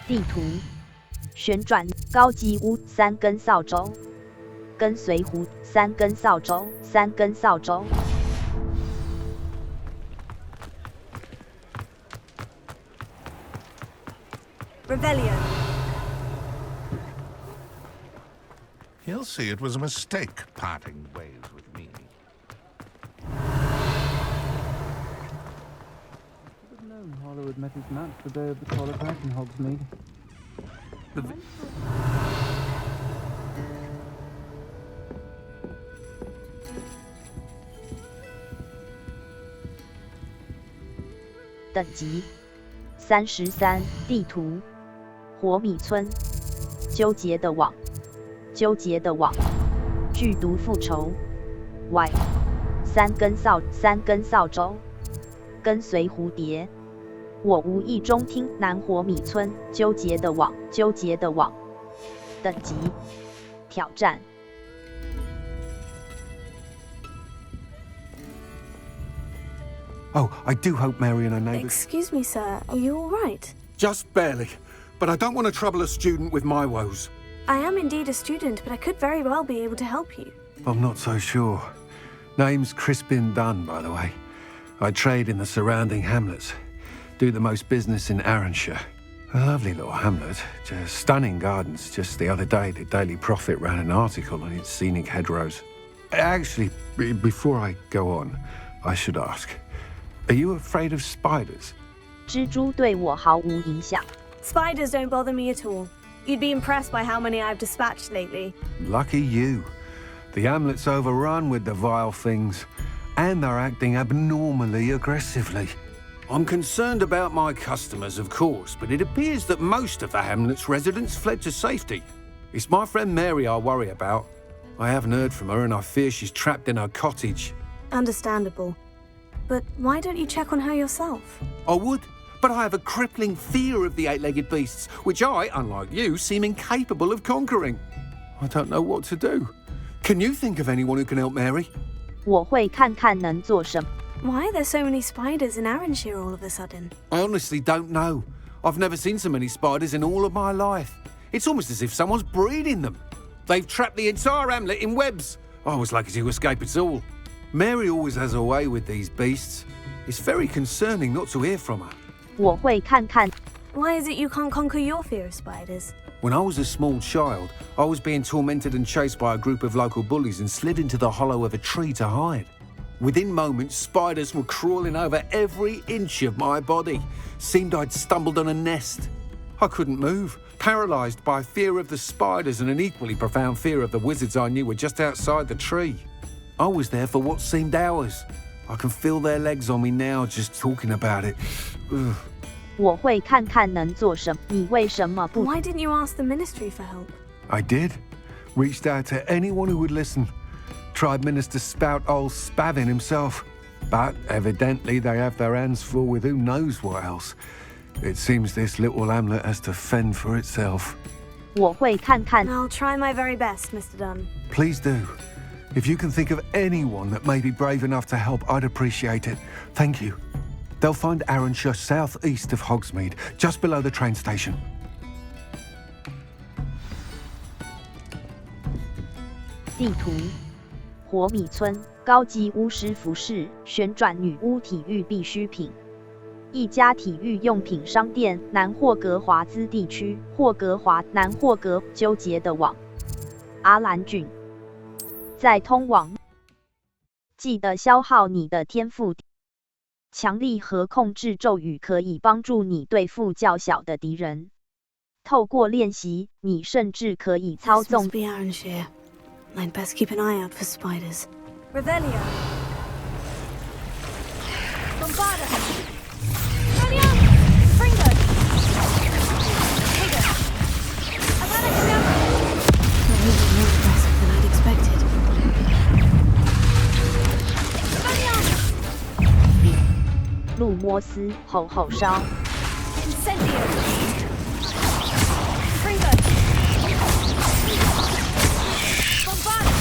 地图，旋转高级屋3根扫帚，跟随湖3根扫帚，3根扫帚。Revelio. He'll see it was a mistake parting ways with me. Hollywood met his match the day of the Toilet in Hogsmeade. The 等级33，地图，火米村，纠结的网，剧毒复仇 ，Y， 3根扫帚，跟随蝴蝶。我无意中听南火米村，纠结的网，等级，挑战。Oh, I do hope Mary and her neighbours... Excuse me, sir. Are you all right? Just barely. But I don't want to trouble a student with my woes. I am indeed a student, but I could very well be able to help you. I'm not so sure. Name's Crispin Dunn, by the way. I trade in the surrounding hamlets. Do the most business in Arranshire. A lovely little hamlet. Just stunning gardens. Just the other day, the Daily Prophet ran an article on its scenic hedgerows. Actually, before I go on, I should ask... Are you afraid of spiders? 蜘蛛对我毫无影响。 Spiders don't bother me at all. You'd be impressed by how many I've dispatched lately. Lucky you. The hamlet's overrun with the vile things, and they're acting abnormally aggressively. I'm concerned about my customers, of course, but it appears that most of the hamlet's residents fled to safety. It's my friend Mary I worry about. I haven't heard from her and I fear she's trapped in her cottage. Understandable. But why don't you check on her yourself? I would, but I have a crippling fear of the eight-legged beasts, which I, unlike you, seem incapable of conquering. I don't know what to do. Can you think of anyone who can help Mary? 我会看看能做什么。 Why are there so many spiders in Arranshire all of a sudden? I honestly don't know. I've never seen so many spiders in all of my life. It's almost as if someone's breeding them. They've trapped the entire hamlet in webs. I was lucky to escape it all. Mary always has a way with these beasts. It's very concerning not to hear from her. 我会看看。 Why is it you can't conquer your fear of spiders? When I was a small child, I was being tormented and chased by a group of local bullies and slid into the hollow of a tree to hide. Within moments, spiders were crawling over every inch of my body. Seemed I'd stumbled on a nest. I couldn't move, paralysed by fear of the spiders and an equally profound fear of the wizards I knew were just outside the tree. I was there for what seemed hours. I can feel their legs on me now just talking about it. Ugh. 我会看看能做什么。你为什么不？ Why didn't you ask the ministry for help? I did. Reached out to anyone who would listen. Tried Minister Spout old Spavin himself. But evidently they have their hands full with who knows what else. It seems this little hamlet has to fend for itself. 我会看看。 I'll try my very best, Mr. Dunn. Please do. If you can think of anyone that may be brave enough to help, I'd appreciate it. Thank you. They'll find Arranshire southeast of Hogsmeade, just below the train station. 地图：火米村，高级巫师服饰，旋转女巫体育必需品。一家体育用品商店，南霍格华兹地区，霍格华南霍格纠结的网。阿兰郡，在通往，记得消耗你的天赋。强力和控制咒语可以帮助你对付较小的敌人。透过练习，你甚至可以操纵。 This must be Arranshire. I'd best keep an eye out for spiders. Revelio. Bombarda. Fringo. Hager. Avada Kedavra. They're more aggressive than I'd expected. Expelliarmus. 路摩斯吼吼烧。 Incendio. Fringo. Bombarda.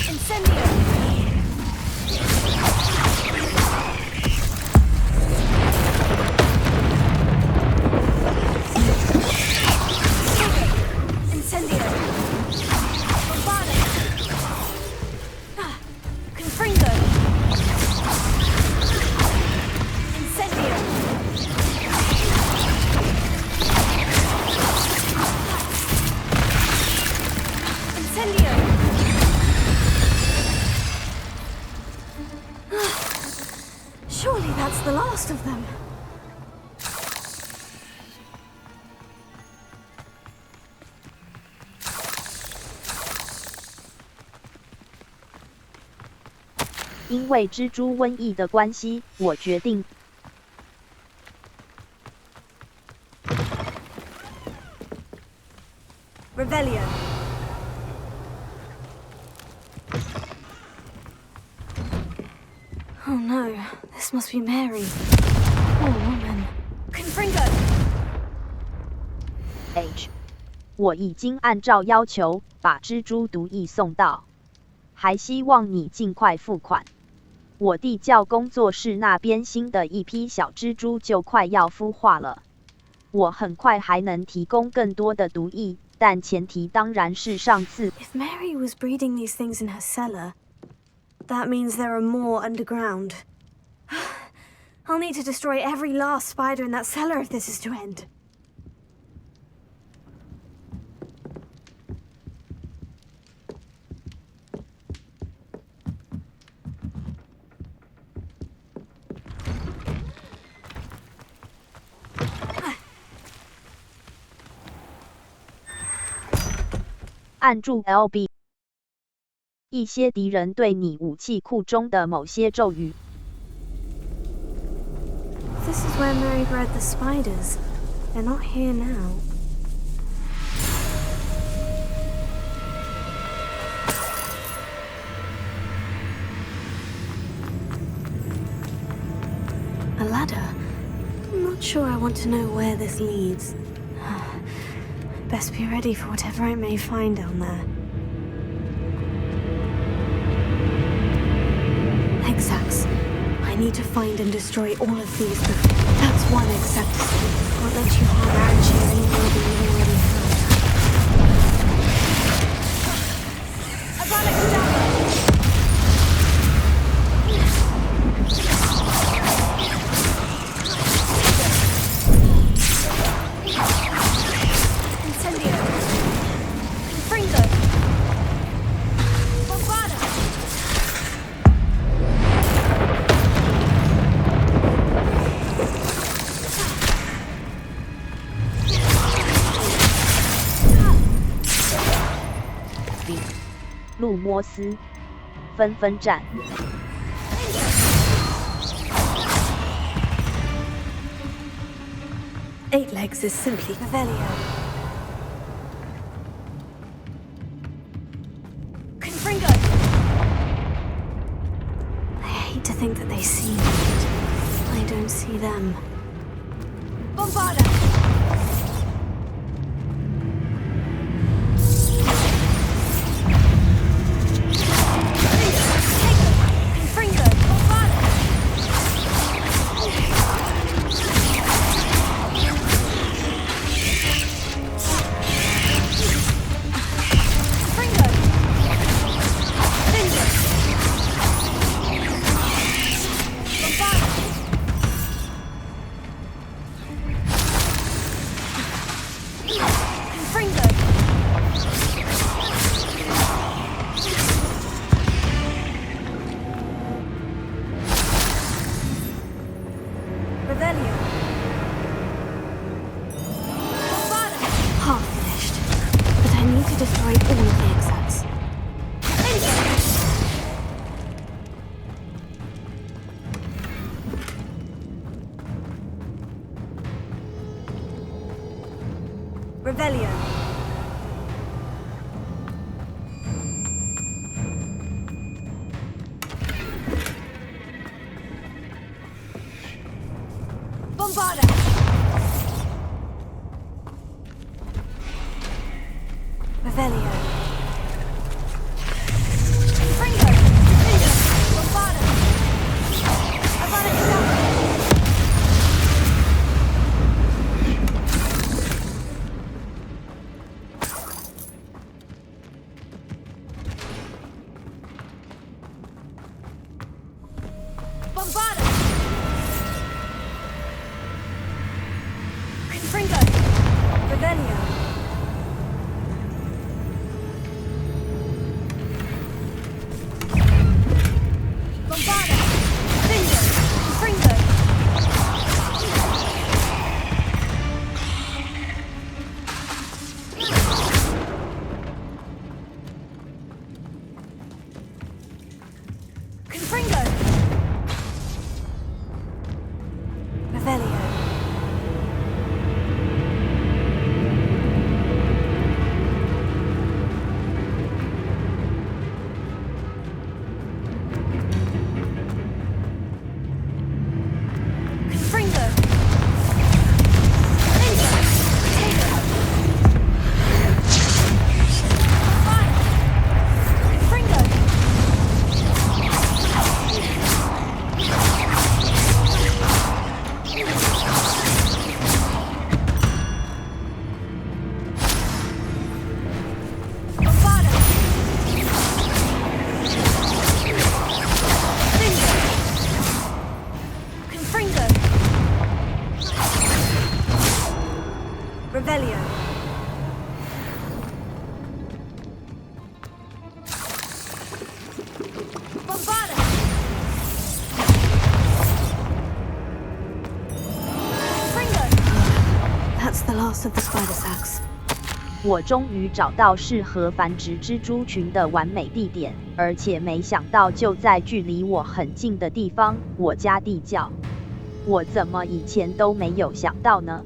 Incendio. Incendio. Bombarda. Confringo. Incendio. Incendio. Surely that's the last of them. 因为蜘蛛瘟疫的关系，我决定。 Revelio. Oh no, this must be Mary. Poor woman. Confringo. H， 我已经按照要求把蜘蛛毒液送到，还希望你尽快付款。我地窖工作室那边新的一批小蜘蛛就快要孵化了，我很快还能提供更多的毒液，但前提当然是上次。 If Mary was breeding these things in her cellar, that means there are more underground. I'll need to destroy every last spider in that cellar if this is to end. Ah. 按住 LB。 一些敌人对你武器库中的某些咒语。This is where Mary bred the spiders. They're not here now. A ladder? I'm not sure I want to know where this leads. Best be ready for whatever I may find down there. Egg sacs. I need to find and destroy all of these before. That's one egg sac. Won't let you harm Archie any more than you already have. I got it, down. Incendio. Confringo. Bombada. B. 路摩斯，纷纷战。Eight legs is simply Revelio. Confringo. I hate to think that they see me, but I don't see them. Bombada. Confringo. Bombada. Confringo. Cinder. Bombada. Confringo. Revelio. Bombada. Half finished. But I need to destroy all of the egg sacs. Revelio. Bombada. Revelio. Confringo. Cinder. Bombada. Avada Kedavra. Bombada. Confringo. Revelio. Bombada. Cinder. Confringo. Confringo. Revelio. Confringo. Cinder. Potato. Bombada. Confringo. Bombada. Cinder. Confringo. Revelio. Bombada. Confringo. That's the last of the spider sacs. 我终于找到适合繁殖蜘蛛群的完美地点，而且没想到就在距离我很近的地方，我家地窖。我怎么以前都没有想到呢？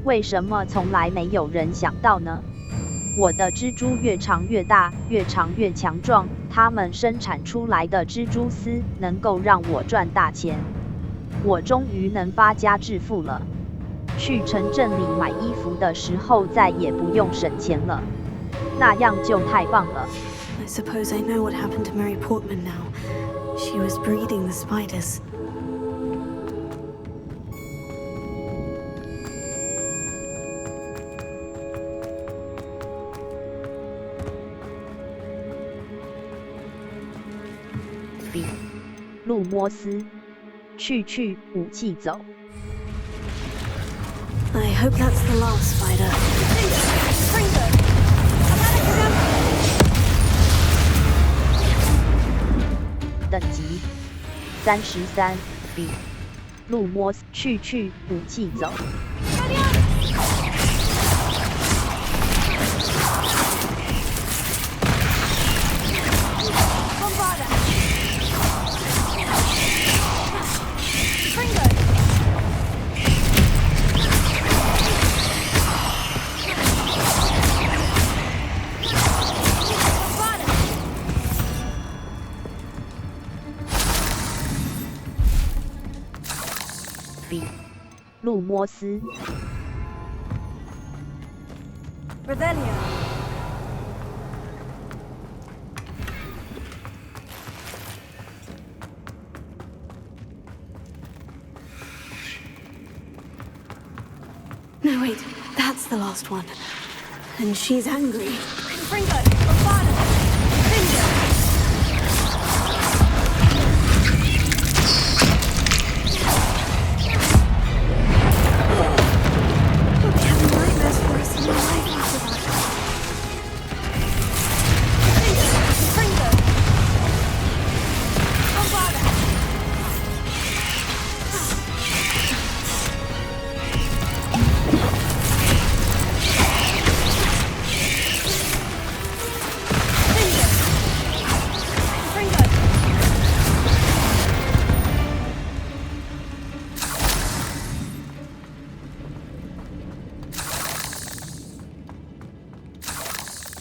为什么从来没有人想到呢？我的蜘蛛越长越大，越长越强壮，它们生产出来的蜘蛛丝能够让我赚大钱。我终于能发家致富了。去城镇里买衣服的时候再也不用省钱了，那样就太棒了。I suppose I know what happened to Mary Portman now. She was breeding the spiders. B. 路摩斯，去武器走。I hope that's the last spider. 等级33 B 路摩斯去武器走。路摩斯 Revelio. No, wait, that's the last one. And she's angry. Fringo, Bravado, Fringo.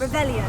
Revelio.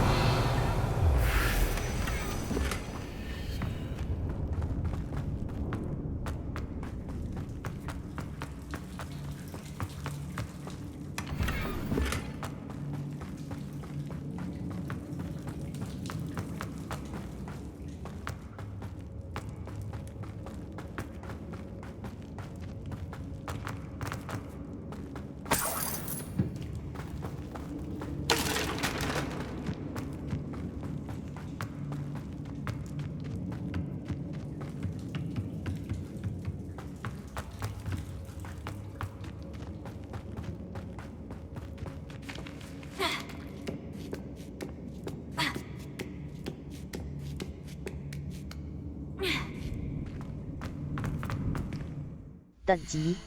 等级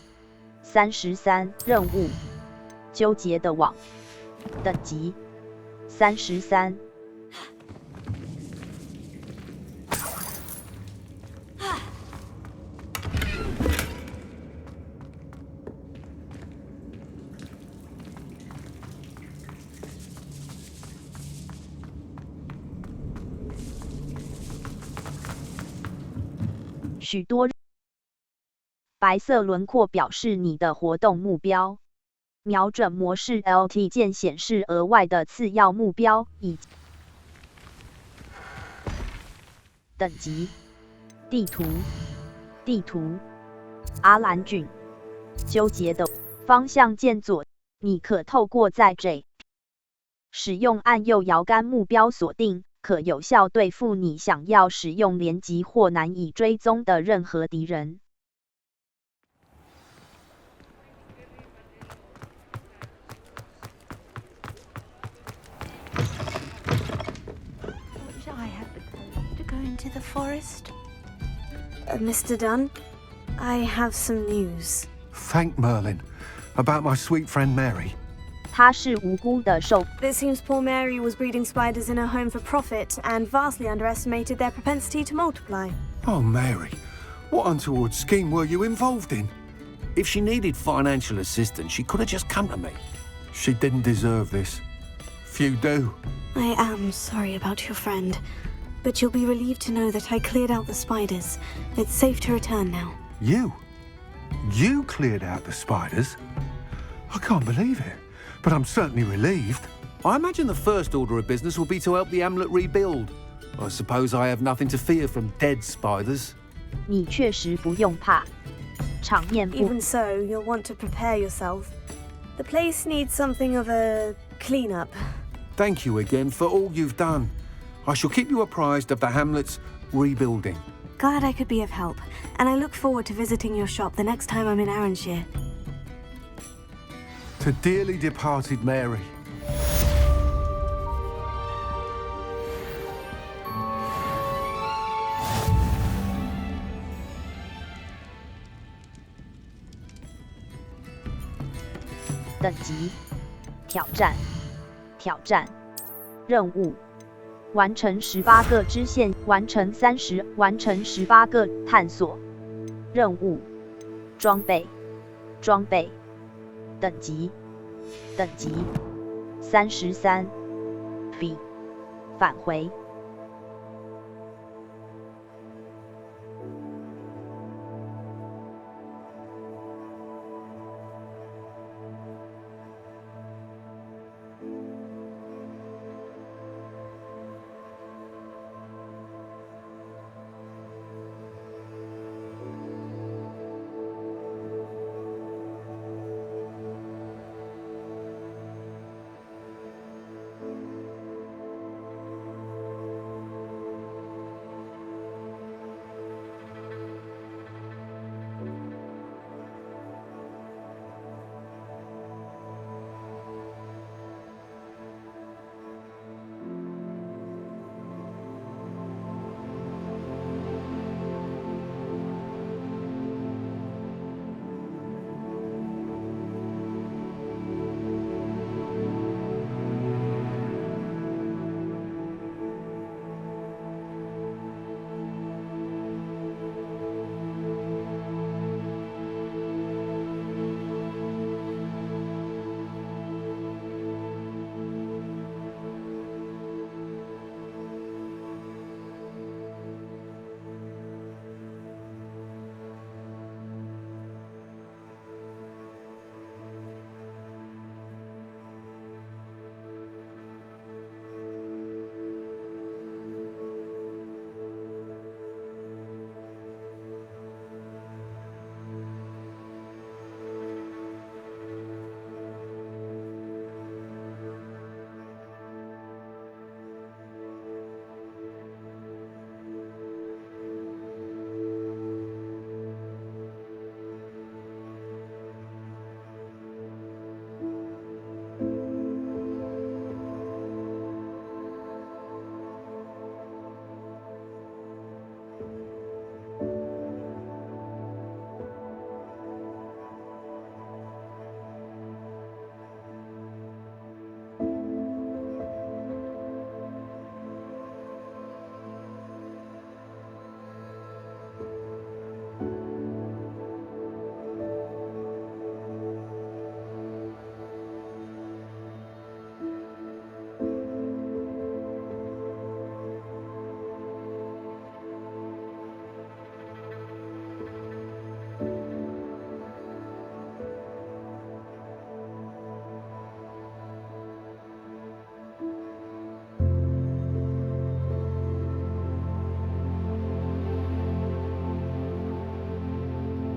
33任务纠结的网等级33许多白色轮廓表示你的活动目标。瞄准模式 LT 键显示额外的次要目标以及等级地图阿兰郡纠结的方向键左，你可透过在 J 使用按右摇杆目标锁定，可有效对付你想要使用连击或难以追踪的任何敌人。Into the forest? Mr. Dunn, I have some news. Thank Merlin. About my sweet friend Mary. 她是无辜的受。It seems poor Mary was breeding spiders in her home for profit and vastly underestimated their propensity to multiply. Oh, Mary. What untoward scheme were you involved in? If she needed financial assistance, she could have just come to me. She didn't deserve this. Few do. I am sorry about your friend, but you'll be relieved to know that I cleared out the spiders. It's safe to return now. You? You cleared out the spiders? I can't believe it, but I'm certainly relieved. I imagine the first order of business will be to help the amulet rebuild. I suppose I have nothing to fear from dead spiders. 你确实不用怕，场面不。 Even so, you'll want to prepare yourself. The place needs something of a clean-up. Thank you again for all you've done. I shall keep you apprised of the hamlet's rebuilding. Glad I could be of help, and I look forward to visiting your shop the next time I'm in Arranshire. To dearly departed Mary. "等级挑战挑战任务完成18个支线，完成30，完成18个探索任务装备装备等级33 V 返回。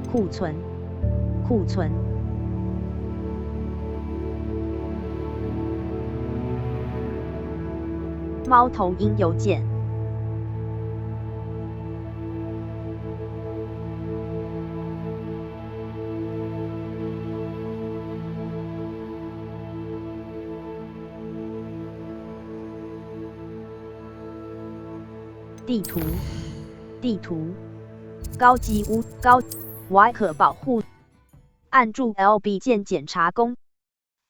库存猫头鹰邮件地图高级屋高 Y 可保护，按住 LB 键检查功，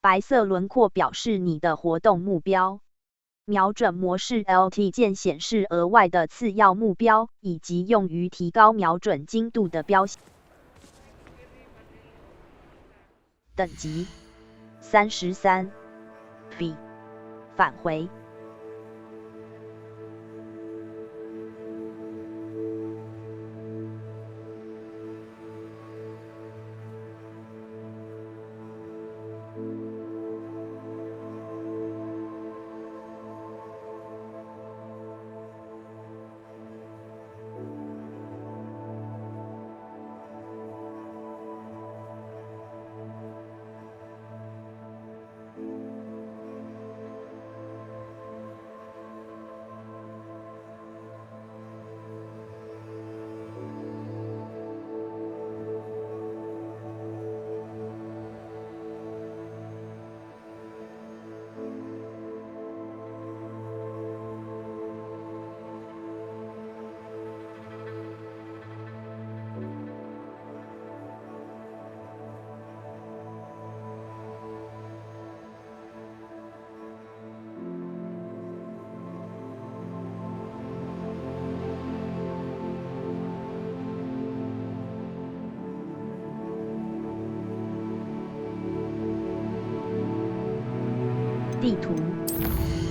白色轮廓表示你的活动目标。瞄准模式 LT 键显示额外的次要目标，以及用于提高瞄准精度的标识。等级33 B 返回。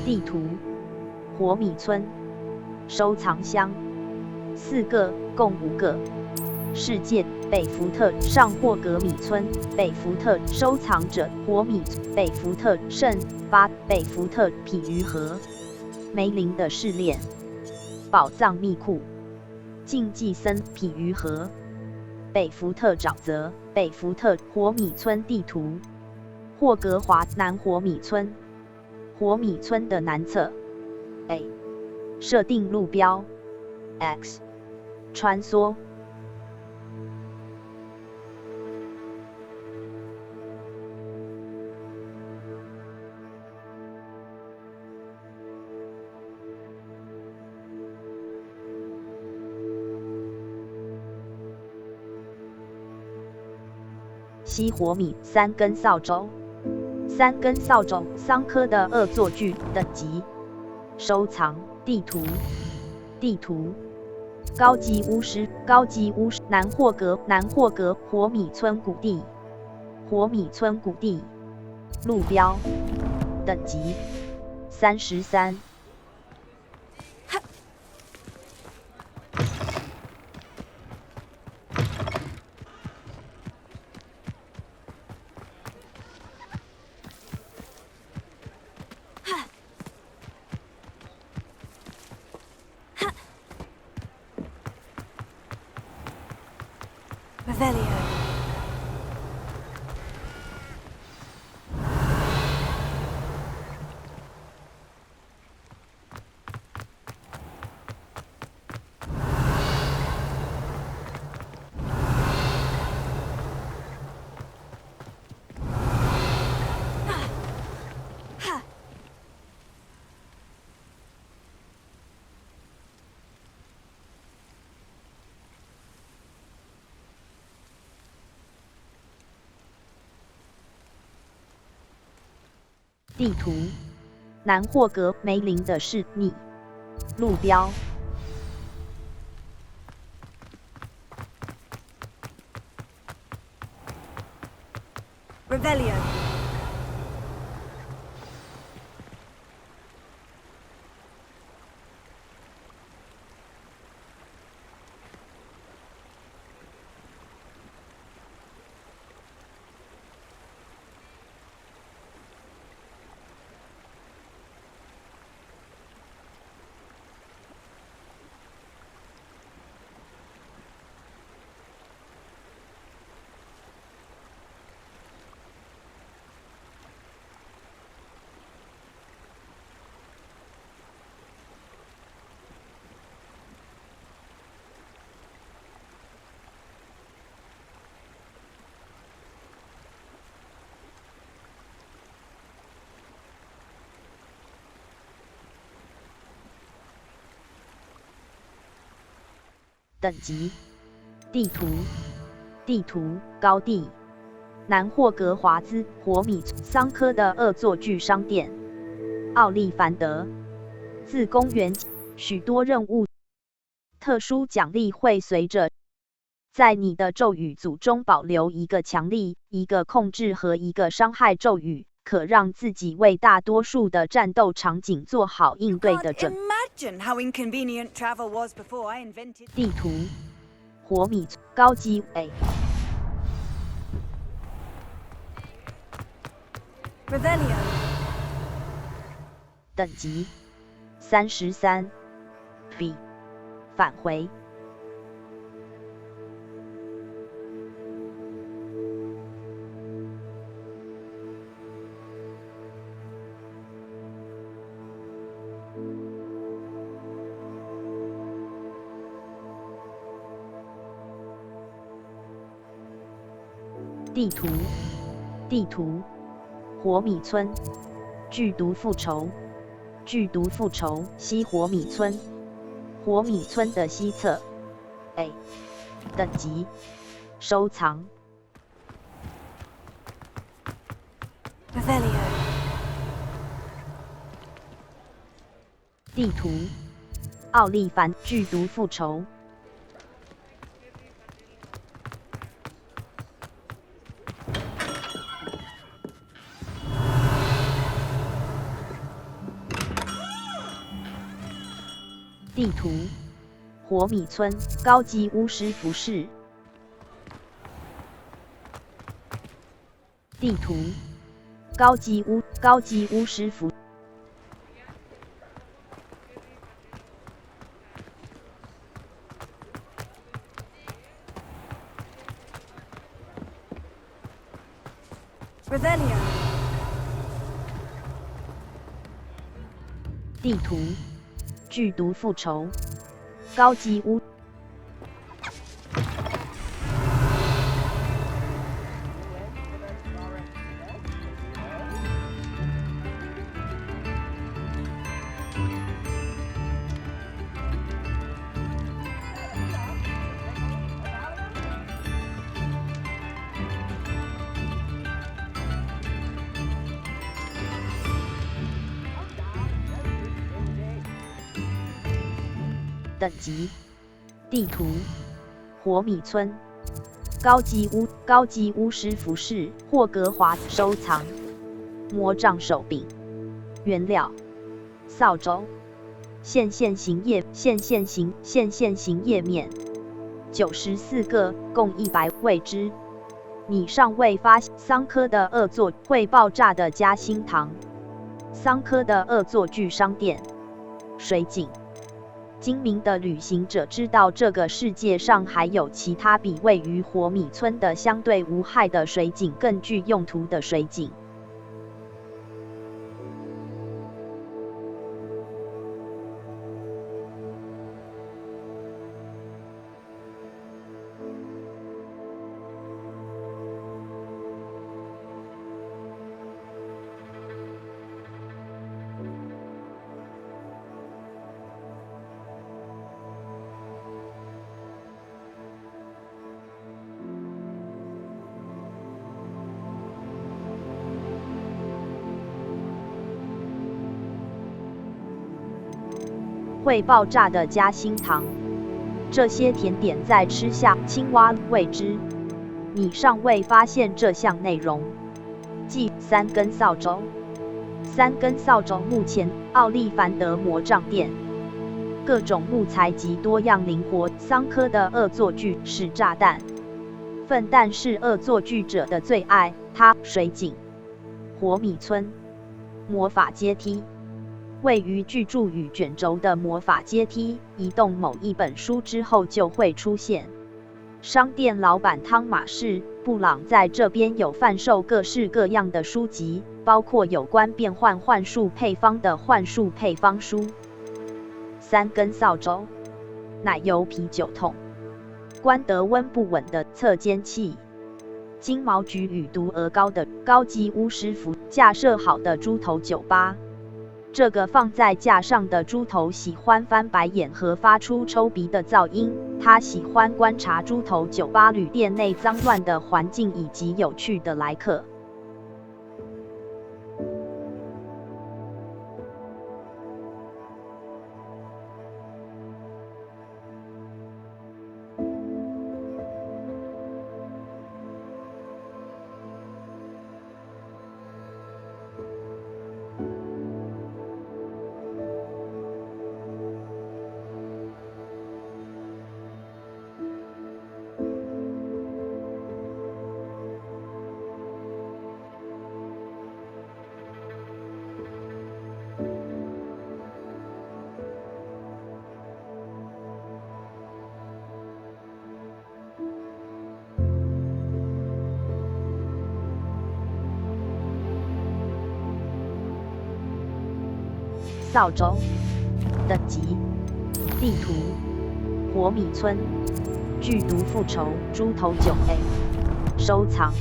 地图，火米村，收藏箱，4个，共5个。事件：北福特上霍格米村，北福特收藏者火米，北福特圣8，北福特匹鱼河，梅林的试炼，宝藏密库，竞技森匹鱼河，北福特沼泽，北福特火米村地图，霍格华南火米村。火米村的南侧 A 设定路标 X 穿梭吸火米3根扫帚，3根扫帚，桑科的恶作剧等级，收藏地图，高级巫师，南霍格火米村谷地，路标，等级33。地图，南霍格梅林的是你，路标。Revelio.等级，地图，高地，南霍格华兹火米桑科的恶作剧商店，奥利凡德，自公元许多任务，特殊奖励会随着在你的咒语组中保留一个强力、一个控制和一个伤害咒语，可让自己为大多数的战斗场景做好应对的准备。 Imagine how inconvenient travel was before I invented. 地图，火米高级 A。 Revelio. 等级33 B。 返回。地图，火米村，剧毒复仇，西火米村，火米村的西侧 ，A， 等级，收藏。地图，奥利凡，剧毒复仇。 地图，火米村高级巫师服饰。地图，高级巫师服。Revelio. 地图。 剧毒复仇，高级巫。等级，地图，火米村，高级巫师服饰，霍格华兹收藏，魔杖手柄，原料，扫帚，线型页面，94个，共100，未知，你尚未发现桑科的恶作会爆炸的夹心糖，桑科的恶作剧商店，水井。 精明的旅行者知道这个世界上还有其他比位于火米村的相对无害的水井更具用途的水井。会爆炸的夹心糖，这些甜点在吃下青蛙未知，你尚未发现这项内容。即3根扫帚，3根扫帚目前奥利凡德魔杖店，各种木材及多样灵活。桑科的恶作剧是炸弹，粪蛋是恶作剧者的最爱。它水井，火米村，魔法阶梯。 位于巨柱与卷轴的魔法阶梯，移动某一本书之后就会出现。商店老板汤马士·布朗在这边有贩售各式各样的书籍，包括有关变换幻术配方的幻术配方书。3根扫帚，奶油啤酒桶，关得温不稳的侧尖器，金毛菊与毒鹅膏的高级巫师服，架设好的猪头酒吧。 这个放在架上的猪头喜欢翻白眼和发出抽鼻的噪音。它喜欢观察猪头酒吧旅店内脏乱的环境以及有趣的来客。扫帚。等级地图火米村剧毒复仇猪头9 A 收藏。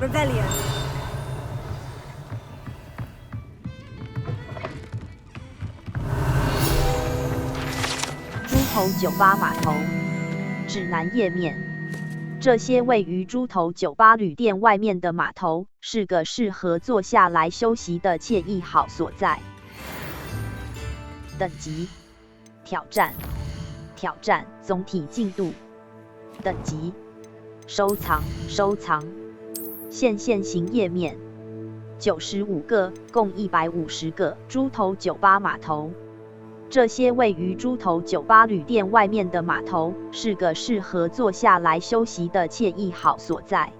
Revelio。猪头酒吧码头指南页面。这些位于猪头酒吧旅店外面的码头，是个适合坐下来休息的惬意好所在。等级挑战总体进度等级收藏线型页面95个，共150个猪头酒吧码头。这些位于猪头酒吧旅店外面的码头，是个适合坐下来休息的惬意好所在。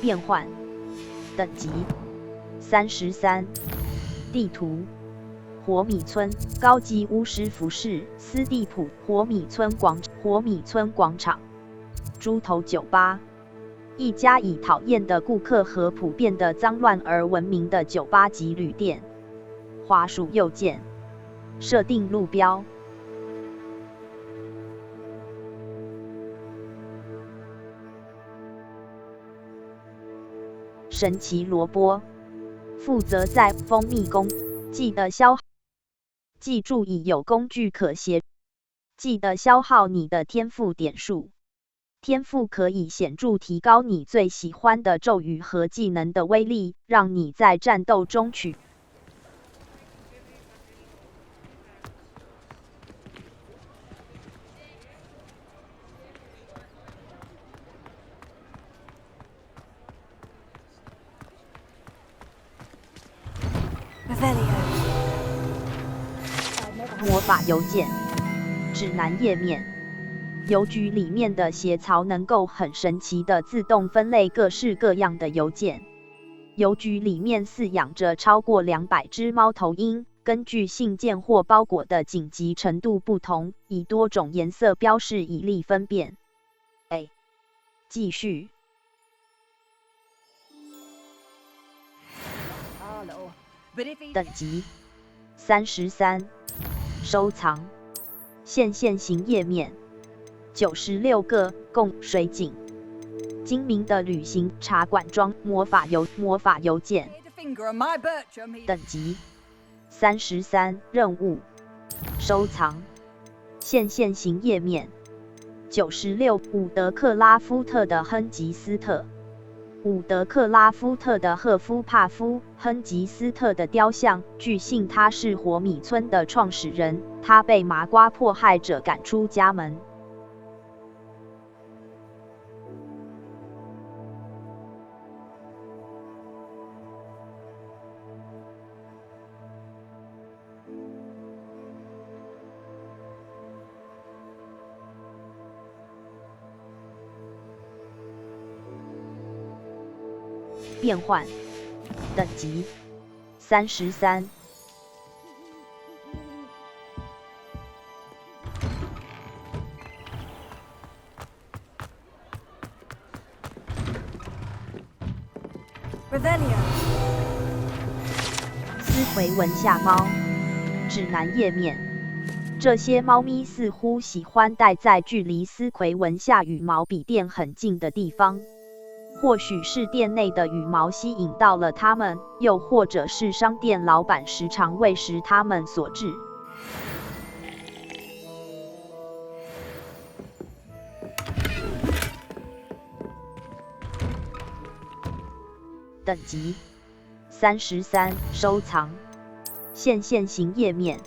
变换等级33，地图火米村高级巫师服饰斯蒂普火米村广场猪头酒吧，一家以讨厌的顾客和普遍的脏乱而闻名的酒吧及旅店。滑鼠右键设定路标。神奇萝卜负责在蜂蜜工，记住已有工具可协，记得消耗你的天赋点数。天赋可以显著提高你最喜欢的咒语和技能的威力，让你在战斗中取。魔法邮件指南页面，邮局里面的鞋槽能够很神奇的自动分类各式各样的邮件。邮局里面饲养着超过200只猫头鹰，根据信件或包裹的紧急程度不同，以多种颜色标示以利分辨。继续。等级33，收藏线型页面96个，共水井精明的旅行茶馆装魔法邮件。等级33，任务收藏线型页面96，伍德克拉夫特的亨吉斯特。伍德克拉夫特的赫夫帕夫，亨吉斯特的雕像，据信他是火米村的创始人，他被麻瓜迫害者赶出家门。变换等级33， Revelio。斯奎文下猫指南页面。这些猫咪似乎喜欢待在距离斯奎文下羽毛笔店很近的地方，或许是店内的羽毛吸引到了它们，又或者是商店老板时常喂食它们所致。等级33，收藏现行页面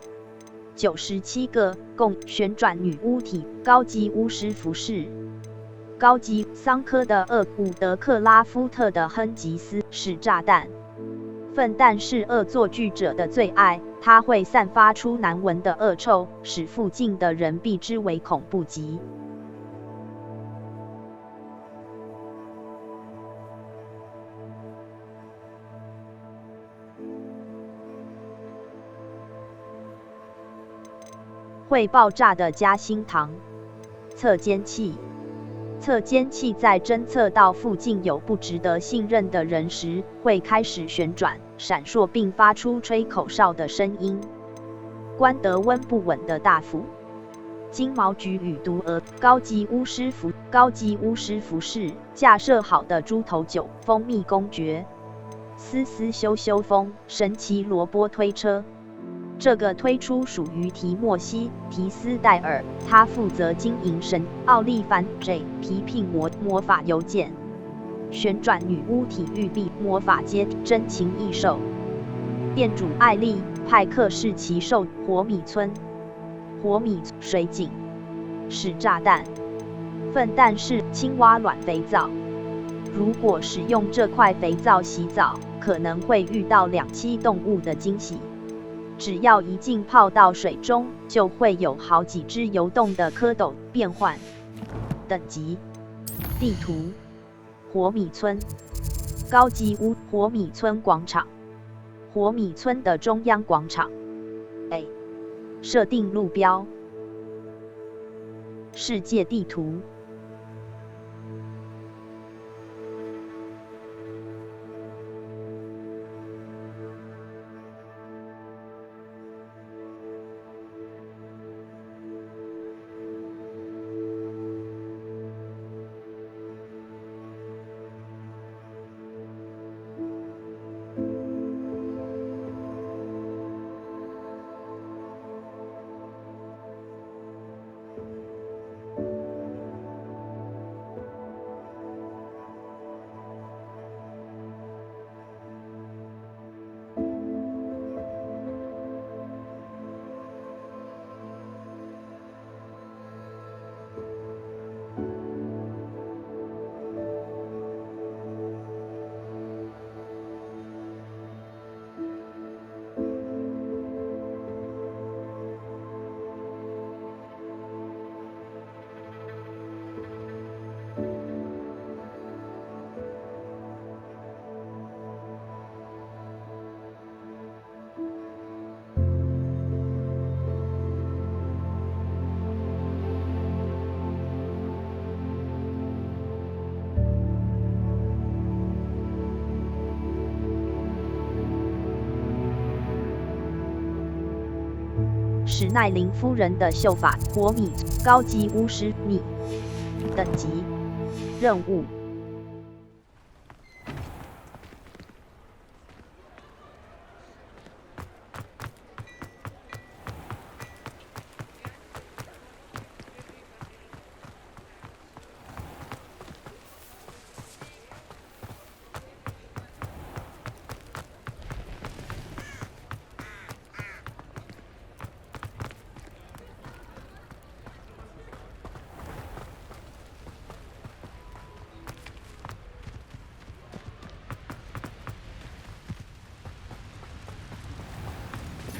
97个，共旋转女巫体、高级巫师服饰、高级桑科的伍德克拉夫特的亨吉斯是炸弹。粪蛋是恶作剧者的最爱，它会散发出难闻的恶臭，使附近的人避之唯恐不及。会爆炸的夹心糖。测监器。测监器在侦测到附近有不值得信任的人时，会开始旋转、闪烁并发出吹口哨的声音。关德温不稳的大斧。金毛菊与毒蛾。高级巫师服饰。架设好的猪头酒。蜂蜜公爵。修风。神奇萝卜推车。这个推出属于提莫西·提斯戴尔，他负责经营神奥利凡 J 皮聘魔法邮件。旋转女巫体育币魔法阶真情异兽。店主艾丽·派克是奇兽火米村。水井是炸弹。粪蛋是青蛙卵肥皂。如果使用这块肥皂洗澡，可能会遇到两栖动物的惊喜。只要一浸泡到水中，就会有好几只游动的蝌蚪变换。等级。地图。火米村。高级屋。火米村广场。火米村的中央广场。A。设定路标。世界地图。史奈林夫人的秀发。火米高级巫师米。等级。任务。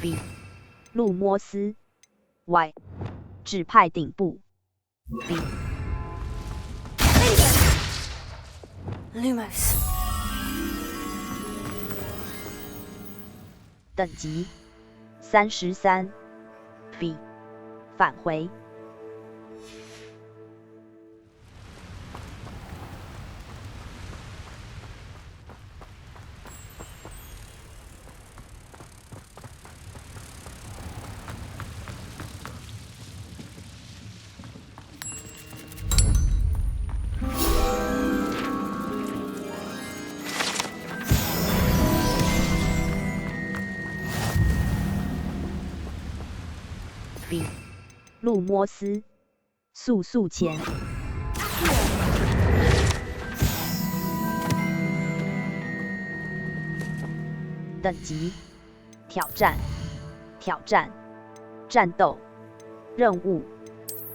B 路摩斯 Y 指派顶部 B Lumos 等级33 B 返回路摩斯，速速前。等级：挑战、挑战、战斗、任务。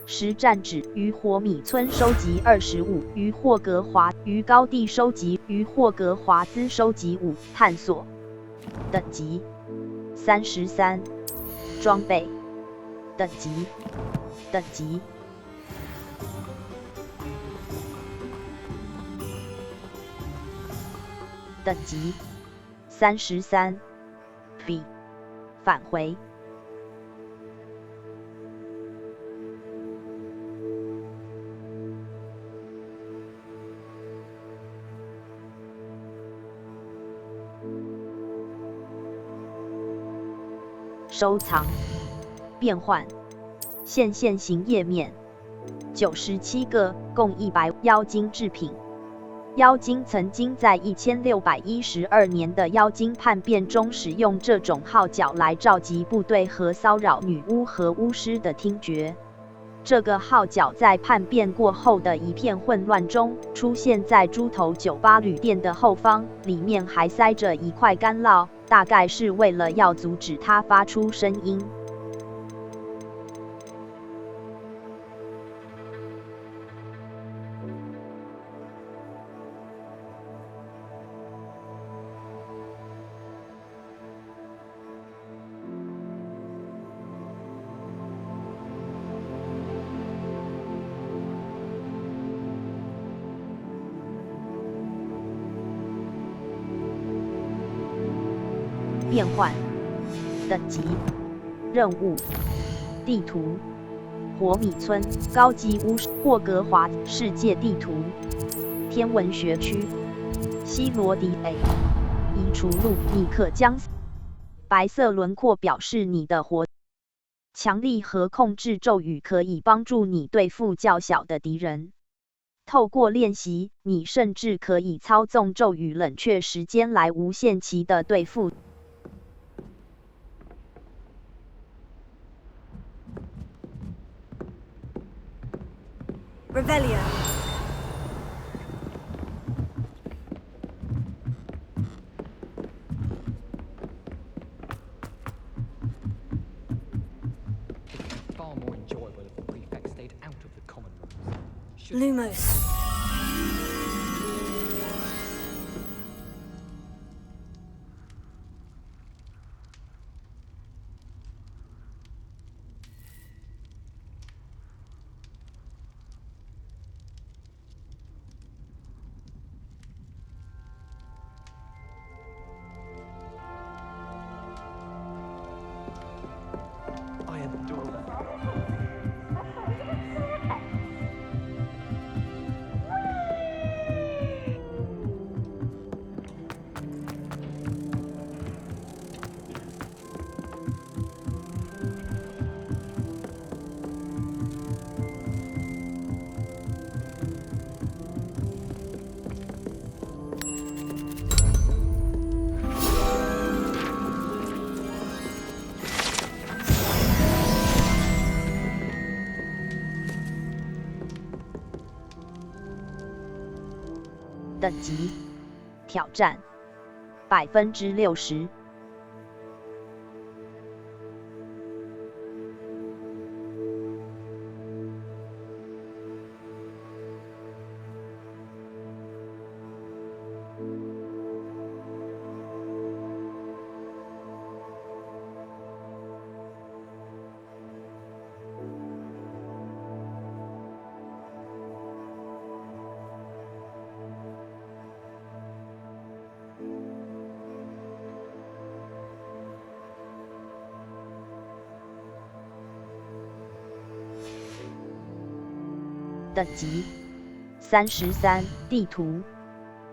实战指于火米村收集25，于霍格华于高地收集，于霍格华兹收集5。探索。等级33。装备。等级。等级。等级33。B。返回。收藏。变换。现行页面。97个，共100。妖精制品。妖精曾经在1612年的妖精叛变中使用这种号角来召集部队和骚扰女巫和巫师的听觉。这个号角在叛变过后的一片混乱中，出现在猪头酒吧旅店的后方，里面还塞着一块干酪，大概是为了要阻止它发出声音。变换。等级。任务。地图。火米村高级巫师霍格华兹世界地图。天文学区。西罗迪 A。移除路，你可将白色轮廓表示你的活。强力和控制咒语可以帮助你对付较小的敌人。透过练习，你甚至可以操纵咒语冷却时间来无限期的对付。Revelio. Far more enjoyable if the prefect stayed out of the common rooms. Lumos. I adore that. 等级。挑战。60%。等级。33。地图。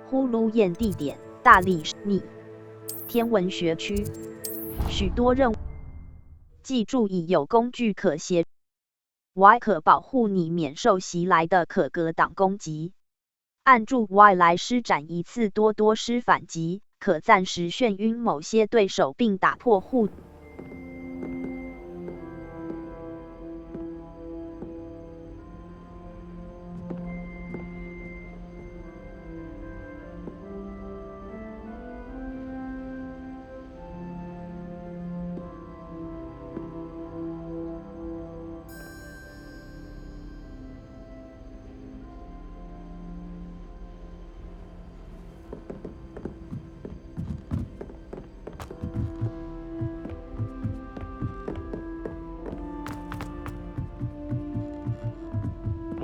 呼噜宴地点：大力士你。天文学区。许多任务。记住已有工具可协。Y 可保护你免受袭来的可格挡攻击。按住 Y 来施展一次多多施反击，可暂时眩晕某些对手并打破护。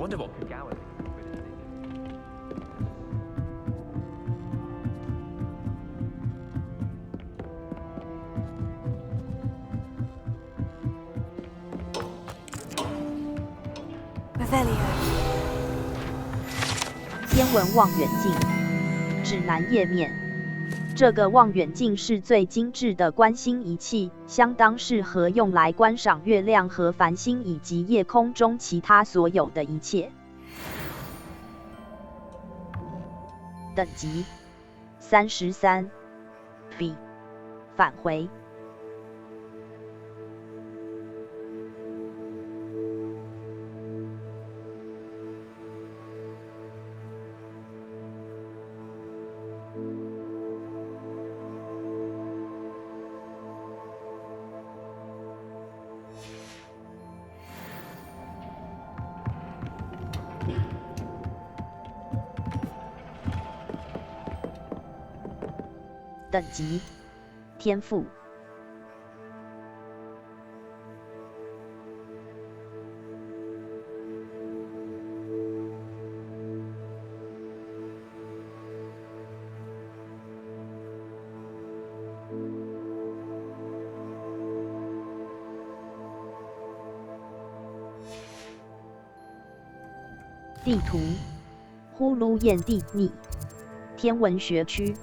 wonder what Kagawa. Revelio. 天文望远镜指南页面。这个望远镜是最精致的观星仪器，相当适合用来观赏月亮和繁星以及夜空中其他所有的一切。等级33 B 返回。等级天赋地图呼噜燕地逆天文学区。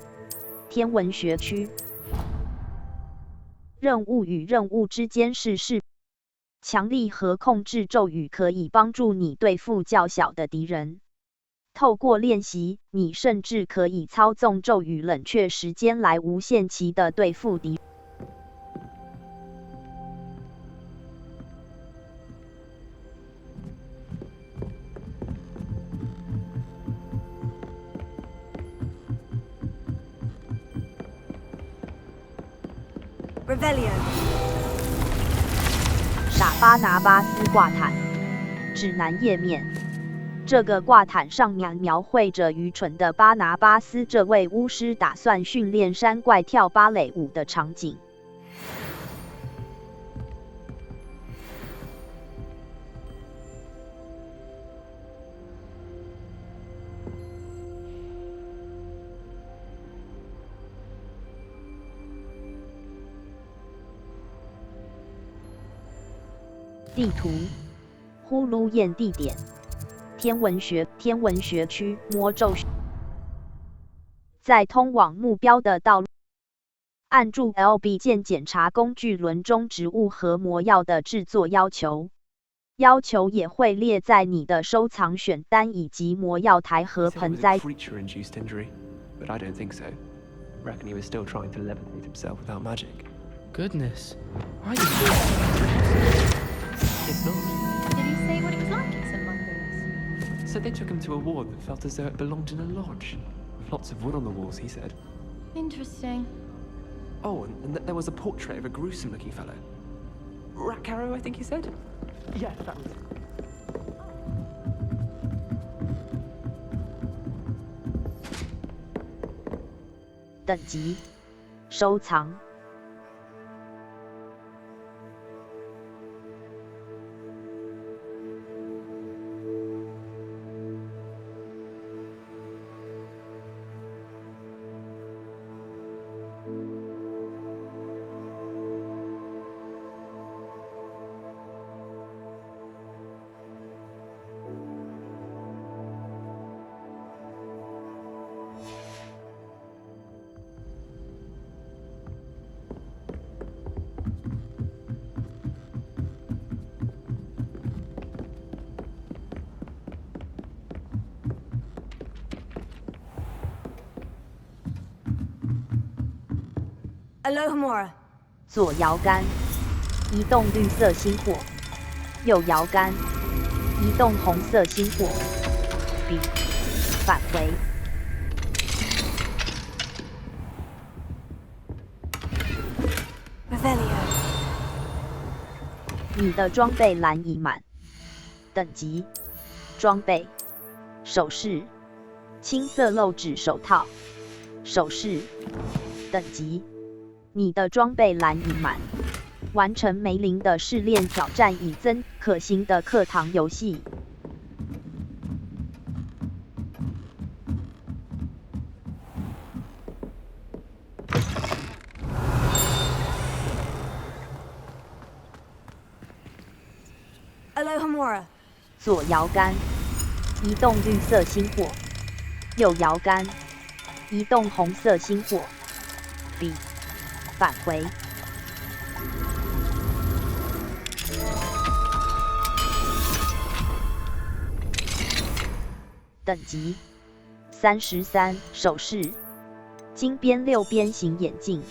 天文学区任务与任务之间是强力和控制咒语可以帮助你对付较小的敌人。透过练习，你甚至可以操纵咒语冷却时间来无限期的对付敌人。Revelio. 傻巴拿巴斯挂毯指南页面。这个挂毯上面描绘着愚蠢的巴拿巴斯这位巫师打算训练山怪跳芭蕾舞的场景。地图呼噜燕地点天文学区魔咒在通往目标的道路，按住 LB 键检查工具轮中植物和魔药的制作要求。要求也会列在你的收藏选单以及魔药台和盆栽。Creature-induced injury, but I don't think so. Reckon he was still trying to levitate himself without magic. Goodness. Why It's not. Did he say what it was like in St. Mungo's? So they took him to a ward that felt as though it belonged in a lodge. With lots of wood on the walls, he said. Interesting. Oh, and there was a portrait of a gruesome-looking fellow. Rackaro, I think he said? Yes, that was it. "等级收藏，Alohomora。左摇杆移动绿色星火，右摇杆移动红色星火。B 返回。Revelio。你的装备栏已满。等级装备首饰青色漏指手套首饰等级。你的装备栏已满，完成梅林的试炼挑战以增可行的课堂游戏。Alohomora。左摇杆，移动绿色星火；右摇杆，移动红色星火。B， 返回。等级33，首饰，金边6边形眼镜，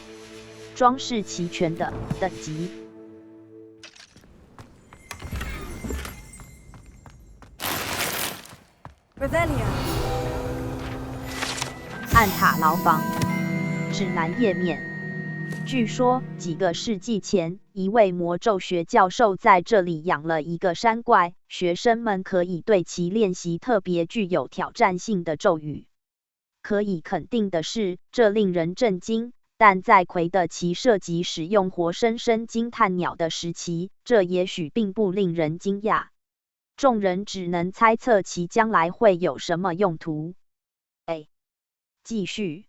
装饰齐全的等级。暗塔牢房指南页面。据说几个世纪前，一位魔咒学教授在这里养了一个山怪，学生们可以对其练习特别具有挑战性的咒语。可以肯定的是，这令人震惊。但在魁的其涉及使用活生生金碳鸟的时期，这也许并不令人惊讶。众人只能猜测其将来会有什么用途。继续。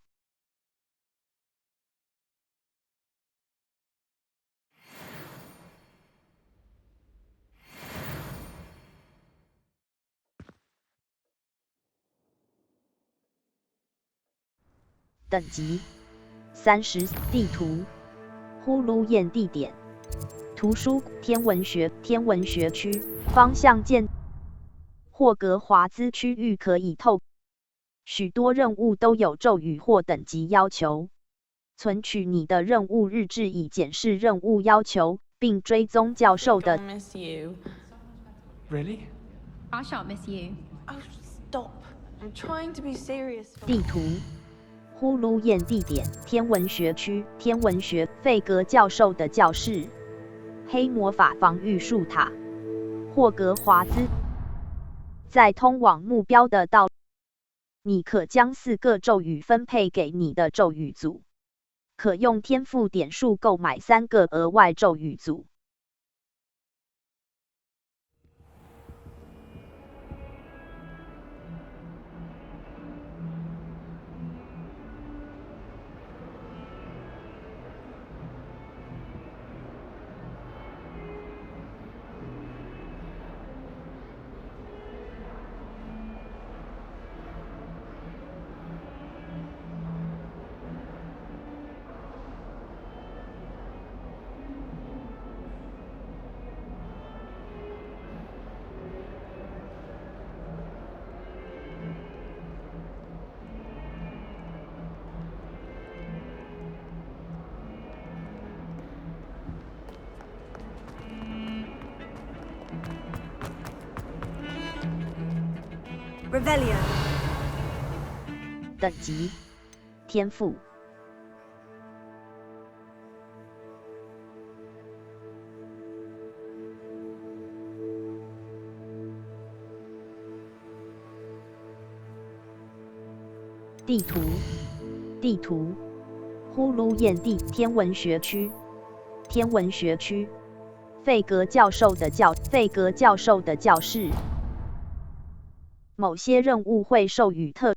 等级30，地图，呼噜燕地点，图书天文学区，方向键，霍格华兹区域可以透。许多任务都有咒语或等级要求。存取你的任务日志以检视任务要求，并追踪教授的。Miss you. Really? I shan't miss you. Oh, stop. I'm trying to be serious. 地图，呼噜燕地点，天文学区，天文学，费格教授的教室，黑魔法防御树塔，霍格华兹。在通往目标的道路，你可将4个咒语分配给你的咒语组，可用天赋点数购买3个额外咒语组。Revelio。等级，天赋。地图，呼噜燕地天文学区，费格教授的教室。某些任务会授予特，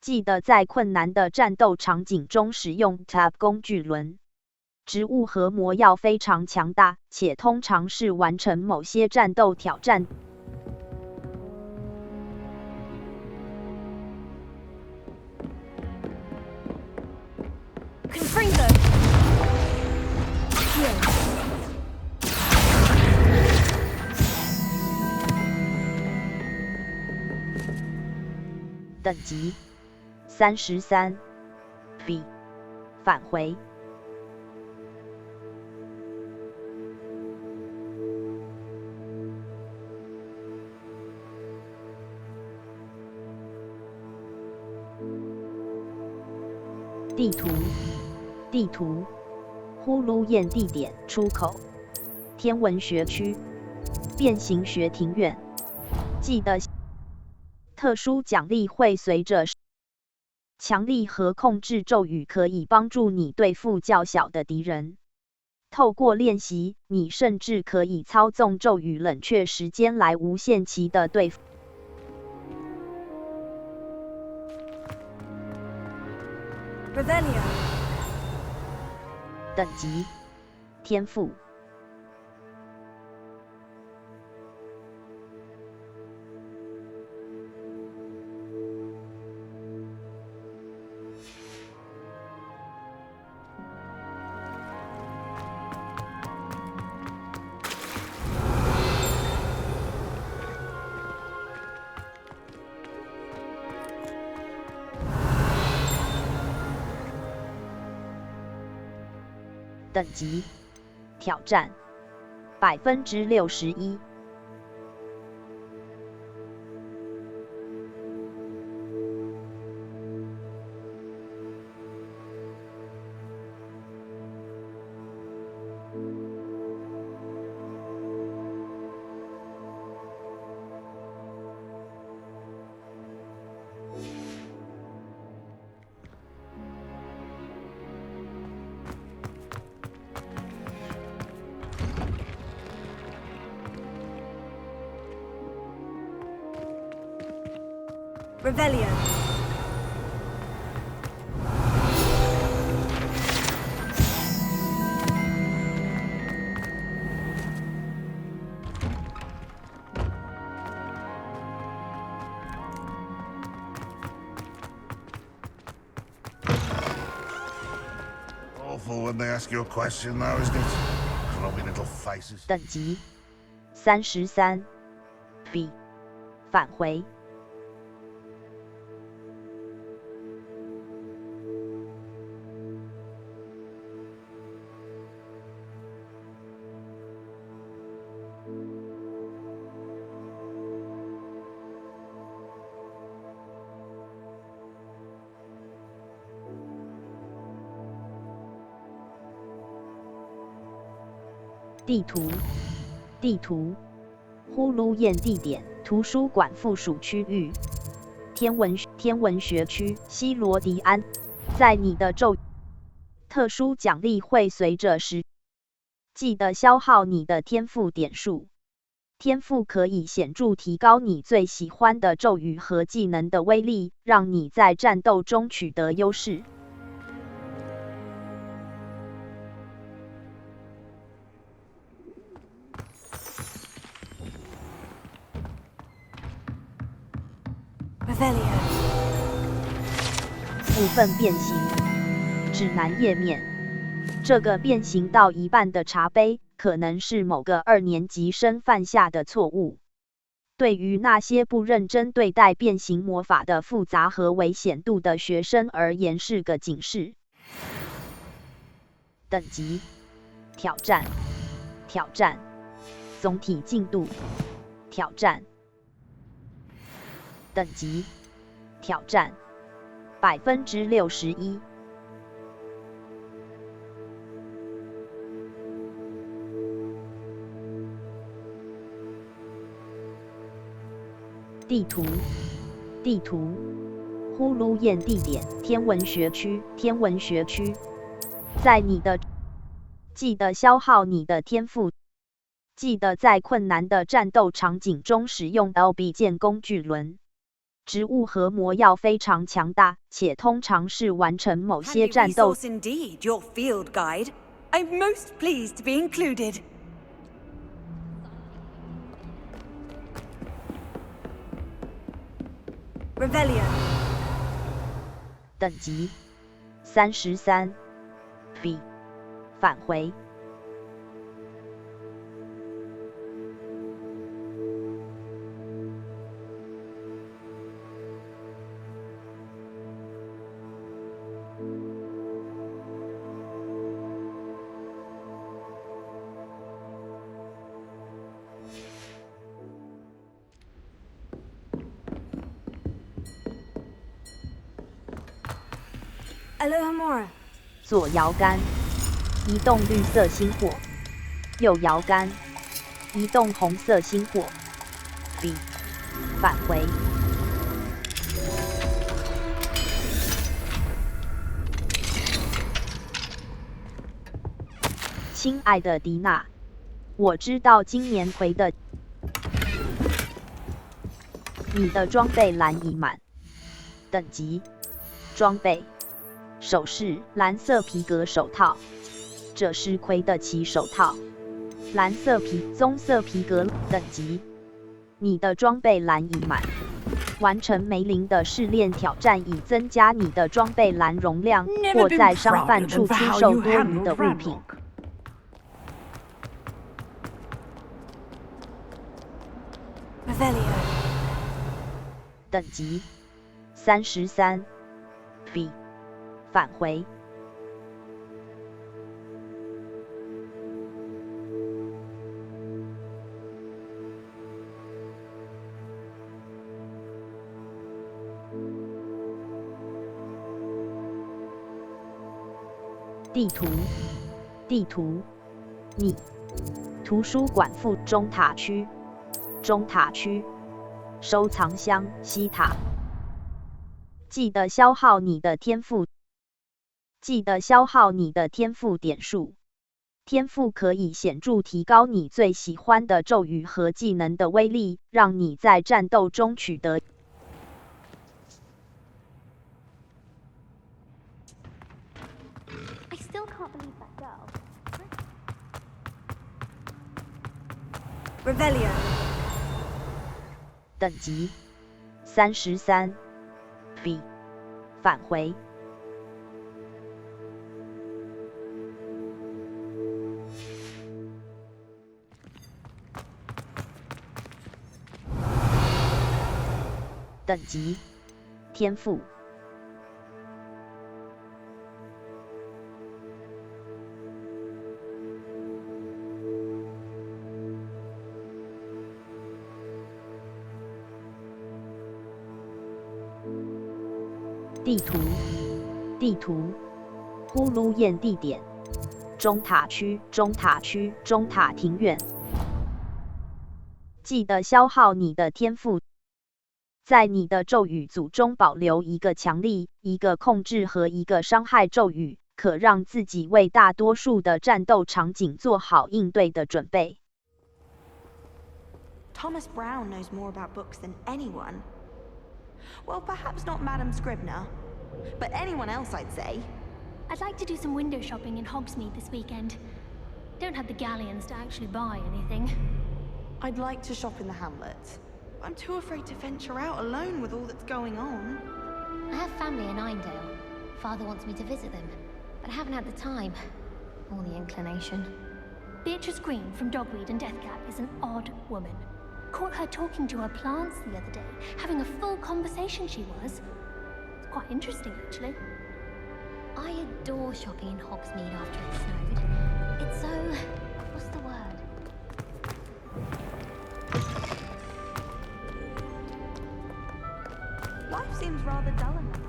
记得在困难的战斗场景中使用 Tab 工具轮。植物和魔药非常强大，且通常是完成某些战斗挑战。等级33 B 返回。地图，呼噜燕地点出口，天文学区，变形学庭院。记得，特殊奖励会随着强力和控制咒语可以帮助你对付较小的敌人。透过练习，你甚至可以操纵咒语冷却时间来无限期的对付。等级，天赋。等级挑战61%。Revelio. Awful when they ask you a question, though, isn't it? Globby little faces. 等级33 B 返回。地图，呼噜燕地点，图书馆附属区域，天文学区，西罗迪安。在你的特殊奖励会随着记得消耗你的天赋点数。天赋可以显著提高你最喜欢的咒语和技能的威力，让你在战斗中取得优势。部分变形指南页面，这个变形到一半的茶杯可能是某个2年级生犯下的错误。对于那些不认真对待变形魔法的复杂和危险度的学生而言是个警示。等级挑战，总体进度挑战。等级挑战61%。地图，呼噜燕地点，天文学区，在你的记得消耗你的天赋，记得在困难的战斗场景中使用 LB 键工具轮。植物和魔药非常强大，且通常是完成某些战斗。Indeed, your field guide. I'm most pleased to be included. Revelio. 等级33 B 返回。Alohomora. 左摇杆，移动绿色星火；右摇杆，移动红色星火。B 返回。亲爱的迪娜，我知道今年回的你的装备栏已满。等级装备。首饰：蓝色皮革手套，这是魁的奇手套，蓝色棕色皮革。等级：你的装备栏已满。完成梅林的试炼挑战以增加你的装备栏容量，或在商贩处出售多余的物品。等级33 B 返回。地图，你，图书馆附中塔区，收藏箱西塔。记得消耗你的天赋点数。天赋可以显著提高你最喜欢的咒语和技能的威力，让你在战斗中取得。I still can't believe that girl. Revelio. 等级33 B 返回。等级天赋地图呼噜焰地点中塔区中塔庭院。记得消耗你的天赋，在你的咒语组中保留一个强力、一个控制和一个伤害咒语，可让自己为大多数的战斗场景做好应对的准备。Thomas Brown knows more about books than anyone. Well, perhaps not Madame Scribner, but anyone else, I'd say. I'd like to do some window shopping in Hogsmeade this weekend. Don't have the galleons to actually buy anything. I'd like to shop in the hamlet. I'm too afraid to venture out alone with all that's going on. I have family in Eyndale. Father wants me to visit them, but I haven't had the time or the inclination. Beatrice Green from Dogweed and Deathcap is an odd woman. Caught her talking to her plants the other day, having a full conversation she was. It's quite interesting, actually. I adore shopping in Hogsmeade after it snowed. It's so... what's the word? Life seems rather dull enough.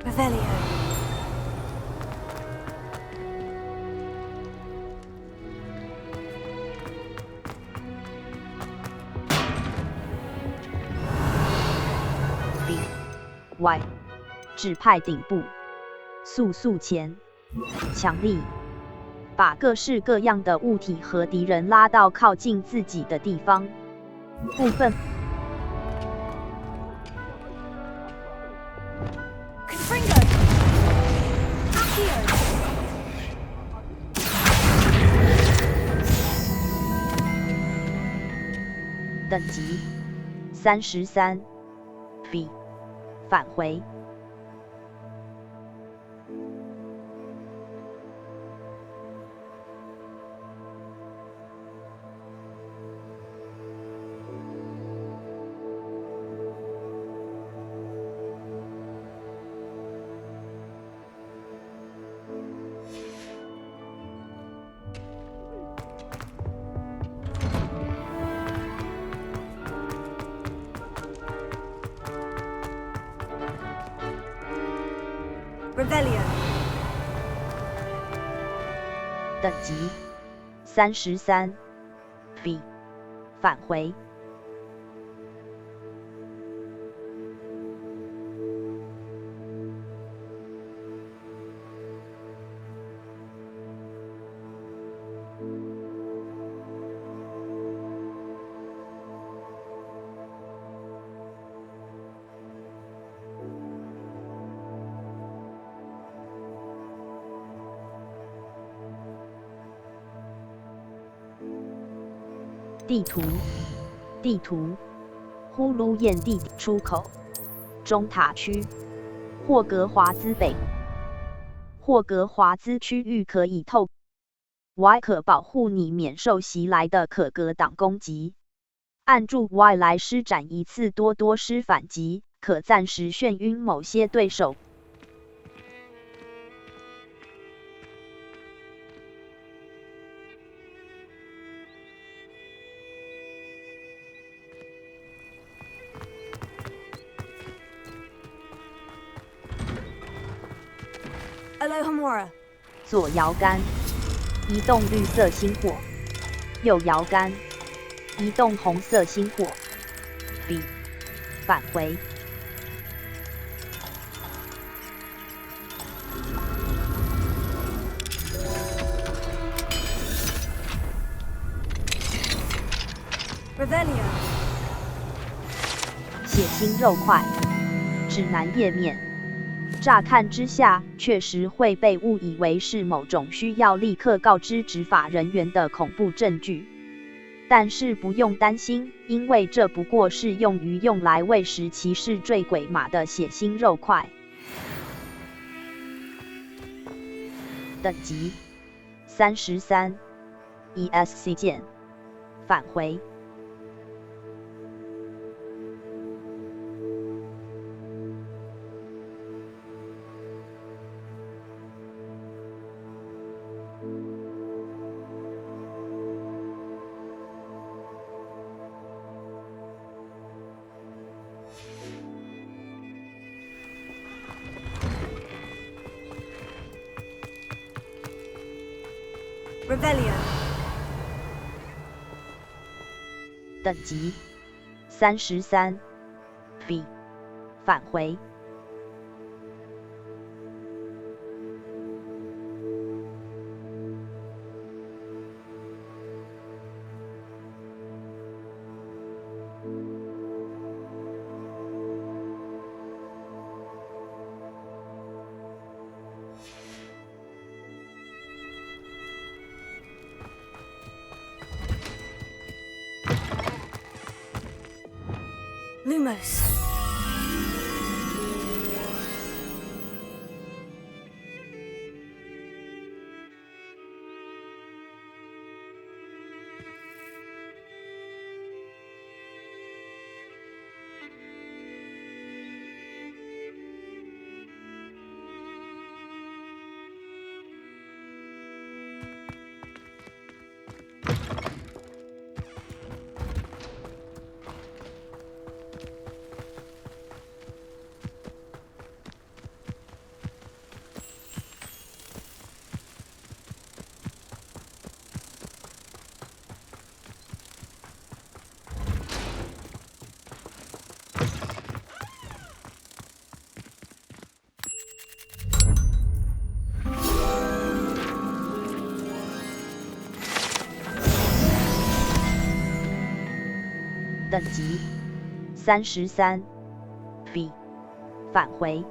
Revelio. Y 指派顶部，速前，强力，把各式各样的物体和敌人拉到靠近自己的地方。部分等级33 B 返回。Revelio. 等级33 B 返回。地图，呼噜焰地出口，中塔区，霍格华兹北。霍格华兹区域可以透 Y 可保护你免受袭来的可格挡攻击。按住 Y 来施展一次多施反击，可暂时眩晕某些对手。Alohomora。左摇杆，移动绿色星火；右摇杆，移动红色星火。B， 返回。Revelio。血腥肉块，指南页面。乍看之下，确实会被误以为是某种需要立刻告知执法人员的恐怖证据。但是不用担心，因为这不过是用来喂食骑士坠鬼马的血腥肉块。等级33 ESC 键，返回。Revelio。等级33 B， 返回。Lumos。等级33 B， 返回。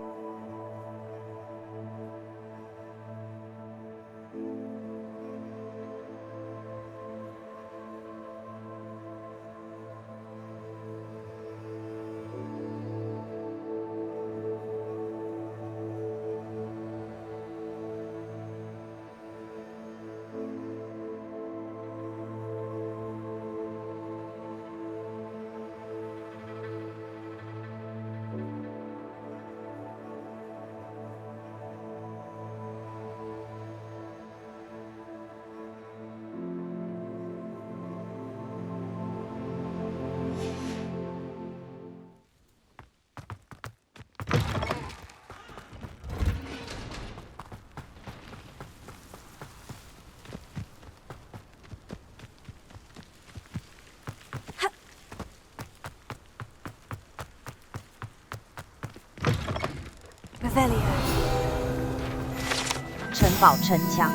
城堡城墙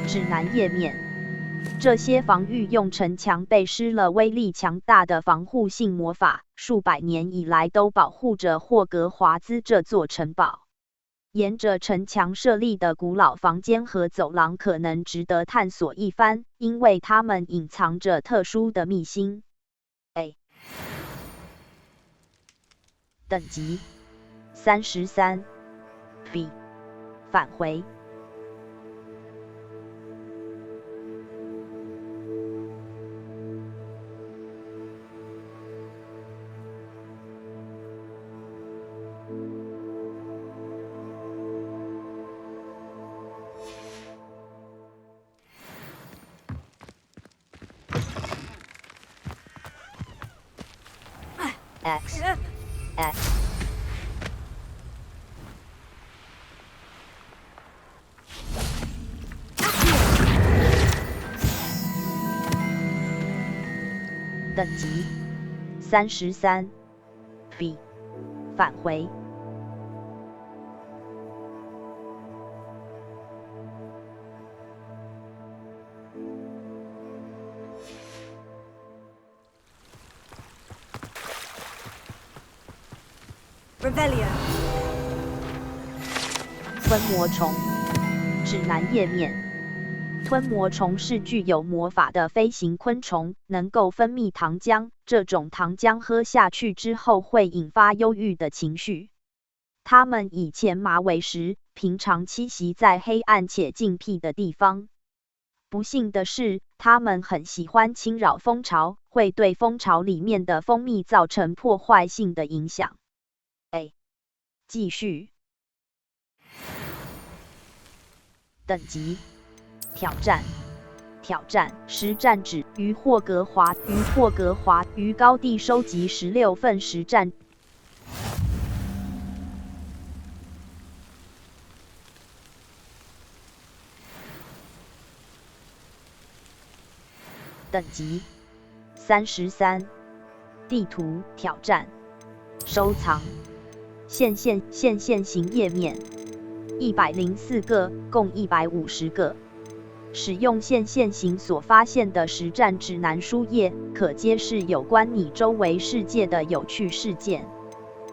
指南页面，这些防御用城墙被施了威力强大的防护性魔法，数百年以来都保护着霍格华兹这座城堡。沿着城墙设立的古老房间和走廊可能值得探索一番，因为它们隐藏着特殊的秘辛。A 等级33 B， 返回。X X 等级33 B 返回。Revelio。吞魔虫指南页面。吞魔虫是具有魔法的飞行昆虫，能够分泌糖浆。这种糖浆喝下去之后会引发忧郁的情绪。它们以前麻为食，平常栖息在黑暗且静僻的地方。不幸的是，它们很喜欢侵扰蜂巢，会对蜂巢里面的蜂蜜造成破坏性的影响。继续。等级挑战实战指于霍格华于高地收集16份实战。等级33。地图挑战收藏线型页面104个，共150个。使用线型所发现的实战指南书页，可揭示有关你周围世界的有趣事件。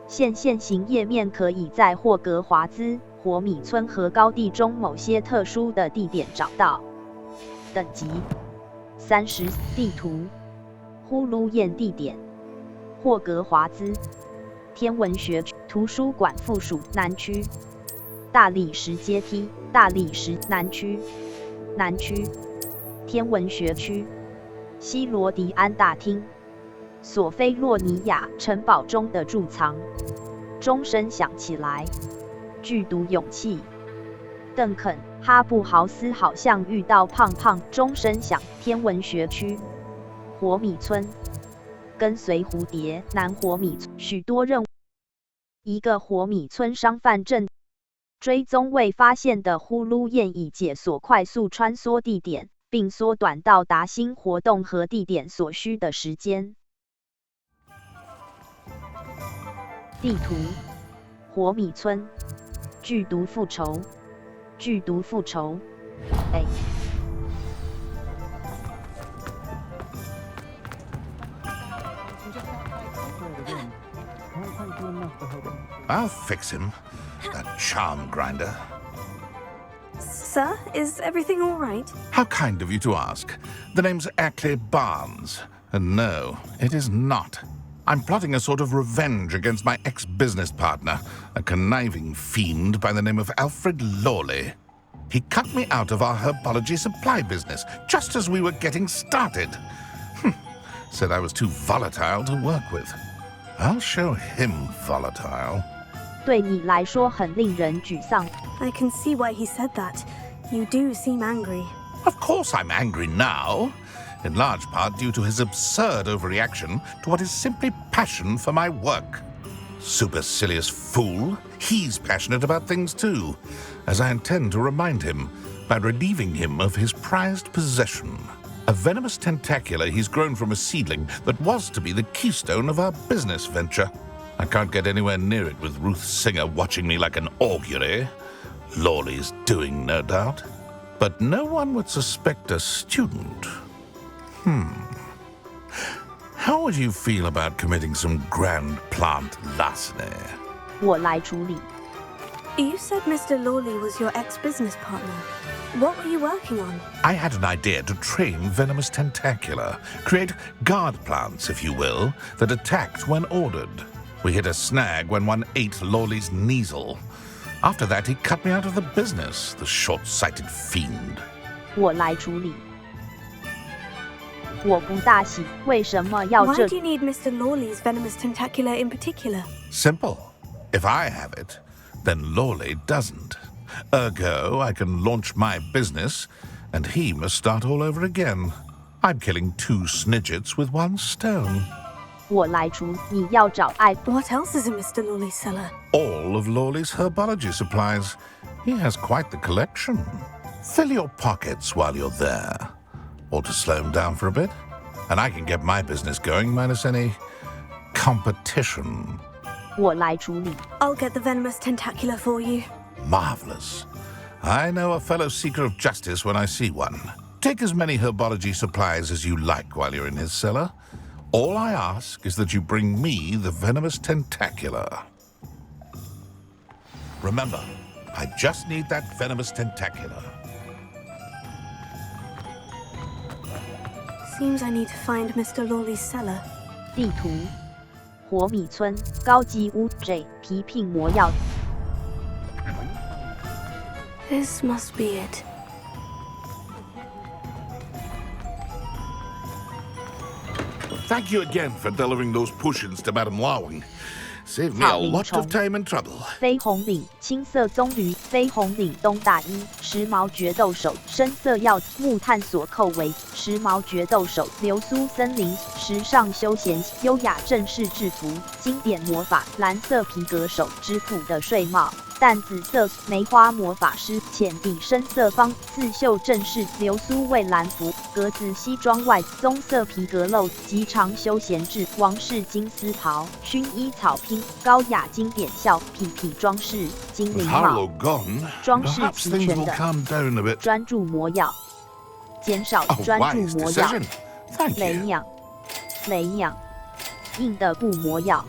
线型页面可以在霍格华兹、火米村和高地中某些特殊的地点找到。等级30。地图呼噜宴地点霍格华兹天文学图书馆附属南区。大理石阶梯大理石南区天文学区。西罗迪安大厅索菲洛尼亚城堡中的贮藏。钟声响起来，剧毒勇气。邓肯哈布豪斯好像遇到胖胖。钟声响。天文学区。火米村跟随蝴蝶南火米村许多任务。一个火米村商贩正追踪未发现的呼噜宴，以解锁快速穿梭地点，并缩短到达新活动和地点所需的时间。地图火米村剧毒复仇I'll fix him, that charm grinder. Sir, is everything all right? How kind of you to ask. The name's AKA Barnes. And no, it is not. I'm plotting a sort of revenge against my ex-business partner, a conniving fiend by the name of Alfred Lawley. He cut me out of our herbology supply business just as we were getting started. Said I was too volatile to work with. I'll show him volatile. 对你来说很令人沮丧。I can see why he said that. You do seem angry. Of course I'm angry now, in large part due to his absurd overreaction to what is simply passion for my work. Supercilious fool, he's passionate about things too, as I intend to remind him by relieving him of his prized possession. A venomous tentacula he's grown from a seedling that was to be the keystone of our business venture. I can't get anywhere near it with Ruth Singer watching me like an augury. Lawley's doing, no doubt. But no one would suspect a student. How would you feel about committing some grand plant larceny? 我来处理。You said Mr. Lawley was your ex-business partner. What were you working on? I had an idea to train venomous tentacula, create guard plants, if you will, that attacked when ordered. We hit a snag when one ate Lawley's Kneasel. After that, he cut me out of the business, the short-sighted fiend. 我来处理。我不大喜，为什么要这？ Why do you need Mr. Lawley's venomous tentacula in particular? Simple. If I have it, then Lawley doesn't. Ergo, I can launch my business, and he must start all over again. I'm killing 2 snidgets with 1 stone. 我来除，你要找爱。 What else is in Mr. Lawley's cellar? All of Lawley's herbology supplies. He has quite the collection. Fill your pockets while you're there. Or to slow him down for a bit, and I can get my business going minus any competition. 我来处理。 I'll get the venomous tentacula for you. Marvelous. I know a fellow seeker of justice when I see one. Take as many herbology supplies as you like while you're in his cellar. All I ask is that you bring me the venomous tentacula. Remember, I just need that venomous tentacula. Seems I need to find Mr. Lawley's cellar. 地图：火米村高级屋 J 皮聘魔药。 This must be it. Thank you again for delivering those potions to Madame Lawing. Saved me a lot of time and trouble. 绯红领青色棕榈，绯红领东大衣，时髦决斗手，深色药木探索扣围，时髦决斗手，流苏森林，时尚休闲，优雅正式制服，经典魔法，蓝色皮革手，知府的睡帽。 淡紫色梅花魔法师，浅底深色方刺绣正式，流苏蔚蓝服，格子西装外，棕色皮革露，极长休闲制，王室金丝袍，薰衣草拼，高雅经典校，痞痞装饰，精灵帽，装饰齐全的专注魔药，减少专注魔药，雷鸟，雷鸟，硬的固魔药，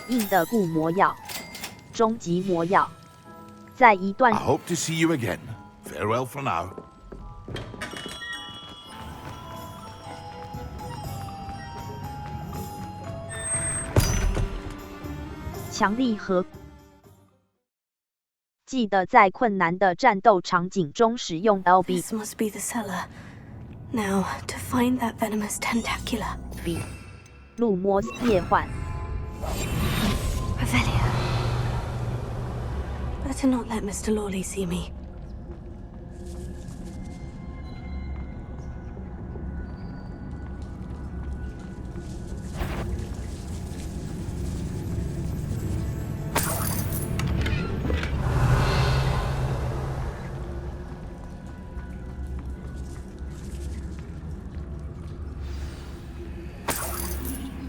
硬的固魔药。 终极魔药，在一段。 I hope to see you again. Farewell for now. 强力和记得在困难的战斗场景中使用 LB。 This must be the cellar. Now to find that venomous tentacula. B. 路摸夜幻。 Revelia. Better not let Mr. Lawley see me.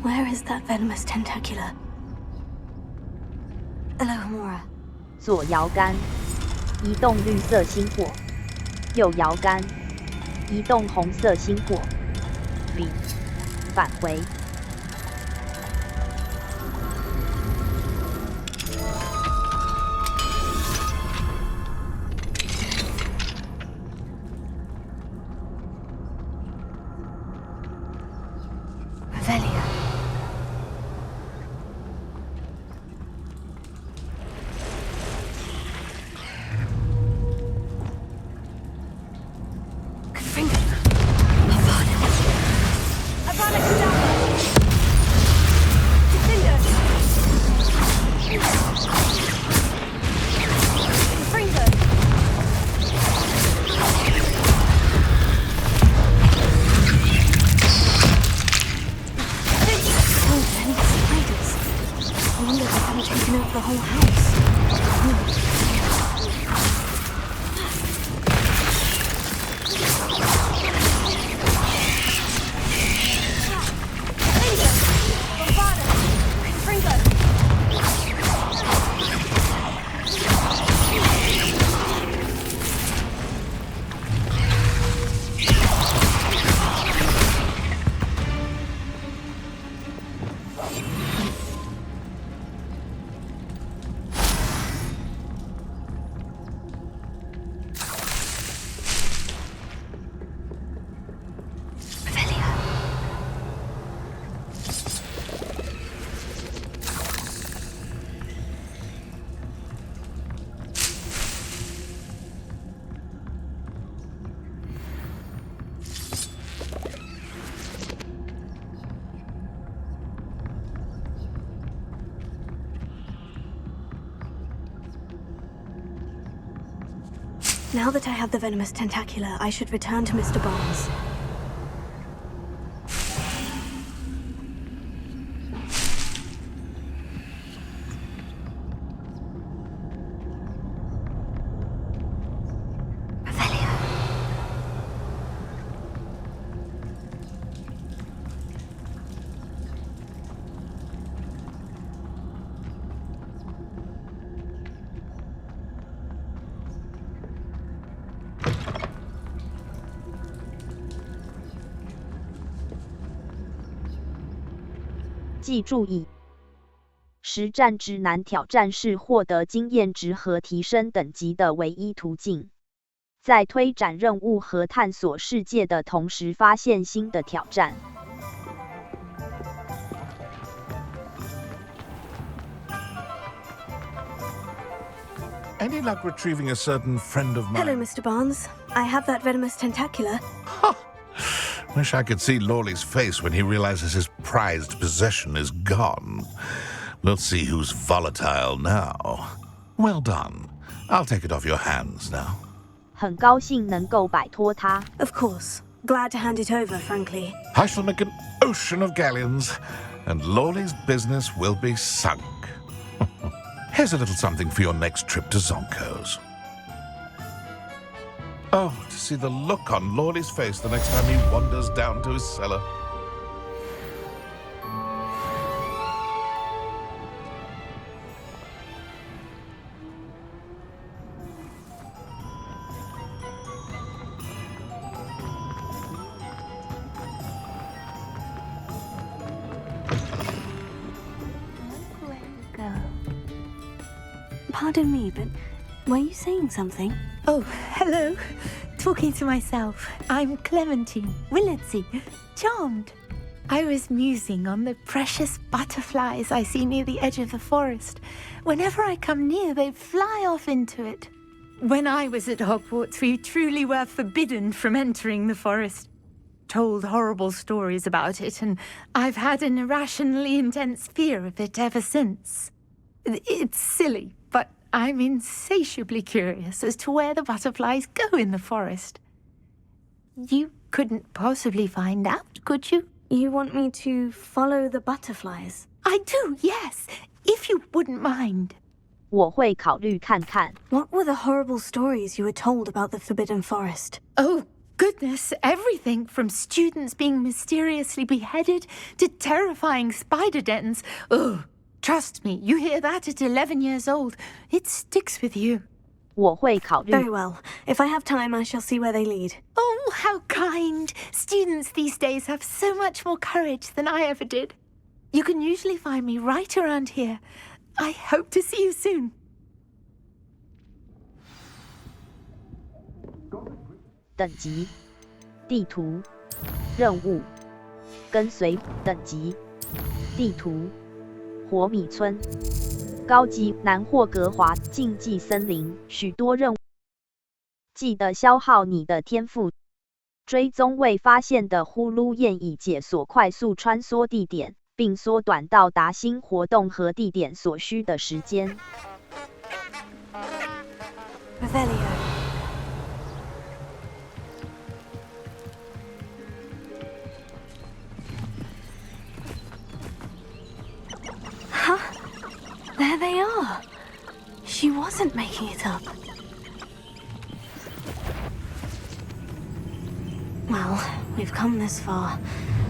Where is that venomous tentacula? Alohomora. 左摇杆，移动绿色星火；右摇杆，移动红色星火。B， 返回。Revelia. Now that I have the venomous tentacula, I should return to Mr. Barnes. 记住以实战之难挑战是获得经验值和提升等级的唯一途径。在推展任务和探索世界的同时，发现新的挑战。Any luck retrieving a certain friend of mine? Hello, Mr. Barnes. I have that venomous tentacula. Wish I could see Lawley's face when he realizes his prized possession is gone. We'll see who's volatile now. Well done. I'll take it off your hands now. 很高兴能够摆脱它。 Of course. Glad to hand it over, frankly. I shall make an ocean of galleons, and Lawley's business will be sunk. Here's a little something for your next trip to Zonko's. Oh, to see the look on Lawley's face the next time he wanders down to his cellar. Pardon me, but were you saying something? Oh, hello. Talking to myself. I'm Clementine Willardsey. Charmed. I was musing on the precious butterflies I see near the edge of the forest. Whenever I come near, they fly off into it. When I was at Hogwarts, we truly were forbidden from entering the forest. Told horrible stories about it, and I've had an irrationally intense fear of it ever since. It's silly, but I'm insatiably curious as to where the butterflies go in the forest. You couldn't possibly find out, could you? You want me to follow the butterflies? I do, yes, if you wouldn't mind. 我会考虑看看。 What were the horrible stories you were told about the Forbidden Forest? Oh, goodness, everything from students being mysteriously beheaded to terrifying spider dens. Ugh. Trust me, you hear that at 11 years old, it sticks with you. 我会考虑。 Very well. If I have time, I shall see where they lead. Oh, how kind. Students these days have so much more courage than I ever did. You can usually find me right around here. I hope to see you soon. 等级、地图、任务、跟随等级、地图。 火米村、高级南霍格华竞技森林，许多任务。记得消耗你的天赋，追踪未发现的呼噜燕，以解锁快速穿梭地点，并缩短到达新活动和地点所需的时间。There they are. She wasn't making it up. Well, we've come this far.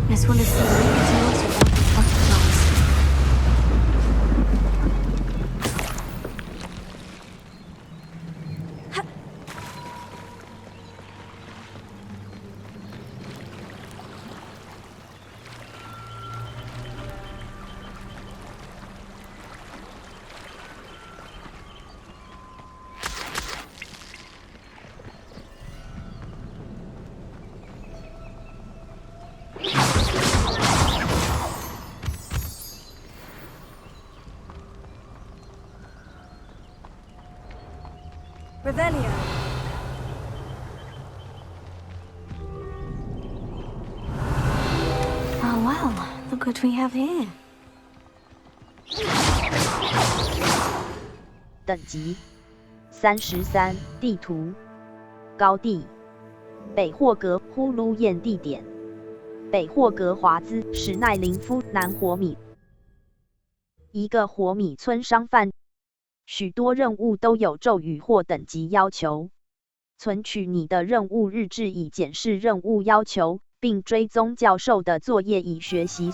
Miss Willardsey really tells you about the butterflies. Revelio. Oh well, look what we have here. 等级33，地图高地北霍格呼噜燕地点北霍格华兹史奈林夫南火米一个火米村商贩。 许多任务都有咒语或等级要求。存取你的任务日志以检视任务要求，并追踪教授的作业以学习。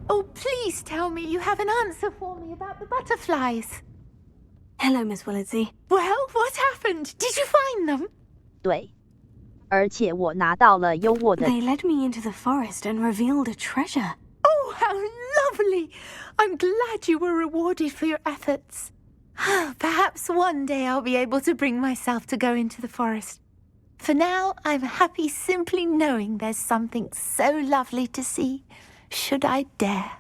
Oh, please tell me you have an answer for me about the butterflies. Hello, Miss Willardsey. Well, what happened? Did you find them? 对，而且我拿到了优渥的。 They led me into the forest and revealed a treasure. Oh, how lovely! I'm glad you were rewarded for your efforts. Perhaps one day I'll be able to bring myself to go into the forest. For now, I'm happy simply knowing there's something so lovely to see, should I dare.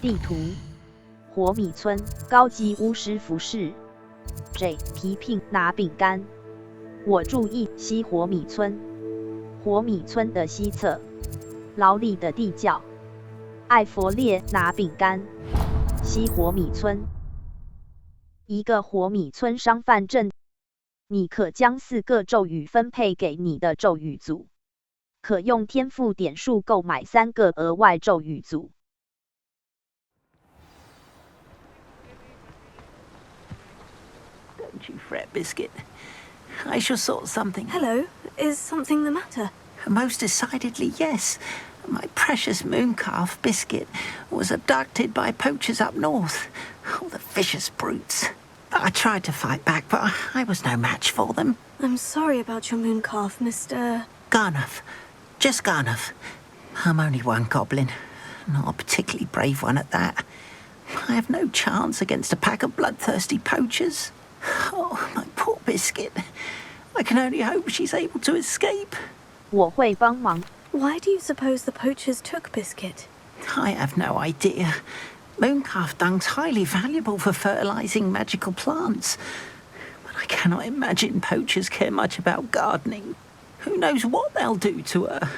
地图：火米村高级巫师服饰。J 皮聘拿饼干。我注意西火米村。火米村的西侧，劳力的地窖。艾佛列拿饼干。西火米村。一个火米村商贩镇。你可将4个咒语分配给你的咒语组，可用天赋点数购买3个额外咒语组。 Don't you fret, Biscuit. I shall sort something. Hello. Is something the matter? Most decidedly, yes. My precious mooncalf, Biscuit, was abducted by poachers up north. Oh, the vicious brutes. I tried to fight back, but I was no match for them. I'm sorry about your mooncalf, Mr. Garnuff. Just Garnuff. I'm only one goblin. Not a particularly brave one at that. I have no chance against a pack of bloodthirsty poachers. Oh, my poor Biscuit. I can only hope she's able to escape. 我会帮忙。 Why do you suppose the poachers took Biscuit? I have no idea. Mooncalf dung's highly valuable for fertilizing magical plants. But I cannot imagine poachers care much about gardening. Who knows what they'll do to her?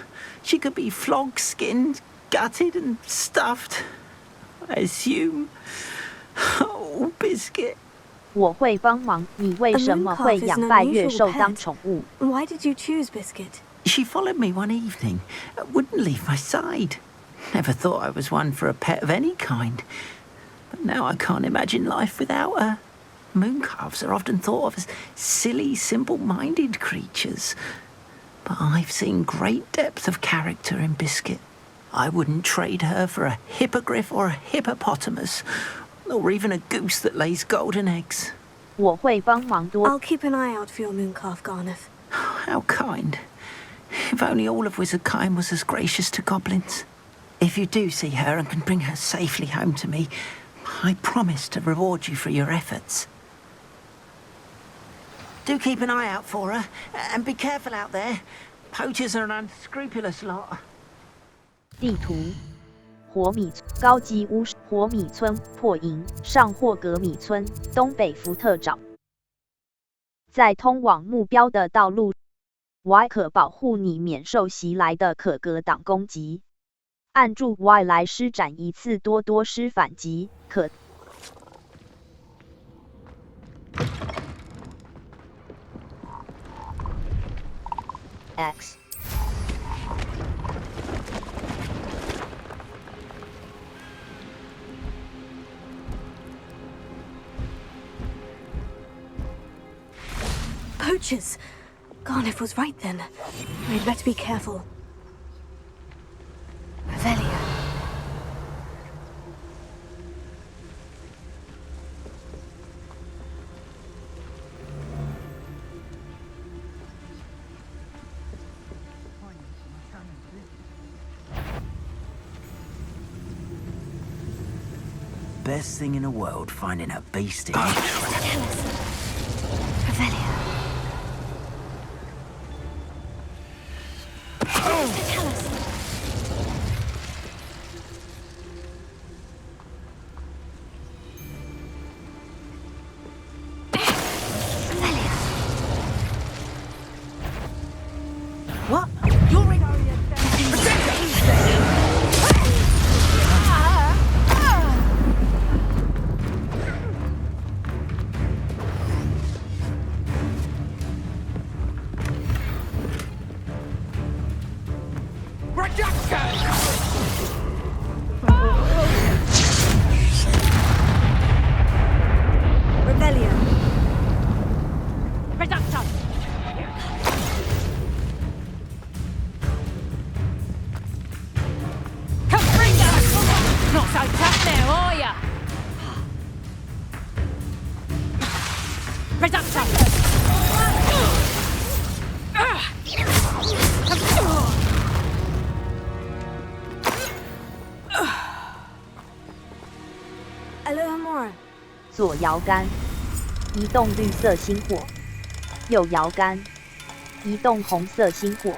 She could be flogged, skinned, gutted and stuffed. I assume. Oh, Biscuit. 我会帮忙。你为什么会养拜月兽当宠物？ Why did you choose Biscuit? She followed me one evening, wouldn't leave my side. Never thought I was one for a pet of any kind. But now I can't imagine life without her. Mooncalves are often thought of as silly, simple-minded creatures. But I've seen great depth of character in Biscuit. I wouldn't trade her for a hippogriff or a hippopotamus, or even a goose that lays golden eggs. 我会帮忙多。 I'll keep an eye out for your mooncalf, Garnuff. How kind. If only all of Wizardkind was as gracious to goblins. If you do see her and can bring her safely home to me, I promise to reward you for your efforts. Do keep an eye out for her, and be careful out there. Poachers are an unscrupulous lot. 地图：火米高级巫师火米村破营上霍格米村东北福特沼，在通往目标的道路 Y 可保护你免受袭来的可格挡攻击。按住 Y 来施展一次多多施反击，可。 X Poachers! Garnuff was right then. I'd better be careful. Revelio. Best thing in the world, finding a beast in Revelio. What? You're in Reduction! A little more. 左摇杆，移动绿色星火；右摇杆，移动红色星火。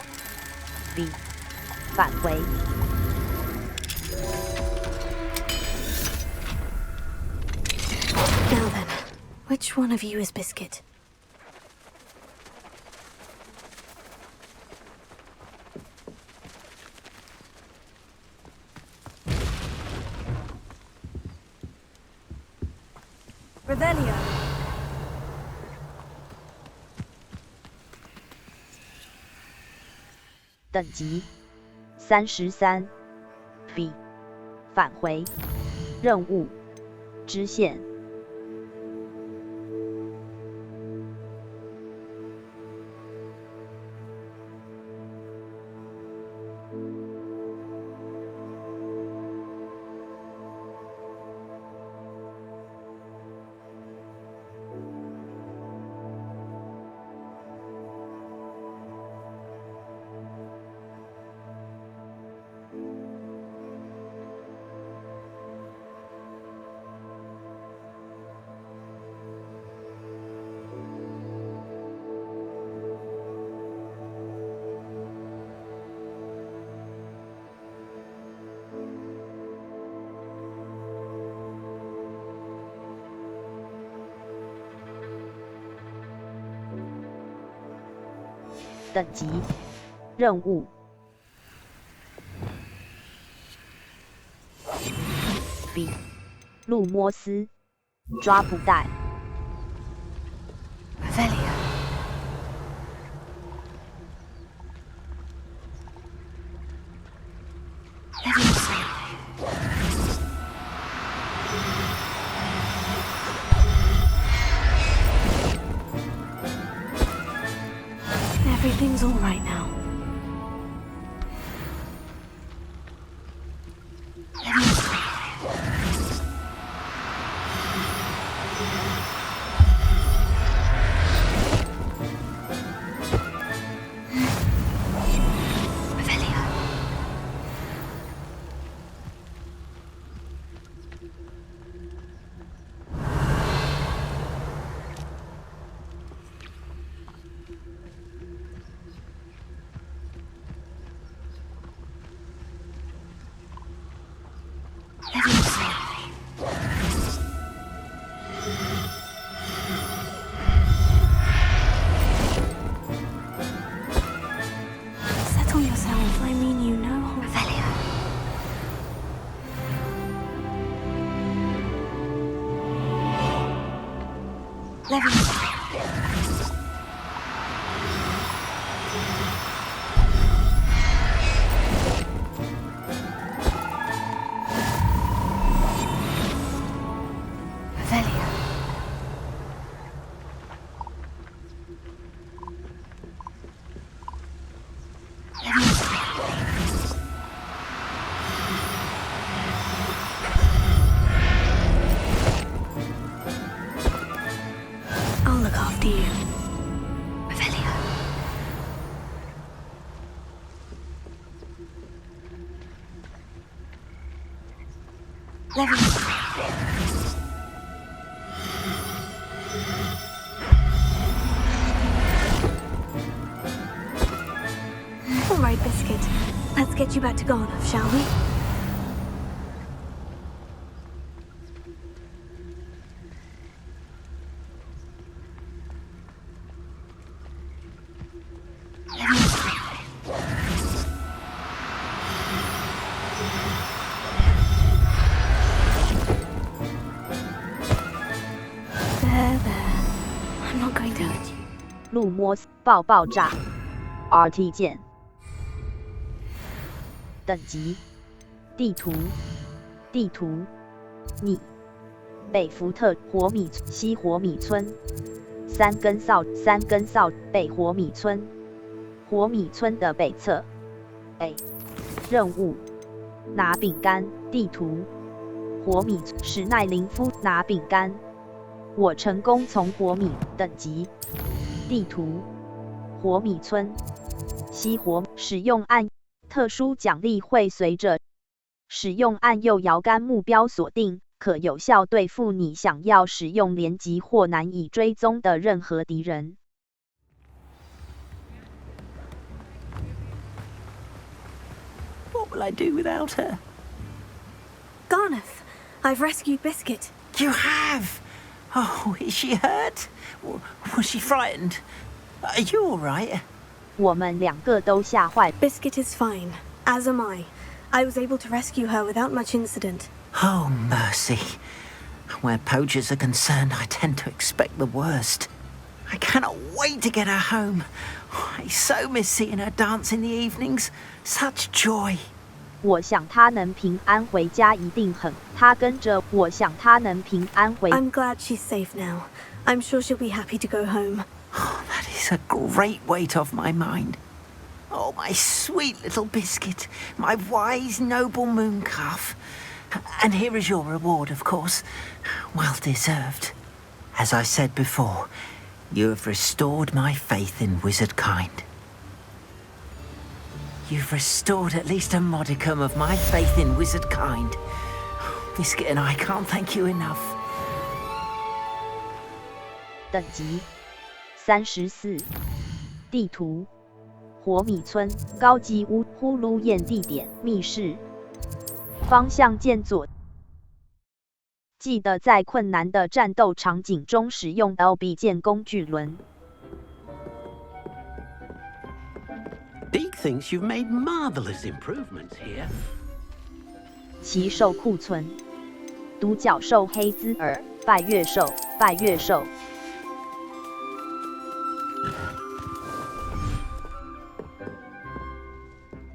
B， 返回。Now then, which one of you is Biscuit? Revelio. 等级33 B 返回任务支线等级任务 B 路摩斯抓捕带 Everything's all right now. Settle yourself. I mean you no harm. Revelio. I'll look after you. Revelio. Revelio. All right, Biscuit. Let's get you back to Garnoff, shall we? There. I'm not going to. 路摩斯爆炸 RT 键等级地图你北福特西火米村三根扫北火米村的北侧 A 任务拿饼干地图火米史奈林夫拿饼干我成功从火米等级地图火米村西火使用按特殊奖励会随着使用按右摇杆目标锁定，可有效对付你想要使用连击或难以追踪的任何敌人。What will I do without her? Garneth, I've rescued Biscuit. You have? Oh, is she hurt? Was she frightened? Are you all right? 我们两个都吓坏。Biscuit is fine, as am I. I was able to rescue her without much incident. Oh, mercy. Where poachers are concerned, I tend to expect the worst. I cannot wait to get her home. I so miss seeing her dance in the evenings. Such joy. 我想她能平安回家一定很。她跟着我想她能平安回。I'm glad she's safe now. I'm sure she'll be happy to go home. Oh, that is a great weight off my mind. Oh, my sweet little Biscuit, my wise, noble moon calf. And here is your reward, of course. Well deserved. As I said before, you have restored my faith in wizard kind. You've restored at least a modicum of my faith in wizard kind. Biscuit and I can't thank you enough. 等级34，地图火米村高级屋呼噜宴地点密室，方向键左。记得在困难的战斗场景中使用 LB 键工具轮。Deke thinks you've made marvelous improvements here. 奇兽库存，独角兽黑兹尔，拜月兽，拜月兽。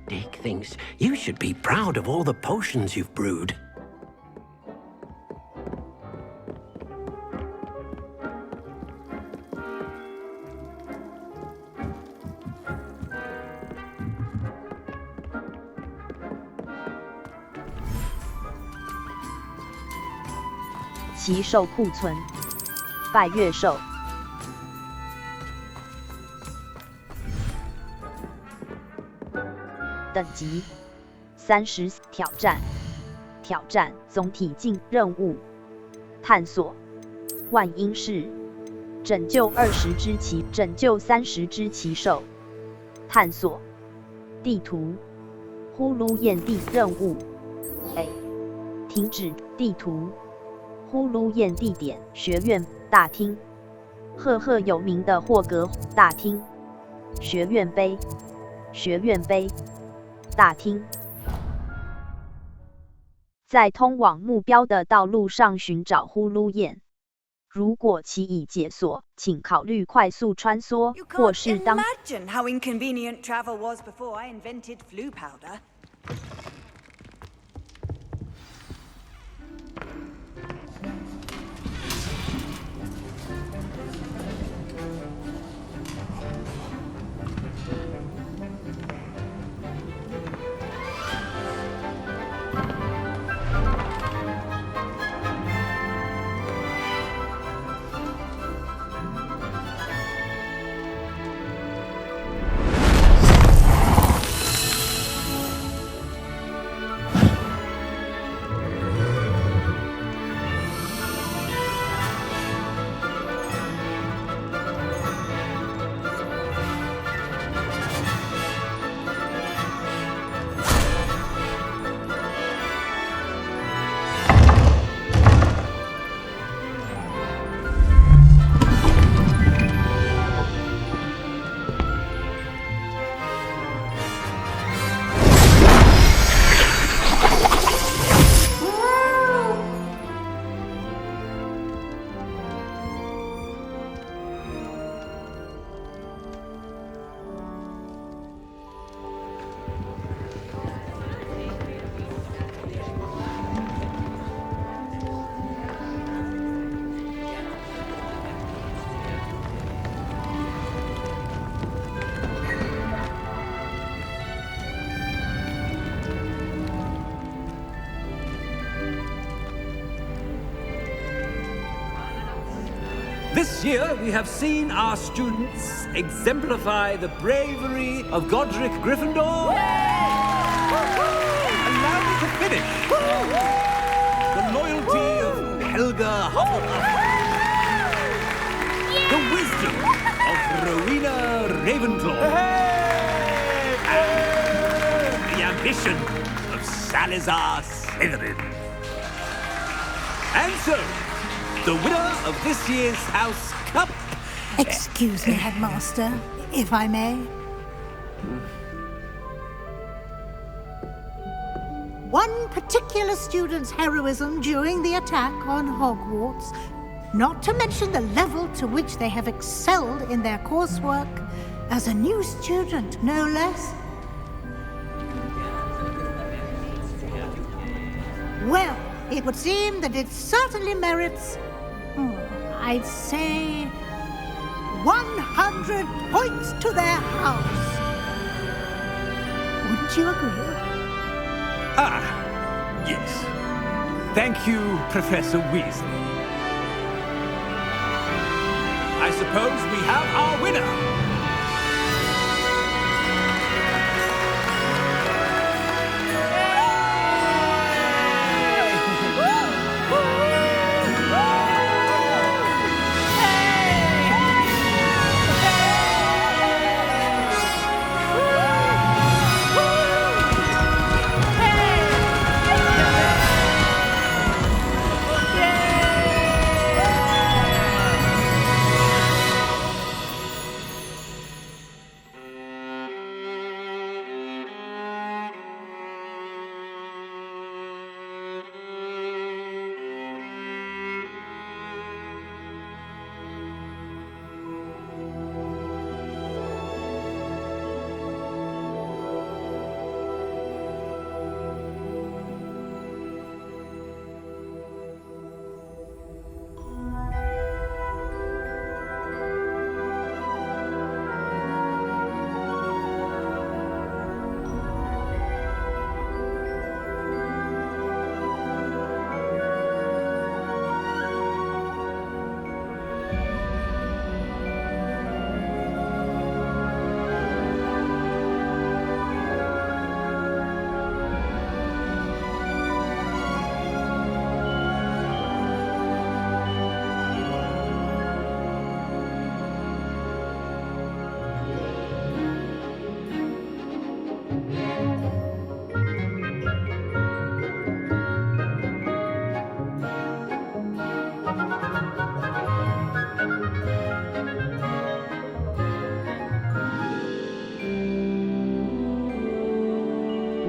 Deke thinks you should be proud of all the potions you've brewed.《奇兽库存》拜月兽。等级30，挑战总体进任务，探索万英市，拯救拯救30只奇兽，探索地图呼噜宴地任务 A 停止地图呼噜宴地点学院大厅，赫赫有名的霍格大厅，学院杯大厅，在通往目标的道路上寻找呼噜宴。如果其已解锁，请考虑快速穿梭，或是当。 Imagine how inconvenient travel was before I invented flu powder. This year, we have seen our students exemplify the bravery of Godric Gryffindor. Allow me to finish. The loyalty of Helga Hufflepuff. The wisdom of Rowena Ravenclaw. And the ambition of Salazar Slytherin. And so, the winner of this year's House Cup... Excuse me, Headmaster, if I may. One particular student's heroism during the attack on Hogwarts, not to mention the level to which they have excelled in their coursework, as a new student, no less. Well, it would seem that it certainly merits, I'd say, 100 points to their house. Wouldn't you agree? Ah, yes. Thank you, Professor Weasley. I suppose we have our winner.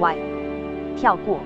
Y 跳过。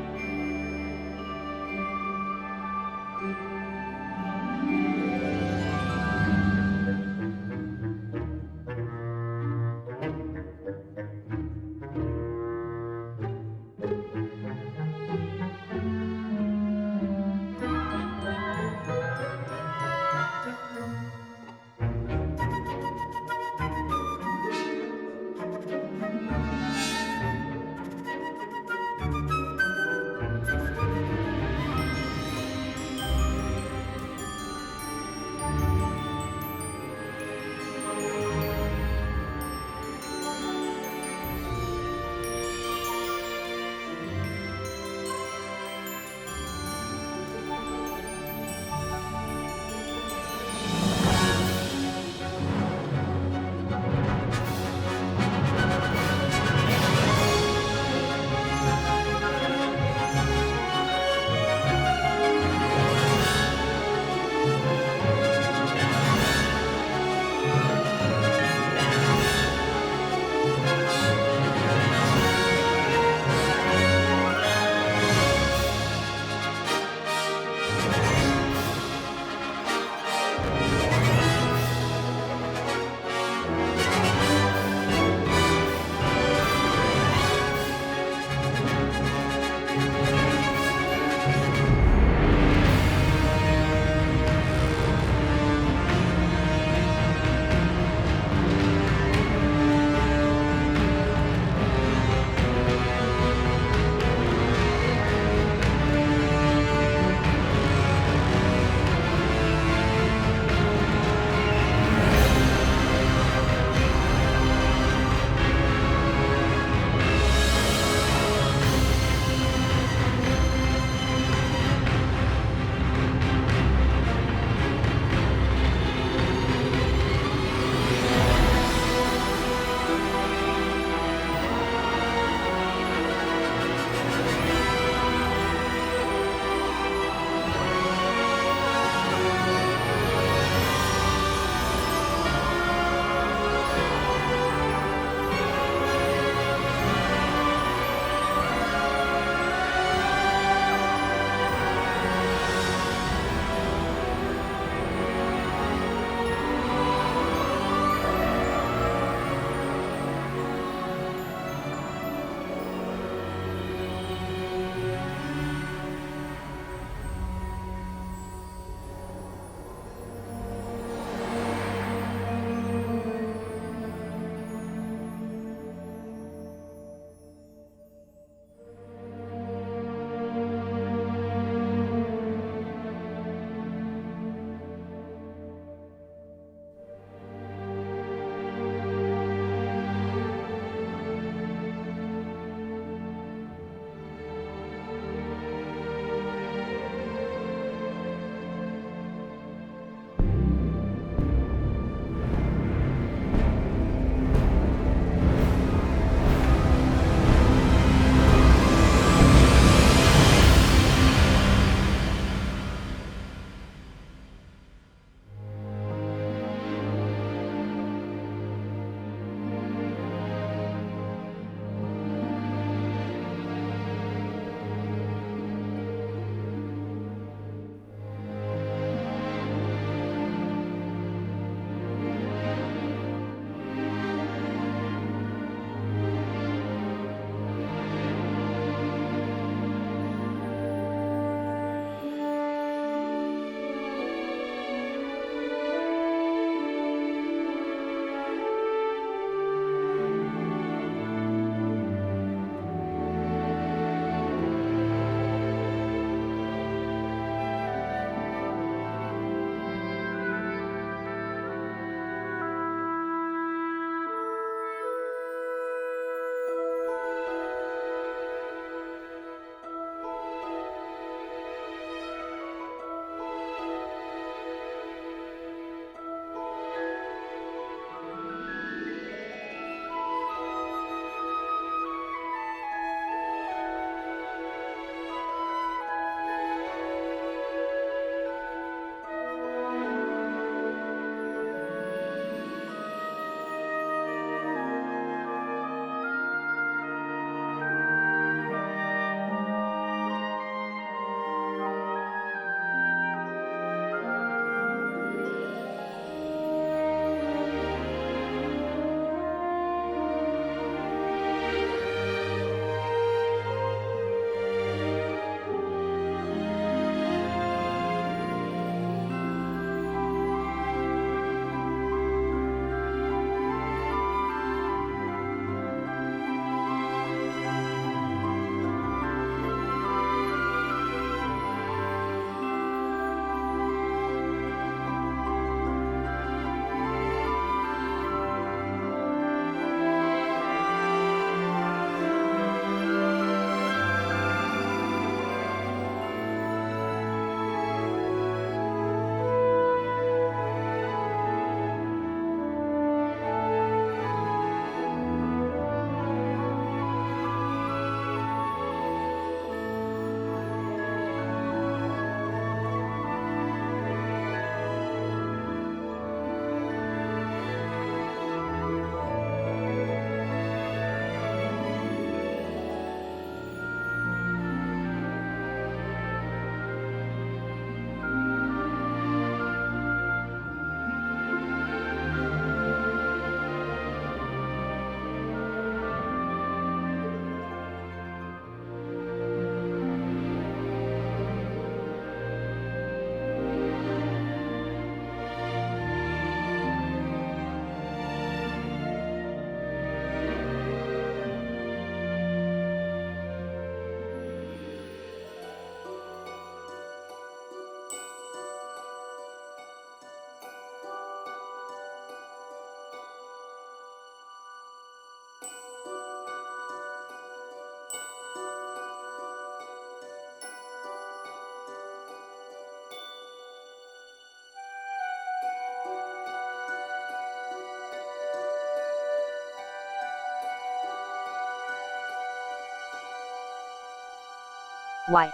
Y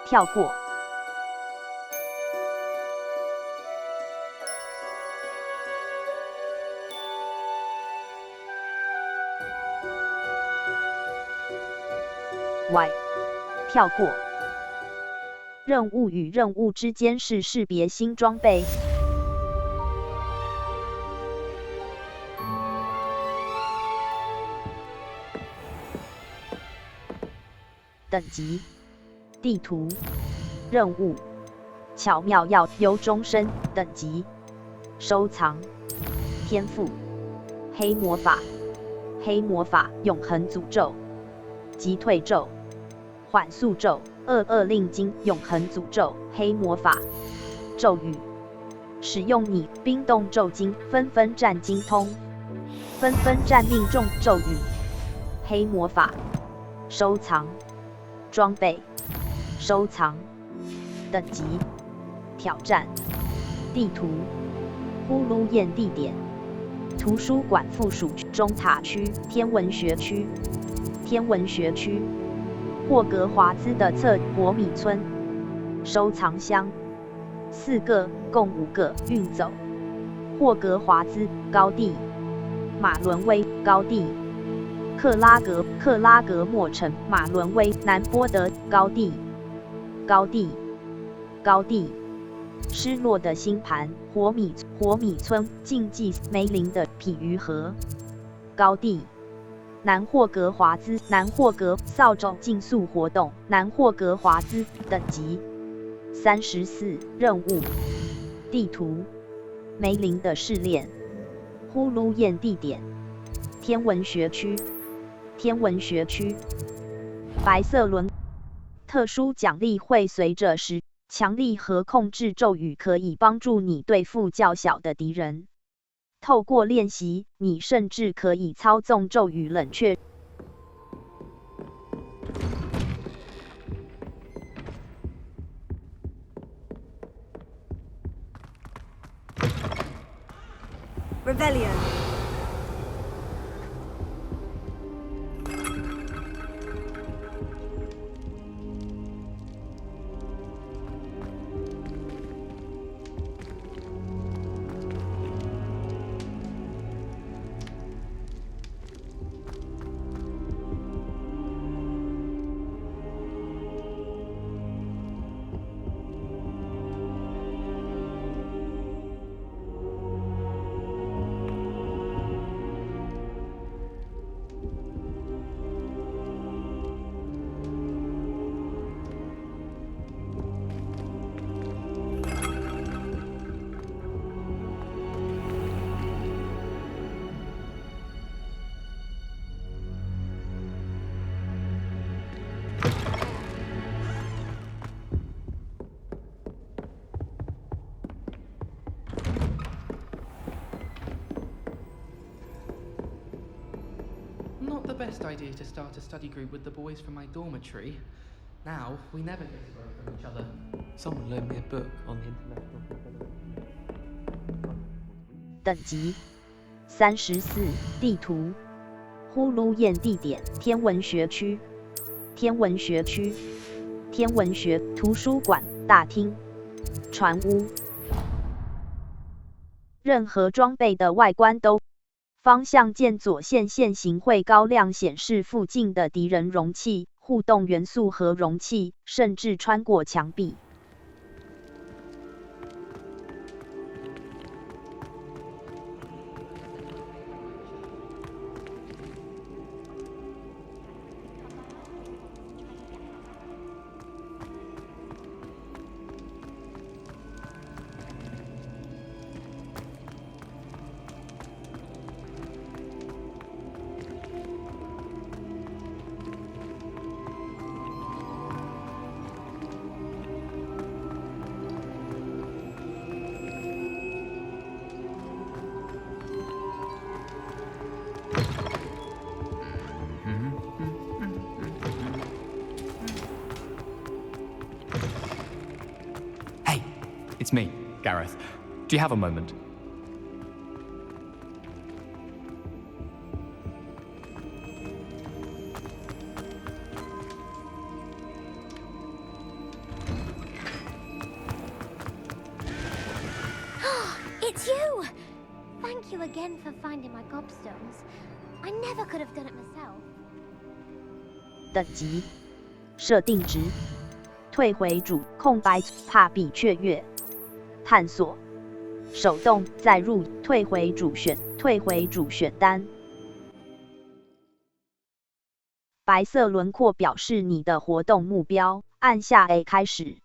跳过。Y 跳过。任务与任务之间是识别新装备。等级、地图、任务、巧妙药优终身等级、收藏、天赋、黑魔法、黑魔法永恒诅咒、击退咒、缓速咒、22令经永恒诅咒、黑魔法咒语，使用你冰冻咒经纷纷战精通，纷纷战命中咒语，黑魔法收藏。装备、收藏、等级、挑战、地图、呼噜宴地点、图书馆附属中塔区、天文学区、天文学区、霍格华兹的侧博米村、收藏箱，4个，共5个，运走。霍格华兹高地、马伦威高地。克拉格莫城、马伦威、南波德高地、失落的星盘、火米村、竞技梅林的匹鱼河高地、南霍格华兹、扫帚竞速活动、南霍格华兹等级34，任务地图梅林的试炼、呼噜宴地点、天文学区。白色轮特殊奖励会随着时强力和控制咒语可以帮助你对付较小的敌人。透过练习，你甚至可以操纵咒语冷却。Revelio. Not the best idea to start a study group with the boys from my dormitory. Now, we never get away from each other. Someone loaned me a book on the international. 等级34，地图呼噜宴地点、天文学区、图书馆大厅、船屋。任何装备的外观都方向键左线线型会高亮显示附近的敌人容器、互动元素和容器，甚至穿过墙壁。It's me, Gareth. Do you have a moment? you again for finding my gobstones. I never could have done it myself. 等级设定值退回主空白怕比雀跃探索手动载入退回主选单。白色轮廓表示你的活动目标，按下 A 开始。